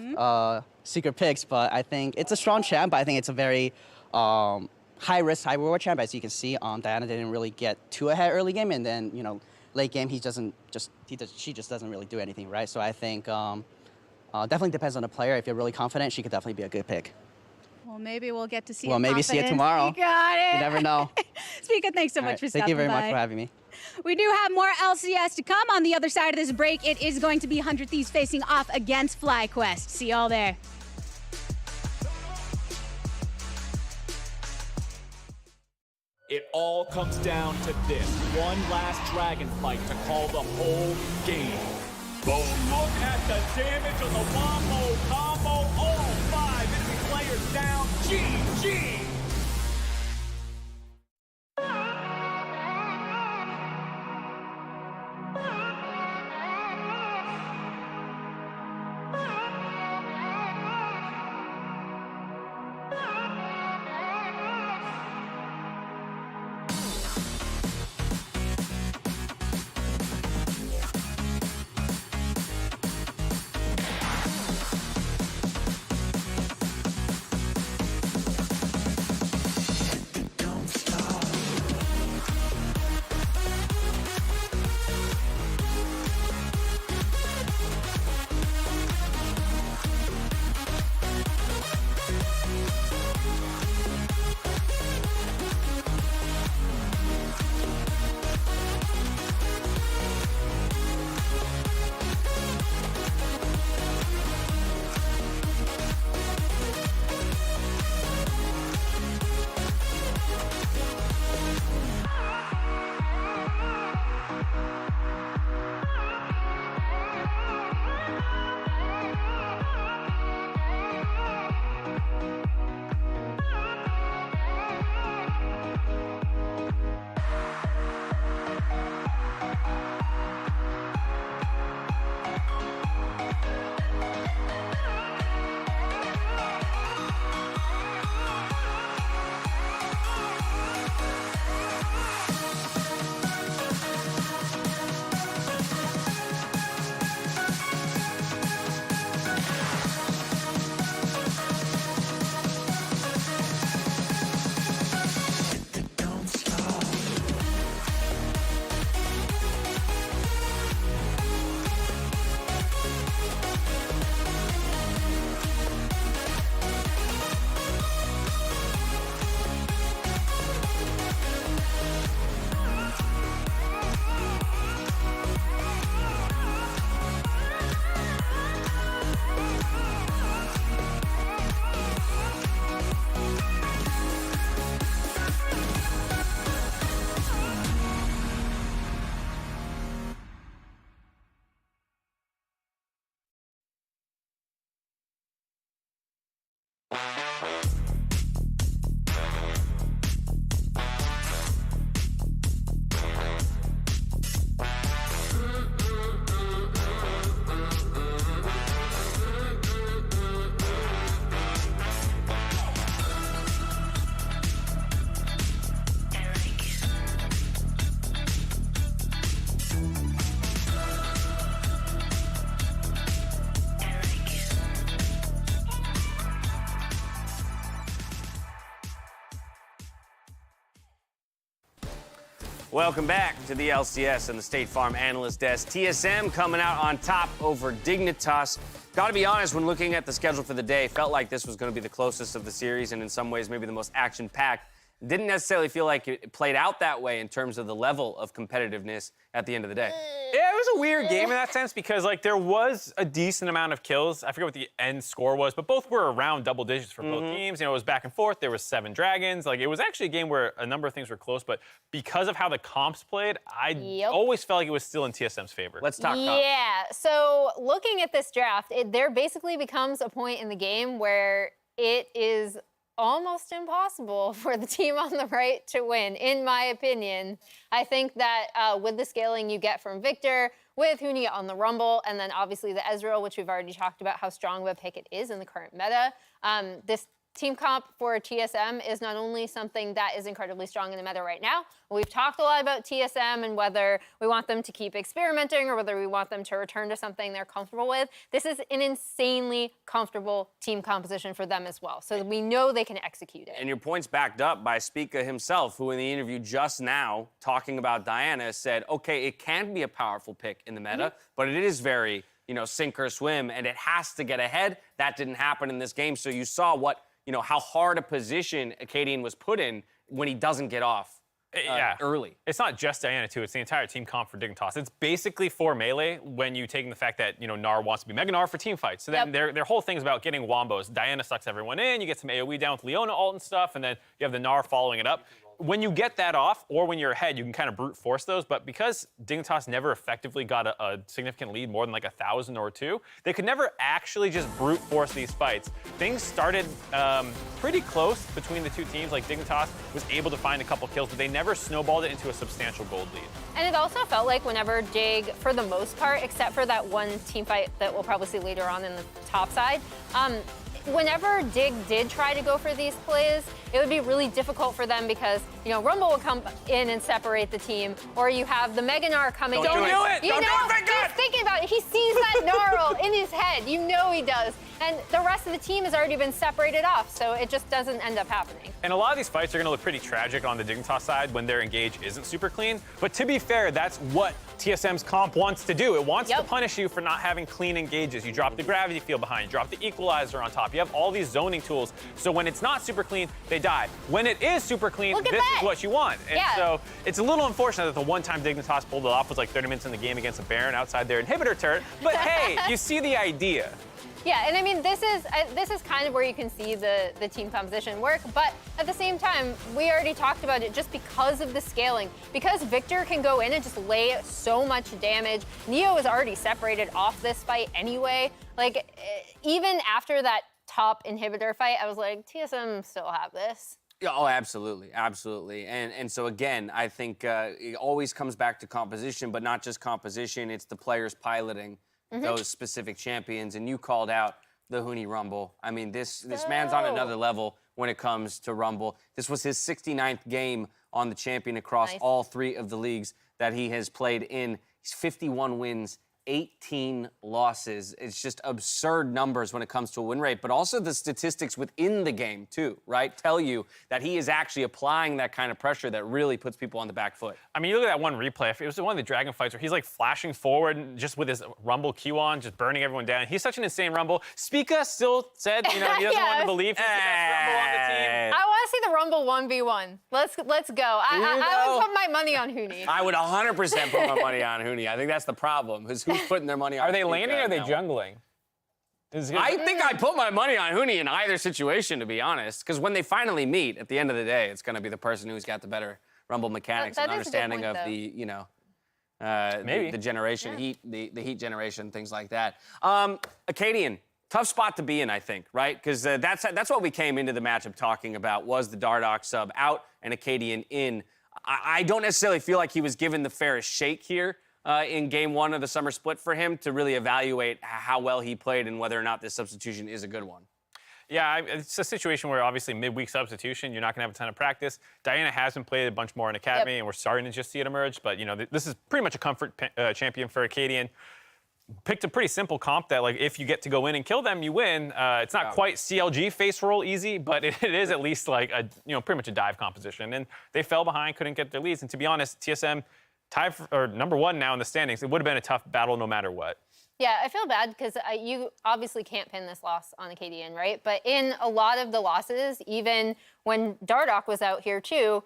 secret picks, but I think it's a strong champ, but I think it's a very high risk, high reward champ. As you can see, Diana didn't really get too ahead early game, and then, you know, late game, she just doesn't really do anything, right? So I think definitely depends on the player. If you're really confident, she could definitely be a good pick. Well, maybe we'll get to see Well, maybe see it tomorrow. You got it. You never know. Speaker, thanks so much for stopping by. Thank you very much for having me. We do have more LCS to come on the other side of this break. It is going to be 100 Thieves facing off against FlyQuest. See y'all there. It all comes down to this one last dragon fight to call the whole game. But look at the damage on the wombo combo. All 5 enemy players down. GG. Welcome back to the LCS and the State Farm Analyst Desk. TSM coming out on top over Dignitas. Got to be honest, when looking at the schedule for the day, felt like this was going to be the closest of the series and in some ways maybe the most action-packed. Didn't necessarily feel like it played out that way in terms of the level of competitiveness at the end of the day. Yeah, it was a weird game in that sense because, like, there was a decent amount of kills. I forget what the end score was, but both were around double digits for both teams. You know, it was back and forth. There was 7 dragons. Like, it was actually a game where a number of things were close, but because of how the comps played, I always felt like it was still in TSM's favor. Let's talk comps. Yeah, so looking at this draft, there basically becomes a point in the game where it is almost impossible for the team on the right to win, in my opinion. I think that with the scaling you get from Victor, with Huni on the Rumble, and then obviously the Ezreal, which we've already talked about how strong of a pick it is in the current meta, this team comp for TSM is not only something that is incredibly strong in the meta right now. We've talked a lot about TSM and whether we want them to keep experimenting or whether we want them to return to something they're comfortable with. This is an insanely comfortable team composition for them as well. So we know they can execute it. And your point's backed up by Spica himself, who in the interview just now, talking about Diana, said, okay, it can be a powerful pick in the meta, but it is very, you know, sink or swim, and it has to get ahead. That didn't happen in this game. So you saw what, you know, how hard a position Acadian was put in when he doesn't get off early. It's not just Diana, too. It's the entire team comp for Dignitas. It's basically for melee when you take the fact that, you know, Gnar wants to be Mega Gnar for team fights. So then their whole thing is about getting wombos. Diana sucks everyone in. You get some AoE down with Leona ult and stuff, and then you have the Gnar following it up. When you get that off, or when you're ahead, you can kind of brute force those. But because Dignitas never effectively got a significant lead, more than like 1,000 or 2, they could never actually just brute force these fights. Things started pretty close between the two teams. Like Dignitas was able to find a couple kills, but they never snowballed it into a substantial gold lead. And it also felt like whenever Dig, for the most part, except for that one team fight that we'll probably see later on in the top side, whenever Dig did try to go for these plays, it would be really difficult for them because, you know, Rumble will come in and separate the team, or you have the Mega Gnar coming. Don't do it! You Don't know, do it, he's thinking about it. He sees that Gnarl in his head. You know he does. And the rest of the team has already been separated off, so it just doesn't end up happening. And a lot of these fights are going to look pretty tragic on the Dignitas side when their engage isn't super clean. But to be fair, that's what TSM's comp wants to do. It wants to punish you for not having clean engages. You drop the gravity field behind, you drop the equalizer on top. You have all these zoning tools. So when it's not super clean, they die. When it is super clean, this is what you want. And so it's a little unfortunate that the one time Dignitas pulled it off was like 30 minutes in the game against a Baron outside their inhibitor turret. But hey, you see the idea. Yeah, and I mean, this is kind of where you can see the team composition work, but at the same time, we already talked about it just because of the scaling. Because Victor can go in and just lay so much damage. Neo is already separated off this fight anyway. Like, even after that top inhibitor fight, I was like, TSM still have this. Oh, absolutely, absolutely. And so again, I think it always comes back to composition, but not just composition, it's the players piloting those specific champions. And you called out the Huni Rumble. I mean, this man's on another level when it comes to Rumble. This was his 69th game on the champion across all 3 of the leagues that he has played in. He's 51 wins, 18 losses. It's just absurd numbers when it comes to a win rate, but also the statistics within the game too, right? Tell you that he is actually applying that kind of pressure that really puts people on the back foot. I mean, you look at that one replay. It was one of the Dragon fights where he's like flashing forward and just with his Rumble Q on, just burning everyone down. He's such an insane Rumble. Spica still said, you know, he doesn't want to believe he's the best Rumble on the team. I want to see the Rumble 1v1. Let's go. I would put my money on Huni. I would 100% put my money on Huni. I think that's the problem. Who's putting their money on? Are they laning or are they jungling? I think I put my money on Huni in either situation, to be honest, because when they finally meet, at the end of the day, it's going to be the person who's got the better Rumble mechanics and understanding of the, you know, the generation, the heat generation, things like that. Acadian, tough spot to be in, I think, right? Because that's what we came into the matchup talking about, was the Dardoch sub out and Acadian in. I don't necessarily feel like he was given the fairest shake here in game 1 of the summer split for him to really evaluate how well he played and whether or not this substitution is a good one. Yeah, it's a situation where obviously midweek substitution, you're not going to have a ton of practice. Diana has been played a bunch more in Academy, and we're starting to just see it emerge. But, you know, this is pretty much a comfort champion for Acadian. picked a pretty simple comp that, like, if you get to go in and kill them, you win. It's not quite CLG face roll easy, but it is at least like a, pretty much a dive composition. And they fell behind, couldn't get their leads. And to be honest, TSM tied or number 1 now in the standings. It would have been a tough battle no matter what. Yeah, I feel bad because you obviously can't pin this loss on Acadian, right? But in a lot of the losses, even when Dardoch was out here too,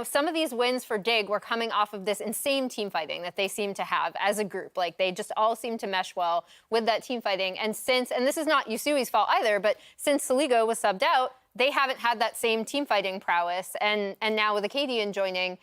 some of these wins for Dig were coming off of this insane team fighting that they seem to have as a group. Like, they just all seem to mesh well with that team fighting. And this is not Yusui's fault either, but since Saligo was subbed out, they haven't had that same team fighting prowess. And now with Acadian joining,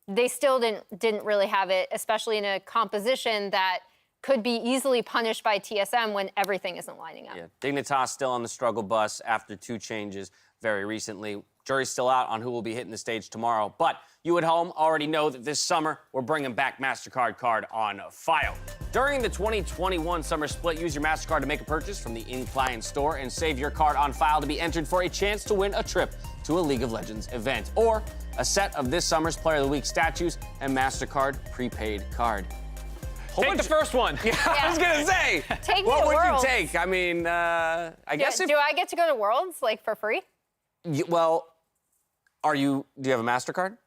they still didn't really have it, especially in a composition that could be easily punished by TSM when everything isn't lining up. Yeah, Dignitas still on the struggle bus after 2 changes very recently. Jury's still out on who will be hitting the stage tomorrow, but you at home already know that this summer we're bringing back MasterCard card on file. During the 2021 Summer Split, use your MasterCard to make a purchase from the in-client store and save your card on file to be entered for a chance to win a trip to a League of Legends event or a set of this summer's Player of the Week statues and MasterCard prepaid card. Take the first one. Yeah, I was gonna say. Take me what to would Worlds. you take? I mean, I guess do I get to go to Worlds, like, for free? Well, do you have a MasterCard?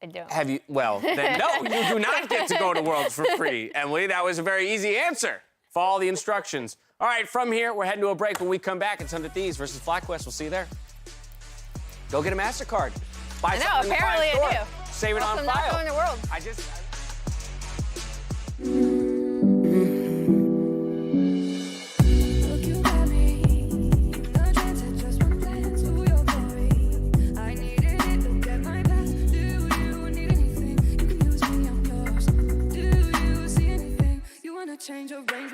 I don't. Have you? Well, then no, you do not get to go to Worlds for free, Emily. That was a very easy answer. Follow the instructions. All right, from here, we're heading to a break. When we come back, it's 100 Thieves versus FlyQuest. We'll see you there. Go get a MasterCard. Buy I know, something in the apparently store. I do. Save it Also on not file. going to Worlds. Change of range.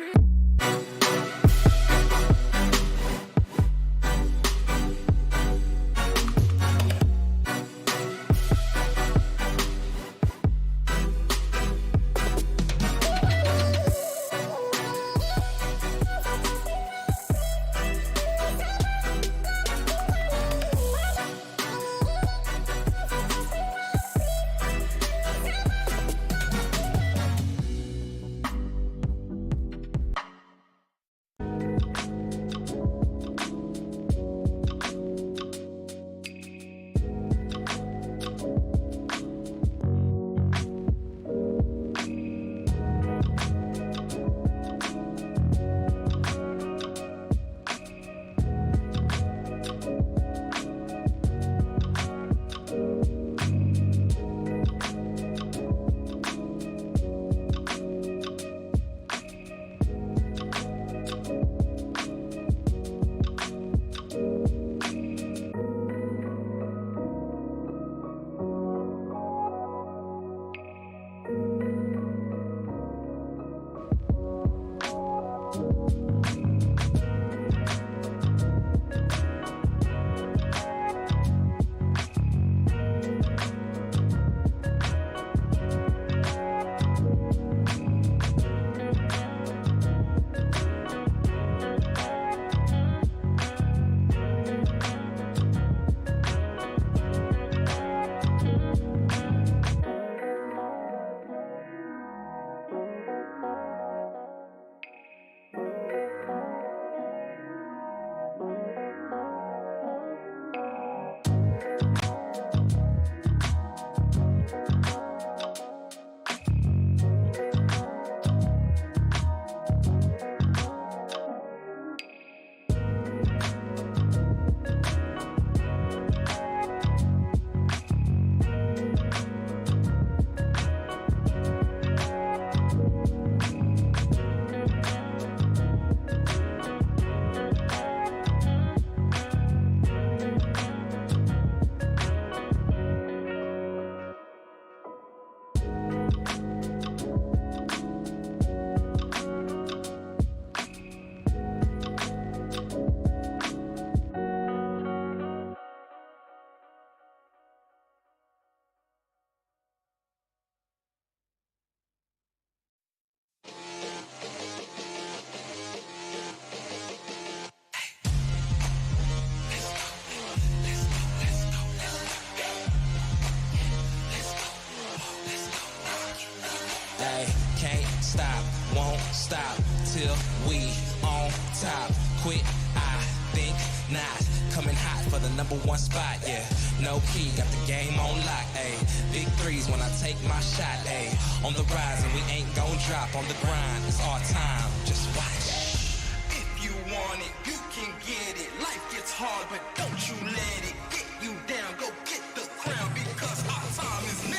on top. Quit, I think not. Coming hot for the #1 spot, yeah. No key, got the game on lock, ayy. Big threes when I take my shot, ayy. On the rise and we ain't gon' drop on the grind. It's our time, just watch. If you want it, you can get it. Life gets hard, but don't you let it get you down. Go get the crown because our time is now.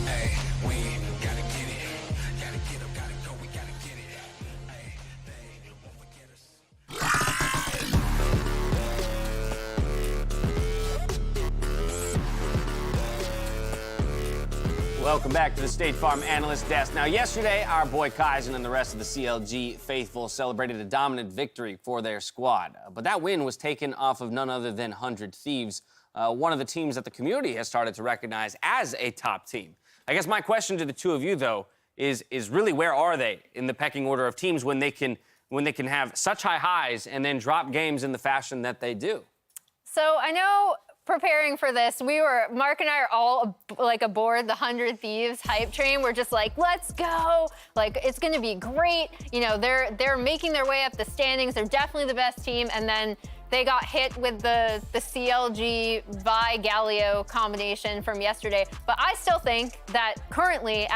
Ayy, we gotta get it. Gotta get up, gotta go, we gotta get it. Ayy, they won't forget us. Welcome back to the State Farm Analyst Desk. Now, yesterday, our boy Kaizen and the rest of the CLG faithful celebrated a dominant victory for their squad. But that win was taken off of none other than 100 Thieves, one of the teams that the community has started to recognize as a top team. I guess my question to the two of you, though, is really where are they in the pecking order of teams when they can have such high highs and then drop games in the fashion that they do? So I know preparing for this, Mark and I are all like aboard the 100 Thieves hype train. We're just like, let's go. Like, it's gonna be great. You know, they're making their way up the standings. They're definitely the best team. And then they got hit with the CLG Vi Galio combination from yesterday. But I still think that currently,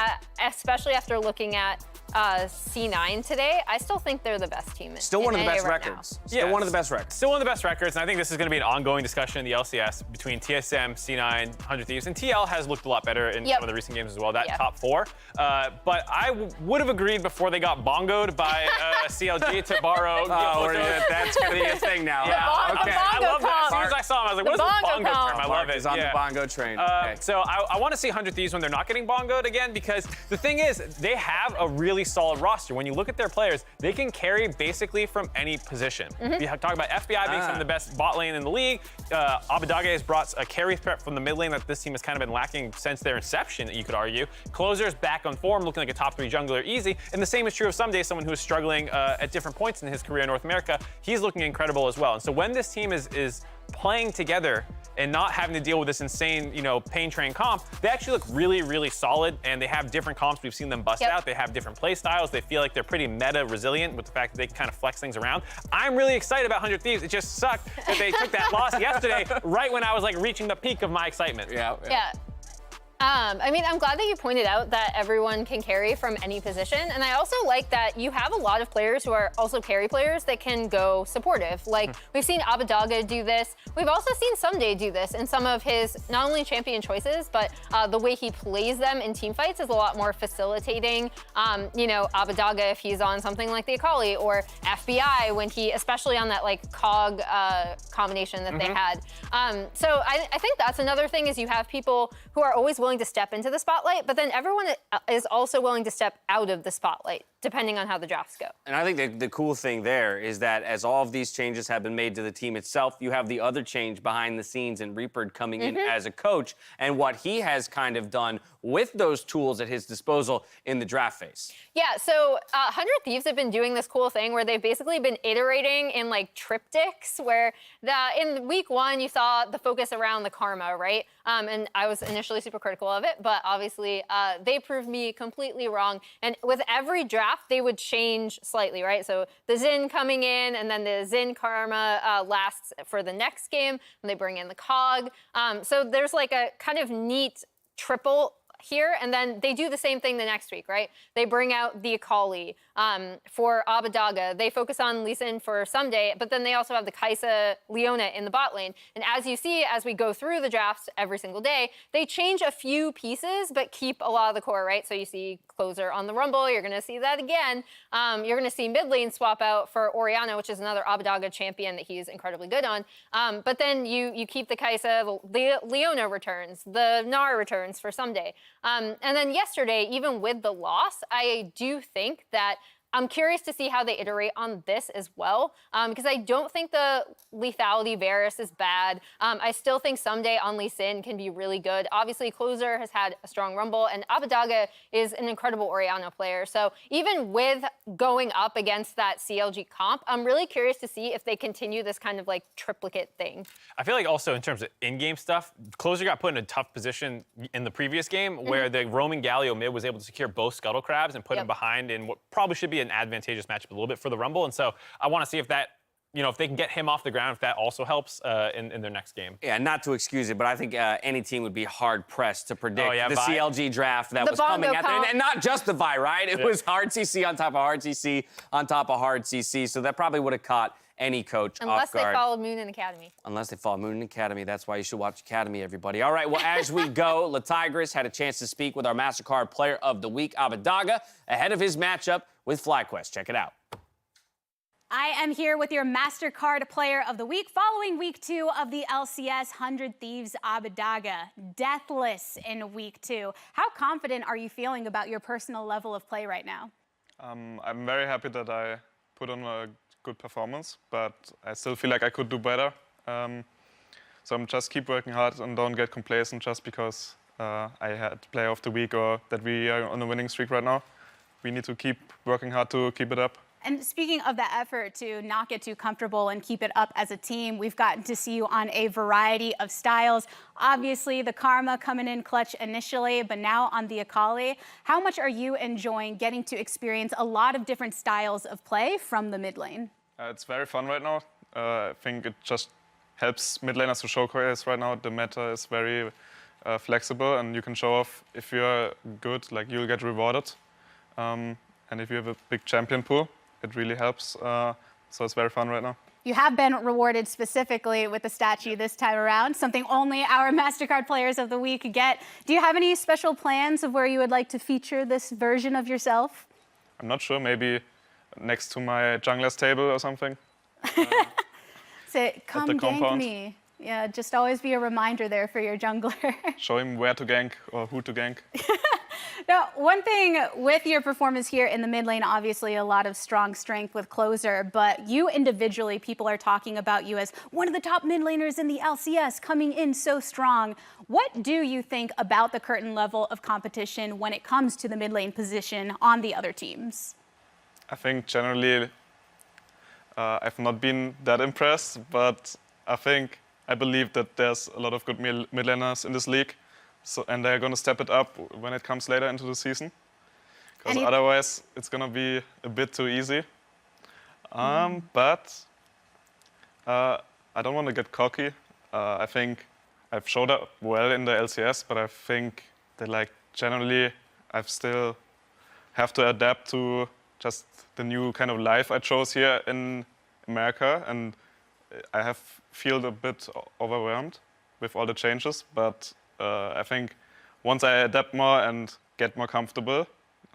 especially after looking at C9 today, I still think they're the best team. Still one of the best records. Now. Still one of the best records. Still one of the best records, and I think this is going to be an ongoing discussion in the LCS between TSM, C9, 100 Thieves, and TL has looked a lot better in some of the recent games as well, that top four. But I would have agreed before they got bongoed by CLG to borrow. That's going to be a thing now. Okay. I love that. As soon as I saw him, I was like, what is this bongo term? I love it. Is on the bongo train. So I want to see 100 Thieves when they're not getting bongoed again, because the thing is, they have a really solid roster. When you look at their players, they can carry basically from any position. We talk about FBI being some of the best bot lane in the league. Abadage has brought a carry threat from the mid lane that this team has kind of been lacking since their inception, you could argue. Closer's back on form, looking like a top 3 jungler easy. And the same is true of Someday, someone who is struggling at different points in his career in North America. He's looking incredible as well. And so when this team is playing together and not having to deal with this insane, pain train comp, they actually look really, really solid, and they have different comps. We've seen them bust out. They have different play styles. They feel like they're pretty meta resilient with the fact that they can kind of flex things around. I'm really excited about 100 Thieves. It just sucked that they took that loss yesterday right when I was like reaching the peak of my excitement. Yeah. I mean, I'm glad that you pointed out that everyone can carry from any position. And I also like that you have a lot of players who are also carry players that can go supportive. Like, we've seen Abadaga do this. We've also seen Someday do this in some of his, not only champion choices, but the way he plays them in team fights is a lot more facilitating. Abadaga, if he's on something like the Akali, or FBI, when he, especially on that like cog combination that they had. So I think that's another thing, is you have people who are always willing to step into the spotlight, but then everyone is also willing to step out of the spotlight, depending on how the drafts go. And I think the cool thing there is that as all of these changes have been made to the team itself, you have the other change behind the scenes in Reaper coming in as a coach, and what he has kind of done with those tools at his disposal in the draft phase. Yeah, so 100 Thieves have been doing this cool thing where they've basically been iterating in like triptychs, where in week 1 you saw the focus around the Karma, right? And I was initially super critical of it, but obviously they proved me completely wrong. And with every draft, they would change slightly, right? So the Xin coming in, and then the Xin Karma lasts for the next game, and they bring in the Cog. So there's like a kind of neat triple here, and then they do the same thing the next week, right? They bring out the Akali for Abadaga. They focus on Lee Sin for Someday, but then they also have the Kai'Sa Leona in the bot lane. And as you see, as we go through the drafts every single day, they change a few pieces, but keep a lot of the core, right? So you see Closer on the Rumble, you're gonna see that again. You're gonna see mid lane swap out for Orianna, which is another Abadaga champion that he's incredibly good on. But then you keep the Kai'Sa, the Leona returns, the Gnar returns for Someday. And then yesterday, even with the loss, I do think that I'm curious to see how they iterate on this as well, because I don't think the lethality Varus is bad. I still think Someday on Lee Sin can be really good. Obviously, Closer has had a strong Rumble, and Abadaga is an incredible Orianna player. So even with going up against that CLG comp, I'm really curious to see if they continue this kind of like triplicate thing. I feel like also in terms of in-game stuff, Closer got put in a tough position in the previous game where the roaming Galio mid was able to secure both Scuttle Crabs and put him behind in what probably should be be an advantageous matchup a little bit for the Rumble. And so I want to see if that, if they can get him off the ground, if that also helps in their next game. Yeah, not to excuse it, but I think any team would be hard-pressed to predict the Vi. CLG draft that was coming at them. And not just the Vi, right? It was hard CC on top of hard CC on top of hard CC. So that probably would have caught any coach Unless off guard. they followed Moon and Academy. Unless they follow Moon and Academy. That's why you should watch Academy, everybody. All right, well, as we go, LaTigris had a chance to speak with our MasterCard Player of the Week, Abadaga, ahead of his matchup with FlyQuest. Check it out. I am here with your MasterCard Player of the Week following week 2 of the LCS 100 Thieves Abadaga. Deathless in week 2. How confident are you feeling about your personal level of play right now? I'm very happy that I put on a good performance, but I still feel like I could do better. So I'm just keep working hard and don't get complacent just because I had Player of the Week or that we are on a winning streak right now. We need to keep working hard to keep it up. And speaking of that effort to not get too comfortable and keep it up as a team, we've gotten to see you on a variety of styles. Obviously, the Karma coming in clutch initially, but now on the Akali. How much are you enjoying getting to experience a lot of different styles of play from the mid lane? It's very fun right now. I think it just helps mid laners to showcase right now. The meta is very flexible, and you can show off if you're good, like you'll get rewarded. And if you have a big champion pool, it really helps. So it's very fun right now. You have been rewarded specifically with the statue this time around, something only our MasterCard Players of the Week get. Do you have any special plans of where you would like to feature this version of yourself? I'm not sure, maybe next to my jungler's table or something. Say, come gank me. Yeah, just always be a reminder there for your jungler. Show him where to gank or who to gank. Now, one thing with your performance here in the mid lane, obviously a lot of strong strength with closer, but you individually, people are talking about you as one of the top mid laners in the LCS, coming in so strong. What do you think about the current level of competition when it comes to the mid lane position on the other teams? I think generally I've not been that impressed, but I believe that there's a lot of good mid laners in this league. So, and they're going to step it up when it comes later into the season. Because otherwise, it's going to be a bit too easy. But I don't want to get cocky. I think I've showed up well in the LCS, but I think that generally I still have to adapt to just the new kind of life I chose here in America. And I have felt a bit overwhelmed with all the changes, but I think once I adapt more and get more comfortable,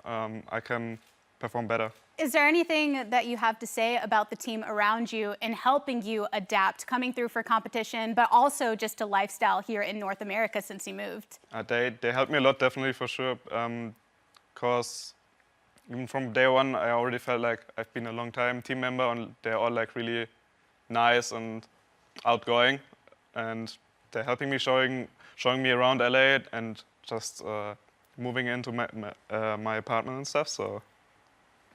I can perform better. Is there anything that you have to say about the team around you in helping you adapt, coming through for competition, but also just to lifestyle here in North America since you moved? They helped me a lot, definitely, for sure, because even from day one, I already felt like I've been a long time team member, and they're all really nice and outgoing, and they're helping me, showing me around LA and just moving into my apartment and stuff, so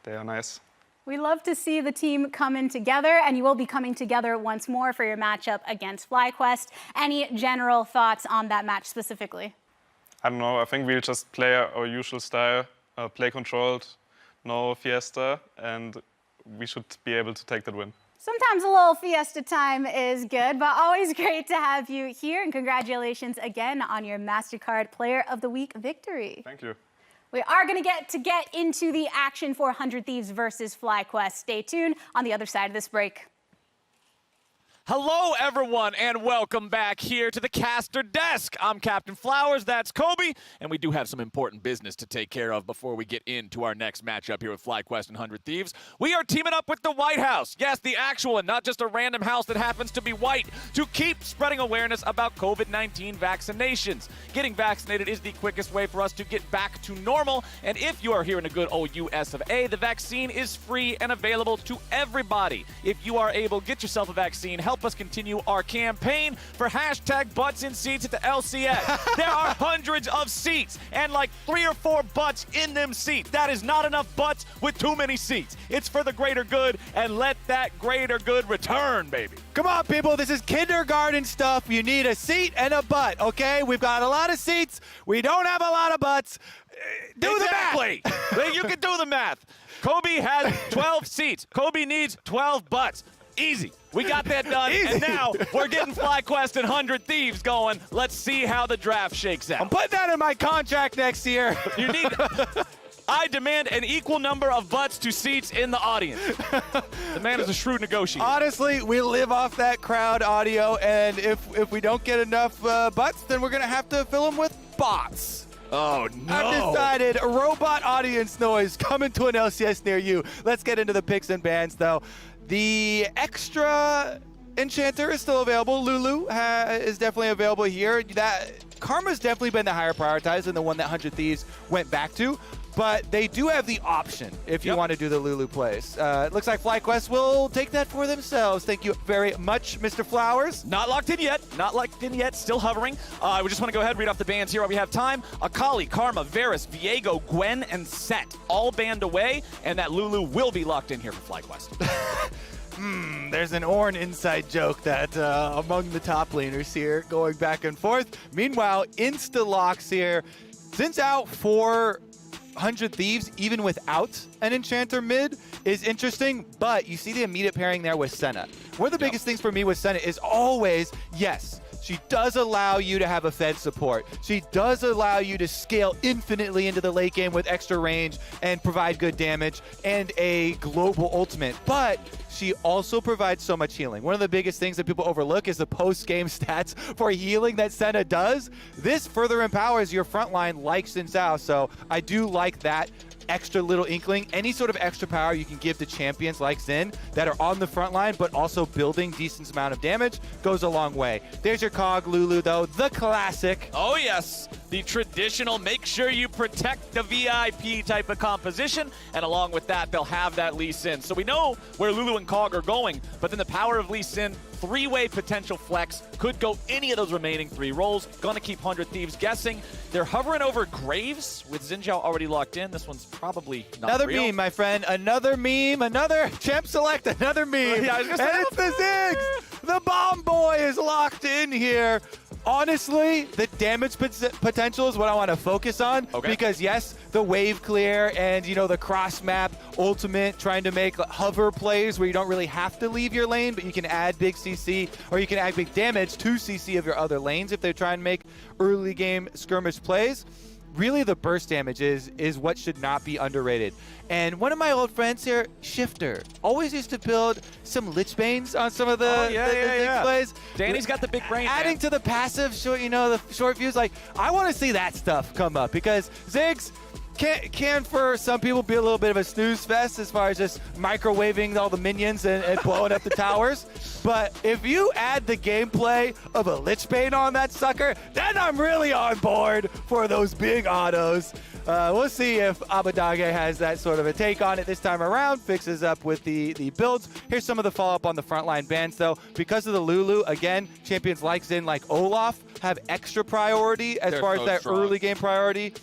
they are nice. We love to see the team come in together, and you will be coming together once more for your matchup against FlyQuest. Any general thoughts on that match specifically? I don't know, I think we'll just play our usual style, play controlled, no fiesta, and we should be able to take that win. Sometimes a little fiesta time is good, but always great to have you here. And congratulations again on your MasterCard Player of the Week victory. Thank you. We are going to get into the action for 100 Thieves versus FlyQuest. Stay tuned on the other side of this break. Hello, everyone, and welcome back here to the caster desk. I'm Captain Flowers, that's Kobe, and we do have some important business to take care of before we get into our next matchup here with FlyQuest and 100 Thieves. We are teaming up with the White House. Yes, the actual and not just a random house that happens to be white, to keep spreading awareness about COVID-19 vaccinations. Getting vaccinated is the quickest way for us to get back to normal, and if you are here in a good old US of A, the vaccine is free and available to everybody. If you are able, get yourself a vaccine, help help us continue our campaign for hashtag butts in seats at the LCS. There are hundreds of seats and like 3 or 4 butts in them seats. That is not enough butts with too many seats. It's for the greater good, and let that greater good return, baby. Come on, people. This is kindergarten stuff. You need a seat and a butt, okay? We've got a lot of seats. We don't have a lot of butts. Do the math. You can do the math. Kobe has 12 seats. Kobe needs 12 butts. Easy. We got that done, and now we're getting FlyQuest and 100 Thieves going. Let's see how the draft shakes out. I'm putting that in my contract next year. You need... I demand an equal number of butts to seats in the audience. The man is a shrewd negotiator. Honestly, we live off that crowd audio, and if we don't get enough butts, then we're going to have to fill them with bots. Oh, no. I've decided a robot audience noise coming to an LCS near you. Let's get into the picks and bans, though. The extra Enchanter is still available. Lulu is definitely available here. Karma's definitely been the higher prioritized and the one that 100 Thieves went back to. But they do have the option if you want to do the Lulu plays. It looks like FlyQuest will take that for themselves. Thank you very much, Mr. Flowers. Not locked in yet. Not locked in yet. Still hovering. We just want to go ahead and read off the bans here while we have time. Akali, Karma, Varus, Viego, Gwen, and Set all banned away. And that Lulu will be locked in here for FlyQuest. There's an Ornn inside joke that among the top laners here going back and forth. Meanwhile, insta-locks here. Since out for 100 Thieves, even without an Enchanter mid, is interesting, but you see the immediate pairing there with Senna. One of the biggest things for me with Senna is always, yes, she does allow you to have a Fed support. She does allow you to scale infinitely into the late game with extra range and provide good damage and a global ultimate, but she also provides so much healing. One of the biggest things that people overlook is the post-game stats for healing that Senna does. This further empowers your front line like Xin Zhao, so I do like that extra little inkling. Any sort of extra power you can give to champions like Xin that are on the front line but also building decent amount of damage goes a long way. There's your cog Lulu, though, the classic. Oh yes, the traditional make sure you protect the VIP type of composition, and along with that they'll have that Lee Sin. So we know where Lulu and Cog are going, but then the power of Lee Sin, 3-way potential flex, could go any of those remaining 3 roles. Gonna keep 100 Thieves guessing. They're hovering over Graves with Xin Zhao already locked in. This one's probably not another real. meme, my friend. Another meme. Another champ select. Another meme. Yeah, I was gonna say, and it's the Ziggs. The bomb boy is locked in here. Honestly, the damage potential is what I want to focus on. Okay. Because yes, the wave clear and the cross map ultimate, trying to make hover plays where you don't really have to leave your lane, but you can add big CC or you can add big damage to CC of your other lanes if they're trying to make early game skirmish plays. Really, the burst damage is what should not be underrated. And one of my old friends here, Shifter, always used to build some Lich Banes on some of the Ziggs plays. Danny's got the big brain. Adding to the passive, short, the short views. Like, I want to see that stuff come up because Ziggs can for some people be a little bit of a snooze fest as far as just microwaving all the minions and blowing up the towers. But if you add the gameplay of a Lich Bane on that sucker, then I'm really on board for those big autos. We'll see if Abadage has that sort of a take on it this time around, fixes up with the builds. Here's some of the follow-up on the frontline bans, though. Because of the Lulu, again, champions like Xin, like Olaf, have extra priority as far as that early game priority.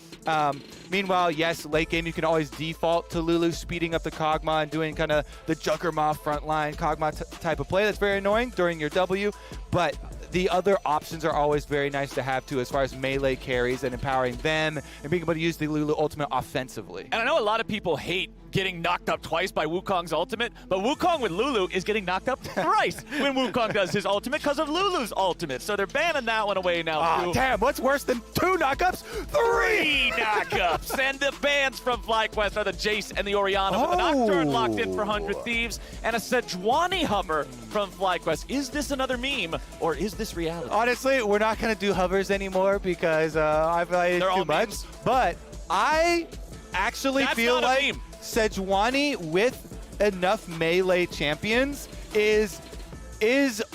Meanwhile, yes, late game, you can always default to Lulu speeding up the Kog'Maw and doing kind of the Juggernaut frontline Kog'Maw type of play. That's very annoying during your W, but the other options are always very nice to have too, as far as melee carries and empowering them and being able to use the Lulu ultimate offensively. And I know a lot of people hate getting knocked up twice by Wukong's ultimate, but Wukong with Lulu is getting knocked up thrice when Wukong does his ultimate because of Lulu's ultimate. So they're banning that one away now. Oh, damn, what's worse than 2 knockups? 3 knockups! And the bans from FlyQuest are the Jace and the Orianna with the Nocturne locked in for 100 Thieves and a Sejuani hover from FlyQuest. Is this another meme or is this reality? Honestly, we're not going to do hovers anymore because I've played too much. Memes. But I actually feel like Sejuani with enough melee champions is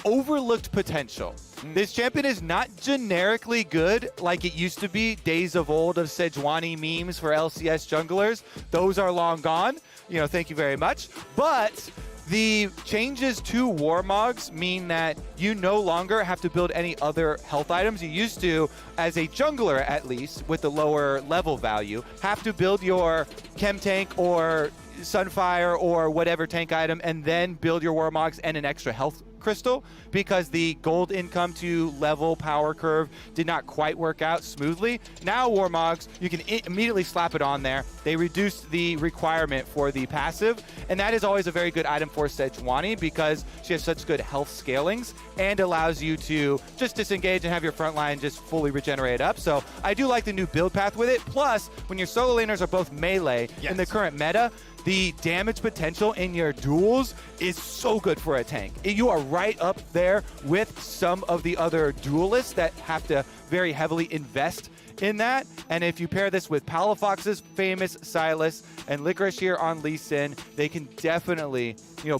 overlooked potential. This champion is not generically good like it used to be days of old of Sejuani memes for LCS junglers. Those are long gone. Thank you very much. But The changes to Warmogs mean that you no longer have to build any other health items. You used to, as a jungler at least, with the lower level value, have to build your Chem Tank or Sunfire or whatever tank item and then build your Warmogs and an extra health crystal, because the gold income to level power curve did not quite work out smoothly. Now Warmogs, you can immediately slap it on there. They reduced the requirement for the passive, and that is always a very good item for Sejuani because she has such good health scalings and allows you to just disengage and have your front line just fully regenerate up. So I do like the new build path with it. Plus, when your solo laners are both melee in the current meta, the damage potential in your duels is so good for a tank. You are right up there with some of the other duelists that have to very heavily invest in that. And if you pair this with Palafox's famous Sylas and Licorice here on Lee Sin, they can definitely,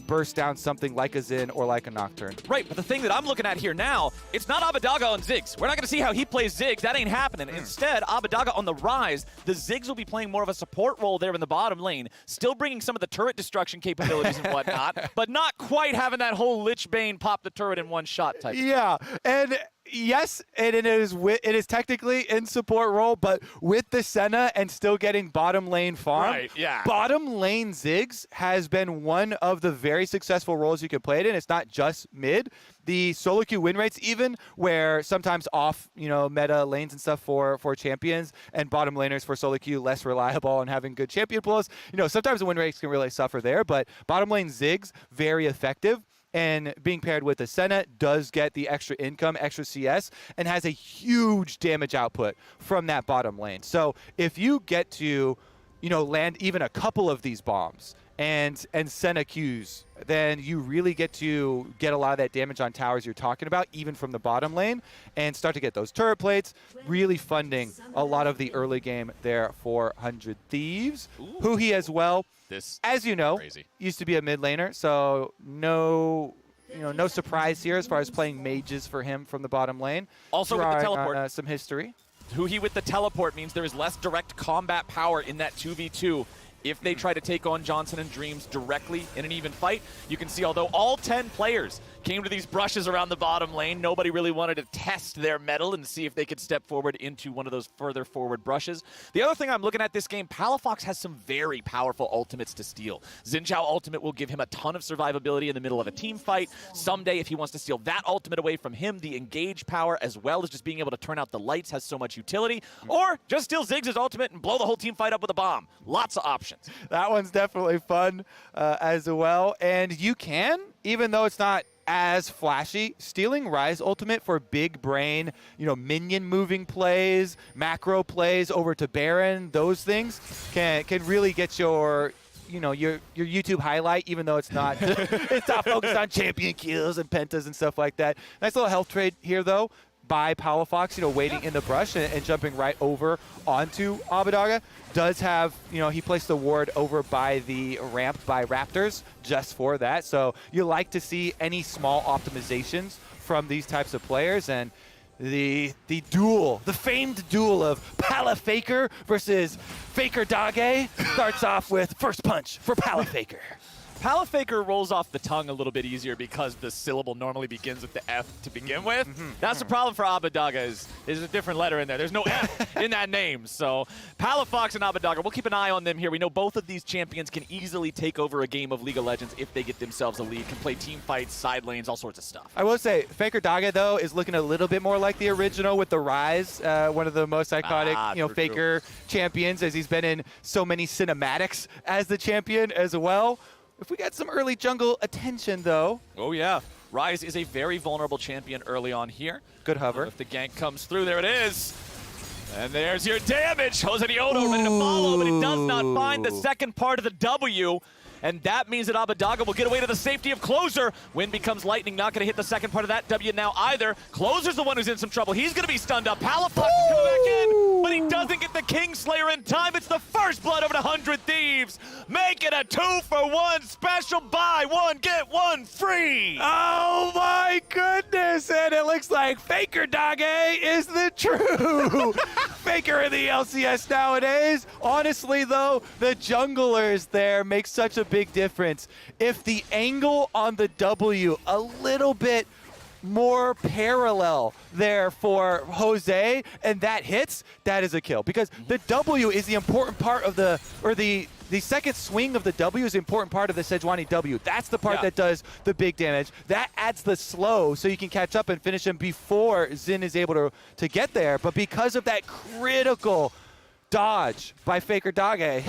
burst down something like a Xin or like a Nocturne. Right, but the thing that I'm looking at here now, it's not Abbedagge on Ziggs. We're not going to see how he plays Ziggs. That ain't happening. Instead, Abbedagge on the Rise, the Ziggs will be playing more of a support role there in the bottom lane, still bringing some of the turret destruction capabilities and whatnot, but not quite having that whole Lich Bane pop the turret in one shot type. Yeah, and yes, it is technically in support role, but with the Senna and still getting bottom lane farm, right, yeah. Bottom lane Ziggs has been one of the very successful roles you can play it in. It's not just mid. The solo queue win rates even, where sometimes off, meta lanes and stuff for champions and bottom laners for solo queue less reliable and having good champion pulls. Sometimes the win rates can really suffer there, but bottom lane Ziggs, very effective. And being paired with a Senna does get the extra income, extra CS, and has a huge damage output from that bottom lane. So if you get to, land even a couple of these bombs and Senna Qs, then you really get to get a lot of that damage on towers you're talking about, even from the bottom lane, and start to get those turret plates, really funding a lot of the early game there for 100 Thieves. Who he as well. As you know, used to be a mid laner, so no surprise here as far as playing mages for him from the bottom lane. Also with the teleport. Some history. Huhi with the teleport means there is less direct combat power in that 2v2. If they try to take on Johnson and Dreams directly in an even fight, you can see although all 10 players came to these brushes around the bottom lane, nobody really wanted to test their mettle and see if they could step forward into one of those further forward brushes. The other thing I'm looking at this game, Palafox has some very powerful ultimates to steal. Xin Zhao ultimate will give him a ton of survivability in the middle of a team fight. Someday, if he wants to steal that ultimate away from him, the engage power as well as just being able to turn out the lights has so much utility. Or just steal Ziggs' ultimate and blow the whole team fight up with a bomb. Lots of options. That one's definitely fun as well. And you can, even though it's not as flashy, stealing Rise ultimate for big brain, minion moving plays, macro plays over to Baron, those things can really get your YouTube highlight, even though it's not it's not focused on champion kills and pentas and stuff like that. Nice little health trade here though by Palafox, waiting in the brush and jumping right over onto Abbedagge. Does have, he placed the ward over by the ramp by Raptors just for that. So you like to see any small optimizations from these types of players. And the famed duel of Palafaker versus Faker Dage starts off with first punch for Palafaker. Palafaker rolls off the tongue a little bit easier because the syllable normally begins with the F to begin with. That's the problem for Abbedagge is a different letter in there. There's no F in that name. So Palafox and Abbedagge, we'll keep an eye on them here. We know both of these champions can easily take over a game of League of Legends if they get themselves a lead, can play team fights, side lanes, all sorts of stuff. I will say, Faker Dage, though, is looking a little bit more like the original with the Rise, one of the most iconic, Faker champions, as he's been in so many cinematics as the champion as well. If we got some early jungle attention, though. Oh, yeah. Rise is a very vulnerable champion early on here. Good hover. If the gank comes through, there it is. And there's your damage. Jose Diodo ready to follow, but it does not find the second part of the W. And that means that Abbedagge will get away to the safety of Closer. Wind becomes Lightning, not going to hit the second part of that W now either. Closer's the one who's in some trouble. He's going to be stunned up. Palafox is coming back in, but he doesn't get the Kingslayer in time. It's the first blood over to 100 Thieves. Make it a 2-for-1 special buy one, get one free. Oh my goodness, and it looks like Faker Dage is the true Faker in the LCS nowadays. Honestly, though, the junglers there make such a big difference. If the angle on the W a little bit more parallel there for Jose, and that hits, that is a kill. Because the W is the important part of the second swing of the W is the important part of the Sejuani W. That's the part that does the big damage. That adds the slow so you can catch up and finish him before Xin is able to get there. But because of that critical dodge by Faker Dage,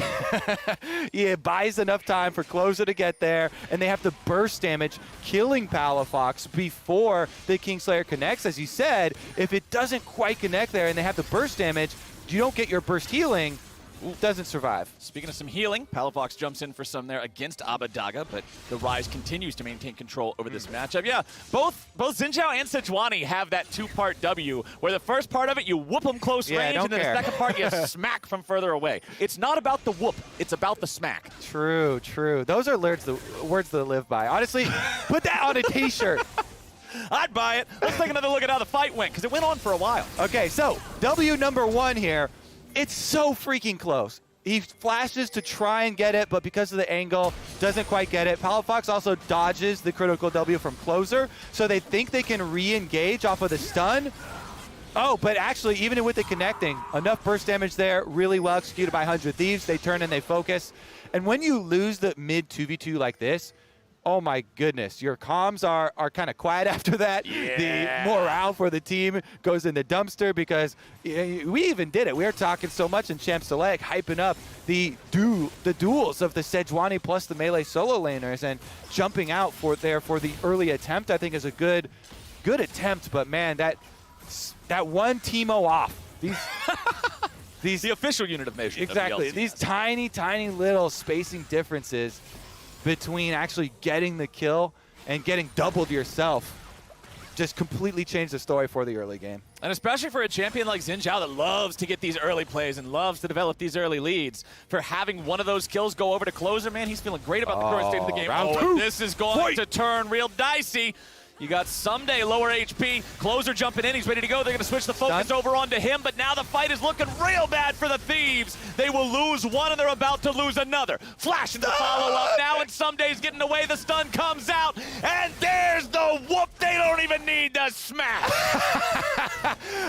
it buys enough time for Closer to get there, and they have to burst damage, killing Palafox before the Kingslayer connects. As you said, if it doesn't quite connect there and they have the burst damage, you don't get your burst healing, doesn't survive. Speaking of some healing, Palafox jumps in for some there against Abadaga, but the Rise continues to maintain control over this matchup. Yeah, both Xin Zhao and Sejuani have that two-part W, where the first part of it, you whoop them close range, and then the second part, you smack from further away. It's not about the whoop, it's about the smack. True, true. Those are words that live by. Honestly, put that on a t-shirt. I'd buy it. Let's take another look at how the fight went, because it went on for a while. Okay, so W number 1 here. It's so freaking close. He flashes to try and get it, but because of the angle, doesn't quite get it. Palafox also dodges the critical W from Closer, so they think they can re-engage off of the stun. Oh, but actually, even with the connecting, enough burst damage there, really well executed by 100 Thieves. They turn and they focus. And when you lose the mid 2v2 like this, oh my goodness, your comms are kind of quiet after that. Yeah. The morale for the team goes in the dumpster because we even did it. We were talking so much in Champ Select, hyping up the duels of the Sejuani plus the melee solo laners, and jumping out for the early attempt, I think, is a good attempt. But man, that one Teemo off. These the official unit of measurement. Exactly. These tiny little spacing differences between actually getting the kill and getting doubled yourself just completely changed the story for the early game. And especially for a champion like Xin Zhao that loves to get these early plays and loves to develop these early leads, for having one of those kills go over to Closer, man, he's feeling great about the current state of the game. Round 2. And this is going to turn real dicey. You got Someday lower HP, Closer jumping in, he's ready to go. They're going to switch the focus over onto him, but now the fight is looking real bad for the Thieves. They will lose one and they're about to lose another. Flash into follow-up now, and Someday's getting away. The stun comes out, and there's the whoop. They don't even need the smack.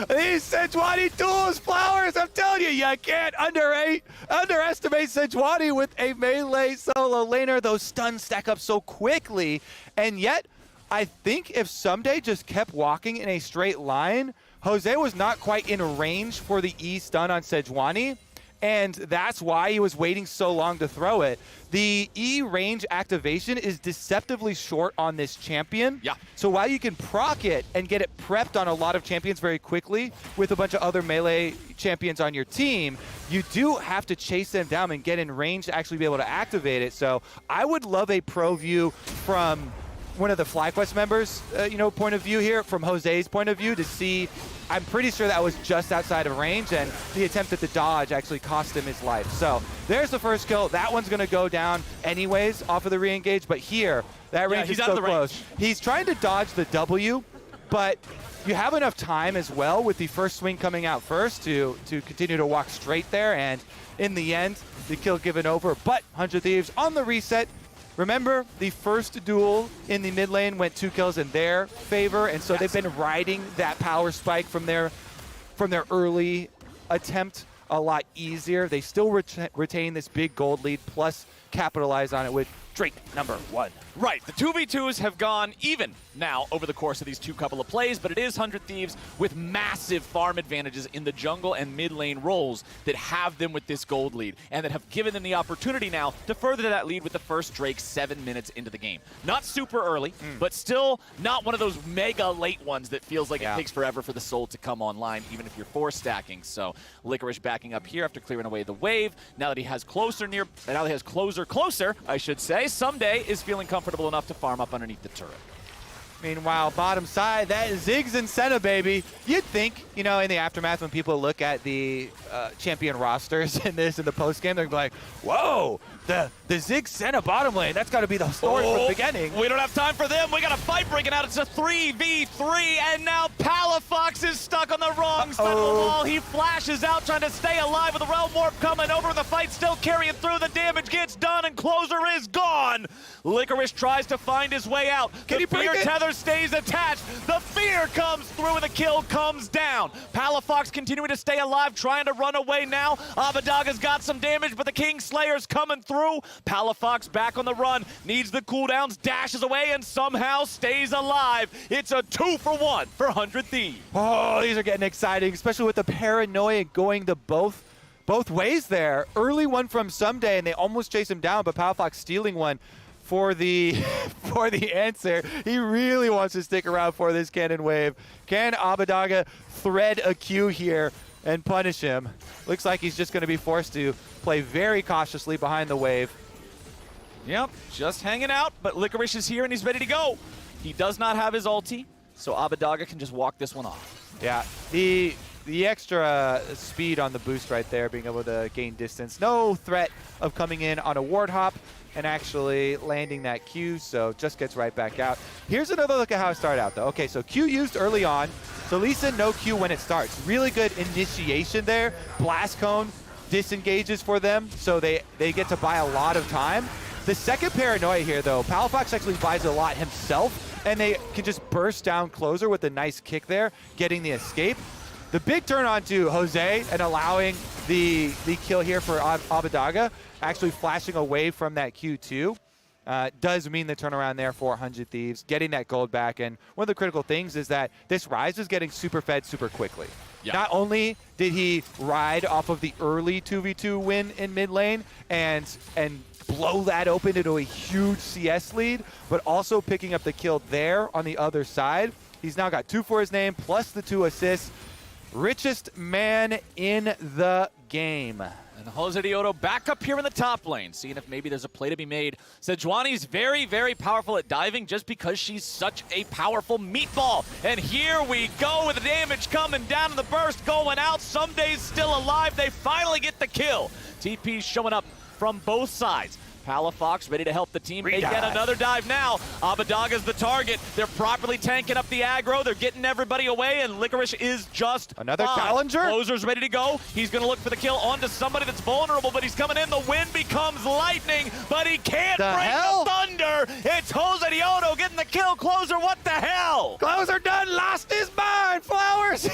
These Sejuani duels, Flowers, I'm telling you, you can't underestimate Sejuani with a melee solo laner. Those stuns stack up so quickly, and yet I think if Someday just kept walking in a straight line, Jose was not quite in range for the E stun on Sejuani, and that's why he was waiting so long to throw it. The E range activation is deceptively short on this champion. Yeah. So while you can proc it and get it prepped on a lot of champions very quickly with a bunch of other melee champions on your team, you do have to chase them down and get in range to actually be able to activate it. So I would love a pro view from one of the FlyQuest members, point of view here, from Jose's point of view, to see. I'm pretty sure that was just outside of range, and the attempt at the dodge actually cost him his life. So there's the first kill. That one's going to go down anyways off of the re-engage, but here, that range is so close. He's trying to dodge the W, but you have enough time as well with the first swing coming out first to continue to walk straight there, and in the end, the kill given over. But 100 Thieves on the reset. Remember, the first duel in the mid lane went 2 kills in their favor, and so they've been riding that power spike from their early attempt a lot easier. They still retain this big gold lead, plus capitalize on it with Drake number 1. Right, the 2v2s have gone even now over the course of these couple of plays, but it is 100 Thieves with massive farm advantages in the jungle and mid lane roles that have them with this gold lead, and that have given them the opportunity now to further that lead with the first Drake 7 minutes into the game. Not super early, but still not one of those mega late ones that feels like it takes forever for the soul to come online, even if you're 4 stacking. So Licorice backing up here after clearing away the wave. Now that he has Closer, I should say, Someday is feeling comfortable enough to farm up underneath the turret. Meanwhile, bottom side, that is Ziggs and Senna, baby. You'd think, in the aftermath when people look at the champion rosters in the postgame, they're like, whoa, the Ziggs Senna bottom lane, that's got to be the story from the beginning. We don't have time for them. We got a fight breaking out. It's a 3v3, and now Palafox is stuck on the wrong side of the wall. He flashes out, trying to stay alive with the Realm Warp coming over. The fight still carrying through. The damage gets done, and Closer is gone. Licorice tries to find his way out. Can he break it? Tether stays attached. The fear comes through, and the kill comes down. Palafox continuing to stay alive, trying to run away now. Abadaga's got some damage, but the Kingslayer's coming through. Palafox back on the run, needs the cooldowns, dashes away, and somehow stays alive. It's a 2-for-1 for 100 Thieves. Oh, these are getting exciting, especially with the paranoia going the both ways there. Early one from Someday, and they almost chase him down, but Palafox stealing one for the answer. He really wants to stick around for this cannon wave. Can Abadaga thread a Q here and punish him? Looks like he's just going to be forced to play very cautiously behind the wave. Yep, just hanging out, but Licorice is here and he's ready to go. He does not have his ulti, so Abadaga can just walk this one off. Yeah, the extra speed on the boost right there, being able to gain distance. No threat of coming in on a ward hop and actually landing that Q, so just gets right back out. Here's another look at how it started out, though. Okay, so Q used early on. So Lee Sin, no Q when it starts. Really good initiation there. Blast Cone disengages for them, so they get to buy a lot of time. The second paranoia here, though, Palafox actually buys a lot himself, and they can just burst down Closer with a nice kick there, getting the escape. The big turn on to Jose and allowing the kill here for Abadaga, actually flashing away from that Q2, does mean the turnaround there for 100 Thieves, getting that gold back. And one of the critical things is that this Ryze is getting super fed super quickly. Yeah. Not only did he ride off of the early 2v2 win in mid lane and blow that open into a huge CS lead, but also picking up the kill there on the other side. He's now got 2 for his name, plus the 2 assists. Richest man in the game. And Jose Dioto back up here in the top lane, seeing if maybe there's a play to be made. Sejuani's very, very powerful at diving just because she's such a powerful meatball. And here we go with the damage coming down and the burst going out. Someday's still alive. They finally get the kill. TP showing up from both sides. Palafox ready to help the team. They get another dive now. Abadaga's the target. They're properly tanking up the aggro. They're getting everybody away, and Licorice is just another fine. challenger. Closer's ready to go. He's going to look for the kill onto somebody that's vulnerable, but he's coming in. The wind becomes lightning, but he can't bring the thunder. It's Jose Dioto getting the kill. Closer, what the hell? Closer done lost his mind. Flowers.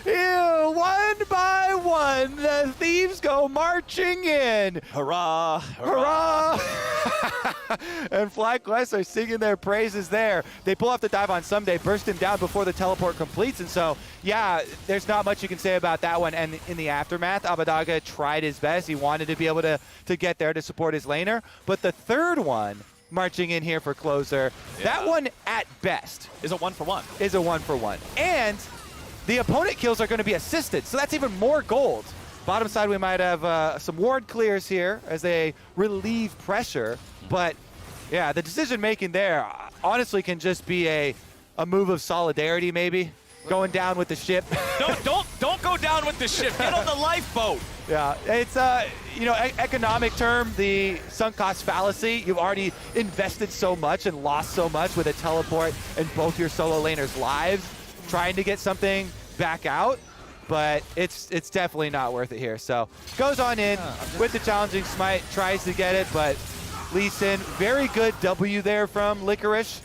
Ew, one by one, the Thieves go marching in. Hurrah. Hurrah. And FlyQuest are singing their praises there. They pull off the dive on Someday, burst him down before the teleport completes, and so, yeah, there's not much you can say about that one. And in the aftermath, Abadaga tried his best. He wanted to be able to get there to support his laner, but the third one, marching in here for Closer, that one, at best, is a 1-for-1. Is a 1-for-1. And the opponent kills are going to be assisted, so that's even more gold. Bottom side, we might have some ward clears here as they relieve pressure. But, yeah, the decision-making there honestly can just be a move of solidarity, maybe. Going down with the ship. Don't go down with the ship. Get on the lifeboat. Yeah, it's, economic term, the sunk cost fallacy. You've already invested so much and lost so much with a teleport and both your solo laners' lives, trying to get something back out. But it's definitely not worth it here. So goes on in with the challenging smite, tries to get it, but Lee Sin, very good W there from Licorice,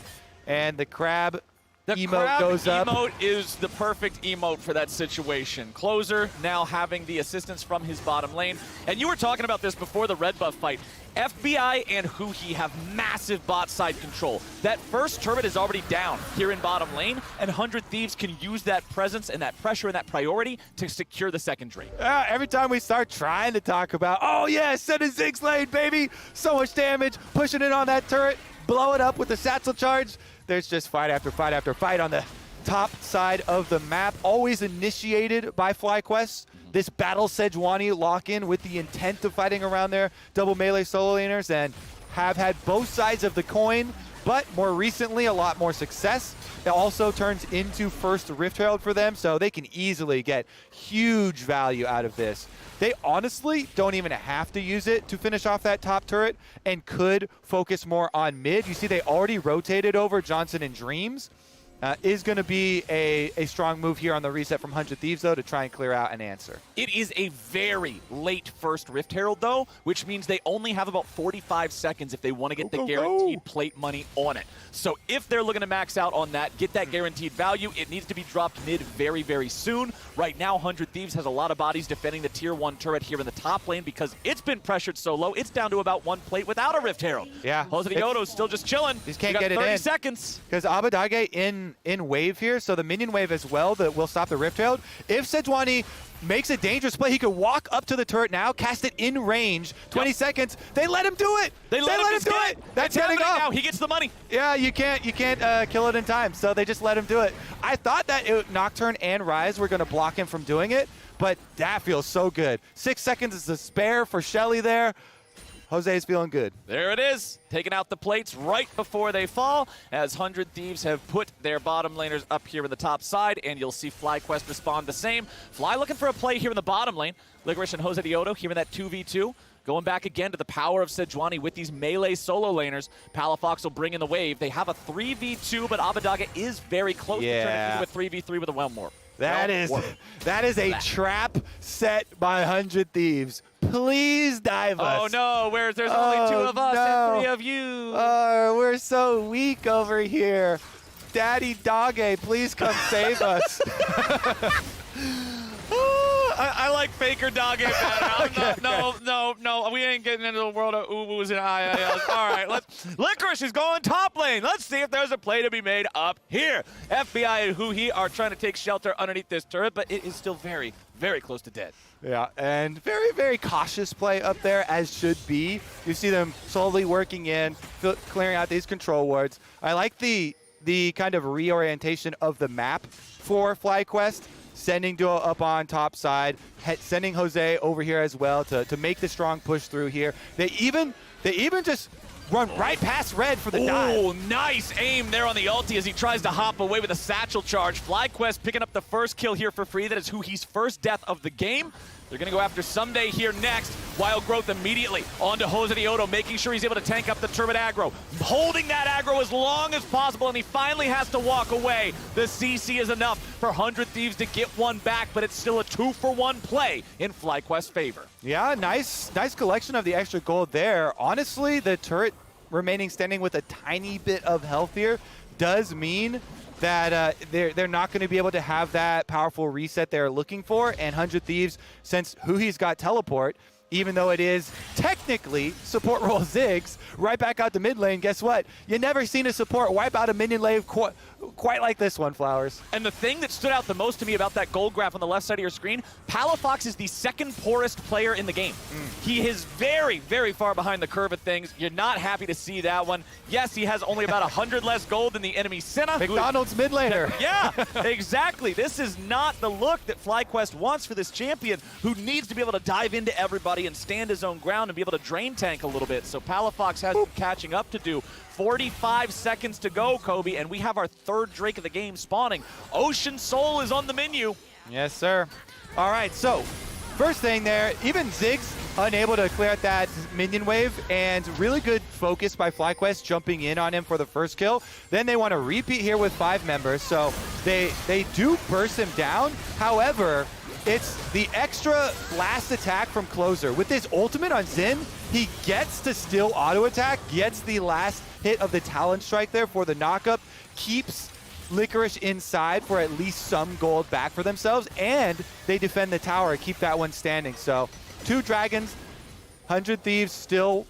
and the crab emote goes up. The crab emote is the perfect emote for that situation. Closer now having the assistance from his bottom lane. And you were talking about this before the red buff fight. FBI and Huhi have massive bot side control. That first turret is already down here in bottom lane, and 100 Thieves can use that presence and that pressure and that priority to secure the second Drake. Every time we start trying to talk about, oh yeah, send a Ziggs lane, baby, so much damage, pushing it on that turret, blow it up with the satchel charge, there's just fight after fight after fight on the top side of the map, always initiated by FlyQuest. This battle Sejuani lock-in with the intent of fighting around their double melee solo laners, and have had both sides of the coin, but more recently, a lot more success. It also turns into first Rift Herald for them, so they can easily get huge value out of this. They honestly don't even have to use it to finish off that top turret and could focus more on mid. You see they already rotated over Johnson and Dreams. Is going to be a strong move here on the reset from 100 Thieves, though, to try and clear out an answer. It is a very late first Rift Herald, though, which means they only have about 45 seconds if they want to get the guaranteed plate money on it. So if they're looking to max out on that, get that guaranteed value, it needs to be dropped mid very, very soon. Right now, 100 Thieves has a lot of bodies defending the Tier 1 turret here in the top lane because it's been pressured so low, it's down to about 1 plate without a Rift Herald. Yeah. Jose Dioto's still just chilling. Just can't get it in. 30 seconds. Because Abadage in wave here, so the minion wave as well that will stop the Rift Herald. If Sejuani makes a dangerous play, he could walk up to the turret now, cast it in range, 20 seconds. They let him do it. They let him do it. That's getting up. Now. He gets the money. Yeah, you can't kill it in time, so they just let him do it. I thought that Nocturne and Ryze were going to block him from doing it, but that feels so good. 6 seconds is the spare for Shelly there. Jose is feeling good. There it is, taking out the plates right before they fall, as 100 Thieves have put their bottom laners up here in the top side, and you'll see FlyQuest respond the same. Fly looking for a play here in the bottom lane. Licorice and Jose Dioto here in that 2v2. Going back again to the power of Sejuani with these melee solo laners. Palafox will bring in the wave. They have a 3v2, but Abadaga is very close to turning into a 3v3 with a Whelmore. That is a trap set by 100 Thieves. Please dive us. Oh no, there's only 2 of us and 3 of you. Oh, we're so weak over here. Daddy Dogge, please come save us. I like Faker Dogge better. No, we ain't getting into the world of ooh-woos and IILs. All right, Licorice is going top lane. Let's see if there's a play to be made up here. FBI and Huhi are trying to take shelter underneath this turret, but it is still very, very close to dead. Yeah, and very, very cautious play up there, as should be. You see them slowly working in, clearing out these control wards. I like the kind of reorientation of the map for FlyQuest. Sending Duo up on top side, sending Jose over here as well to make the strong push through here. They even just run right past Red for the dive. Oh, nice aim there on the ulti as he tries to hop away with a satchel charge. FlyQuest picking up the first kill here for free. That is Huhi's first death of the game. They're going to go after Someday here next. Wild Growth immediately onto Jose Dioto, making sure he's able to tank up the turret aggro. Holding that aggro as long as possible, and he finally has to walk away. The CC is enough for 100 Thieves to get one back, but it's still a 2-for-1 play in FlyQuest's favor. Yeah, nice collection of the extra gold there. Honestly, the turret remaining standing with a tiny bit of health here does mean that they're not going to be able to have that powerful reset they're looking for. And 100 Thieves, since Huhi's got teleport, even though it is technically support role Ziggs, right back out to mid lane, guess what? You never seen a support wipe out a minion wave quite like this one, Flowers. And the thing that stood out the most to me about that gold graph on the left side of your screen, Palafox is the second poorest player in the game. He is very, very far behind the curve of things. You're not happy to see that one. Yes, he has only about 100 less gold than the enemy Senna. McDonald's mid laner. Yeah, exactly. This is not the look that FlyQuest wants for this champion who needs to be able to dive into everybody and stand his own ground and be able to drain tank a little bit. So Palafox has some catching up to do. 45 seconds to go, Kobe, and we have our third Drake of the game spawning. Ocean Soul is on the menu. Yes, sir. All right, so first thing there, even Ziggs unable to clear out that minion wave, and really good focus by FlyQuest jumping in on him for the first kill. Then they want to repeat here with 5 members, so they do burst him down. However, it's the extra last attack from Closer. With his ultimate on Xin, he gets to still auto attack, gets the last hit of the Talon Strike there for the knockup, keeps Licorice inside for at least some gold back for themselves, and they defend the tower, keep that one standing. So 2 dragons, 100 Thieves, still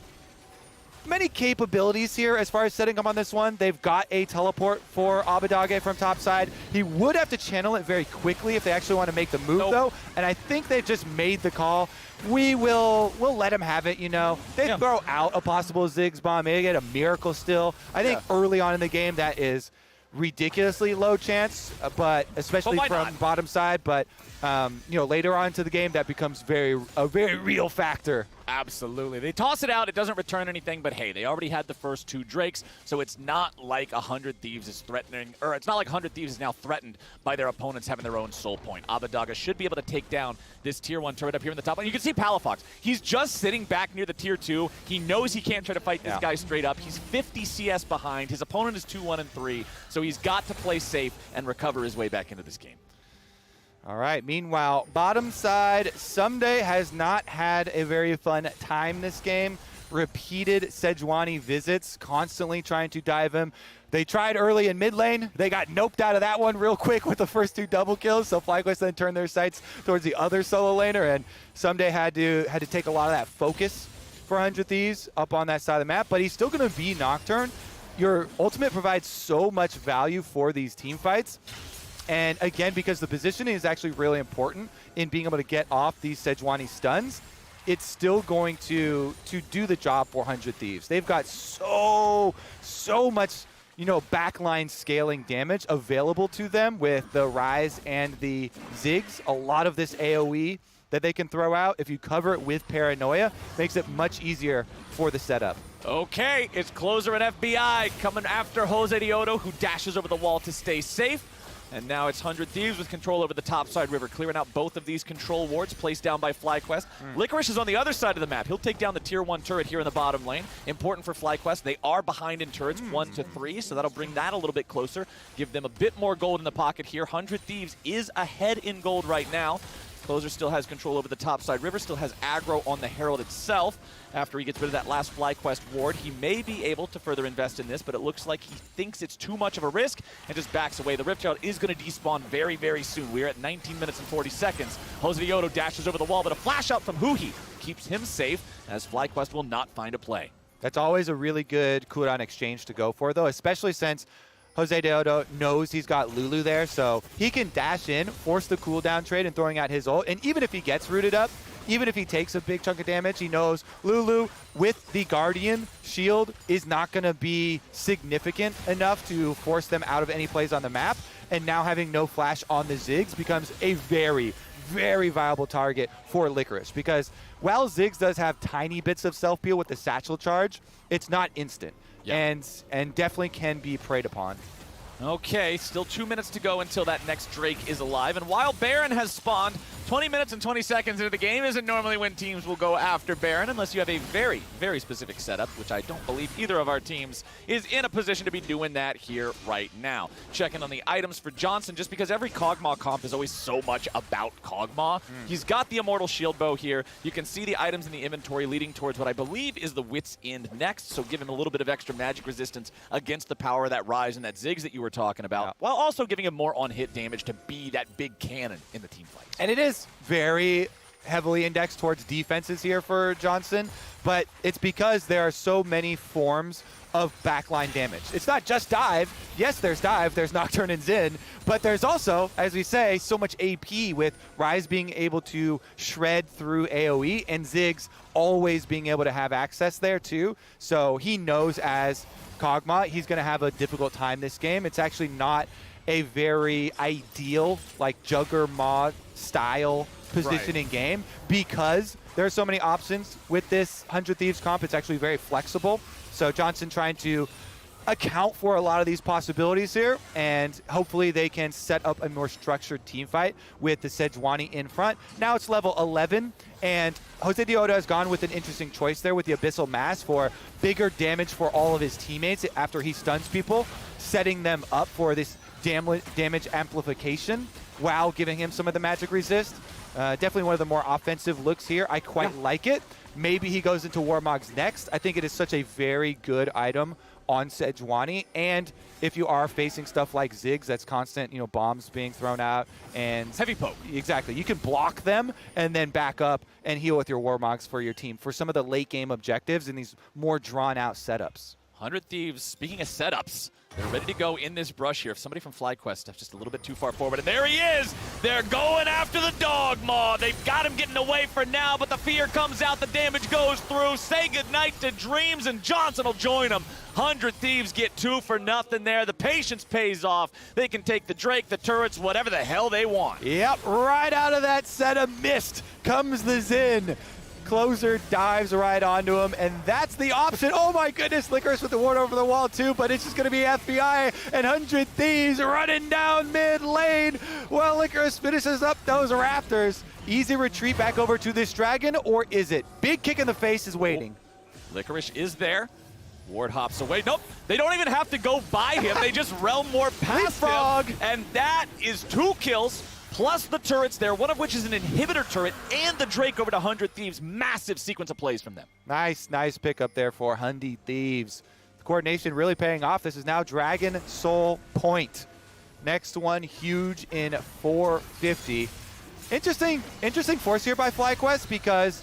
many capabilities here as far as setting up on this one. They've got a teleport for Abadage from top side. He would have to channel it very quickly if they actually want to make the move, though, and I think they've just made the call. We'll let him have it, you know. They throw out a possible Ziggs bomb, maybe get a miracle still. I think early on in the game that is ridiculously low chance, but especially from bottom side. But you know, later on to the game that becomes a very real factor. Absolutely. They toss it out. It doesn't return anything, but hey, they already had the first 2 Drakes, so it's not like 100 Thieves is threatening, or it's not like 100 Thieves is now threatened by their opponents having their own soul point. Abadaga should be able to take down this tier 1 turret up here in the top. And you can see Palafox. He's just sitting back near the tier 2. He knows he can't try to fight this guy straight up. He's 50 CS behind. His opponent is 2-1-3, so he's got to play safe and recover his way back into this game. All right, meanwhile, bottom side, Someday has not had a very fun time this game. Repeated Sejuani visits, constantly trying to dive him. They tried early in mid lane. They got noped out of that one real quick with the first 2 double kills, so FlyQuest then turned their sights towards the other solo laner, and Someday had to take a lot of that focus for 100 Thieves up on that side of the map, but he's still going to be Nocturne. Your ultimate provides so much value for these team fights. And again, because the positioning is actually really important in being able to get off these Sejuani stuns, it's still going to do the job for 100 Thieves. They've got so much, backline scaling damage available to them with the Rise and the Ziggs. A lot of this AoE that they can throw out, if you cover it with Paranoia, makes it much easier for the setup. Okay, it's Closer and FBI coming after Jose Diodo, who dashes over the wall to stay safe. And now it's 100 Thieves with control over the topside river, clearing out both of these control wards placed down by FlyQuest. Licorice is on the other side of the map. He'll take down the tier 1 turret here in the bottom lane. Important for FlyQuest. They are behind in turrets 1-3, so that'll bring that a little bit closer, give them a bit more gold in the pocket here. 100 Thieves is ahead in gold right now. Closer still has control over the topside river, still has aggro on the Herald itself. After he gets rid of that last FlyQuest ward, he may be able to further invest in this, but it looks like he thinks it's too much of a risk and just backs away. The Riftchild is going to despawn very, very soon. We're at 19 minutes and 40 seconds. Jose Diodo dashes over the wall, but a flash out from Huhi keeps him safe as FlyQuest will not find a play. That's always a really good cooldown exchange to go for, though, especially since Jose Diodo knows he's got Lulu there, so he can dash in, force the cooldown trade and throwing out his ult, and even if he gets rooted up, even if he takes a big chunk of damage, he knows Lulu with the Guardian shield is not going to be significant enough to force them out of any plays on the map, and now having no flash on the Ziggs becomes a very, very viable target for Licorice, because while Ziggs does have tiny bits of self-peel with the satchel charge, it's not instant. And definitely can be preyed upon. Okay, still 2 minutes to go until that next Drake is alive. And while Baron has spawned, 20 minutes and 20 seconds into the game isn't normally when teams will go after Baron unless you have a very, very specific setup, which I don't believe either of our teams is in a position to be doing that here right now. Checking on the items for Johnson, just because every Kog'Maw comp is always so much about Kog'Maw. He's got the Immortal Shield Bow here. You can see the items in the inventory leading towards what I believe is the Wit's End next, so give him a little bit of extra magic resistance against the power of that Rise and that Ziggs that you were talking about, while also giving him more on-hit damage to be that big cannon in the team fight. And it is very heavily indexed towards defenses here for Johnson, but it's because there are so many forms of backline damage. It's not just dive. Yes, there's dive, there's Nocturne and Xin, but there's also, as we say, so much AP with Rise being able to shred through AoE and Ziggs always being able to have access there too. So he knows as Kog'Maw, he's going to have a difficult time this game. It's actually not a very ideal, like Juggernaut style positioning game because there are so many options with this 100 Thieves comp. It's actually very flexible. So Johnson trying to account for a lot of these possibilities here, and hopefully they can set up a more structured team fight with the Sejuani in front. Now it's level 11, and Jose Diodo has gone with an interesting choice there with the Abyssal Mass for bigger damage for all of his teammates after he stuns people, setting them up for this damage amplification while giving him some of the magic resist. Definitely one of the more offensive looks here. I quite like it. Maybe he goes into Warmogs next. I think it is such a very good item on Sejuani, and if you are facing stuff like Ziggs, that's constant, bombs being thrown out and heavy poke. Exactly. You can block them and then back up and heal with your Warmogs for your team for some of the late game objectives in these more drawn out setups. 100 Thieves, speaking of setups, they're ready to go in this brush here. If somebody from FlyQuest steps just a little bit too far forward, and there he is! They're going after the Dogmaw. They've got him getting away for now, but the fear comes out, the damage goes through. Say goodnight to Dreams, and Johnson will join him. 100 Thieves get 2 for nothing there. The patience pays off. They can take the Drake, the turrets, whatever the hell they want. Yep, right out of that set of mist comes the Xin. Closer dives right onto him, and that's the option. Oh my goodness, Licorice with the ward over the wall too, but it's just going to be FBI and 100 Thieves running down mid lane. Well, Licorice finishes up those Raptors. Easy retreat back over to this Dragon, or is it? Big kick in the face is waiting. Licorice is there. Ward hops away. Nope, they don't even have to go by him. They just realm war past him. And that is 2 kills, plus the turrets there, one of which is an inhibitor turret, and the Drake over to 100 Thieves. Massive sequence of plays from them. Nice pickup there for 100 Thieves. The coordination really paying off. This is now Dragon Soul Point. Next one, huge in 450. Interesting force here by FlyQuest because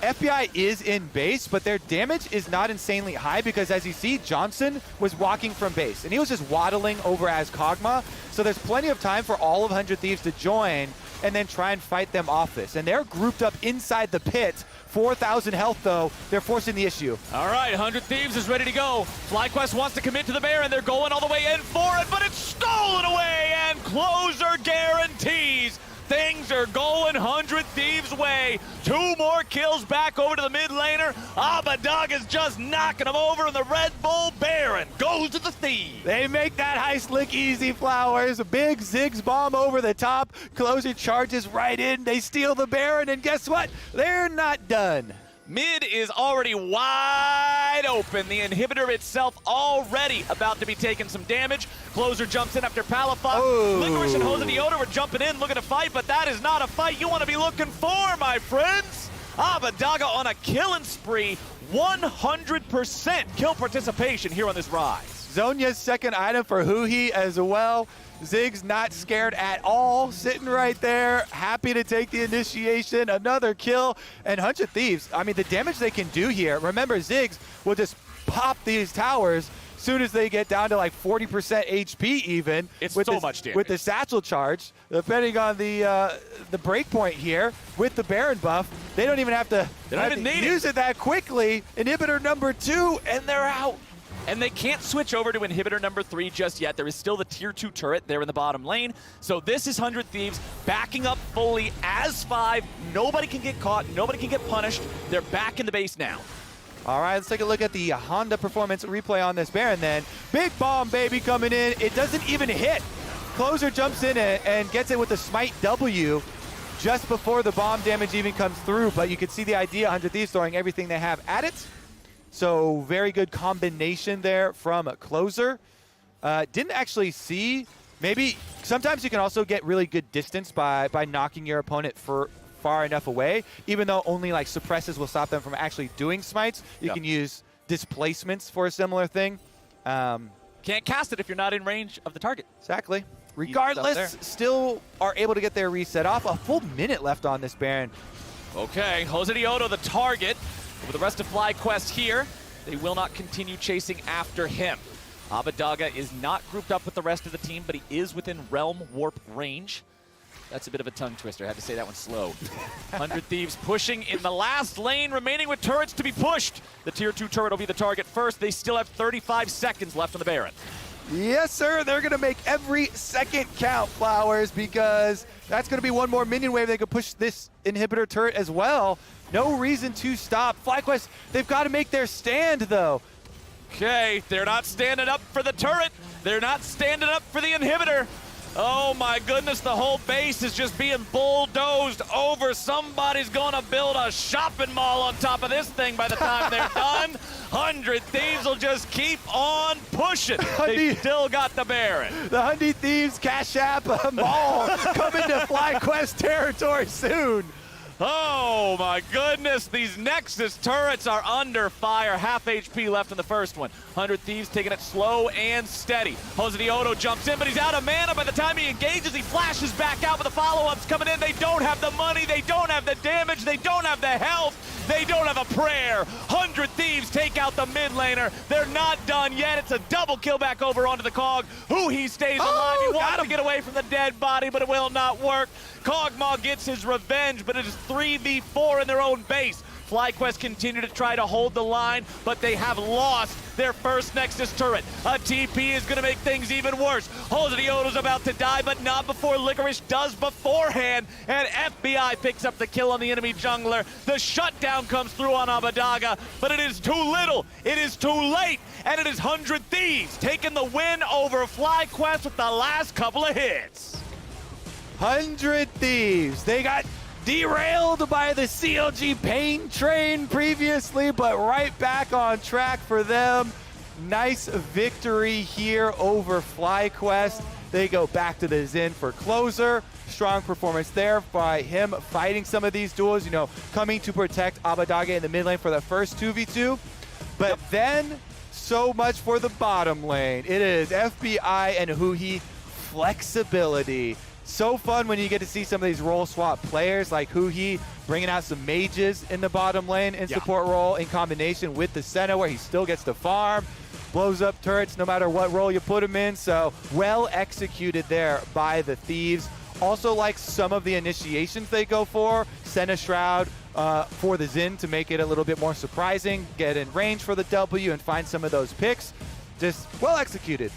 FBI is in base, but their damage is not insanely high because, as you see, Johnson was walking from base, and he was just waddling over as Kog'Maw, so there's plenty of time for all of 100 Thieves to join and then try and fight them off this. And they're grouped up inside the pit. 4,000 health, though. They're forcing the issue. All right, 100 Thieves is ready to go. FlyQuest wants to commit to the Baron. They're going all the way in for it, but it's stolen away, and Closer guarantees things are going 100 Thieves' way. 2 more kills back over to the mid laner. Abadag is just knocking him over, and the Red Bull Baron goes to the Thieves. They make that heist look easy, Flowers. A big Ziggs bomb over the top. Closer charges right in. They steal the Baron, and guess what? They're not done. Mid is already wide open. The inhibitor itself already about to be taking some damage. Closer jumps in after Palafox. Oh. Licorice and Jose Dioda were jumping in, looking to fight, but that is not a fight you want to be looking for, my friends. Abadaga on a killing spree. 100% kill participation here on this rise. Zhonya's second item for Huhi as well. Ziggs not scared at all, sitting right there, happy to take the initiation. Another kill, and 100 Thieves, I mean, the damage they can do here. Remember, Ziggs will just pop these towers soon as they get down to like 40% HP even. It's with so this, much damage. With the satchel charge, depending on the breakpoint here, with the Baron buff, they don't even have to, use it that quickly. Inhibitor number 2, and they're out. And they can't switch over to inhibitor number 3 just yet. There is still the tier 2 turret there in the bottom lane. So this is 100 Thieves backing up fully as 5. Nobody can get caught. Nobody can get punished. They're back in the base now. All right, let's take a look at the Honda performance replay on this Baron then. Big bomb, baby, coming in. It doesn't even hit. Closer jumps in and gets it with the Smite W just before the bomb damage even comes through. But you can see the idea, 100 Thieves throwing everything they have at it. So very good combination there from Closer. Didn't actually see, maybe sometimes you can also get really good distance by knocking your opponent far enough away, even though only like suppresses will stop them from actually doing smites. You can use displacements for a similar thing. Can't cast it if you're not in range of the target. Exactly. Regardless, still are able to get their reset off. A full minute left on this Baron. Okay, Jose Dioda the target. With the rest of FlyQuest here, they will not continue chasing after him. Abadaga is not grouped up with the rest of the team, but he is within Realm Warp range. That's a bit of a tongue twister. I had to say that one slow. 100 Thieves pushing in the last lane, remaining with turrets to be pushed. The tier 2 turret will be the target first. They still have 35 seconds left on the Baron. Yes, sir. They're going to make every second count, Flowers, because that's going to be one more minion wave. They could push this inhibitor turret as well. No reason to stop. FlyQuest, they've got to make their stand, though. Okay, they're not standing up for the turret. They're not standing up for the inhibitor. Oh my goodness, the whole base is just being bulldozed over. Somebody's gonna build a shopping mall on top of this thing by the time they're done. 100 Thieves will just keep on pushing. They still got the Baron. The 100 Thieves Cash App Mall coming to FlyQuest territory soon. Oh my goodness, these Nexus turrets are under fire. Half HP left in the first one. 100 Thieves taking it slow and steady. Jose Dioda jumps in, but he's out of mana. By the time he engages, he flashes back out with the follow-ups coming in. They don't have the money, they don't have the damage, they don't have the health, they don't have a prayer. 100 Thieves take out the mid laner. They're not done yet. It's a double kill back over onto the Cog. He stays alive. He wants to get away from the dead body, but it will not work. Kog'Maw gets his revenge, but it is 3v4 in their own base. FlyQuest continue to try to hold the line, but they have lost their first Nexus turret. A TP is going to make things even worse. Joseoto's about to die, but not before Licorice does beforehand, and FBI picks up the kill on the enemy jungler. The shutdown comes through on Abadaga, but it is too little, it is too late, and it is 100 Thieves taking the win over FlyQuest with the last couple of hits. 100 Thieves. They got derailed by the CLG pain train previously, but right back on track for them. Nice victory here over FlyQuest. They go back to the Zen for closer. Strong performance there by him fighting some of these duels, you know, coming to protect Abadaga in the mid lane for the first 2v2. But then, so much for the bottom lane. It is FBI and Huhi flexibility. So fun when you get to see some of these role swap players like Huhi bringing out some mages in the bottom lane in support role in combination with the Senna where he still gets to farm, blows up turrets no matter what role you put him in. So well executed there by the Thieves. Also like some of the initiations they go for, Senna Shroud for the Xin to make it a little bit more surprising, get in range for the W and find some of those picks. Just well executed.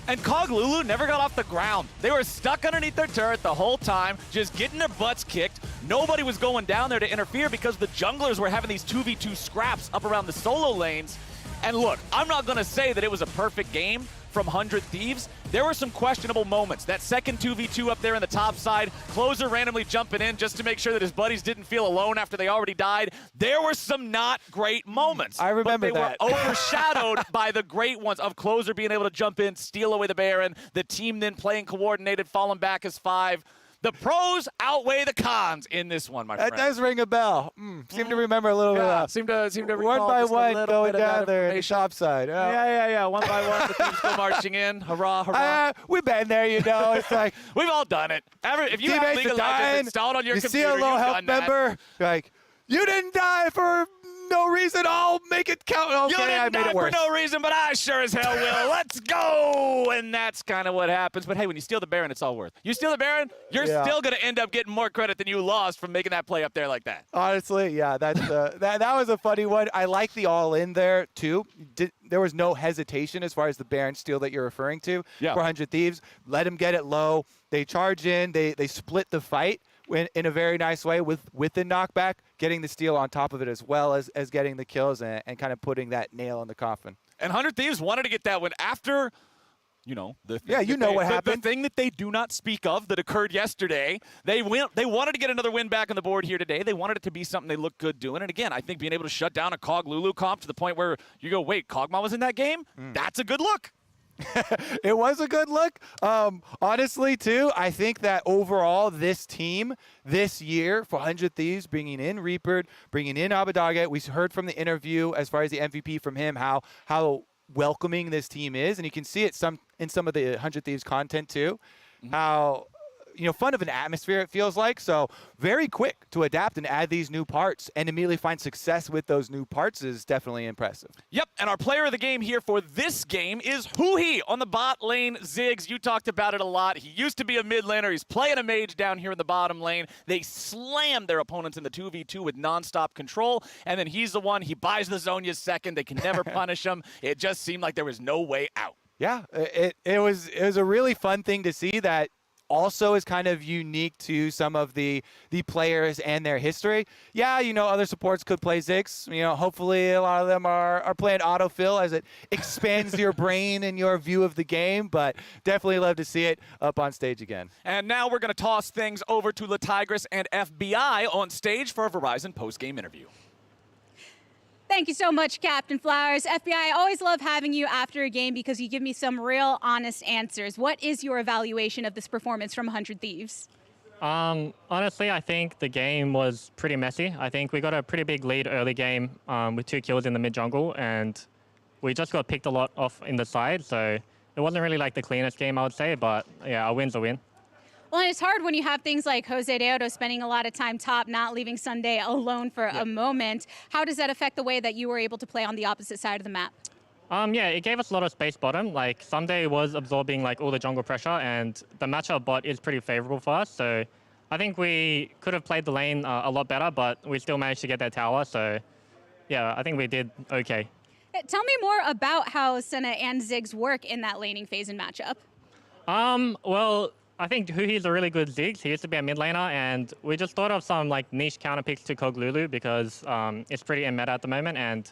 And Koglulu never got off the ground. They were stuck underneath their turret the whole time, just getting their butts kicked. Nobody was going down there to interfere because the junglers were having these 2v2 scraps up around the solo lanes. And look, I'm not going to say that it was a perfect game from 100 Thieves. There were some questionable moments. That second 2v2 up there in the top side, Closer randomly jumping in just to make sure that his buddies didn't feel alone after they already died. There were some not great moments. I remember that. They were overshadowed by the great ones of Closer being able to jump in, steal away the Baron, the team then playing coordinated, falling back as 5. The pros outweigh the cons in this one, my friend. That does ring a bell. Seem to remember a little bit of that. Seem to One recall by just a one little going bit of that down there in the information. shop side. Yeah. One by one, the teams go marching in. Hurrah, hurrah. We've been there, you know. It's like we've all done it. If you have teammates League are of Legends dying, installed on your you computer, see a low you've health done that. member, you're like, you didn't die for no reason. I'll make it count. Okay, You didn't I made die it worse. for no reason, but I sure as hell will. Let's go! And that's kind of what happens. But hey, when you steal the Baron, it's all worth. You steal the Baron, you're still going to end up getting more credit than you lost from making that play up there like that. Honestly, yeah, that's that was a funny one. I like the all-in there, too. There was no hesitation as far as the Baron steal that you're referring to for 100 Thieves. Let him get it low. They charge in. They split the fight in a very nice way with the knockback, getting the steal on top of it as well as getting the kills and kind of putting that nail in the coffin. And 100 Thieves wanted to get that one after, you know, what happened. The thing that they do not speak of that occurred yesterday. They wanted to get another win back on the board here today. They wanted it to be something they looked good doing. And again, I think being able to shut down a Koglulu comp to the point where you go, wait, Kog'Maw was in that game? That's a good look. It was a good look. Honestly, too, I think that overall this team this year for 100 Thieves, bringing in Reaper, bringing in Abadaga, we heard from the interview as far as the MVP from him, how welcoming this team is. And you can see it in some of the 100 Thieves content, too, how fun of an atmosphere it feels like. So very quick to adapt and add these new parts and immediately find success with those new parts is definitely impressive. Yep, and our player of the game here for this game is Huhi on the bot lane. Ziggs, you talked about it a lot. He used to be a mid laner. He's playing a mage down here in the bottom lane. They slammed their opponents in the 2v2 with nonstop control, and then he's the one. He buys the Zhonya's second. They can never punish him. It just seemed like there was no way out. Yeah, it was a really fun thing to see that also is kind of unique to some of the players and their history. Yeah, other supports could play Ziggs. Hopefully a lot of them are playing autofill as it expands your brain and your view of the game, but definitely love to see it up on stage again. And now we're going to toss things over to La Tigress and FBI on stage for a Verizon post-game interview. Thank you so much, Captain Flowers. FBI, I always love having you after a game because you give me some real honest answers. What is your evaluation of this performance from 100 Thieves? Honestly, I think the game was pretty messy. I think we got a pretty big lead early game with 2 kills in the mid jungle, and we just got picked a lot off in the side, so it wasn't really like the cleanest game, I would say, but yeah, a win's a win. Well, and it's hard when you have things like Joseoto spending a lot of time top, not leaving Sunday alone for a moment. How does that affect the way that you were able to play on the opposite side of the map? Yeah, it gave us a lot of space bottom. Like, Sunday was absorbing like all the jungle pressure, and the matchup bot is pretty favorable for us. So I think we could have played the lane a lot better, but we still managed to get that tower. So, yeah, I think we did okay. Tell me more about how Senna and Ziggs work in that laning phase and matchup. Well, I think Huhi's a really good Ziggs. He used to be a mid laner, and we just thought of some like niche counter picks to Koglulu because it's pretty in meta at the moment. And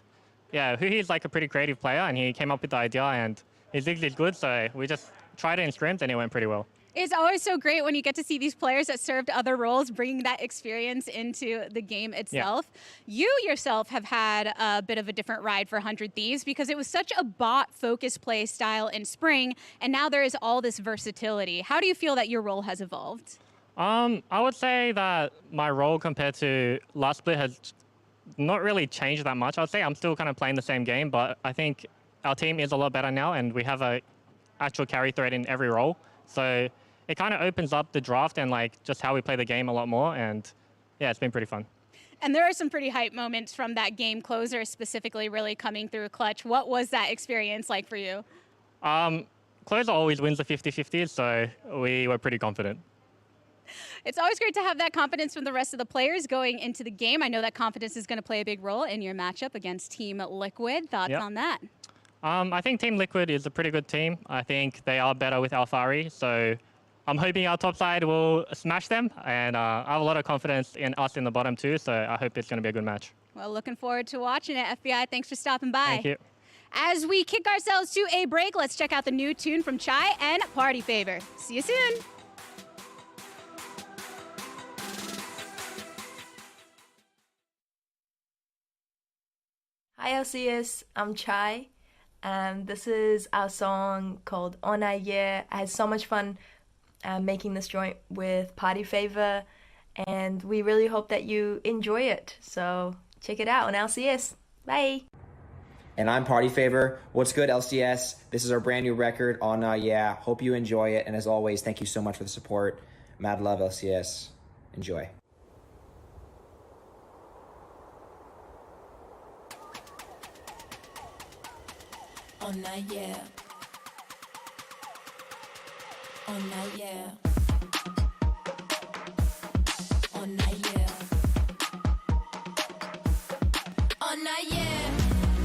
yeah, Huhi's like a pretty creative player, and he came up with the idea, and his Ziggs is good, so we just tried it in scrims, and it went pretty well. It's always so great when you get to see these players that served other roles bringing that experience into the game itself. Yeah. You yourself have had a bit of a different ride for 100 Thieves because it was such a bot-focused play style in spring, and now there is all this versatility. How do you feel that your role has evolved? I would say that my role compared to last split has not really changed that much. I would say I'm still kind of playing the same game, but I think our team is a lot better now, and we have a actual carry threat in every role. So it kind of opens up the draft and like just how we play the game a lot more. And yeah, it's been pretty fun. And there are some pretty hype moments from that game closer specifically really coming through clutch. What was that experience like for you? Closer always wins the 50-50, so we were pretty confident. It's always great to have that confidence from the rest of the players going into the game. I know that confidence is going to play a big role in your matchup against Team Liquid. Thoughts on that? I think Team Liquid is a pretty good team. I think they are better with Alphari, so I'm hoping our top side will smash them, and I have a lot of confidence in us in the bottom too, so I hope it's going to be a good match. Well, looking forward to watching it, FBI. Thanks for stopping by. Thank you. As we kick ourselves to a break, let's check out the new tune from Chai and Party Favor. See you soon. Hi LCS, I'm Chai, and this is our song called On a Year. I had so much fun making this joint with Party Favor, and we really hope that you enjoy it. So check it out on LCS. Bye. And I'm Party Favor. What's good, LCS? This is our brand new record on Yeah. Hope you enjoy it, and as always, thank you so much for the support. Mad love, LCS. Enjoy. On a year. On a year. On a year. On a year.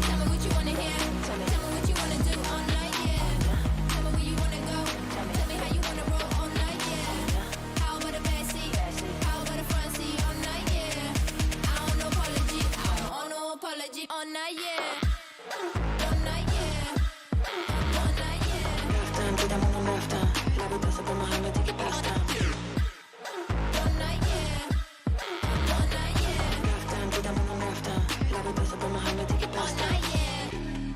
Tell me what you wanna hear. Tell me what you wanna do. On a year. Tell me where you wanna go. Tell me how you wanna roll. On a year. How about a back seat? How about a front seat? On a year. I don't know apology. I don't owe no apology. On a year.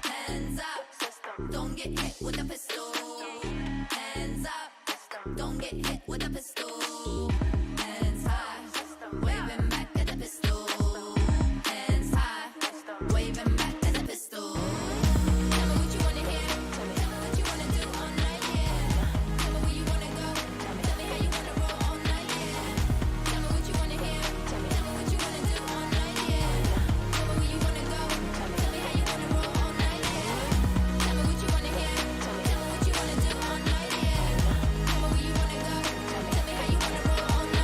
Hands up, don't get hit with a pistol. Hands up, don't get hit with a pistol. Hands high, waving back at the pistol. Hands high, waving back at the pistol. Tell me what you wanna hear. Tell me what you wanna do all night, yeah. Tell me where you wanna go. Tell me how you wanna roll all night, yeah. Tell me what you wanna hear. Tell me what you wanna do all night, yeah. Tell me where you wanna go. Tell me how you wanna roll all night, yeah. Tell me what you wanna hear. Tell me what you wanna do all night, yeah. Tell me where you wanna go. Tell me how you wanna roll all night.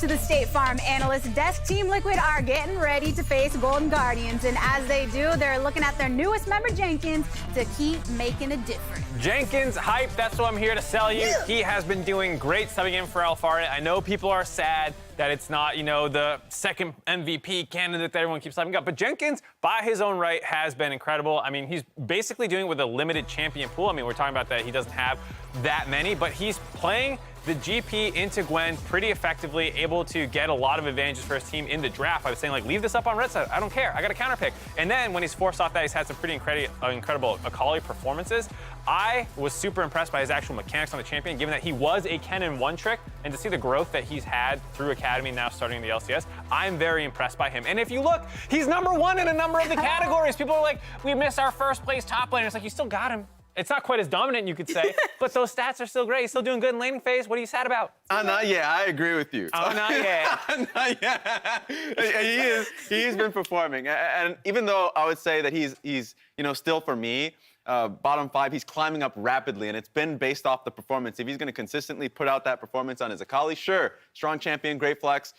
to the State Farm Analyst Desk. Team Liquid are getting ready to face Golden Guardians, and as they do, they're looking at their newest member, Jenkins, to keep making a difference. Jenkins hype, that's what I'm here to sell you. He has been doing great subbing in for Alpharnet. I know people are sad that it's not, the second MVP candidate that everyone keeps hyping up, but Jenkins, by his own right, has been incredible. I mean, he's basically doing it with a limited champion pool. I mean, we're talking about that he doesn't have that many, but he's playing the GP into Gwen pretty effectively, able to get a lot of advantages for his team in the draft. I was saying, leave this up on red side. I don't care. I got a counter pick. And then when he's forced off that, he's had some pretty incredible Akali performances. I was super impressed by his actual mechanics on the champion, given that he was a Kennen one-trick, and to see the growth that he's had through Academy now starting in the LCS, I'm very impressed by him. And if you look, he's #1 in a number of the categories. People are like, we missed our first place top laner. It's like, you still got him. It's not quite as dominant, you could say, but those stats are still great. He's still doing good in laning phase. What are you sad about? Not yet. I agree with you. Oh, not yet. Not yet. He's been performing, and even though I would say that he's still for me bottom 5, he's climbing up rapidly, and it's been based off the performance. If he's going to consistently put out that performance on his Akali, sure, strong champion, great flex.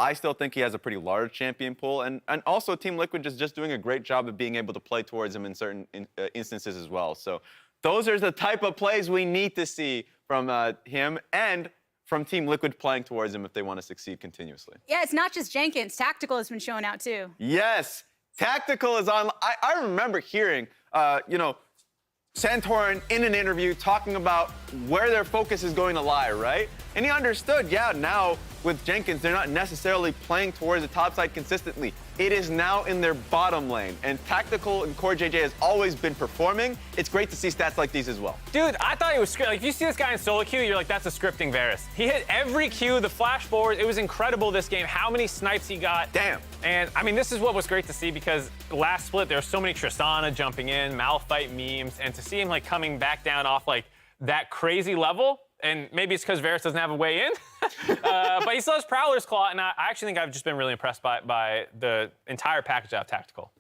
I still think he has a pretty large champion pool, and also Team Liquid is just doing a great job of being able to play towards him in certain instances as well. So those are the type of plays we need to see from him and from Team Liquid playing towards him if they want to succeed continuously. Yeah, it's not just Jenkins. Tactical has been showing out too. Yes, Tactical is on. I remember hearing, Santorin in an interview talking about where their focus is going to lie, right? And he understood, now with Jenkins, they're not necessarily playing towards the top side consistently. It is now in their bottom lane. And Tactical and Core JJ has always been performing. It's great to see stats like these as well. Dude, I thought he was scripting. If you see this guy in solo queue, you're like, that's a scripting Varus. He hit every queue, the flash forward. It was incredible this game, how many snipes he got. Damn. And, I mean, this is what was great to see because last split, there were so many Tristana jumping in, Malphite memes, and to see him, coming back down off, that crazy level, and maybe it's because Varus doesn't have a way in, but he still has Prowler's Claw, and I actually think I've just been really impressed by the entire package out of Tactical.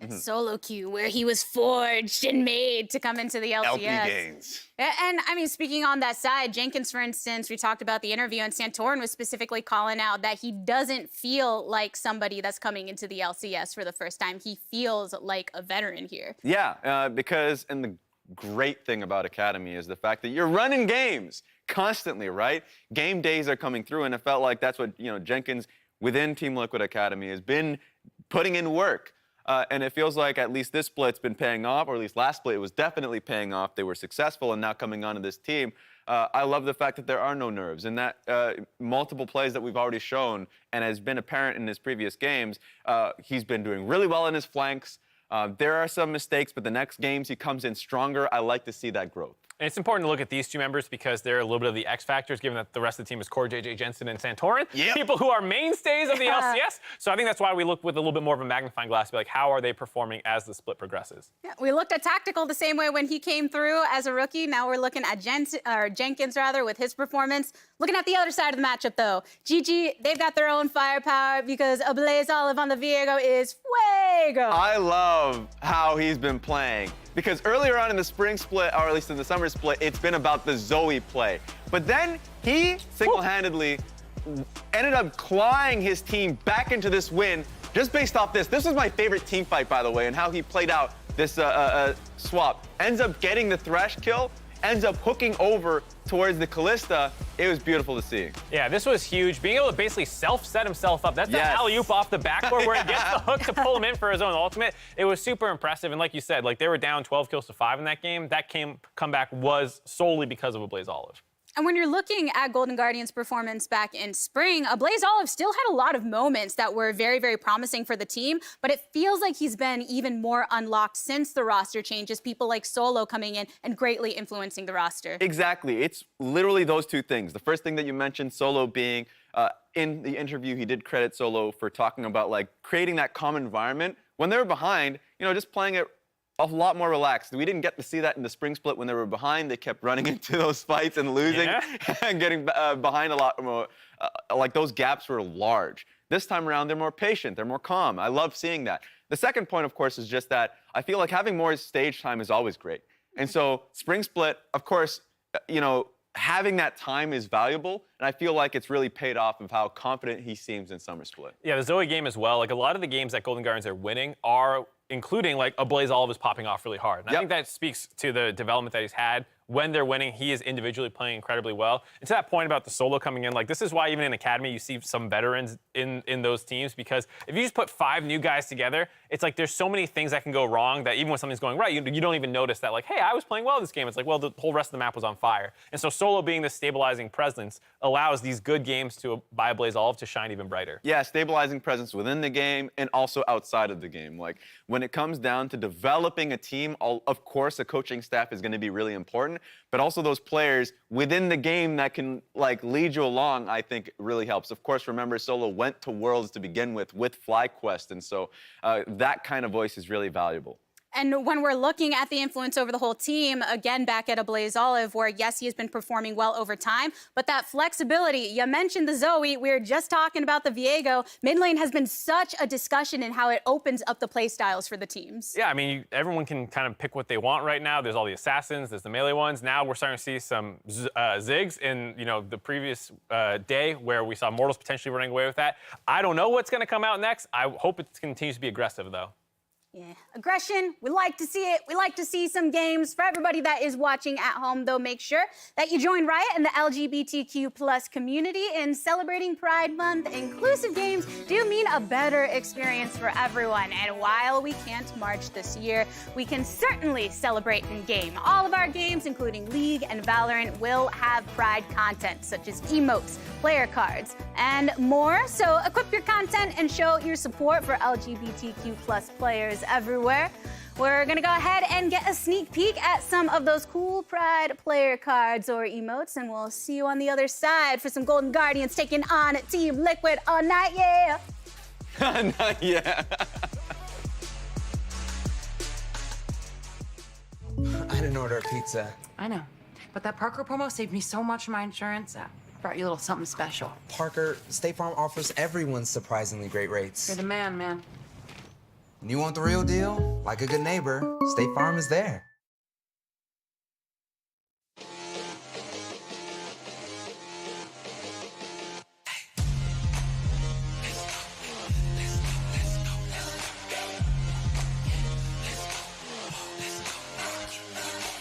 Solo queue, where he was forged and made to come into the LCS. LP gains. And I mean, speaking on that side, Jenkins, for instance, we talked about the interview, and Santorin was specifically calling out that he doesn't feel like somebody that's coming into the LCS for the first time. He feels like a veteran here. Yeah, because in the great thing about Academy is the fact that you're running games constantly, right? Game days are coming through, and it felt like that's what Jenkins within Team Liquid Academy has been putting in work. And it feels like at least this split's been paying off, or at least last split it was definitely paying off. They were successful, and now coming onto this team, I love the fact that there are no nerves, and that multiple plays that we've already shown and has been apparent in his previous games, he's been doing really well in his flanks. There are some mistakes, but the next games he comes in stronger. I like to see that growth. And it's important to look at these two members because they're a little bit of the X factors, given that the rest of the team is Core, JJ, Jensen, and Santorin. Yep. People who are mainstays of the LCS. So I think that's why we look with a little bit more of a magnifying glass to be like, how are they performing as the split progresses? Yeah, we looked at Tactical the same way when he came through as a rookie. Now we're looking at Jenkins with his performance. Looking at the other side of the matchup, though. GG, they've got their own firepower because Ablaze Olive on the Viego is fuego. I love how he's been playing. Because earlier on in the spring split, or at least in the summer split, it's been about the Zoe play. But then he single-handedly ended up clawing his team back into this win just based off this. This was my favorite team fight, by the way, and how he played out this swap. Ends up getting the Thresh kill, ends up hooking over towards the Kalista. It was beautiful to see. Yeah, this was huge. Being able to basically self-set himself up. That's that alley-oop off the backboard where he gets the hook to pull him in for his own ultimate. It was super impressive. And like you said, they were down 12 kills to 5 in that game. That comeback was solely because of Ablaze Olive. And when you're looking at Golden Guardians' performance back in spring, Ablaze Olive still had a lot of moments that were very, very promising for the team, but it feels like he's been even more unlocked since the roster changes, people like Solo coming in and greatly influencing the roster. Exactly. It's literally those two things. The first thing that you mentioned, Solo being, in the interview, he did credit Solo for talking about creating that calm environment. When they were behind, just playing it a lot more relaxed. We didn't get to see that in the spring split when they were behind. They kept running into those fights and losing and getting behind a lot more. Those gaps were large. This time around, they're more patient. They're more calm. I love seeing that. The second point, of course, is just that I feel like having more stage time is always great. And so spring split, of course, having that time is valuable, and I feel like it's really paid off of how confident he seems in Summer Split. Yeah, the Zoe game as well. Like, a lot of the games that Golden Guardians are winning are including, like, a Blaze Olive is popping off really hard. And I think that speaks to the development that he's had. When they're winning, he is individually playing incredibly well. And to that point about the solo coming in, like, this is why even in Academy you see some veterans in those teams, because if you just put 5 new guys together, it's like there's so many things that can go wrong that even when something's going right, you don't even notice that, like, hey, I was playing well this game. It's like, well, the whole rest of the map was on fire. And so solo being this stabilizing presence allows these good games to by Blaze Olive to shine even brighter. Yeah, stabilizing presence within the game and also outside of the game. Like, when it comes down to developing a team, of course, a coaching staff is going to be really important, but also those players within the game that can, like, lead you along, I think really helps. Of course, remember, Solo went to Worlds to begin with FlyQuest, and so that kind of voice is really valuable. And when we're looking at the influence over the whole team, again, back at a Blaze Olive, where, yes, he has been performing well over time, but that flexibility, you mentioned the Zoe, we were just talking about the Viego. Mid lane has been such a discussion in how it opens up the play styles for the teams. Yeah, I mean, everyone can kind of pick what they want right now. There's all the assassins, there's the melee ones. Now we're starting to see some Ziggs in, the previous day where we saw Mortals potentially running away with that. I don't know what's going to come out next. I hope it continues to be aggressive, though. Yeah, aggression, we like to see it. We like to see some games. For everybody that is watching at home, though, make sure that you join Riot and the LGBTQ+ community in celebrating Pride Month. Inclusive games do mean a better experience for everyone. And while we can't march this year, we can certainly celebrate in game. All of our games, including League and Valorant, will have Pride content, such as emotes, player cards, and more. So equip your content and show your support for LGBTQ+ players everywhere. We're gonna go ahead and get a sneak peek at some of those cool Pride player cards or emotes, and we'll see you on the other side for some Golden Guardians taking on Team Liquid all night, yeah. Not yet. I didn't order a pizza. I know, but that Parker promo saved me so much on my insurance. I brought you a little something special. Parker, State Farm offers everyone surprisingly great rates. You're the man, man. You want the real deal? Like a good neighbor, State Farm is there.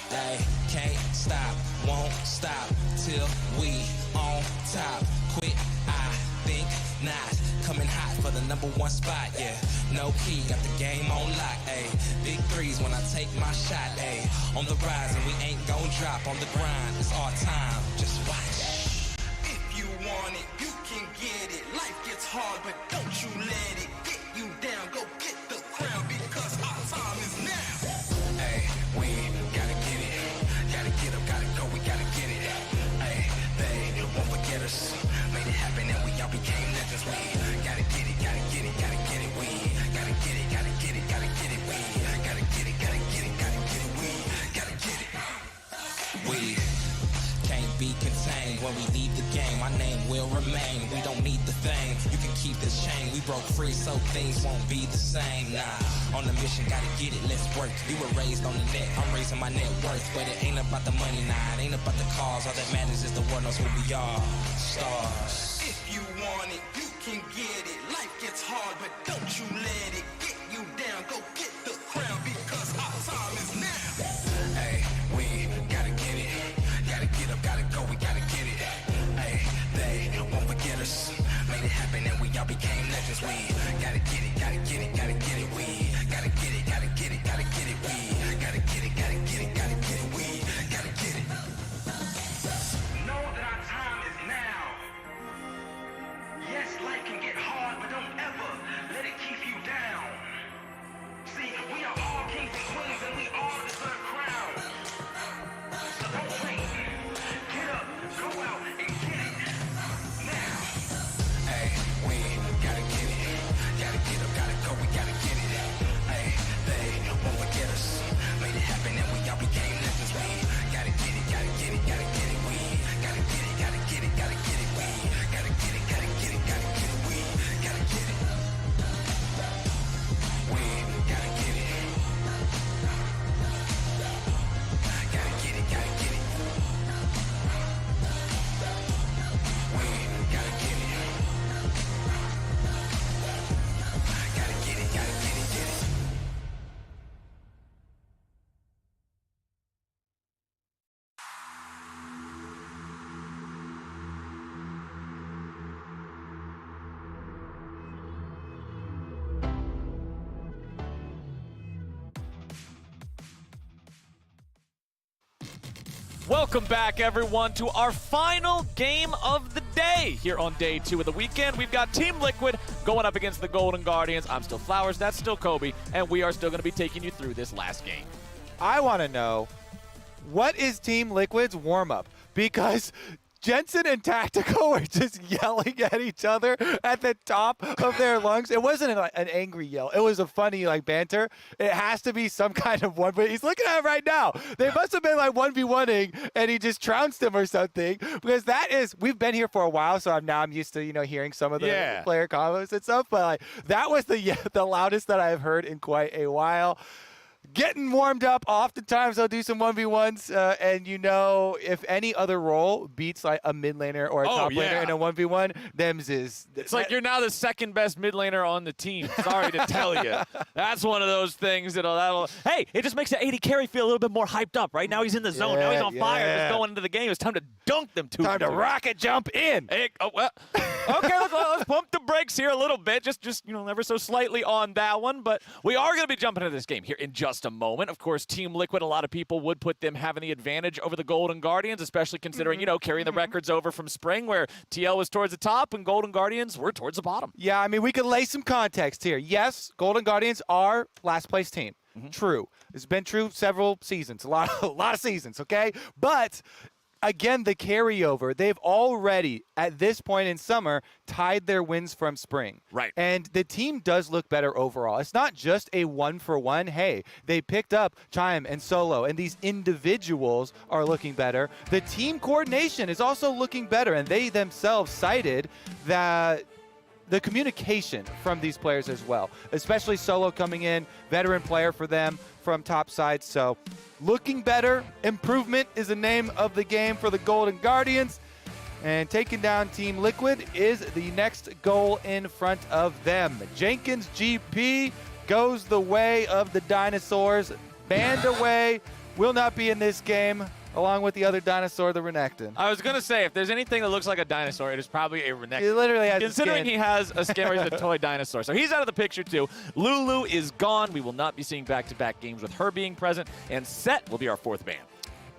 Hey, can't stop, won't stop till we on top. Quit, I think not. Coming hot for the #1 spot, yeah. No key, got the game on lock, ayy. Big threes when I take my shot, ayy. On the rise and we ain't gon' drop on the grind. It's our time, just watch. If you want it, you can get it. Life gets hard, but don't you let it get you down. Go get the crown because our time is now. Ayy, we gotta get it. Gotta get up, gotta go, we gotta get it. Ayy, they won't forget us. Made it happen and we all became legends. We gotta get it, gotta get it, gotta get it. We gotta get it, gotta get it, gotta get it. We gotta get it, gotta get it, gotta get it. We gotta get it. We can't be contained when we leave the game. Our name will remain. We don't need the thing. You can keep this chain. We broke free, so things won't be the same. Nah, on the mission, gotta get it. Let's work. We were raised on the net. I'm raising my net worth, but it ain't about the money. Nah, it ain't about the cause. All that matters is the world knows who we are. Stars. If you want it, you can get it. Life gets hard, but don't you let it get you down. Go get the crown because our time is now. Hey, we gotta get it. Gotta get up, gotta go, we gotta get it. Hey, they won't forget us. Made it happen and we all became legends. We gotta get it, gotta get it, gotta get it. We gotta get it, gotta get it, gotta get it. We gotta get it, gotta get it, gotta get it. We gotta get it. Know that our time is now. Yes, life can get hard, but don't ever let it keep you down. Welcome back, everyone, to our final game of the day here on day 2 of the weekend. We've got Team Liquid going up against the Golden Guardians. I'm still Flowers, that's still Kobe, and we are still going to be taking you through this last game. I want to know, what is Team Liquid's warm-up? Because Jensen and Tactical were just yelling at each other at the top of their lungs. It wasn't an angry yell. It was a funny banter. It has to be some kind of one. But he's looking at it right now. They must have been 1v1ing, and he just trounced him or something. Because that is, we've been here for a while, so I'm used to hearing some of the player combos and stuff. But that was the loudest that I've heard in quite a while. Getting warmed up, oftentimes they'll do some 1v1s, and if any other role beats a mid laner or a top laner in a 1v1, them's is. It's like you're now the second best mid laner on the team. Sorry to tell you. That's one of those things hey, it just makes the AD carry feel a little bit more hyped up. Right now he's in the zone. Now he's on fire. Just going into the game. It's time to dunk them two. Time to rocket jump in. Hey, okay, let's pump the brakes here a little bit. Just ever so slightly on that one. But we are going to be jumping into this game here in just a moment. Of course, Team Liquid, a lot of people would put them having the advantage over the Golden Guardians, especially considering, carrying the records over from spring where TL was towards the top and Golden Guardians were towards the bottom. Yeah, I mean, we could lay some context here. Yes, Golden Guardians are last place team. True. It's been true several seasons, a lot of seasons, okay? But again, the carryover, they've already, at this point in summer, tied their wins from spring. Right. And the team does look better overall. It's not just a one-for-one. Hey, they picked up Chime and Solo, and these individuals are looking better. The team coordination is also looking better, and they themselves cited that the communication from these players as well, especially Solo coming in, veteran player for them from top side. So looking better. Improvement is the name of the game for the Golden Guardians. And taking down Team Liquid is the next goal in front of them. Jenkins GP goes the way of the dinosaurs. Banned away. Will not be in this game, along with the other dinosaur, the Renekton. I was going to say, if there's anything that looks like a dinosaur, it is probably a Renekton. He literally has Considering he has a skin where he's a toy dinosaur. So he's out of the picture, too. Lulu is gone. We will not be seeing back-to-back games with her being present. And Set will be our 4th ban.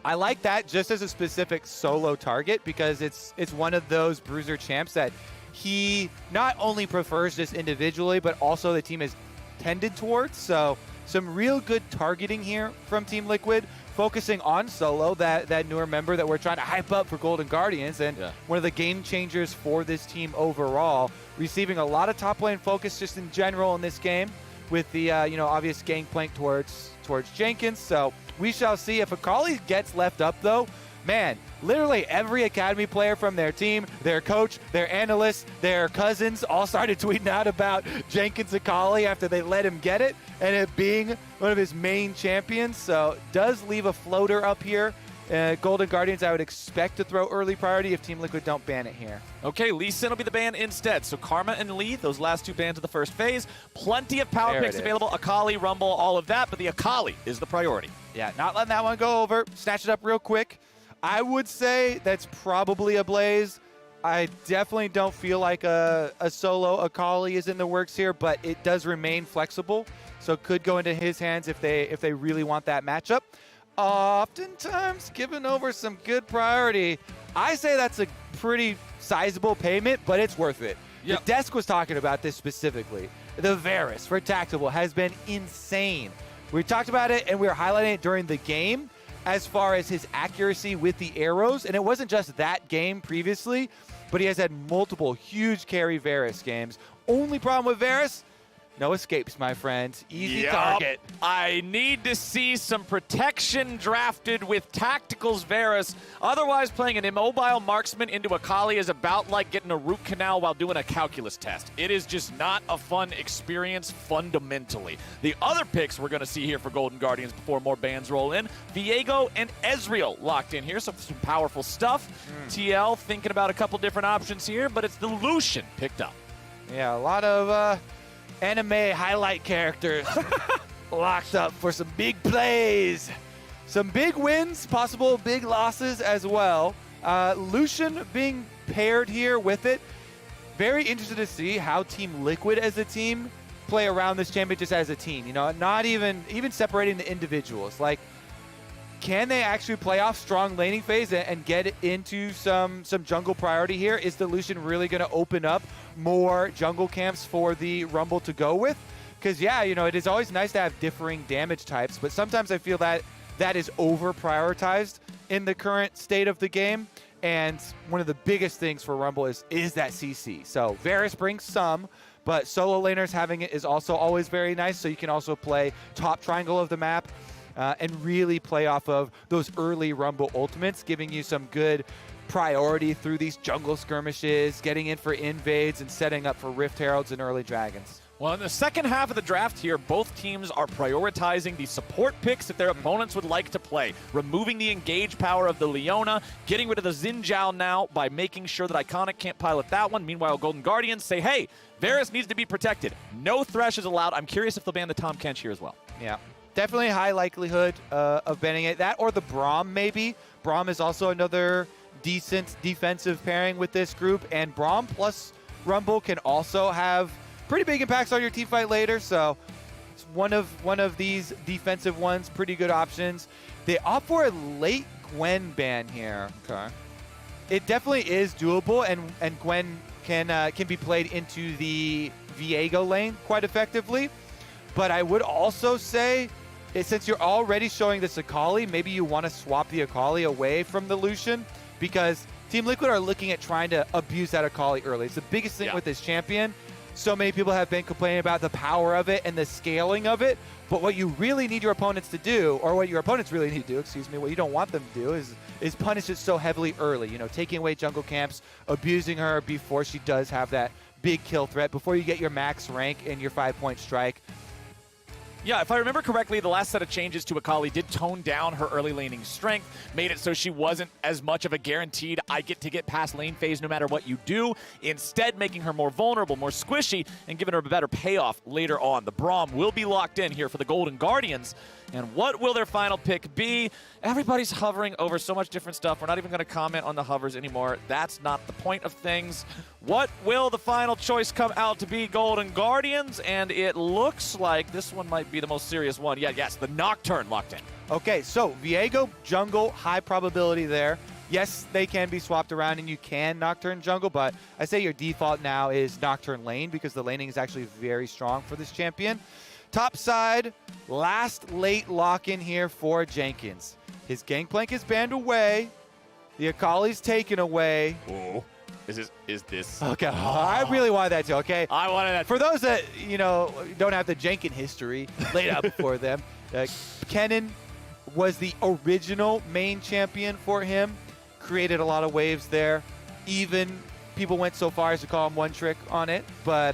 I like that just as a specific solo target because it's one of those bruiser champs that he not only prefers just individually, but also the team is tended towards. So some real good targeting here from Team Liquid, focusing on Solo, that newer member that we're trying to hype up for Golden Guardians, and one of the game changers for this team overall, receiving a lot of top lane focus just in general in this game with the obvious gangplank towards Jenkins. So we shall see. If Akali gets left up though, man, literally every academy player from their team, their coach, their analysts, their cousins all started tweeting out about Jenkins Akali after they let him get it, and it being one of his main champions. So does leave a floater up here. Golden Guardians, I would expect to throw early priority if Team Liquid don't ban it here. Okay, Lee Sin will be the ban instead. So Karma and Lee, those last 2 bans of the first phase. Plenty of power picks available. Akali, Rumble, all of that, but the Akali is the priority. Yeah, not letting that one go over. Snatch it up real quick. I would say that's probably a Blaze. I definitely don't feel like a solo Akali is in the works here, but it does remain flexible, so could go into his hands if they really want that matchup. Oftentimes giving over some good priority. I say that's a pretty sizable payment, but it's worth it. Yep. The desk was talking about this specifically. The Varus for Tactical has been insane. We talked about it and we were highlighting it during the game as far as his accuracy with the arrows. And it wasn't just that game previously, but he has had multiple huge carry Varus games. Only problem with Varus, no escapes, my friend. Easy target. I need to see some protection drafted with Tactical's Varus. Otherwise, playing an immobile marksman into Akali is about like getting a root canal while doing a calculus test. It is just not a fun experience fundamentally. The other picks we're going to see here for Golden Guardians before more bans roll in, Viego and Ezreal locked in here, so some powerful stuff. TL thinking about a couple different options here, but it's the Lucian picked up. Yeah, a lot of anime highlight characters locked up for some big plays. Some big wins, possible big losses as well. Lucian being paired here with it. Very interested to see how Team Liquid as a team play around this champion just as a team. Not even separating the individuals. Like, Can they actually play off strong laning phase and get into some jungle priority here? Is the Lucian really going to open up more jungle camps for the Rumble to go with? Because, yeah, you know, it is always nice to have differing damage types, but sometimes I feel that that is over-prioritized in the current state of the game. And one of the biggest things for Rumble is that CC. So Varus brings some, but solo laners having it is also always very nice. So you can also play top triangle of the map and really play off of those early Rumble ultimates, giving you some good priority through these jungle skirmishes, getting in for invades, and setting up for Rift Heralds and early Dragons. Well, in the second half of the draft here, both teams are prioritizing the support picks that their opponents would like to play, removing the engage power of the Leona, getting rid of the Xin Zhao now by making sure that Iconic can't pilot that one. Meanwhile, Golden Guardians say, hey, Varus needs to be protected. No Thresh is allowed. I'm curious if they'll ban the Tahm Kench here as well. Yeah, definitely a high likelihood of banning it. That or the Braum, maybe. Braum is also another decent defensive pairing with this group, and Braum plus Rumble can also have pretty big impacts on your team fight later, so it's one of these defensive ones, pretty good options. They opt for a late Gwen ban here. Okay. It definitely is doable, and Gwen can be played into the Viego lane quite effectively. But I would also say, since you're already showing this Akali, maybe you want to swap the Akali away from the Lucian, because Team Liquid are looking at trying to abuse that Akali early. It's the biggest thing with this champion. So many people have been complaining about the power of it and the scaling of it. But what you really need your opponents to do, or what your opponents really need to do, excuse me, what you don't want them to do is punish it so heavily early. You know, taking away jungle camps, abusing her before she does have that big kill threat, before you get your max rank and your 5-point strike. Yeah, if I remember correctly, the last set of changes to Akali did tone down her early laning strength, made it so she wasn't as much of a guaranteed I get to get past lane phase no matter what you do, instead making her more vulnerable, more squishy, and giving her a better payoff later on. The Braum will be locked in here for the Golden Guardians. And what will their final pick be? Everybody's hovering over so much different stuff. We're not even going to comment on the hovers anymore. That's not the point of things. What will the final choice come out to be? Golden Guardians, and it looks like this one might be the most serious one. Yeah, yes, the Nocturne locked in. Okay, so Viego jungle, high probability there. Yes, they can be swapped around and you can Nocturne jungle, but I say your default now is Nocturne lane because the laning is actually very strong for this champion. Top side, last late lock-in here for Jenkins. His Gangplank is banned away. The Akali's taken away. Oh, is this? Okay, I really wanted that too, okay? I wanted that. For those that, you know, don't have the Jenkins history laid out before them, Kennen was the original main champion for him. Created a lot of waves there. Even people went so far as to call him one trick on it, but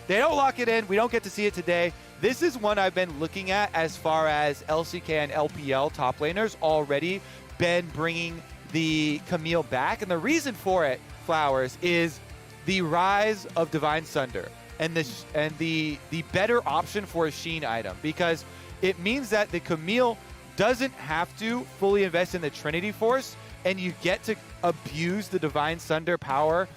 they don't lock it in. We don't get to see it today. This is one I've been looking at as far as LCK and LPL top laners already been bringing the Camille back. And the reason for it, Flowers, is the rise of Divine Sunder and the better option for a Sheen item, because it means that the Camille doesn't have to fully invest in the Trinity Force, and you get to abuse the Divine Sunder power.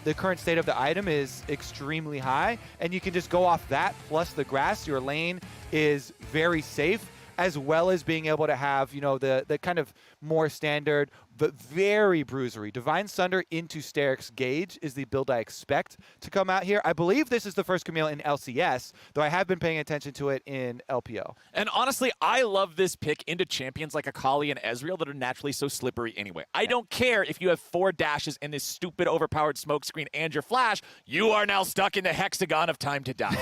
The current state of the item is extremely high, and you can just go off that plus the grass. Your lane is very safe, as well as being able to have, you know, the kind of more standard but very bruisery Divine Sunder into Steric's Gauge is the build I expect to come out here. I believe this is the first Camille in LCS, though I have been paying attention to it in LPO. And honestly, I love this pick into champions like Akali and Ezreal that are naturally so slippery anyway. I don't care if you have 4 dashes in this stupid overpowered smokescreen and your flash, you are now stuck in the hexagon of time to die.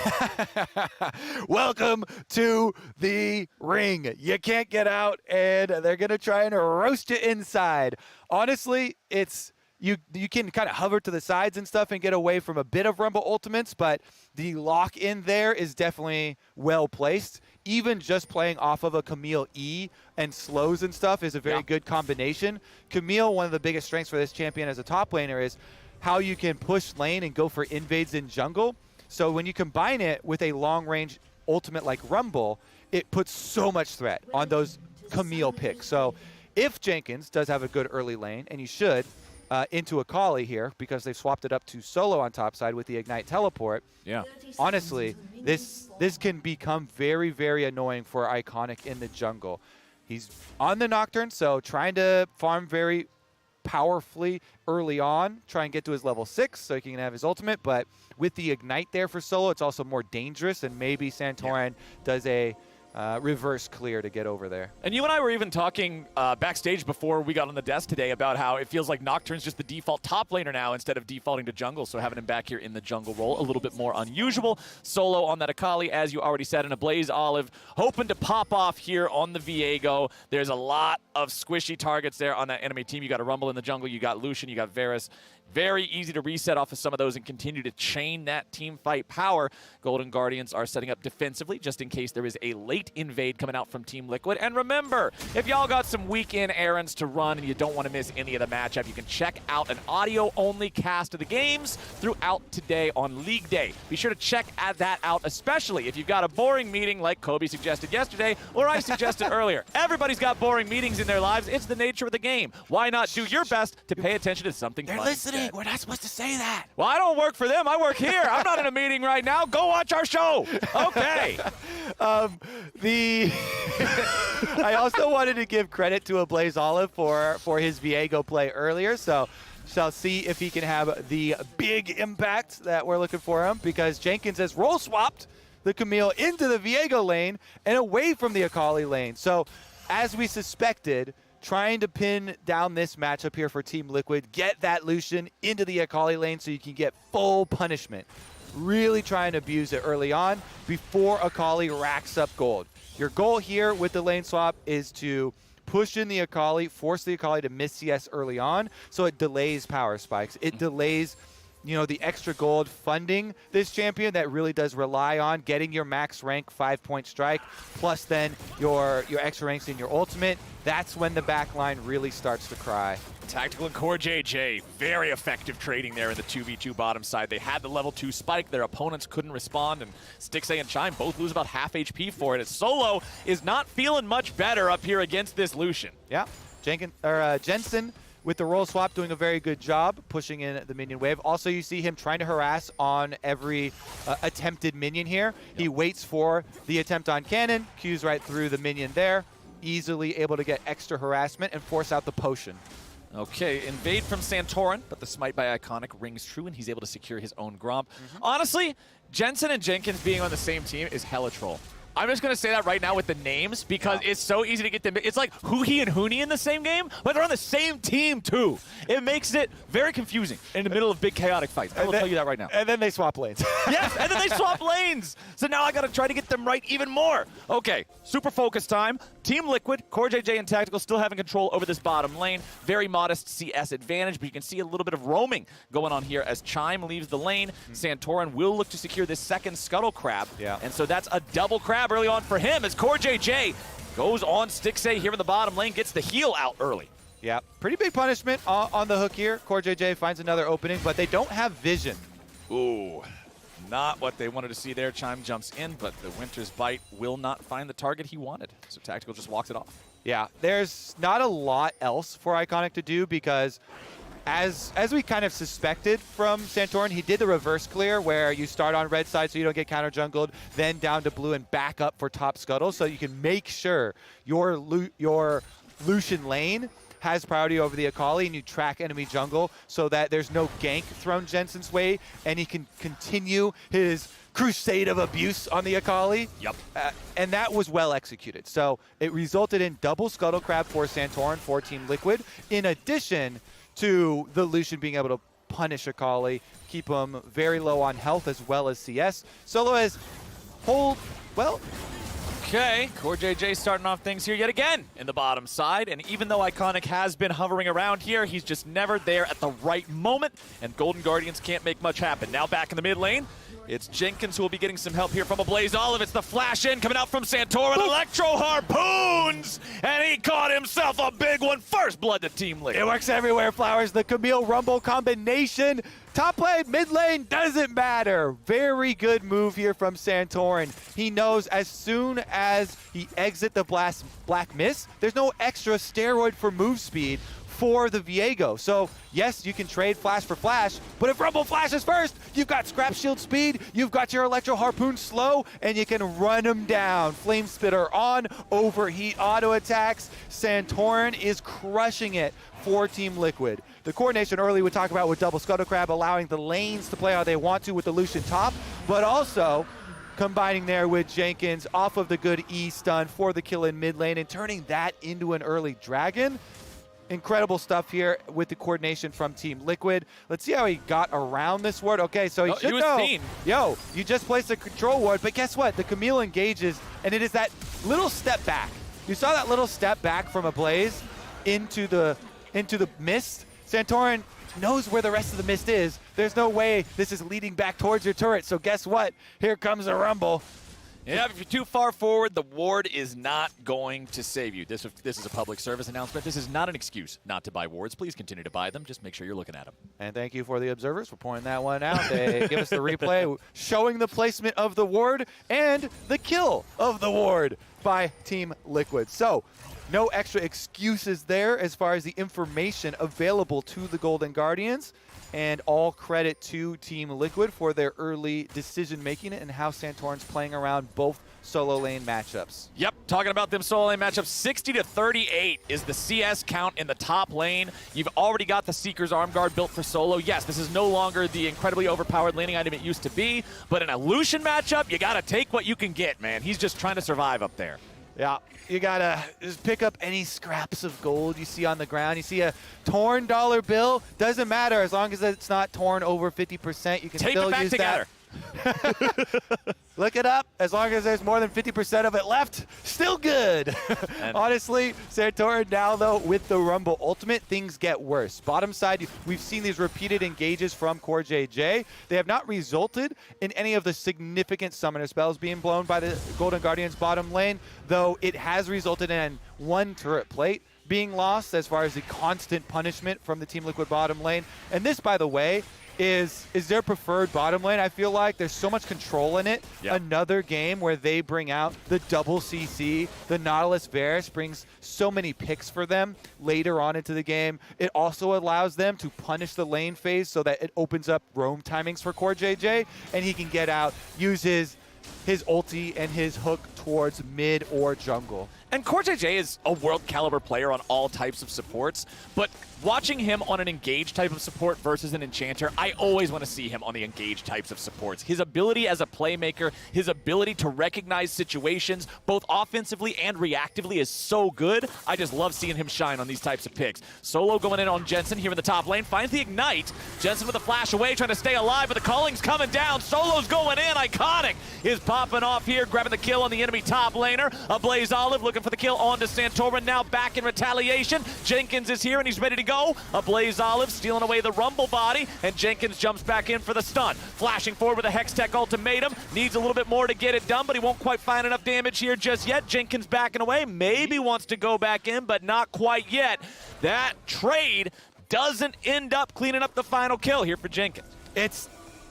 Welcome to the ring. You can't get out, and they're going to try and roast you inside. Honestly, it's you can kind of hover to the sides and stuff and get away from a bit of Rumble ultimates, but the lock in there is definitely well placed. Even just playing off of a Camille E and slows and stuff is a very good combination. Camille, one of the biggest strengths for this champion as a top laner is how you can push lane and go for invades in jungle. So when you combine it with a long range ultimate like Rumble, it puts so much threat on those Camille picks. So if Jenkins does have a good early lane, and you should, into Akali here, because they've swapped it up to solo on top side with the Ignite teleport, honestly, this can become very, very annoying for Iconic in the jungle. He's on the Nocturne, so trying to farm very powerfully early on, try and get to his level 6 so he can have his ultimate, but with the Ignite there for Solo, it's also more dangerous, and maybe Santorin does a reverse clear to get over there. And you and I were even talking backstage before we got on the desk today about how it feels like Nocturne's just the default top laner now instead of defaulting to jungle, so having him back here in the jungle role, a little bit more unusual. Solo on that Akali, as you already said, and a Blaze Olive hoping to pop off here on the Viego. There's a lot of squishy targets there on that enemy team. You got a Rumble in the jungle, you got Lucian, you got Varus. Very easy to reset off of some of those and continue to chain that team fight power. Golden Guardians are setting up defensively just in case there is a late invade coming out from Team Liquid. And remember, if y'all got some weekend errands to run and you don't want to miss any of the matchup, you can check out an audio-only cast of the games throughout today on League Day. Be sure to check that out, especially if you've got a boring meeting like Kobe suggested yesterday or I suggested earlier. Everybody's got boring meetings in their lives. It's the nature of the game. Why not do your best to pay attention to something fun? They're listening. We're not supposed to say that. Well, I don't work for them. I work here. I'm not in a meeting right now. Go watch our show. Okay. I also wanted to give credit to a Blaze Olive for his Viego play earlier, so shall see if he can have the big impact that we're looking for him, because Jenkins has role swapped the Camille into the Viego lane and away from the Akali lane. So as we suspected, trying to pin down this matchup here for Team Liquid, get that Lucian into the Akali lane so you can get full punishment. Really trying to abuse it early on before Akali racks up gold. Your goal here with the lane swap is to push in the Akali, force the Akali to miss CS early on, so it delays power spikes. It delays, you know, the extra gold funding this champion that really does rely on getting your max rank 5-point strike, plus then your extra ranks in your ultimate. That's when the back line really starts to cry. Tactical and Core JJ, very effective trading there in the 2v2 bottom side. They had the level 2 spike. Their opponents couldn't respond, and Stixay and Chime both lose about half HP for it. As Solo is not feeling much better up here against this Lucian. Yeah, Jensen with the role swap doing a very good job pushing in the minion wave. Also, you see him trying to harass on every attempted minion here. He waits for the attempt on cannon, cues right through the minion there, easily able to get extra harassment and force out the potion. Okay, invade from Santorin, but the smite by Iconic rings true, and he's able to secure his own Gromp. Honestly, Jensen and Jenkins being on the same team is hella troll. I'm just going to say that right now with the names because it's so easy to get them. It's like Huhi and Huni in the same game, but they're on the same team too. It makes it very confusing in the middle of big chaotic fights. I will tell you that right now. And then they swap lanes. Yes, and then they swap lanes. So now I got to try to get them right even more. Okay, super focus time. Team Liquid, Core JJ and Tactical still having control over this bottom lane. Very modest CS advantage, but you can see a little bit of roaming going on here as Chime leaves the lane. Santorin will look to secure this second Scuttle Crab. Yeah. And so that's a double crab early on for him as Core JJ goes on Stixay here in the bottom lane, gets the heal out early. Yeah, pretty big punishment on the hook here. Core JJ finds another opening, but they don't have vision. Ooh, not what they wanted to see there. Chime jumps in, but the Winter's Bite will not find the target he wanted. So Tactical just walks it off. Yeah, there's not a lot else for Iconic to do because as we kind of suspected from Santorin, he did the reverse clear where you start on red side so you don't get counter jungled, then down to blue and back up for top scuttle so you can make sure your Lucian lane has priority over the Akali and you track enemy jungle so that there's no gank thrown Jensen's way and he can continue his crusade of abuse on the Akali. Yep. And that was well executed. So it resulted in double Scuttle Crab for Santorin for Team Liquid, in addition to the Lucian being able to punish Akali, keep him very low on health as well as CS. Solo has well. Okay, Core JJ starting off things here yet again in the bottom side, and even though Iconic has been hovering around here, he's just never there at the right moment, and Golden Guardians can't make much happen. Now back in the mid lane, it's Jenkins who will be getting some help here from a Blaze Olive. It's the flash in coming out from Santorin. Electro harpoons! And he caught himself a big one. First blood to Team Liquid. It works everywhere, Flowers. The Camille Rumble combination. Top lane, mid lane, doesn't matter. Very good move here from Santorin. He knows as soon as he exit the Black Mist, there's no extra steroid for move speed. for the Viego. So yes, you can trade flash for flash, but if Rumble flashes first, you've got scrap shield speed, you've got your electro harpoon slow, and you can run them down. Flame spitter on, overheat auto attacks. Santorin is crushing it for Team Liquid. The coordination early we talked about with double Scuttle Crab, allowing the lanes to play how they want to with the Lucian top, but also combining there with Jenkins off of the good E stun for the kill in mid lane and turning that into an early dragon. Incredible stuff here with the coordination from Team Liquid. Let's see how he got around this ward. Okay, so he should know. Seen. Yo, you just placed a control ward, but guess what? The Camille engages, and it is that little step back. You saw that little step back from a Blaze into the mist. Santorin knows where the rest of the mist is. There's no way this is leading back towards your turret, so guess what? Here comes a Rumble. Yeah, if you're too far forward, the ward is not going to save you. This is a public service announcement. This is not an excuse not to buy wards. Please continue to buy them. Just make sure you're looking at them. And thank you for the observers for pointing that one out. They give us the replay showing the placement of the ward and the kill of the ward by Team Liquid. So no extra excuses there as far as the information available to the Golden Guardians. And all credit to Team Liquid for their early decision-making and how Santorin's playing around both solo lane matchups. Yep, talking about them solo lane matchups, 60-38 is the CS count in the top lane. You've already got the Seeker's Arm Guard built for solo. Yes, this is no longer the incredibly overpowered laning item it used to be, but in a Lucian matchup, you gotta take what you can get, man. He's just trying to survive up there. Yeah, you gotta just pick up any scraps of gold you see on the ground. You see a torn dollar bill, doesn't matter as long as it's not torn over 50%. You can Tape still it back use together. that. Look it up. As long as there's more than 50% of it left, still good. Honestly, Santorin now, though, with the Rumble Ultimate, things get worse. Bottom side, we've seen these repeated engages from Core JJ. They have not resulted in any of the significant summoner spells being blown by the Golden Guardians bottom lane, though it has resulted in one turret plate being lost as far as the constant punishment from the Team Liquid bottom lane. And this, by the way, is their preferred bottom lane. I feel like there's so much control in it. Yep. Another game where they bring out the double CC. The Nautilus Varus brings so many picks for them later on into the game. It also allows them to punish the lane phase so that it opens up roam timings for Core JJ, and he can get out, use his ulti and his hook towards mid or jungle. And Core JJ is a world caliber player on all types of supports, but watching him on an engaged type of support versus an enchanter, I always want to see him on the engaged types of supports. His ability as a playmaker, his ability to recognize situations, both offensively and reactively, is so good. I just love seeing him shine on these types of picks. Solo going in on Jensen here in the top lane, finds the ignite. Jensen with a flash away, trying to stay alive, but the calling's coming down. Solo's going in, Iconic is popping off here, grabbing the kill on the enemy top laner. A Blaze Olive looking for the kill onto Santorin, now back in retaliation. Jenkins is here and he's ready to go. A Blaze Olive stealing away the Rumble body, and Jenkins jumps back in for the stun. Flashing forward with a Hextech ultimatum. Needs a little bit more to get it done, but he won't quite find enough damage here just yet. Jenkins backing away, maybe wants to go back in, but not quite yet. That trade doesn't end up cleaning up the final kill here for Jenkins.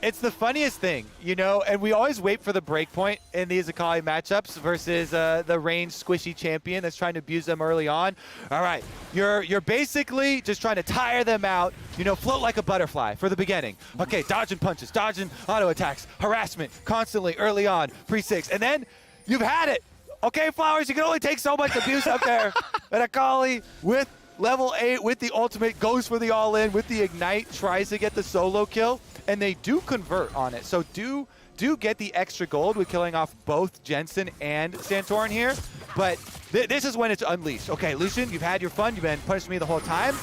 It's the funniest thing, you know, and we always wait for the breakpoint in these Akali matchups versus the ranged squishy champion that's trying to abuse them early on. All right, you're basically just trying to tire them out, you know, float like a butterfly for the beginning. Okay, dodging punches, dodging auto attacks, harassment constantly early on, pre-6, and then you've had it. Okay, Flowers, you can only take so much abuse up there. And Akali with level 8 with the ultimate goes for the all-in with the ignite, tries to get the solo kill. And they do convert on it, so do get the extra gold with killing off both Jensen and Santorin here. But this is when it's unleashed. Okay, Lucian, you've had your fun. You've been punishing me the whole time.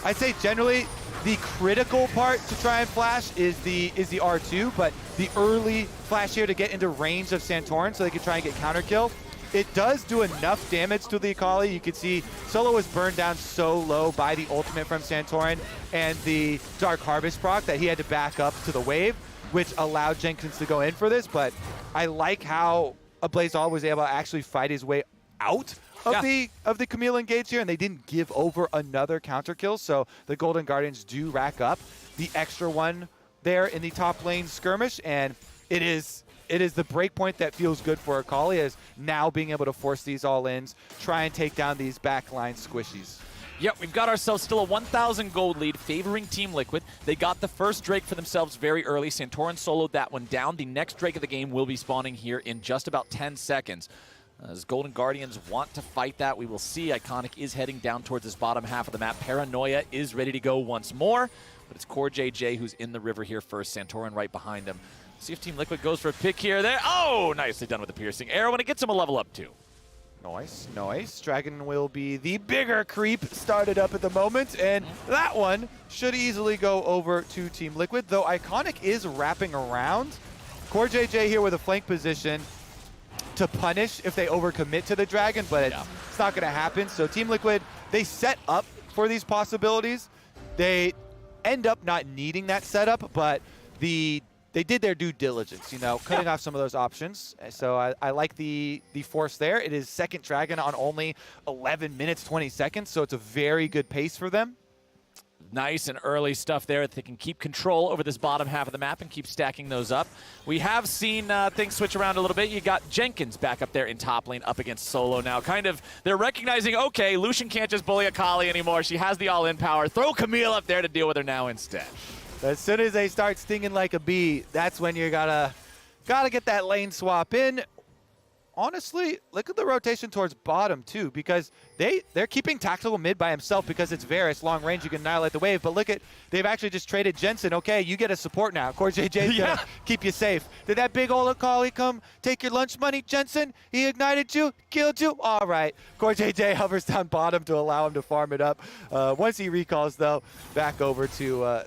I'd say generally the critical part to try and flash is the R2, but the early flash here to get into range of Santorin so they can try and get counter kill. It does do enough damage to the Akali. You can see Solo was burned down so low by the ultimate from Santorin and the Dark Harvest proc that he had to back up to the wave, which allowed Jenkins to go in for this. But I like how Blazal was able to actually fight his way out of the Camille engage here, and they didn't give over another counter kill. So the Golden Guardians do rack up the extra one there in the top lane skirmish, and it is the breakpoint that feels good for Akali, is now being able to force these all-ins, try and take down these backline squishies. Yep, we've got ourselves still a 1,000 gold lead favoring Team Liquid. They got the first Drake for themselves very early. Santorin soloed that one down. The next Drake of the game will be spawning here in just about 10 seconds. As Golden Guardians want to fight that, we will see. Iconic is heading down towards this bottom half of the map. Paranoia is ready to go once more, but it's Core JJ who's in the river here first. Santorin right behind him. See if Team Liquid goes for a pick here. There. Oh, nicely done with the piercing arrow, and it gets him a level up too. Nice, nice. Dragon will be the bigger creep started up at the moment, and that one should easily go over to Team Liquid, though Iconic is wrapping around. Core JJ here with a flank position to punish if they overcommit to the Dragon, but it's not going to happen. So Team Liquid, they set up for these possibilities. They end up not needing that setup, but they did their due diligence, you know, cutting off some of those options. So I like the force there. It is second Dragon on only 11 minutes, 20 seconds, so it's a very good pace for them. Nice and early stuff there. They can keep control over this bottom half of the map and keep stacking those up. We have seen things switch around a little bit. You got Jenkins back up there in top lane up against Solo now. Kind of, they're recognizing, okay, Lucian can't just bully Akali anymore. She has the all-in power. Throw Camille up there to deal with her now instead. As soon as they start stinging like a bee, that's when you gotta get that lane swap in. Honestly, look at the rotation towards bottom too, because they're keeping Tactical mid by himself because it's Varus, long range, you can annihilate the wave. But look at, they've actually just traded Jensen. Okay, you get a support now. Core JJ's gonna keep you safe. Did that big old Akali come take your lunch money, Jensen? He ignited you, killed you. All right, Core JJ hovers down bottom to allow him to farm it up. Once he recalls though, back over to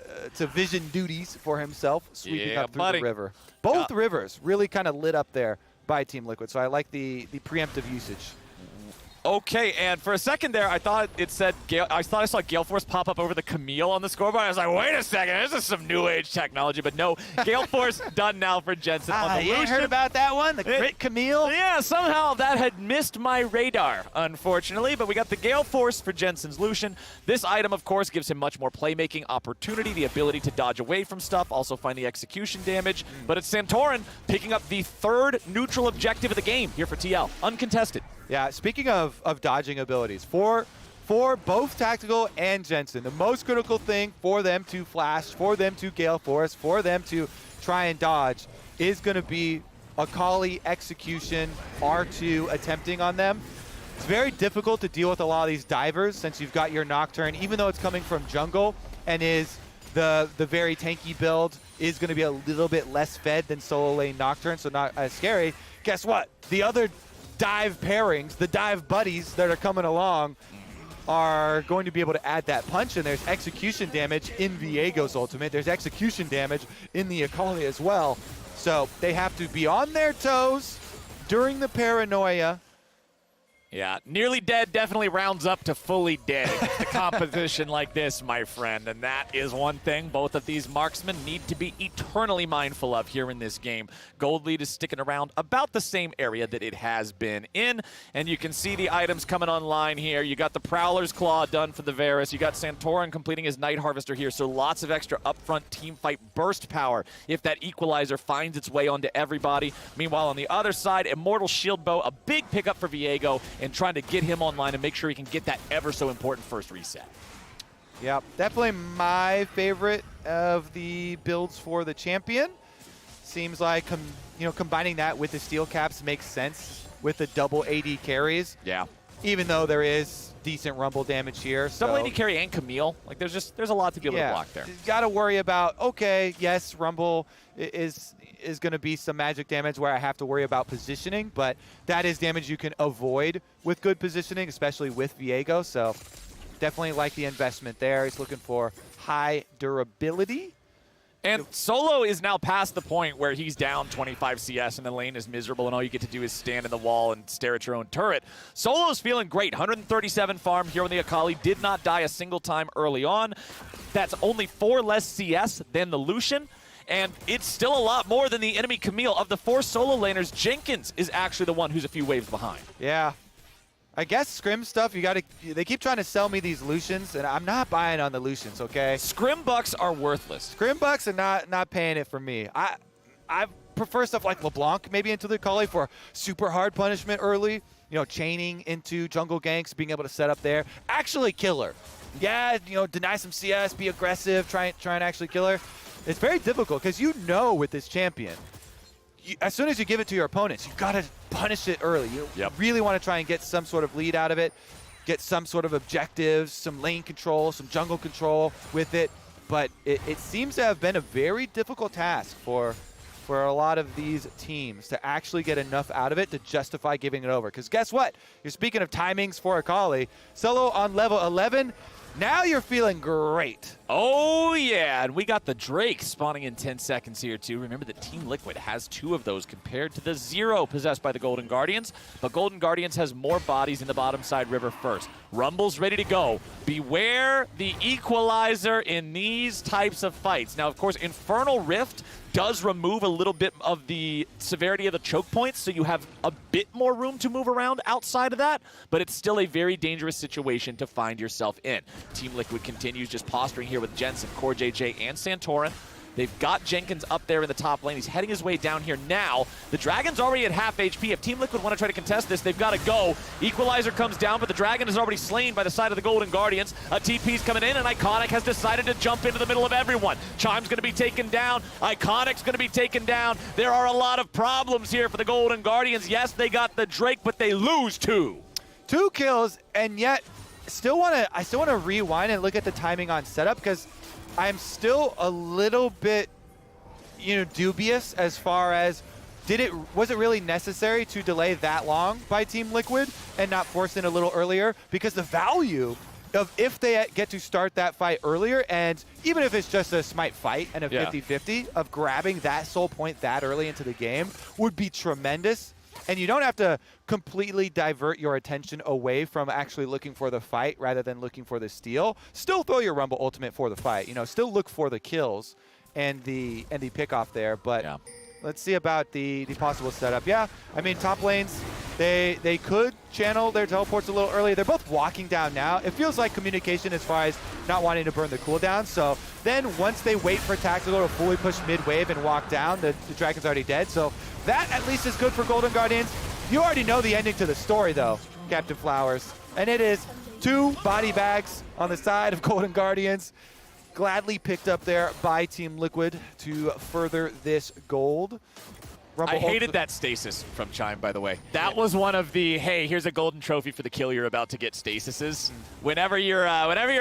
vision duties for himself, sweeping up through the river. Both rivers really kind of lit up there by Team Liquid, so I like the preemptive usage. Okay, and for a second there, I thought it said I thought I saw Gale Force pop up over the Camille on the scoreboard. I was like, wait a second, this is some new age technology, but no, Gale Force done now for Jensen on the you Lucian. heard about that one, the crit Camille? Yeah, somehow that had missed my radar, unfortunately, but we got the Gale Force for Jensen's Lucian. This item, of course, gives him much more playmaking opportunity, the ability to dodge away from stuff, also find the execution damage, but it's Santorin picking up the third neutral objective of the game here for TL, uncontested. Yeah, speaking of dodging abilities, for both Tactical and Jensen, the most critical thing for them to flash, for them to Gale Force, for them to try and dodge is going to be Akali execution, R2 attempting on them. It's very difficult to deal with a lot of these divers since you've got your Nocturne, even though it's coming from jungle and is the very tanky build, is going to be a little bit less fed than solo lane Nocturne, so not as scary. Guess what? The other dive pairings, the dive buddies that are coming along are going to be able to add that punch, and there's execution damage in Viego's ultimate. There's execution damage in the Akali as well. So they have to be on their toes during the paranoia. Yeah, nearly dead definitely rounds up to fully dead against a composition like this, my friend. And that is one thing both of these marksmen need to be eternally mindful of here in this game. Gold lead is sticking around about the same area that it has been in. And you can see the items coming online here. You got the Prowler's Claw done for the Varus. You got Santorin completing his Night Harvester here. So lots of extra upfront teamfight burst power if that equalizer finds its way onto everybody. Meanwhile, on the other side, Immortal Shield Bow, a big pickup for Viego, and trying to get him online and make sure he can get that ever so important first reset. Yeah, definitely my favorite of the builds for the champion. Seems like combining that with the steel caps makes sense with the double AD carries. Yeah. Even though there is decent rumble damage here. Double AD carry and Camille. Like there's a lot to be able to block there. Got to worry about, okay, yes, rumble is going to be some magic damage where I have to worry about positioning, but that is damage you can avoid with good positioning, especially with Viego. So definitely like the investment there. He's looking for high durability. And Solo is now past the point where he's down 25 CS and the lane is miserable and all you get to do is stand in the wall and stare at your own turret. Solo's feeling great. 137 farm here on the Akali. Did not die a single time early on. That's only 4 less CS than the Lucian. And it's still a lot more than the enemy Camille. Of the 4 solo laners, Jenkins is actually the one who's a few waves behind. Yeah. I guess scrim stuff, they keep trying to sell me these Lucians, and I'm not buying on the Lucians, okay? Scrim bucks are worthless. Scrim bucks are not paying it for me. prefer stuff like LeBlanc maybe into the Akali for super hard punishment early. You know, chaining into jungle ganks, being able to set up there. Actually kill her. Yeah, you know, deny some CS, be aggressive, try and actually kill her. It's very difficult because you know with this champion, as soon as you give it to your opponents, you've got to punish it early. You really want to try and get some sort of lead out of it, get some sort of objectives, some lane control, some jungle control with it. But it seems to have been a very difficult task for a lot of these teams to actually get enough out of it to justify giving it over. Because guess what? You're speaking of timings for Akali. Solo on level 11. Now you're feeling great. Oh, yeah, and we got the Drake spawning in 10 seconds here, too. Remember that Team Liquid has 2 of those compared to the 0 possessed by the Golden Guardians, but Golden Guardians has more bodies in the bottom side river first. Rumble's ready to go. Beware the equalizer in these types of fights. Now, of course, Infernal Rift does remove a little bit of the severity of the choke points, so you have a bit more room to move around outside of that, but it's still a very dangerous situation to find yourself in. Team Liquid continues just posturing here with Jensen, Core JJ, and Santorin. They've got Jenkins up there in the top lane. He's heading his way down here now. The Dragon's already at half HP. If Team Liquid want to try to contest this, they've got to go. Equalizer comes down, but the Dragon is already slain by the side of the Golden Guardians. A TP's coming in, and Iconic has decided to jump into the middle of everyone. Chime's going to be taken down. Iconic's going to be taken down. There are a lot of problems here for the Golden Guardians. Yes, they got the Drake, but they lose 2. 2 kills, and yet I still want to rewind and look at the timing on setup, because I'm still a little bit, dubious as far as was it really necessary to delay that long by Team Liquid and not force in a little earlier? Because the value of if they get to start that fight earlier, and even if it's just a smite fight and a 50-50 of grabbing that soul point that early into the game would be tremendous. And you don't have to completely divert your attention away from actually looking for the fight rather than looking for the steal. Still throw your Rumble ultimate for the fight. Still look for the kills and the pick off there. But let's see about the possible setup. Yeah, I mean, top lanes, they could channel their teleports a little early. They're both walking down now. It feels like communication as far as not wanting to burn the cooldown. So then once they wait for Tactical to fully push mid-wave and walk down, the Dragon's already dead. So that at least is good for Golden Guardians. You already know the ending to the story, though, Captain Flowers. And it is 2 body bags on the side of Golden Guardians. Gladly picked up there by Team Liquid to further this gold. I hated that stasis from Chime, by the way. That was one of the, hey, here's a golden trophy for the kill you're about to get stasises. Whenever you're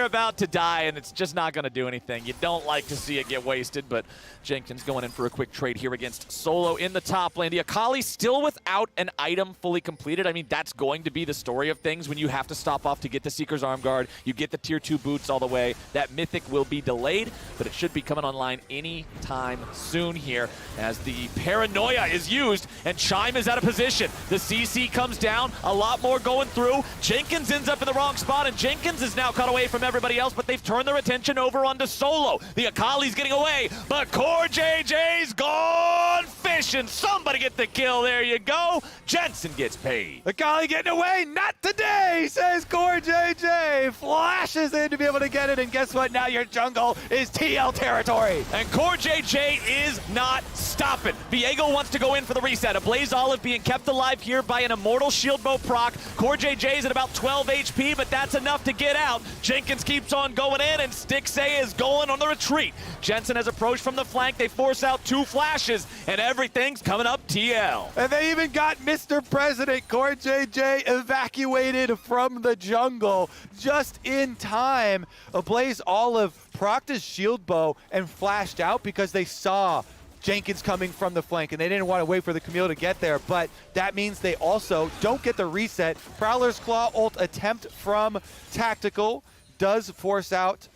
about to die and it's just not going to do anything, you don't like to see it get wasted, but Jenkins going in for a quick trade here against Solo in the top lane. The Akali still without an item fully completed. I mean, that's going to be the story of things when you have to stop off to get the Seeker's Arm Guard, you get the tier 2 boots all the way. That Mythic will be delayed, but it should be coming online anytime soon here as the paranoia is used, and Chime is out of position. The CC comes down, a lot more going through. Jenkins ends up in the wrong spot, and Jenkins is now cut away from everybody else, but they've turned their attention over onto Solo. The Akali's getting away, but Core JJ's gone fishing. Somebody get the kill. There you go. Jensen gets paid. Akali getting away. Not today, says Core JJ. Flashes in to be able to get it, and guess what? Now your jungle is TL territory. And Core JJ is not stopping. Viego wants to go in for the reset. A Blaze Olive being kept alive here by an Immortal Shield Bow proc. Core JJ is at about 12 HP, but that's enough to get out. Jenkins keeps on going in, and Stixay is going on the retreat. Jensen has approached from the flank. They force out 2 flashes, and everything's coming up TL. And they even got Mr. President Core JJ evacuated from the jungle just in time. A Blaze Olive procced his Shield Bow and flashed out because they saw Jenkins coming from the flank, and they didn't want to wait for the Camille to get there, but that means they also don't get the reset. Prowler's Claw ult attempt from Tactical does force out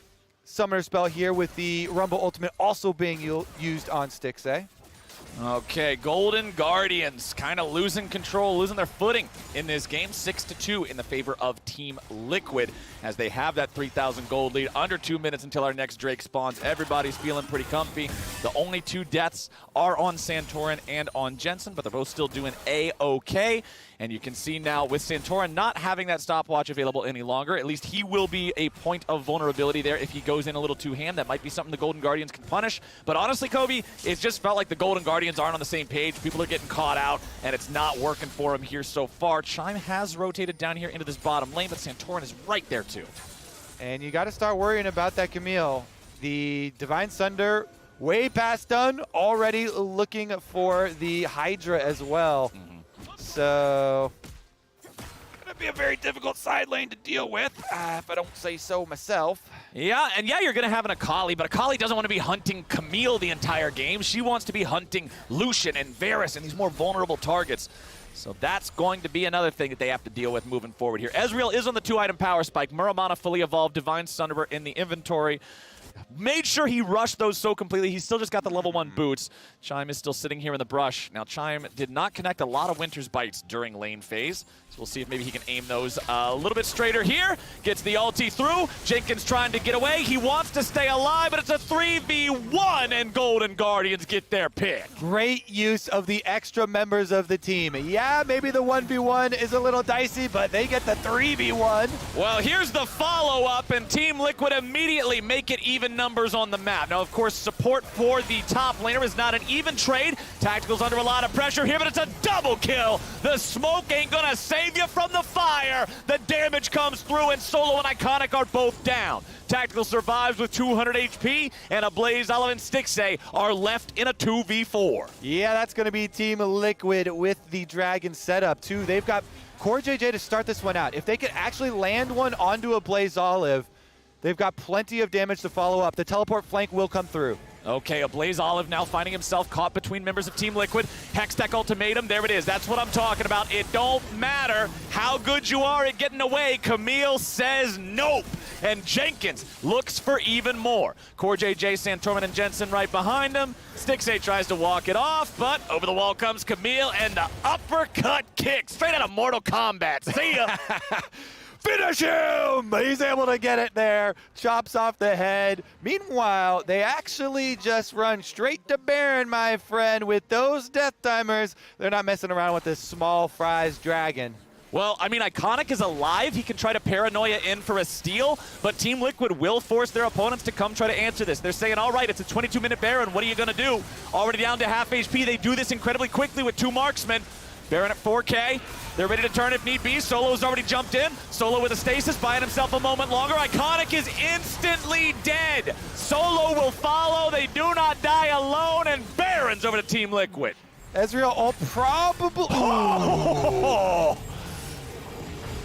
Summoner Spell here with the Rumble Ultimate also being used on Stixay. Okay, Golden Guardians kind of losing control, losing their footing in this game. 6-2 in the favor of Team Liquid as they have that 3,000 gold lead. Under 2 minutes until our next Drake spawns. Everybody's feeling pretty comfy. The only 2 deaths are on Santorin and on Jensen, but they're both still doing A-okay. And you can see now with Santorin not having that stopwatch available any longer, at least he will be a point of vulnerability there if he goes in a little too ham. That might be something the Golden Guardians can punish. But honestly, Kobe, it just felt like the Golden Guardians Guardians aren't on the same page. People are getting caught out, and it's not working for him here so far. Chime has rotated down here into this bottom lane, but Santorin is right there too. And you got to start worrying about that Camille. The Divine Sunder way past done, already looking for the Hydra as well. So, gonna be a very difficult side lane to deal with, if I don't say so myself. Yeah, and yeah, you're gonna have an Akali, but Akali doesn't want to be hunting Camille the entire game. She wants to be hunting Lucian and Varus and these more vulnerable targets. So that's going to be another thing that they have to deal with moving forward here. Ezreal is on the 2-item power spike. Muramana fully evolved, Divine Sunderer in the inventory. Made sure he rushed those so completely. He's still just got the level 1 boots. Chime is still sitting here in the brush. Now, Chime did not connect a lot of Winter's Bites during lane phase. So we'll see if maybe he can aim those a little bit straighter here. Gets the ulti through. Jenkins trying to get away. He wants to stay alive, but it's a 3v1, and Golden Guardians get their pick. Great use of the extra members of the team. Yeah, maybe the 1v1 is a little dicey, but they get the 3v1. Well, here's the follow-up, and Team Liquid immediately make it even numbers on the map. Now, of course, support for the top laner is not an even trade. Tactical's under a lot of pressure here, but it's a double kill. The smoke ain't gonna save you from the fire. The damage comes through, and Solo and Iconic are both down. Tactical survives with 200 HP, and a Blaze Olive and Stixxay are left in a 2v4. Yeah, that's going to be Team Liquid with the Dragon setup, too. They've got Core JJ to start this one out. If they could actually land one onto a Blaze Olive, they've got plenty of damage to follow up. The teleport flank will come through. Okay, a Blaze Olive now finding himself caught between members of Team Liquid. Hextech ultimatum, there it is. That's what I'm talking about. It don't matter how good you are at getting away. Camille says nope. And Jenkins looks for even more. Core JJ, Santormin, and Jensen right behind him. Stixxay tries to walk it off, but over the wall comes Camille, and the uppercut kick straight out of Mortal Kombat. See ya. Finish him! He's able to get it there. Chops off the head. Meanwhile, they actually just run straight to Baron, my friend. With those death timers, they're not messing around with this small fries dragon. Well, I mean, Iconic is alive. He can try to paranoia in for a steal, but Team Liquid will force their opponents to come try to answer this. They're saying, all right, it's a 22-minute Baron. What are you going to do? Already down to half HP. They do this incredibly quickly with 2 marksmen. Baron at 4K. They're ready to turn if need be. Solo's already jumped in. Solo with a stasis, buying himself a moment longer. Iconic is instantly dead. Solo will follow. They do not die alone, and Baron's over to Team Liquid. Ezreal probably... Oh!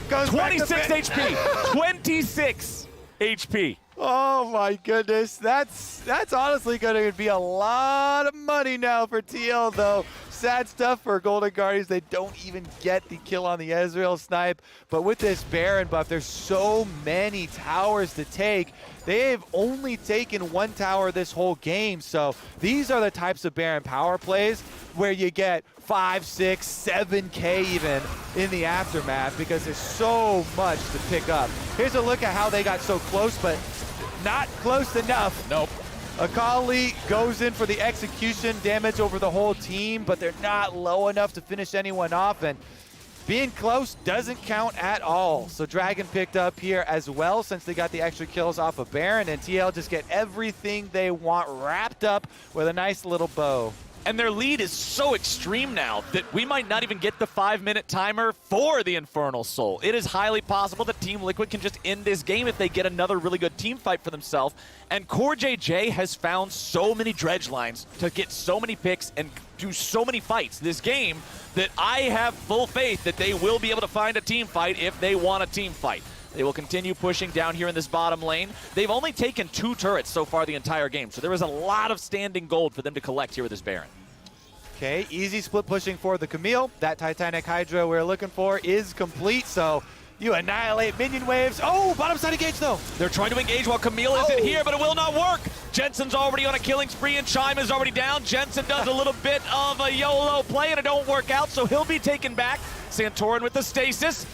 26 HP. 26 HP. Oh my goodness, that's honestly going to be a lot of money now for TL, though. Sad stuff for Golden Guardians. They don't even get the kill on the Ezreal snipe. But with this Baron buff, there's so many towers to take. They've only taken 1 tower this whole game. So these are the types of Baron power plays where you get 5, 6, 7K even in the aftermath because there's so much to pick up. Here's a look at how they got so close, but not close enough. Nope. Akali goes in for the execution damage over the whole team, but they're not low enough to finish anyone off, and being close doesn't count at all. So Dragon picked up here as well since they got the extra kills off of Baron, and TL just get everything they want wrapped up with a nice little bow. And their lead is so extreme now that we might not even get the 5-minute timer for the Infernal Soul. It is highly possible that Team Liquid can just end this game if they get another really good team fight for themselves. And Core JJ has found so many dredge lines to get so many picks and do so many fights this game that I have full faith that they will be able to find a team fight if they want a team fight. They will continue pushing down here in this bottom lane. They've only taken 2 turrets so far the entire game, so there is a lot of standing gold for them to collect here with this Baron. Okay, easy split pushing for the Camille. That Titanic Hydra we're looking for is complete, so you annihilate minion waves. Oh, bottom side engage though. They're trying to engage while Camille isn't here, but it will not work. Jensen's already on a killing spree and Chime is already down. Jensen does a little bit of a YOLO play and it don't work out, so he'll be taken back. Santorin with the stasis.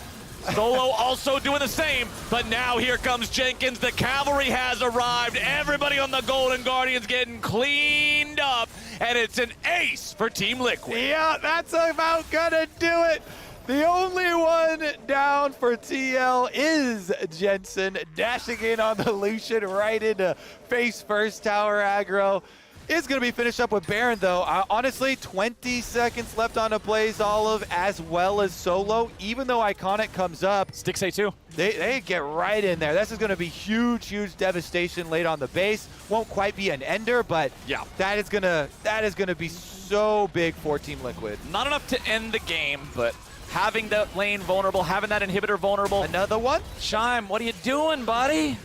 Solo also doing the same, but now here comes Jenkins. The cavalry has arrived. Everybody on the Golden Guardians getting cleaned up, and it's an ace for Team Liquid. Yeah, that's about gonna do it. The only one down for TL is Jensen, dashing in on the Lucian right into face first tower aggro. is going to be finished up with Baron, though. Honestly, 20 seconds left on a Blaze Olive as well as Solo. Even though Iconic comes up, Sticks A2. They get right in there. This is going to be huge devastation late on the base. Won't quite be an ender, but yeah, that is gonna be so big for Team Liquid. Not enough to end the game, but having that lane vulnerable, having that inhibitor vulnerable. Another one? Chime, what are you doing, buddy?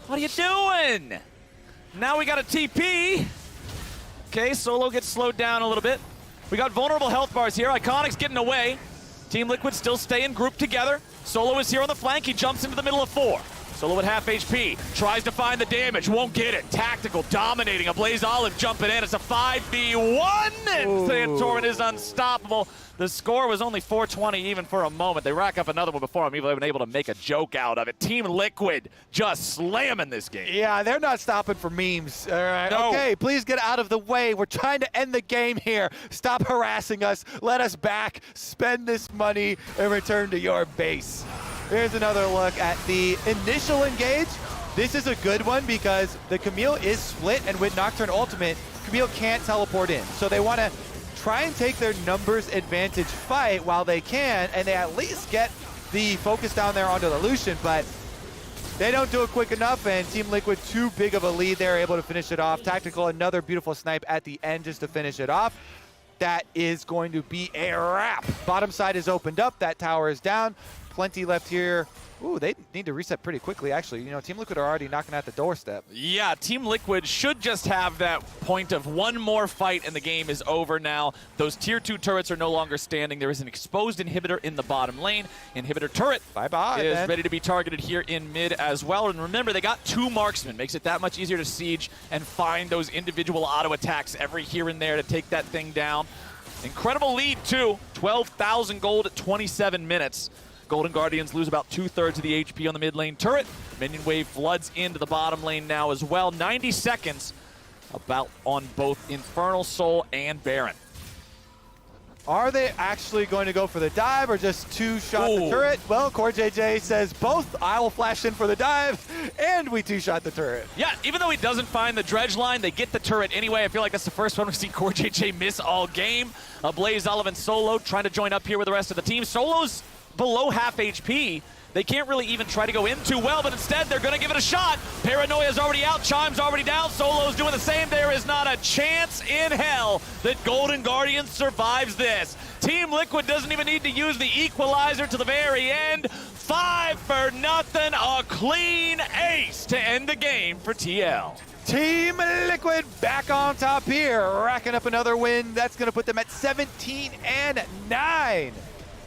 What are you doing? Now we got a TP. Okay, Solo gets slowed down a little bit. We got vulnerable health bars here. Iconic's getting away. Team Liquid still staying grouped together. Solo is here on the flank. He jumps into the middle of 4. Solo at half HP. Tries to find the damage. Won't get it. Tactical dominating. A Blaze Olive jumping in. It's a 5v1. And Santorin is unstoppable. The score was only 420 even for a moment. They rack up another one before I'm even able to make a joke out of it. Team Liquid just slamming this game. Yeah, they're not stopping for memes. All right. No. Okay, please get out of the way. We're trying to end the game here. Stop harassing us. Let us back. Spend this money and return to your base. Here's another look at the initial engage. This is a good one because the Camille is split, and with Nocturne Ultimate, Camille can't teleport in. So they want to try and take their numbers advantage fight while they can, and they at least get the focus down there onto the Lucian, but they don't do it quick enough, and Team Liquid, too big of a lead. They're able to finish it off. Tactical, another beautiful snipe at the end just to finish it off. That is going to be a wrap. Bottom side is opened up. That tower is down. Plenty left here. Ooh, they need to reset pretty quickly, actually. You know, Team Liquid are already knocking at the doorstep. Yeah, Team Liquid should just have that point of one more fight and the game is over now. Those tier 2 turrets are no longer standing. There is an exposed inhibitor in the bottom lane. Inhibitor turret is ready to be targeted here in mid as well. And remember, they got 2 marksmen. Makes it that much easier to siege and find those individual auto attacks every here and there to take that thing down. Incredible lead, too. 12,000 gold at 27 minutes. Golden Guardians lose about 2/3 of the HP on the mid lane turret. Minion wave floods into the bottom lane now as well. 90 seconds about on both Infernal Soul and Baron. Are they actually going to go for the dive or just 2-shot the turret? Well, CoreJJ says both. I will flash in for the dive, and we 2-shot the turret. Yeah, even though he doesn't find the dredge line, they get the turret anyway. I feel like that's the first one we've seen CoreJJ miss all game. Blaze Olive and Solo trying to join up here with the rest of the team. Solo's below half HP. They can't really even try to go in too well, but instead they're going to give it a shot. Paranoia's already out, Chime's already down, Solo's doing the same. There is not a chance in hell that Golden Guardians survives this. Team Liquid doesn't even need to use the equalizer to the very end. 5-0, a clean ace to end the game for TL. Team Liquid back on top here, racking up another win. That's going to put them at 17-9.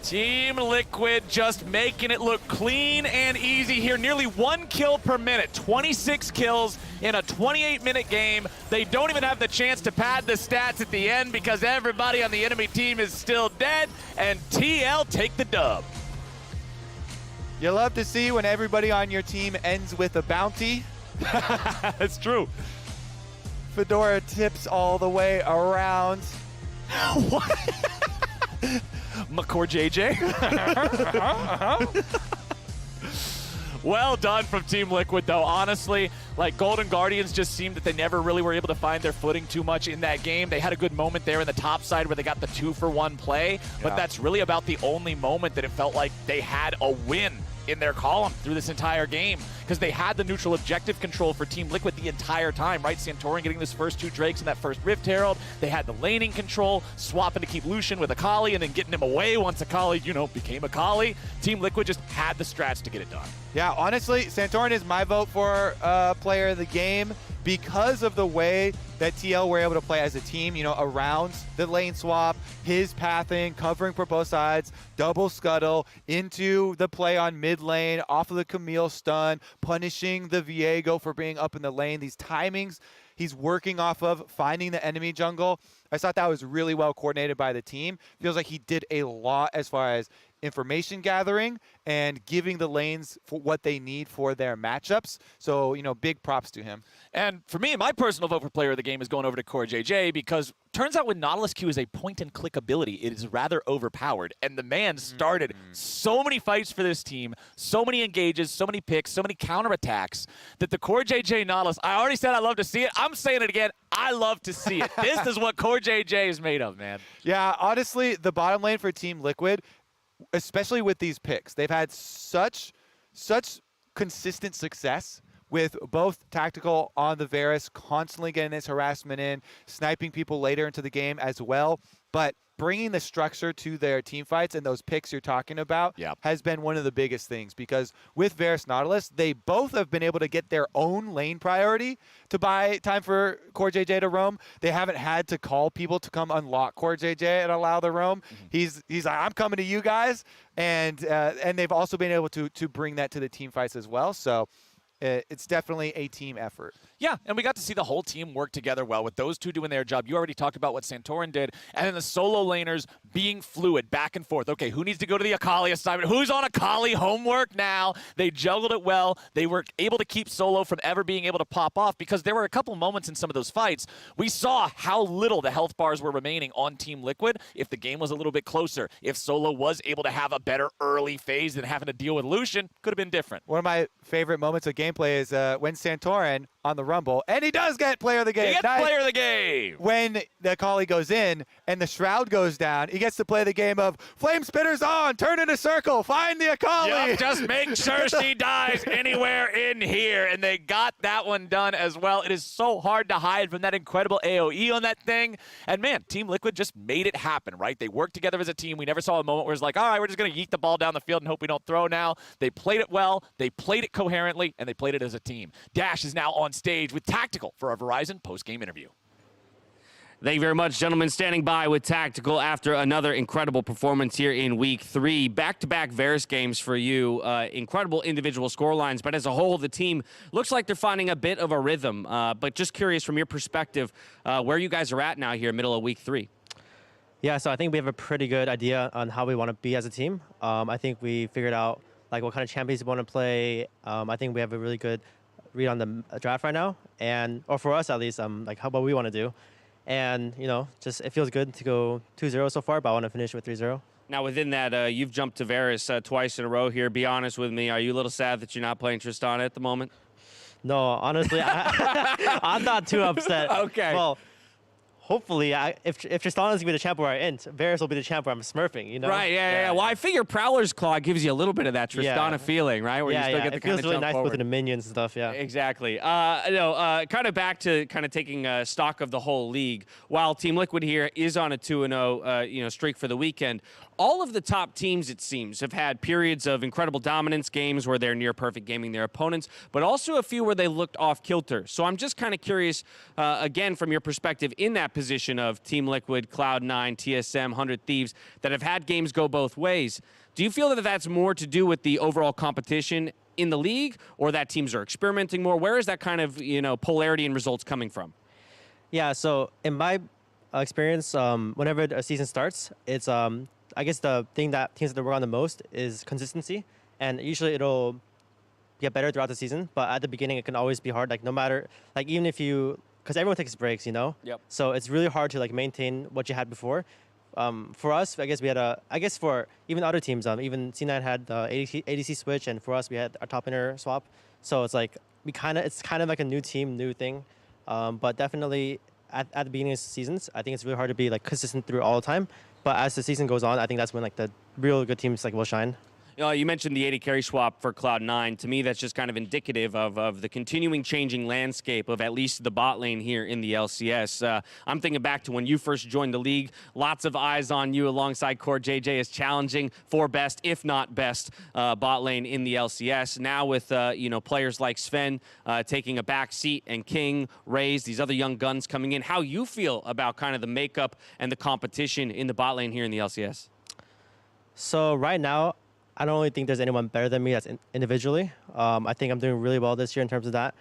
Team Liquid just making it look clean and easy here. Nearly 1 kill per minute, 26 kills in a 28-minute game. They don't even have the chance to pad the stats at the end because everybody on the enemy team is still dead, and TL take the dub. You love to see when everybody on your team ends with a bounty. That's true. Fedora tips all the way around. What? McCore JJ. Well done from Team Liquid, though. Honestly, like, Golden Guardians just seemed that they never really were able to find their footing too much in that game. They had a good moment there in the top side where they got the 2-for-1 play, but that's really about the only moment that it felt like they had a win in their column through this entire game, because they had the neutral objective control for Team Liquid the entire time, right? Santorin getting those first 2 Drakes and that first Rift Herald. They had the laning control, swapping to keep Lucian with Akali and then getting him away once Akali, you know, became Akali. Team Liquid just had the strats to get it done. Yeah, honestly, Santorin is my vote for player of the game because of the way that TL were able to play as a team, you know, around the lane swap, his pathing, covering for both sides, double scuttle, into the play on mid lane, off of the Camille stun, punishing the Viego for being up in the lane. These timings he's working off of, finding the enemy jungle. I thought that was really well coordinated by the team. Feels like he did a lot as far as information gathering and giving the lanes for what they need for their matchups. So, you know, big props to him. And for me, my personal vote for player of the game is going over to Core JJ because turns out when Nautilus Q is a point-and-click ability, it is rather overpowered. And the man started so many fights for this team, so many engages, so many picks, so many counterattacks that the Core JJ Nautilus, I already said I love to see it. I'm saying it again. I love to see it. This is what Core JJ is made of, man. Yeah, honestly, the bottom lane for Team Liquid, especially with these picks, they've had such consistent success with both Tactical on the Varus, constantly getting his harassment in, sniping people later into the game as well. But bringing the structure to their team fights and those picks you're talking about has been one of the biggest things, because with Varus Nautilus, they both have been able to get their own lane priority to buy time for Core JJ to roam. They haven't had to call people to come unlock Core JJ and allow the roam. He's like, I'm coming to you guys. And they've also been able to bring that to the team fights as well. So it's definitely a team effort. Yeah, and we got to see the whole team work together well with those two doing their job. You already talked about what Santorin did, and then the solo laners being fluid back and forth. Okay, who needs to go to the Akali assignment? Who's on Akali homework now? They juggled it well. They were able to keep solo from ever being able to pop off, because there were a couple moments in some of those fights we saw how little the health bars were remaining on Team Liquid. If the game was a little bit closer, if solo was able to have a better early phase than having to deal with Lucian, could have been different. One of my favorite moments of gameplay is when Santorin on the Rumble, and he does get player of the game. He gets player of the game. When the Akali goes in and the Shroud goes down, he gets to play the game of Flame Spitter's on, turn in a circle, find the Akali. Yep, just make sure she dies anywhere in here, and they got that one done as well. It is so hard to hide from that incredible AoE on that thing, and man, Team Liquid just made it happen, right? They worked together as a team. We never saw a moment where it's like, all right, we're just going to yeet the ball down the field and hope we don't throw now. They played it well, they played it coherently, and they played it as a team. Dash is now on stage with Tactical for a Verizon post-game interview. Thank you very much, gentlemen. Standing by with Tactical after another incredible performance here in Week 3. Back-to-back Varus games for you. Incredible individual scorelines, but as a whole, the team looks like they're finding a bit of a rhythm. But just curious from your perspective, where you guys are at now here, middle of Week 3. Yeah, so I think we have a pretty good idea on how we want to be as a team. I think we figured out like what kind of champions we want to play. I think we have a really good read on the draft right now, or for us at least, like what we want to do. And, you know, just it feels good to go 2-0 so far, but I want to finish with 3-0. Now, within that, you've jumped to Varus twice in a row here. Be honest with me. Are you a little sad that you're not playing Tristana at the moment? No, honestly, I'm not too upset. Okay. Well, hopefully, if Tristana's going to be the champ where I end, Varus will be the champ where I'm smurfing, you know? Right, yeah. Well, I figure Prowler's Claw gives you a little bit of that Tristana feeling, right? Where you still get the kind of really jump nice forward. with the minions and stuff, yeah. Exactly. Kind of back to kind of taking stock of the whole league. While Team Liquid here is on a 2-0 streak for the weekend, all of the top teams, it seems, have had periods of incredible dominance, games where they're near perfect gaming their opponents, but also a few where they looked off kilter. So I'm just kind of curious, again, from your perspective in that position of Team Liquid, Cloud9, TSM, 100 Thieves, that have had games go both ways. Do you feel that that's more to do with the overall competition in the league, or that teams are experimenting more? Where is that kind of, polarity and results coming from? Yeah, so in my experience, whenever a season starts, it's I guess the thing that teams that work on the most is consistency, and usually it'll get better throughout the season. But at the beginning, it can always be hard. Like no matter, like even if you, because everyone takes breaks, you know. Yep. So it's really hard to like maintain what you had before. For us, I guess we had I guess for even other teams, even C9 had the ADC switch, and for us, we had our top inner swap. So it's like it's kind of like a new team, new thing. But definitely at the beginning of seasons, I think it's really hard to be like consistent through all the time. But as the season goes on, I think that's when like the real good teams like will shine. You mentioned the 80 carry swap for Cloud9. To me, that's just kind of indicative of the continuing changing landscape of at least the bot lane here in the LCS. I'm thinking back to when you first joined the league. Lots of eyes on you alongside Core JJ as challenging for best, if not best, bot lane in the LCS. Now with players like Sven taking a back seat, and King, Raze, these other young guns coming in. How you feel about kind of the makeup and the competition in the bot lane here in the LCS? So right now, I don't really think there's anyone better than me that's individually. I think I'm doing really well this year in terms of that,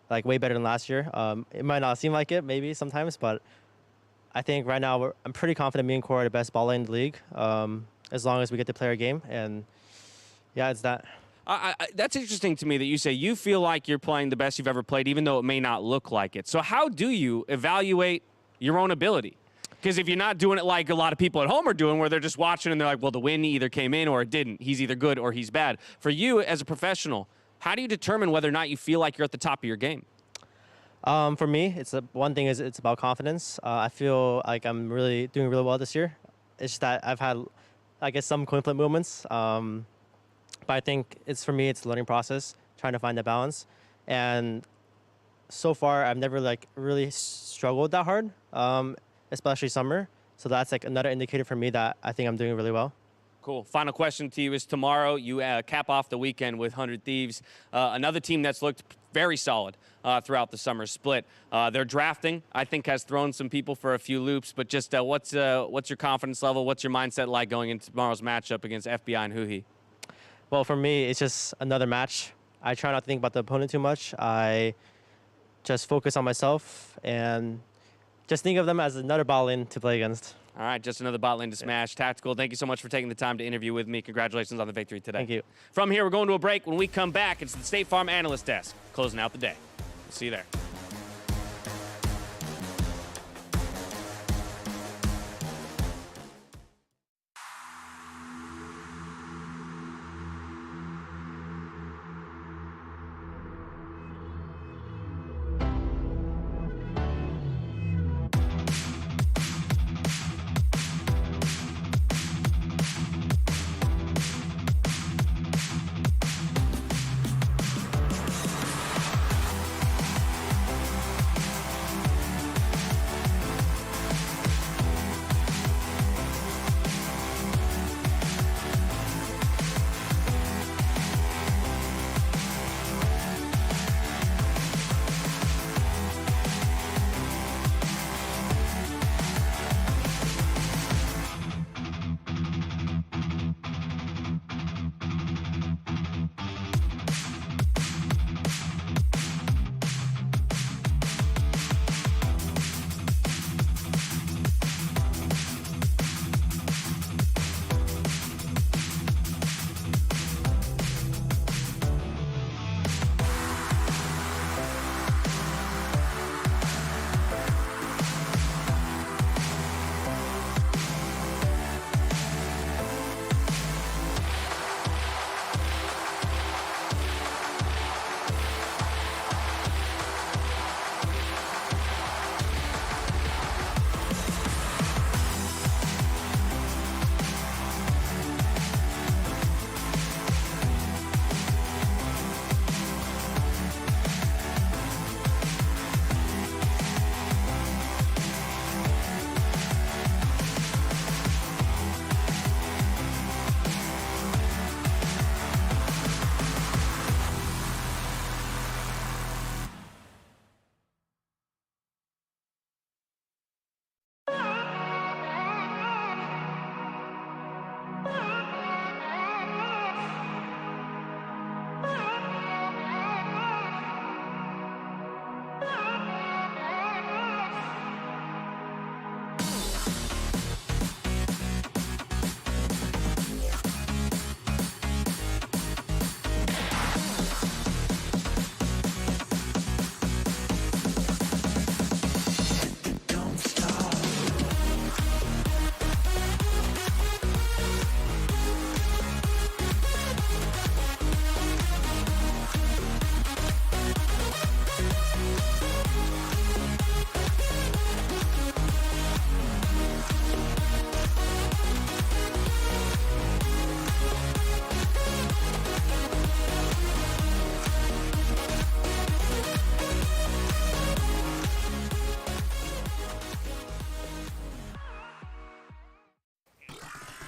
like way better than last year. It might not seem like it maybe sometimes, but I think right now I'm pretty confident me and Core are the best ball lane in the league. as long as we get to play our game. And yeah, it's that. That's interesting to me that you say you feel like you're playing the best you've ever played, even though it may not look like it. So how do you evaluate your own ability? Because if you're not doing it like a lot of people at home are doing, where they're just watching and they're like, well, the win either came in or it didn't. He's either good or he's bad. For you as a professional, how do you determine whether or not you feel like you're at the top of your game? For me, one thing is it's about confidence. I feel like I'm doing really well this year. It's just that I've had, I guess, some coin flip moments. But I think it's a learning process, trying to find the balance. And so far, I've never really struggled that hard, especially summer. So that's another indicator for me that I think I'm doing really well. Cool. Final question to you is tomorrow you cap off the weekend with 100 Thieves, another team that's looked very solid throughout the summer split. Their drafting, I think, has thrown some people for a few loops, but just what's your confidence level? What's your mindset like going into tomorrow's matchup against FBI and Huhi? Well, for me, it's just another match. I try not to think about the opponent too much. I just focus on myself and just think of them as another bot lane to play against. All right, just another bot lane to smash. Tactical, thank you so much for taking the time to interview with me. Congratulations on the victory today. Thank you. From here, we're going to a break. When we come back, it's the State Farm Analyst Desk, closing out the day. We'll see you there.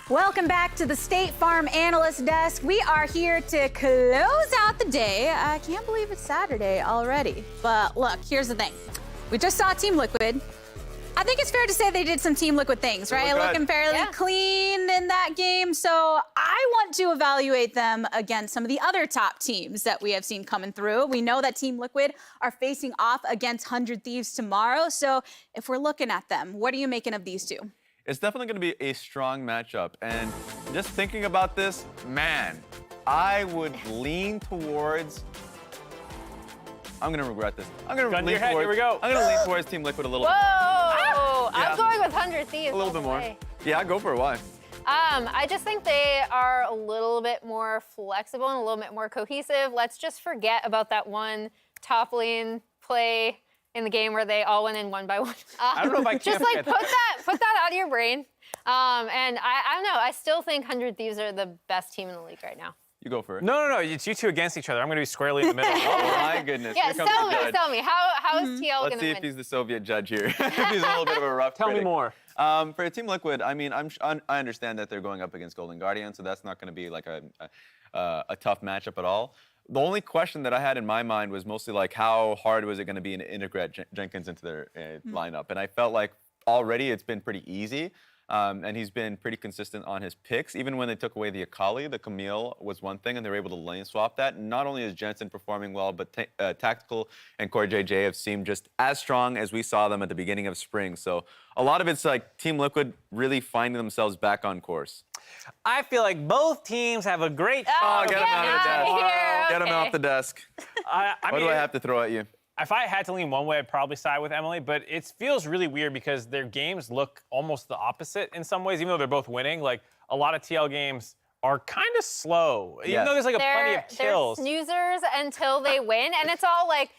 Welcome back to the State Farm Analyst Desk. We are here to close out the day. I can't believe it's Saturday already. But look, here's the thing. We just saw Team Liquid. I think it's fair to say they did some Team Liquid things, right? Looking fairly clean in that game. So I want to evaluate them against some of the other top teams that we have seen coming through. We know that Team Liquid are facing off against 100 Thieves tomorrow. So if we're looking at them, what are you making of these two? it's definitely going to be a strong matchup. And just thinking about this, man, I would lean towards. I'm going to regret this. I'm going to lean towards. Here we go. I'm going to lean towards Team Liquid a little bit. Whoa! Yeah. I'm going with 100 Thieves. A little bit more. Yeah, go for it. Why? I just think they are a little bit more flexible and a little bit more cohesive. Let's just forget about that one top lane play in the game where they all went in one by one. I don't know if I can just like put that out of your brain. And I don't know. I still think 100 Thieves are the best team in the league right now. You go for it. No. It's you two against each other. I'm going to be squarely in the middle. Oh, my goodness. Yeah, Here comes the judge. tell me. How is TL going to win? Let's see if he's the Soviet judge here. If he's a little bit of a rough Tell critic. me more. For Team Liquid, I mean, I understand that they're going up against Golden Guardian, so that's not going to be like a tough matchup at all. The only question that I had in my mind was mostly like how hard was it going to be to integrate Jenkins into their lineup, and I felt like already it's been pretty easy. And he's been pretty consistent on his picks. Even when they took away the Akali, the Camille was one thing, and they were able to lane swap that. And not only is Jensen performing well, but Tactical and Core JJ have seemed just as strong as we saw them at the beginning of spring. So a lot of it's like Team Liquid really finding themselves back on course. I feel like both teams have a great shot. Get him out of the desk. Get him Okay. off the desk. What do I have to throw at you? If I had to lean one way, I'd probably side with Emily, but it feels really weird because their games look almost the opposite in some ways, even though they're both winning. Like, a lot of TL games are kind of slow, even though there's like plenty of kills. They're snoozers until they win, and it's all like,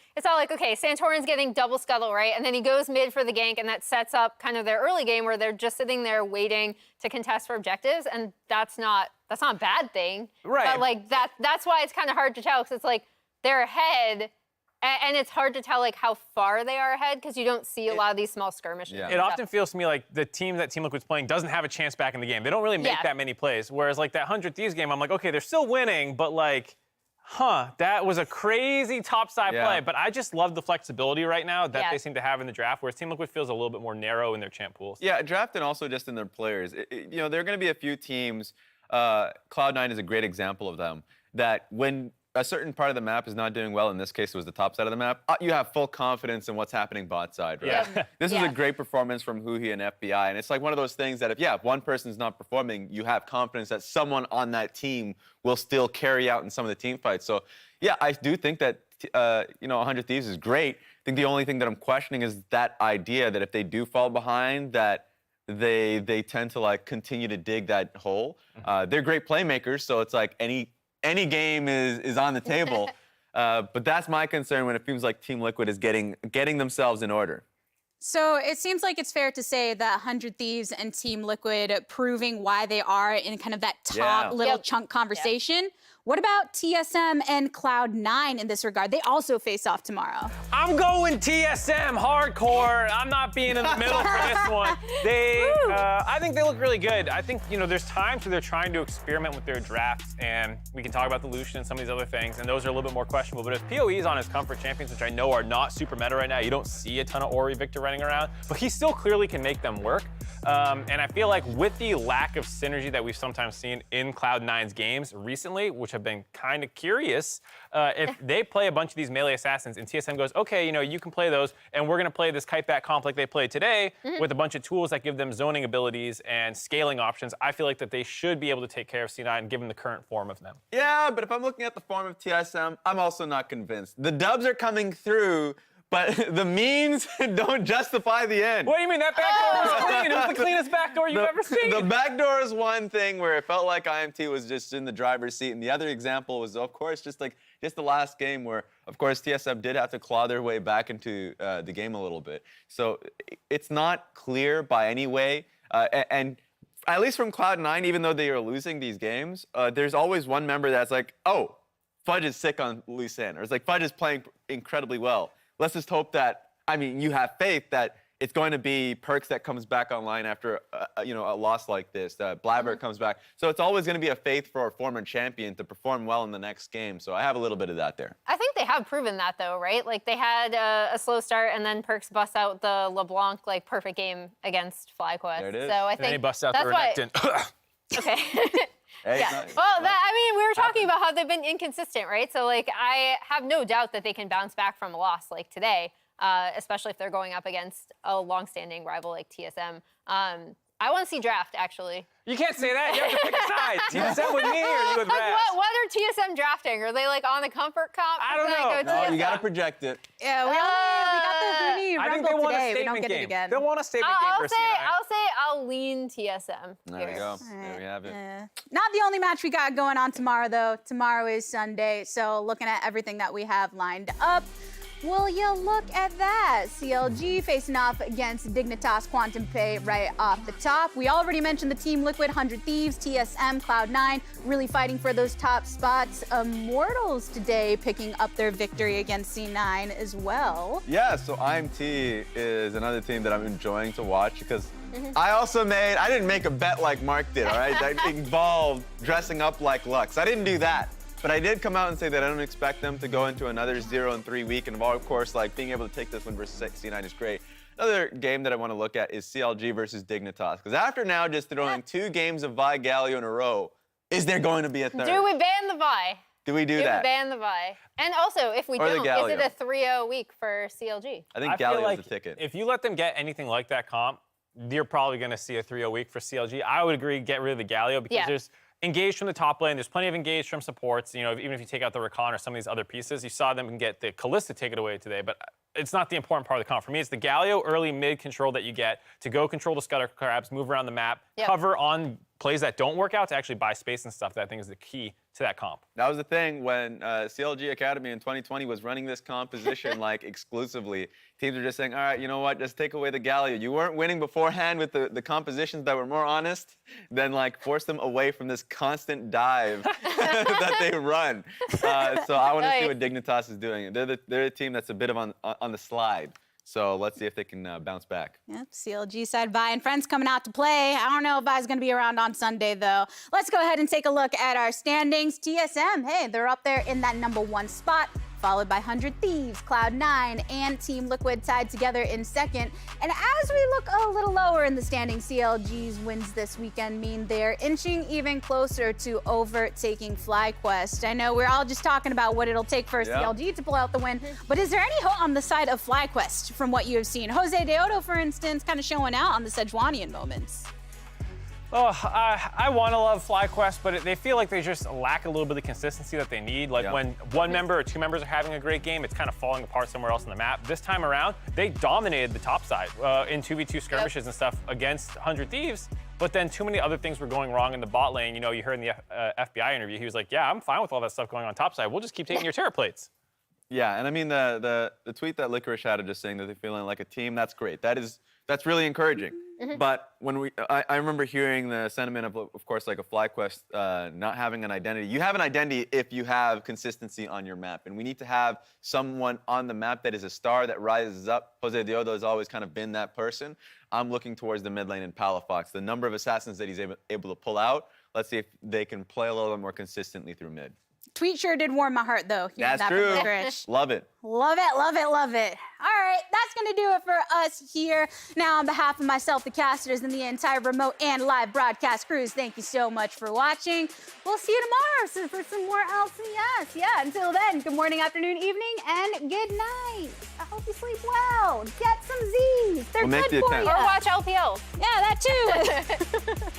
okay, Santorin's getting double scuttle, right? And then he goes mid for the gank, and that sets up kind of their early game where they're just sitting there waiting to contest for objectives, and that's not a bad thing. Right. But like that's why it's kind of hard to tell, because it's like they're ahead. And it's hard to tell like how far they are ahead because you don't see a lot of these small skirmishes. Yeah. It often feels to me like the team that Team Liquid's playing doesn't have a chance back in the game. They don't really make that many plays. Whereas like that 100 Thieves game, I'm like, okay, they're still winning, but like, that was a crazy topside play. But I just love the flexibility right now that they seem to have in the draft, whereas Team Liquid feels a little bit more narrow in their champ pools. Yeah, draft and also just in their players. There are going to be a few teams, Cloud9 is a great example of them, that when a certain part of the map is not doing well, in this case it was the top side of the map, you have full confidence in what's happening bot side, right? Yeah. This is a great performance from Huhi and FBI, and it's like one of those things that if one person's not performing, you have confidence that someone on that team will still carry out in some of the team fights. So yeah, I do think that 100 Thieves is great. I think the only thing that I'm questioning is that idea that if they do fall behind, that they tend to like continue to dig that hole. They're great playmakers, so it's like any game is on the table, but that's my concern when it feels like Team Liquid is getting themselves in order. So it seems like it's fair to say that 100 Thieves and Team Liquid proving why they are in kind of that top little chunk conversation. What about TSM and Cloud9 in this regard? They also face off tomorrow. I'm going TSM hardcore. I'm not being in the middle for this one. I think they look really good. I think, there's times where they're trying to experiment with their drafts, and we can talk about the Lucian and some of these other things, and those are a little bit more questionable. But if PoE is on his comfort champions, which I know are not super meta right now, you don't see a ton of Ori Victor running around, but he still clearly can make them work. And I feel like with the lack of synergy that we've sometimes seen in Cloud9's games recently, which have been kind of curious, if they play a bunch of these melee assassins and TSM goes, okay, you can play those, and we're going to play this kite back comp like they played today with a bunch of tools that give them zoning abilities and scaling options, I feel like that they should be able to take care of C9 given the current form of them. Yeah, but if I'm looking at the form of TSM, I'm also not convinced. The dubs are coming through, but the means don't justify the end. What do you mean? That backdoor was clean. It was the cleanest backdoor you've ever seen. The backdoor is one thing where it felt like IMT was just in the driver's seat, and the other example was, of course, just the last game where, of course, TSM did have to claw their way back into the game a little bit. So it's not clear by any way, and at least from Cloud9, even though they are losing these games, there's always one member that's like, oh, Fudge is sick on Lucian, or it's like Fudge is playing incredibly well. Let's just hope that, you have faith that it's going to be Perks that comes back online after, a loss like this, that Blabber comes back. So it's always going to be a faith for a former champion to perform well in the next game. So I have a little bit of that there. I think they have proven that, though, right? Like, they had a slow start, and then Perks busts out the LeBlanc, perfect game against FlyQuest. There it is. So I And then he think busts out that's the why. Renekton. Okay. Hey, Yeah. Well, we were talking about how they've been inconsistent, right? So, I have no doubt that they can bounce back from a loss like today, especially if they're going up against a longstanding rival like TSM. I want to see draft, actually. You can't say that. You have to pick a side. TSM with me or you with Like, Raz? what are TSM drafting? Are they like on the comfort comp? I don't know. No, you got to project it. Yeah, we got the Rooney I think they Rumble want a today. We statement don't get game. it again. They'll want a statement game I'll versus say C9. I'll lean TSM. There here. we go. There we have it. Not the only match we got going on tomorrow, though. Tomorrow is Sunday, so looking at everything that we have lined up, will you look at that? CLG facing off against Dignitas Quantum Pay right off the top. We already mentioned the Team Liquid, 100 Thieves, TSM, Cloud9, really fighting for those top spots. Immortals today picking up their victory against C9 as well. Yeah, so IMT is another team that I'm enjoying to watch because I didn't make a bet like Mark did, all right? That involved dressing up like Lux. I didn't do that. But I did come out and say that I don't expect them to go into another 0-3 week. And of course, like being able to take this win versus C9 is great. Another game that I want to look at is CLG versus Dignitas. Because after now just throwing 2 games of Vi Galio in a row, is there going to be a third? Do we ban the Vi? Do we do Do that? we ban the Vi? And also, if we Or the don't, is it Galio. a 3-0 week for CLG? I think feel Galio like is the ticket. If you let them get anything like that comp, you're probably going to see a 3-0 week for CLG. I would agree, get rid of the Galio because there's engaged from the top lane. There's plenty of engaged from supports. You know, even if you take out the Rakan or some of these other pieces, you saw them get the Kalista take it away today, but it's not the important part of the comp. For me, it's the Galio early mid control that you get to go control the Scuttle Crabs, move around the map, cover on plays that don't work out to actually buy space and stuff that I think is the key to that comp. That was the thing when CLG Academy in 2020 was running this composition like exclusively. Teams were just saying, all right, you know what, just take away the Galio. You weren't winning beforehand with the compositions that were more honest, then like force them away from this constant dive that they run. So I want to see what Dignitas is doing. They're a team that's a bit of on the slide. So let's see if they can bounce back. Yep, CLG side Vi and friends coming out to play. I don't know if Vi's going to be around on Sunday, though. Let's go ahead and take a look at our standings. TSM, hey, they're up there in that #1 spot, followed by 100 Thieves, Cloud9, and Team Liquid tied together in second. And as we look a little lower in the standings, CLG's wins this weekend mean they're inching even closer to overtaking FlyQuest. I know we're all just talking about what it'll take for CLG to pull out the win, but is there any hope on the side of FlyQuest from what you have seen? Jose Deodo, for instance, kind of showing out on the Sejuanian moments. Oh, I want to love FlyQuest, but they feel like they just lack a little bit of consistency that they need. Like when one member or 2 members are having a great game, it's kind of falling apart somewhere else on the map. This time around, they dominated the top side in 2v2 skirmishes and stuff against 100 Thieves. But then too many other things were going wrong in the bot lane. You know, you heard in the FBI interview, he was like, yeah, I'm fine with all that stuff going on top side. We'll just keep taking your terror plates. Yeah, and I mean the tweet that Licorice had of just saying that they're feeling like a team, that's great. That's really encouraging. But when I remember hearing the sentiment of course, like a FlyQuest not having an identity. You have an identity if you have consistency on your map, and we need to have someone on the map that is a star that rises up. Jose Deodo has always kind of been that person. I'm looking towards the mid lane in Palafox. The number of assassins that he's able to pull out. Let's see if they can play a little bit more consistently through mid. Tweet sure did warm my heart, though. That's true. Love it. Love it, love it, love it. All right, that's going to do it for us here. Now, on behalf of myself, the casters, and the entire remote and live broadcast crews, thank you so much for watching. We'll see you tomorrow for some more LCS. Yeah, until then, good morning, afternoon, evening, and good night. I hope you sleep well. Get some Z's. They're good for you. Or watch LPL. Yeah, that too.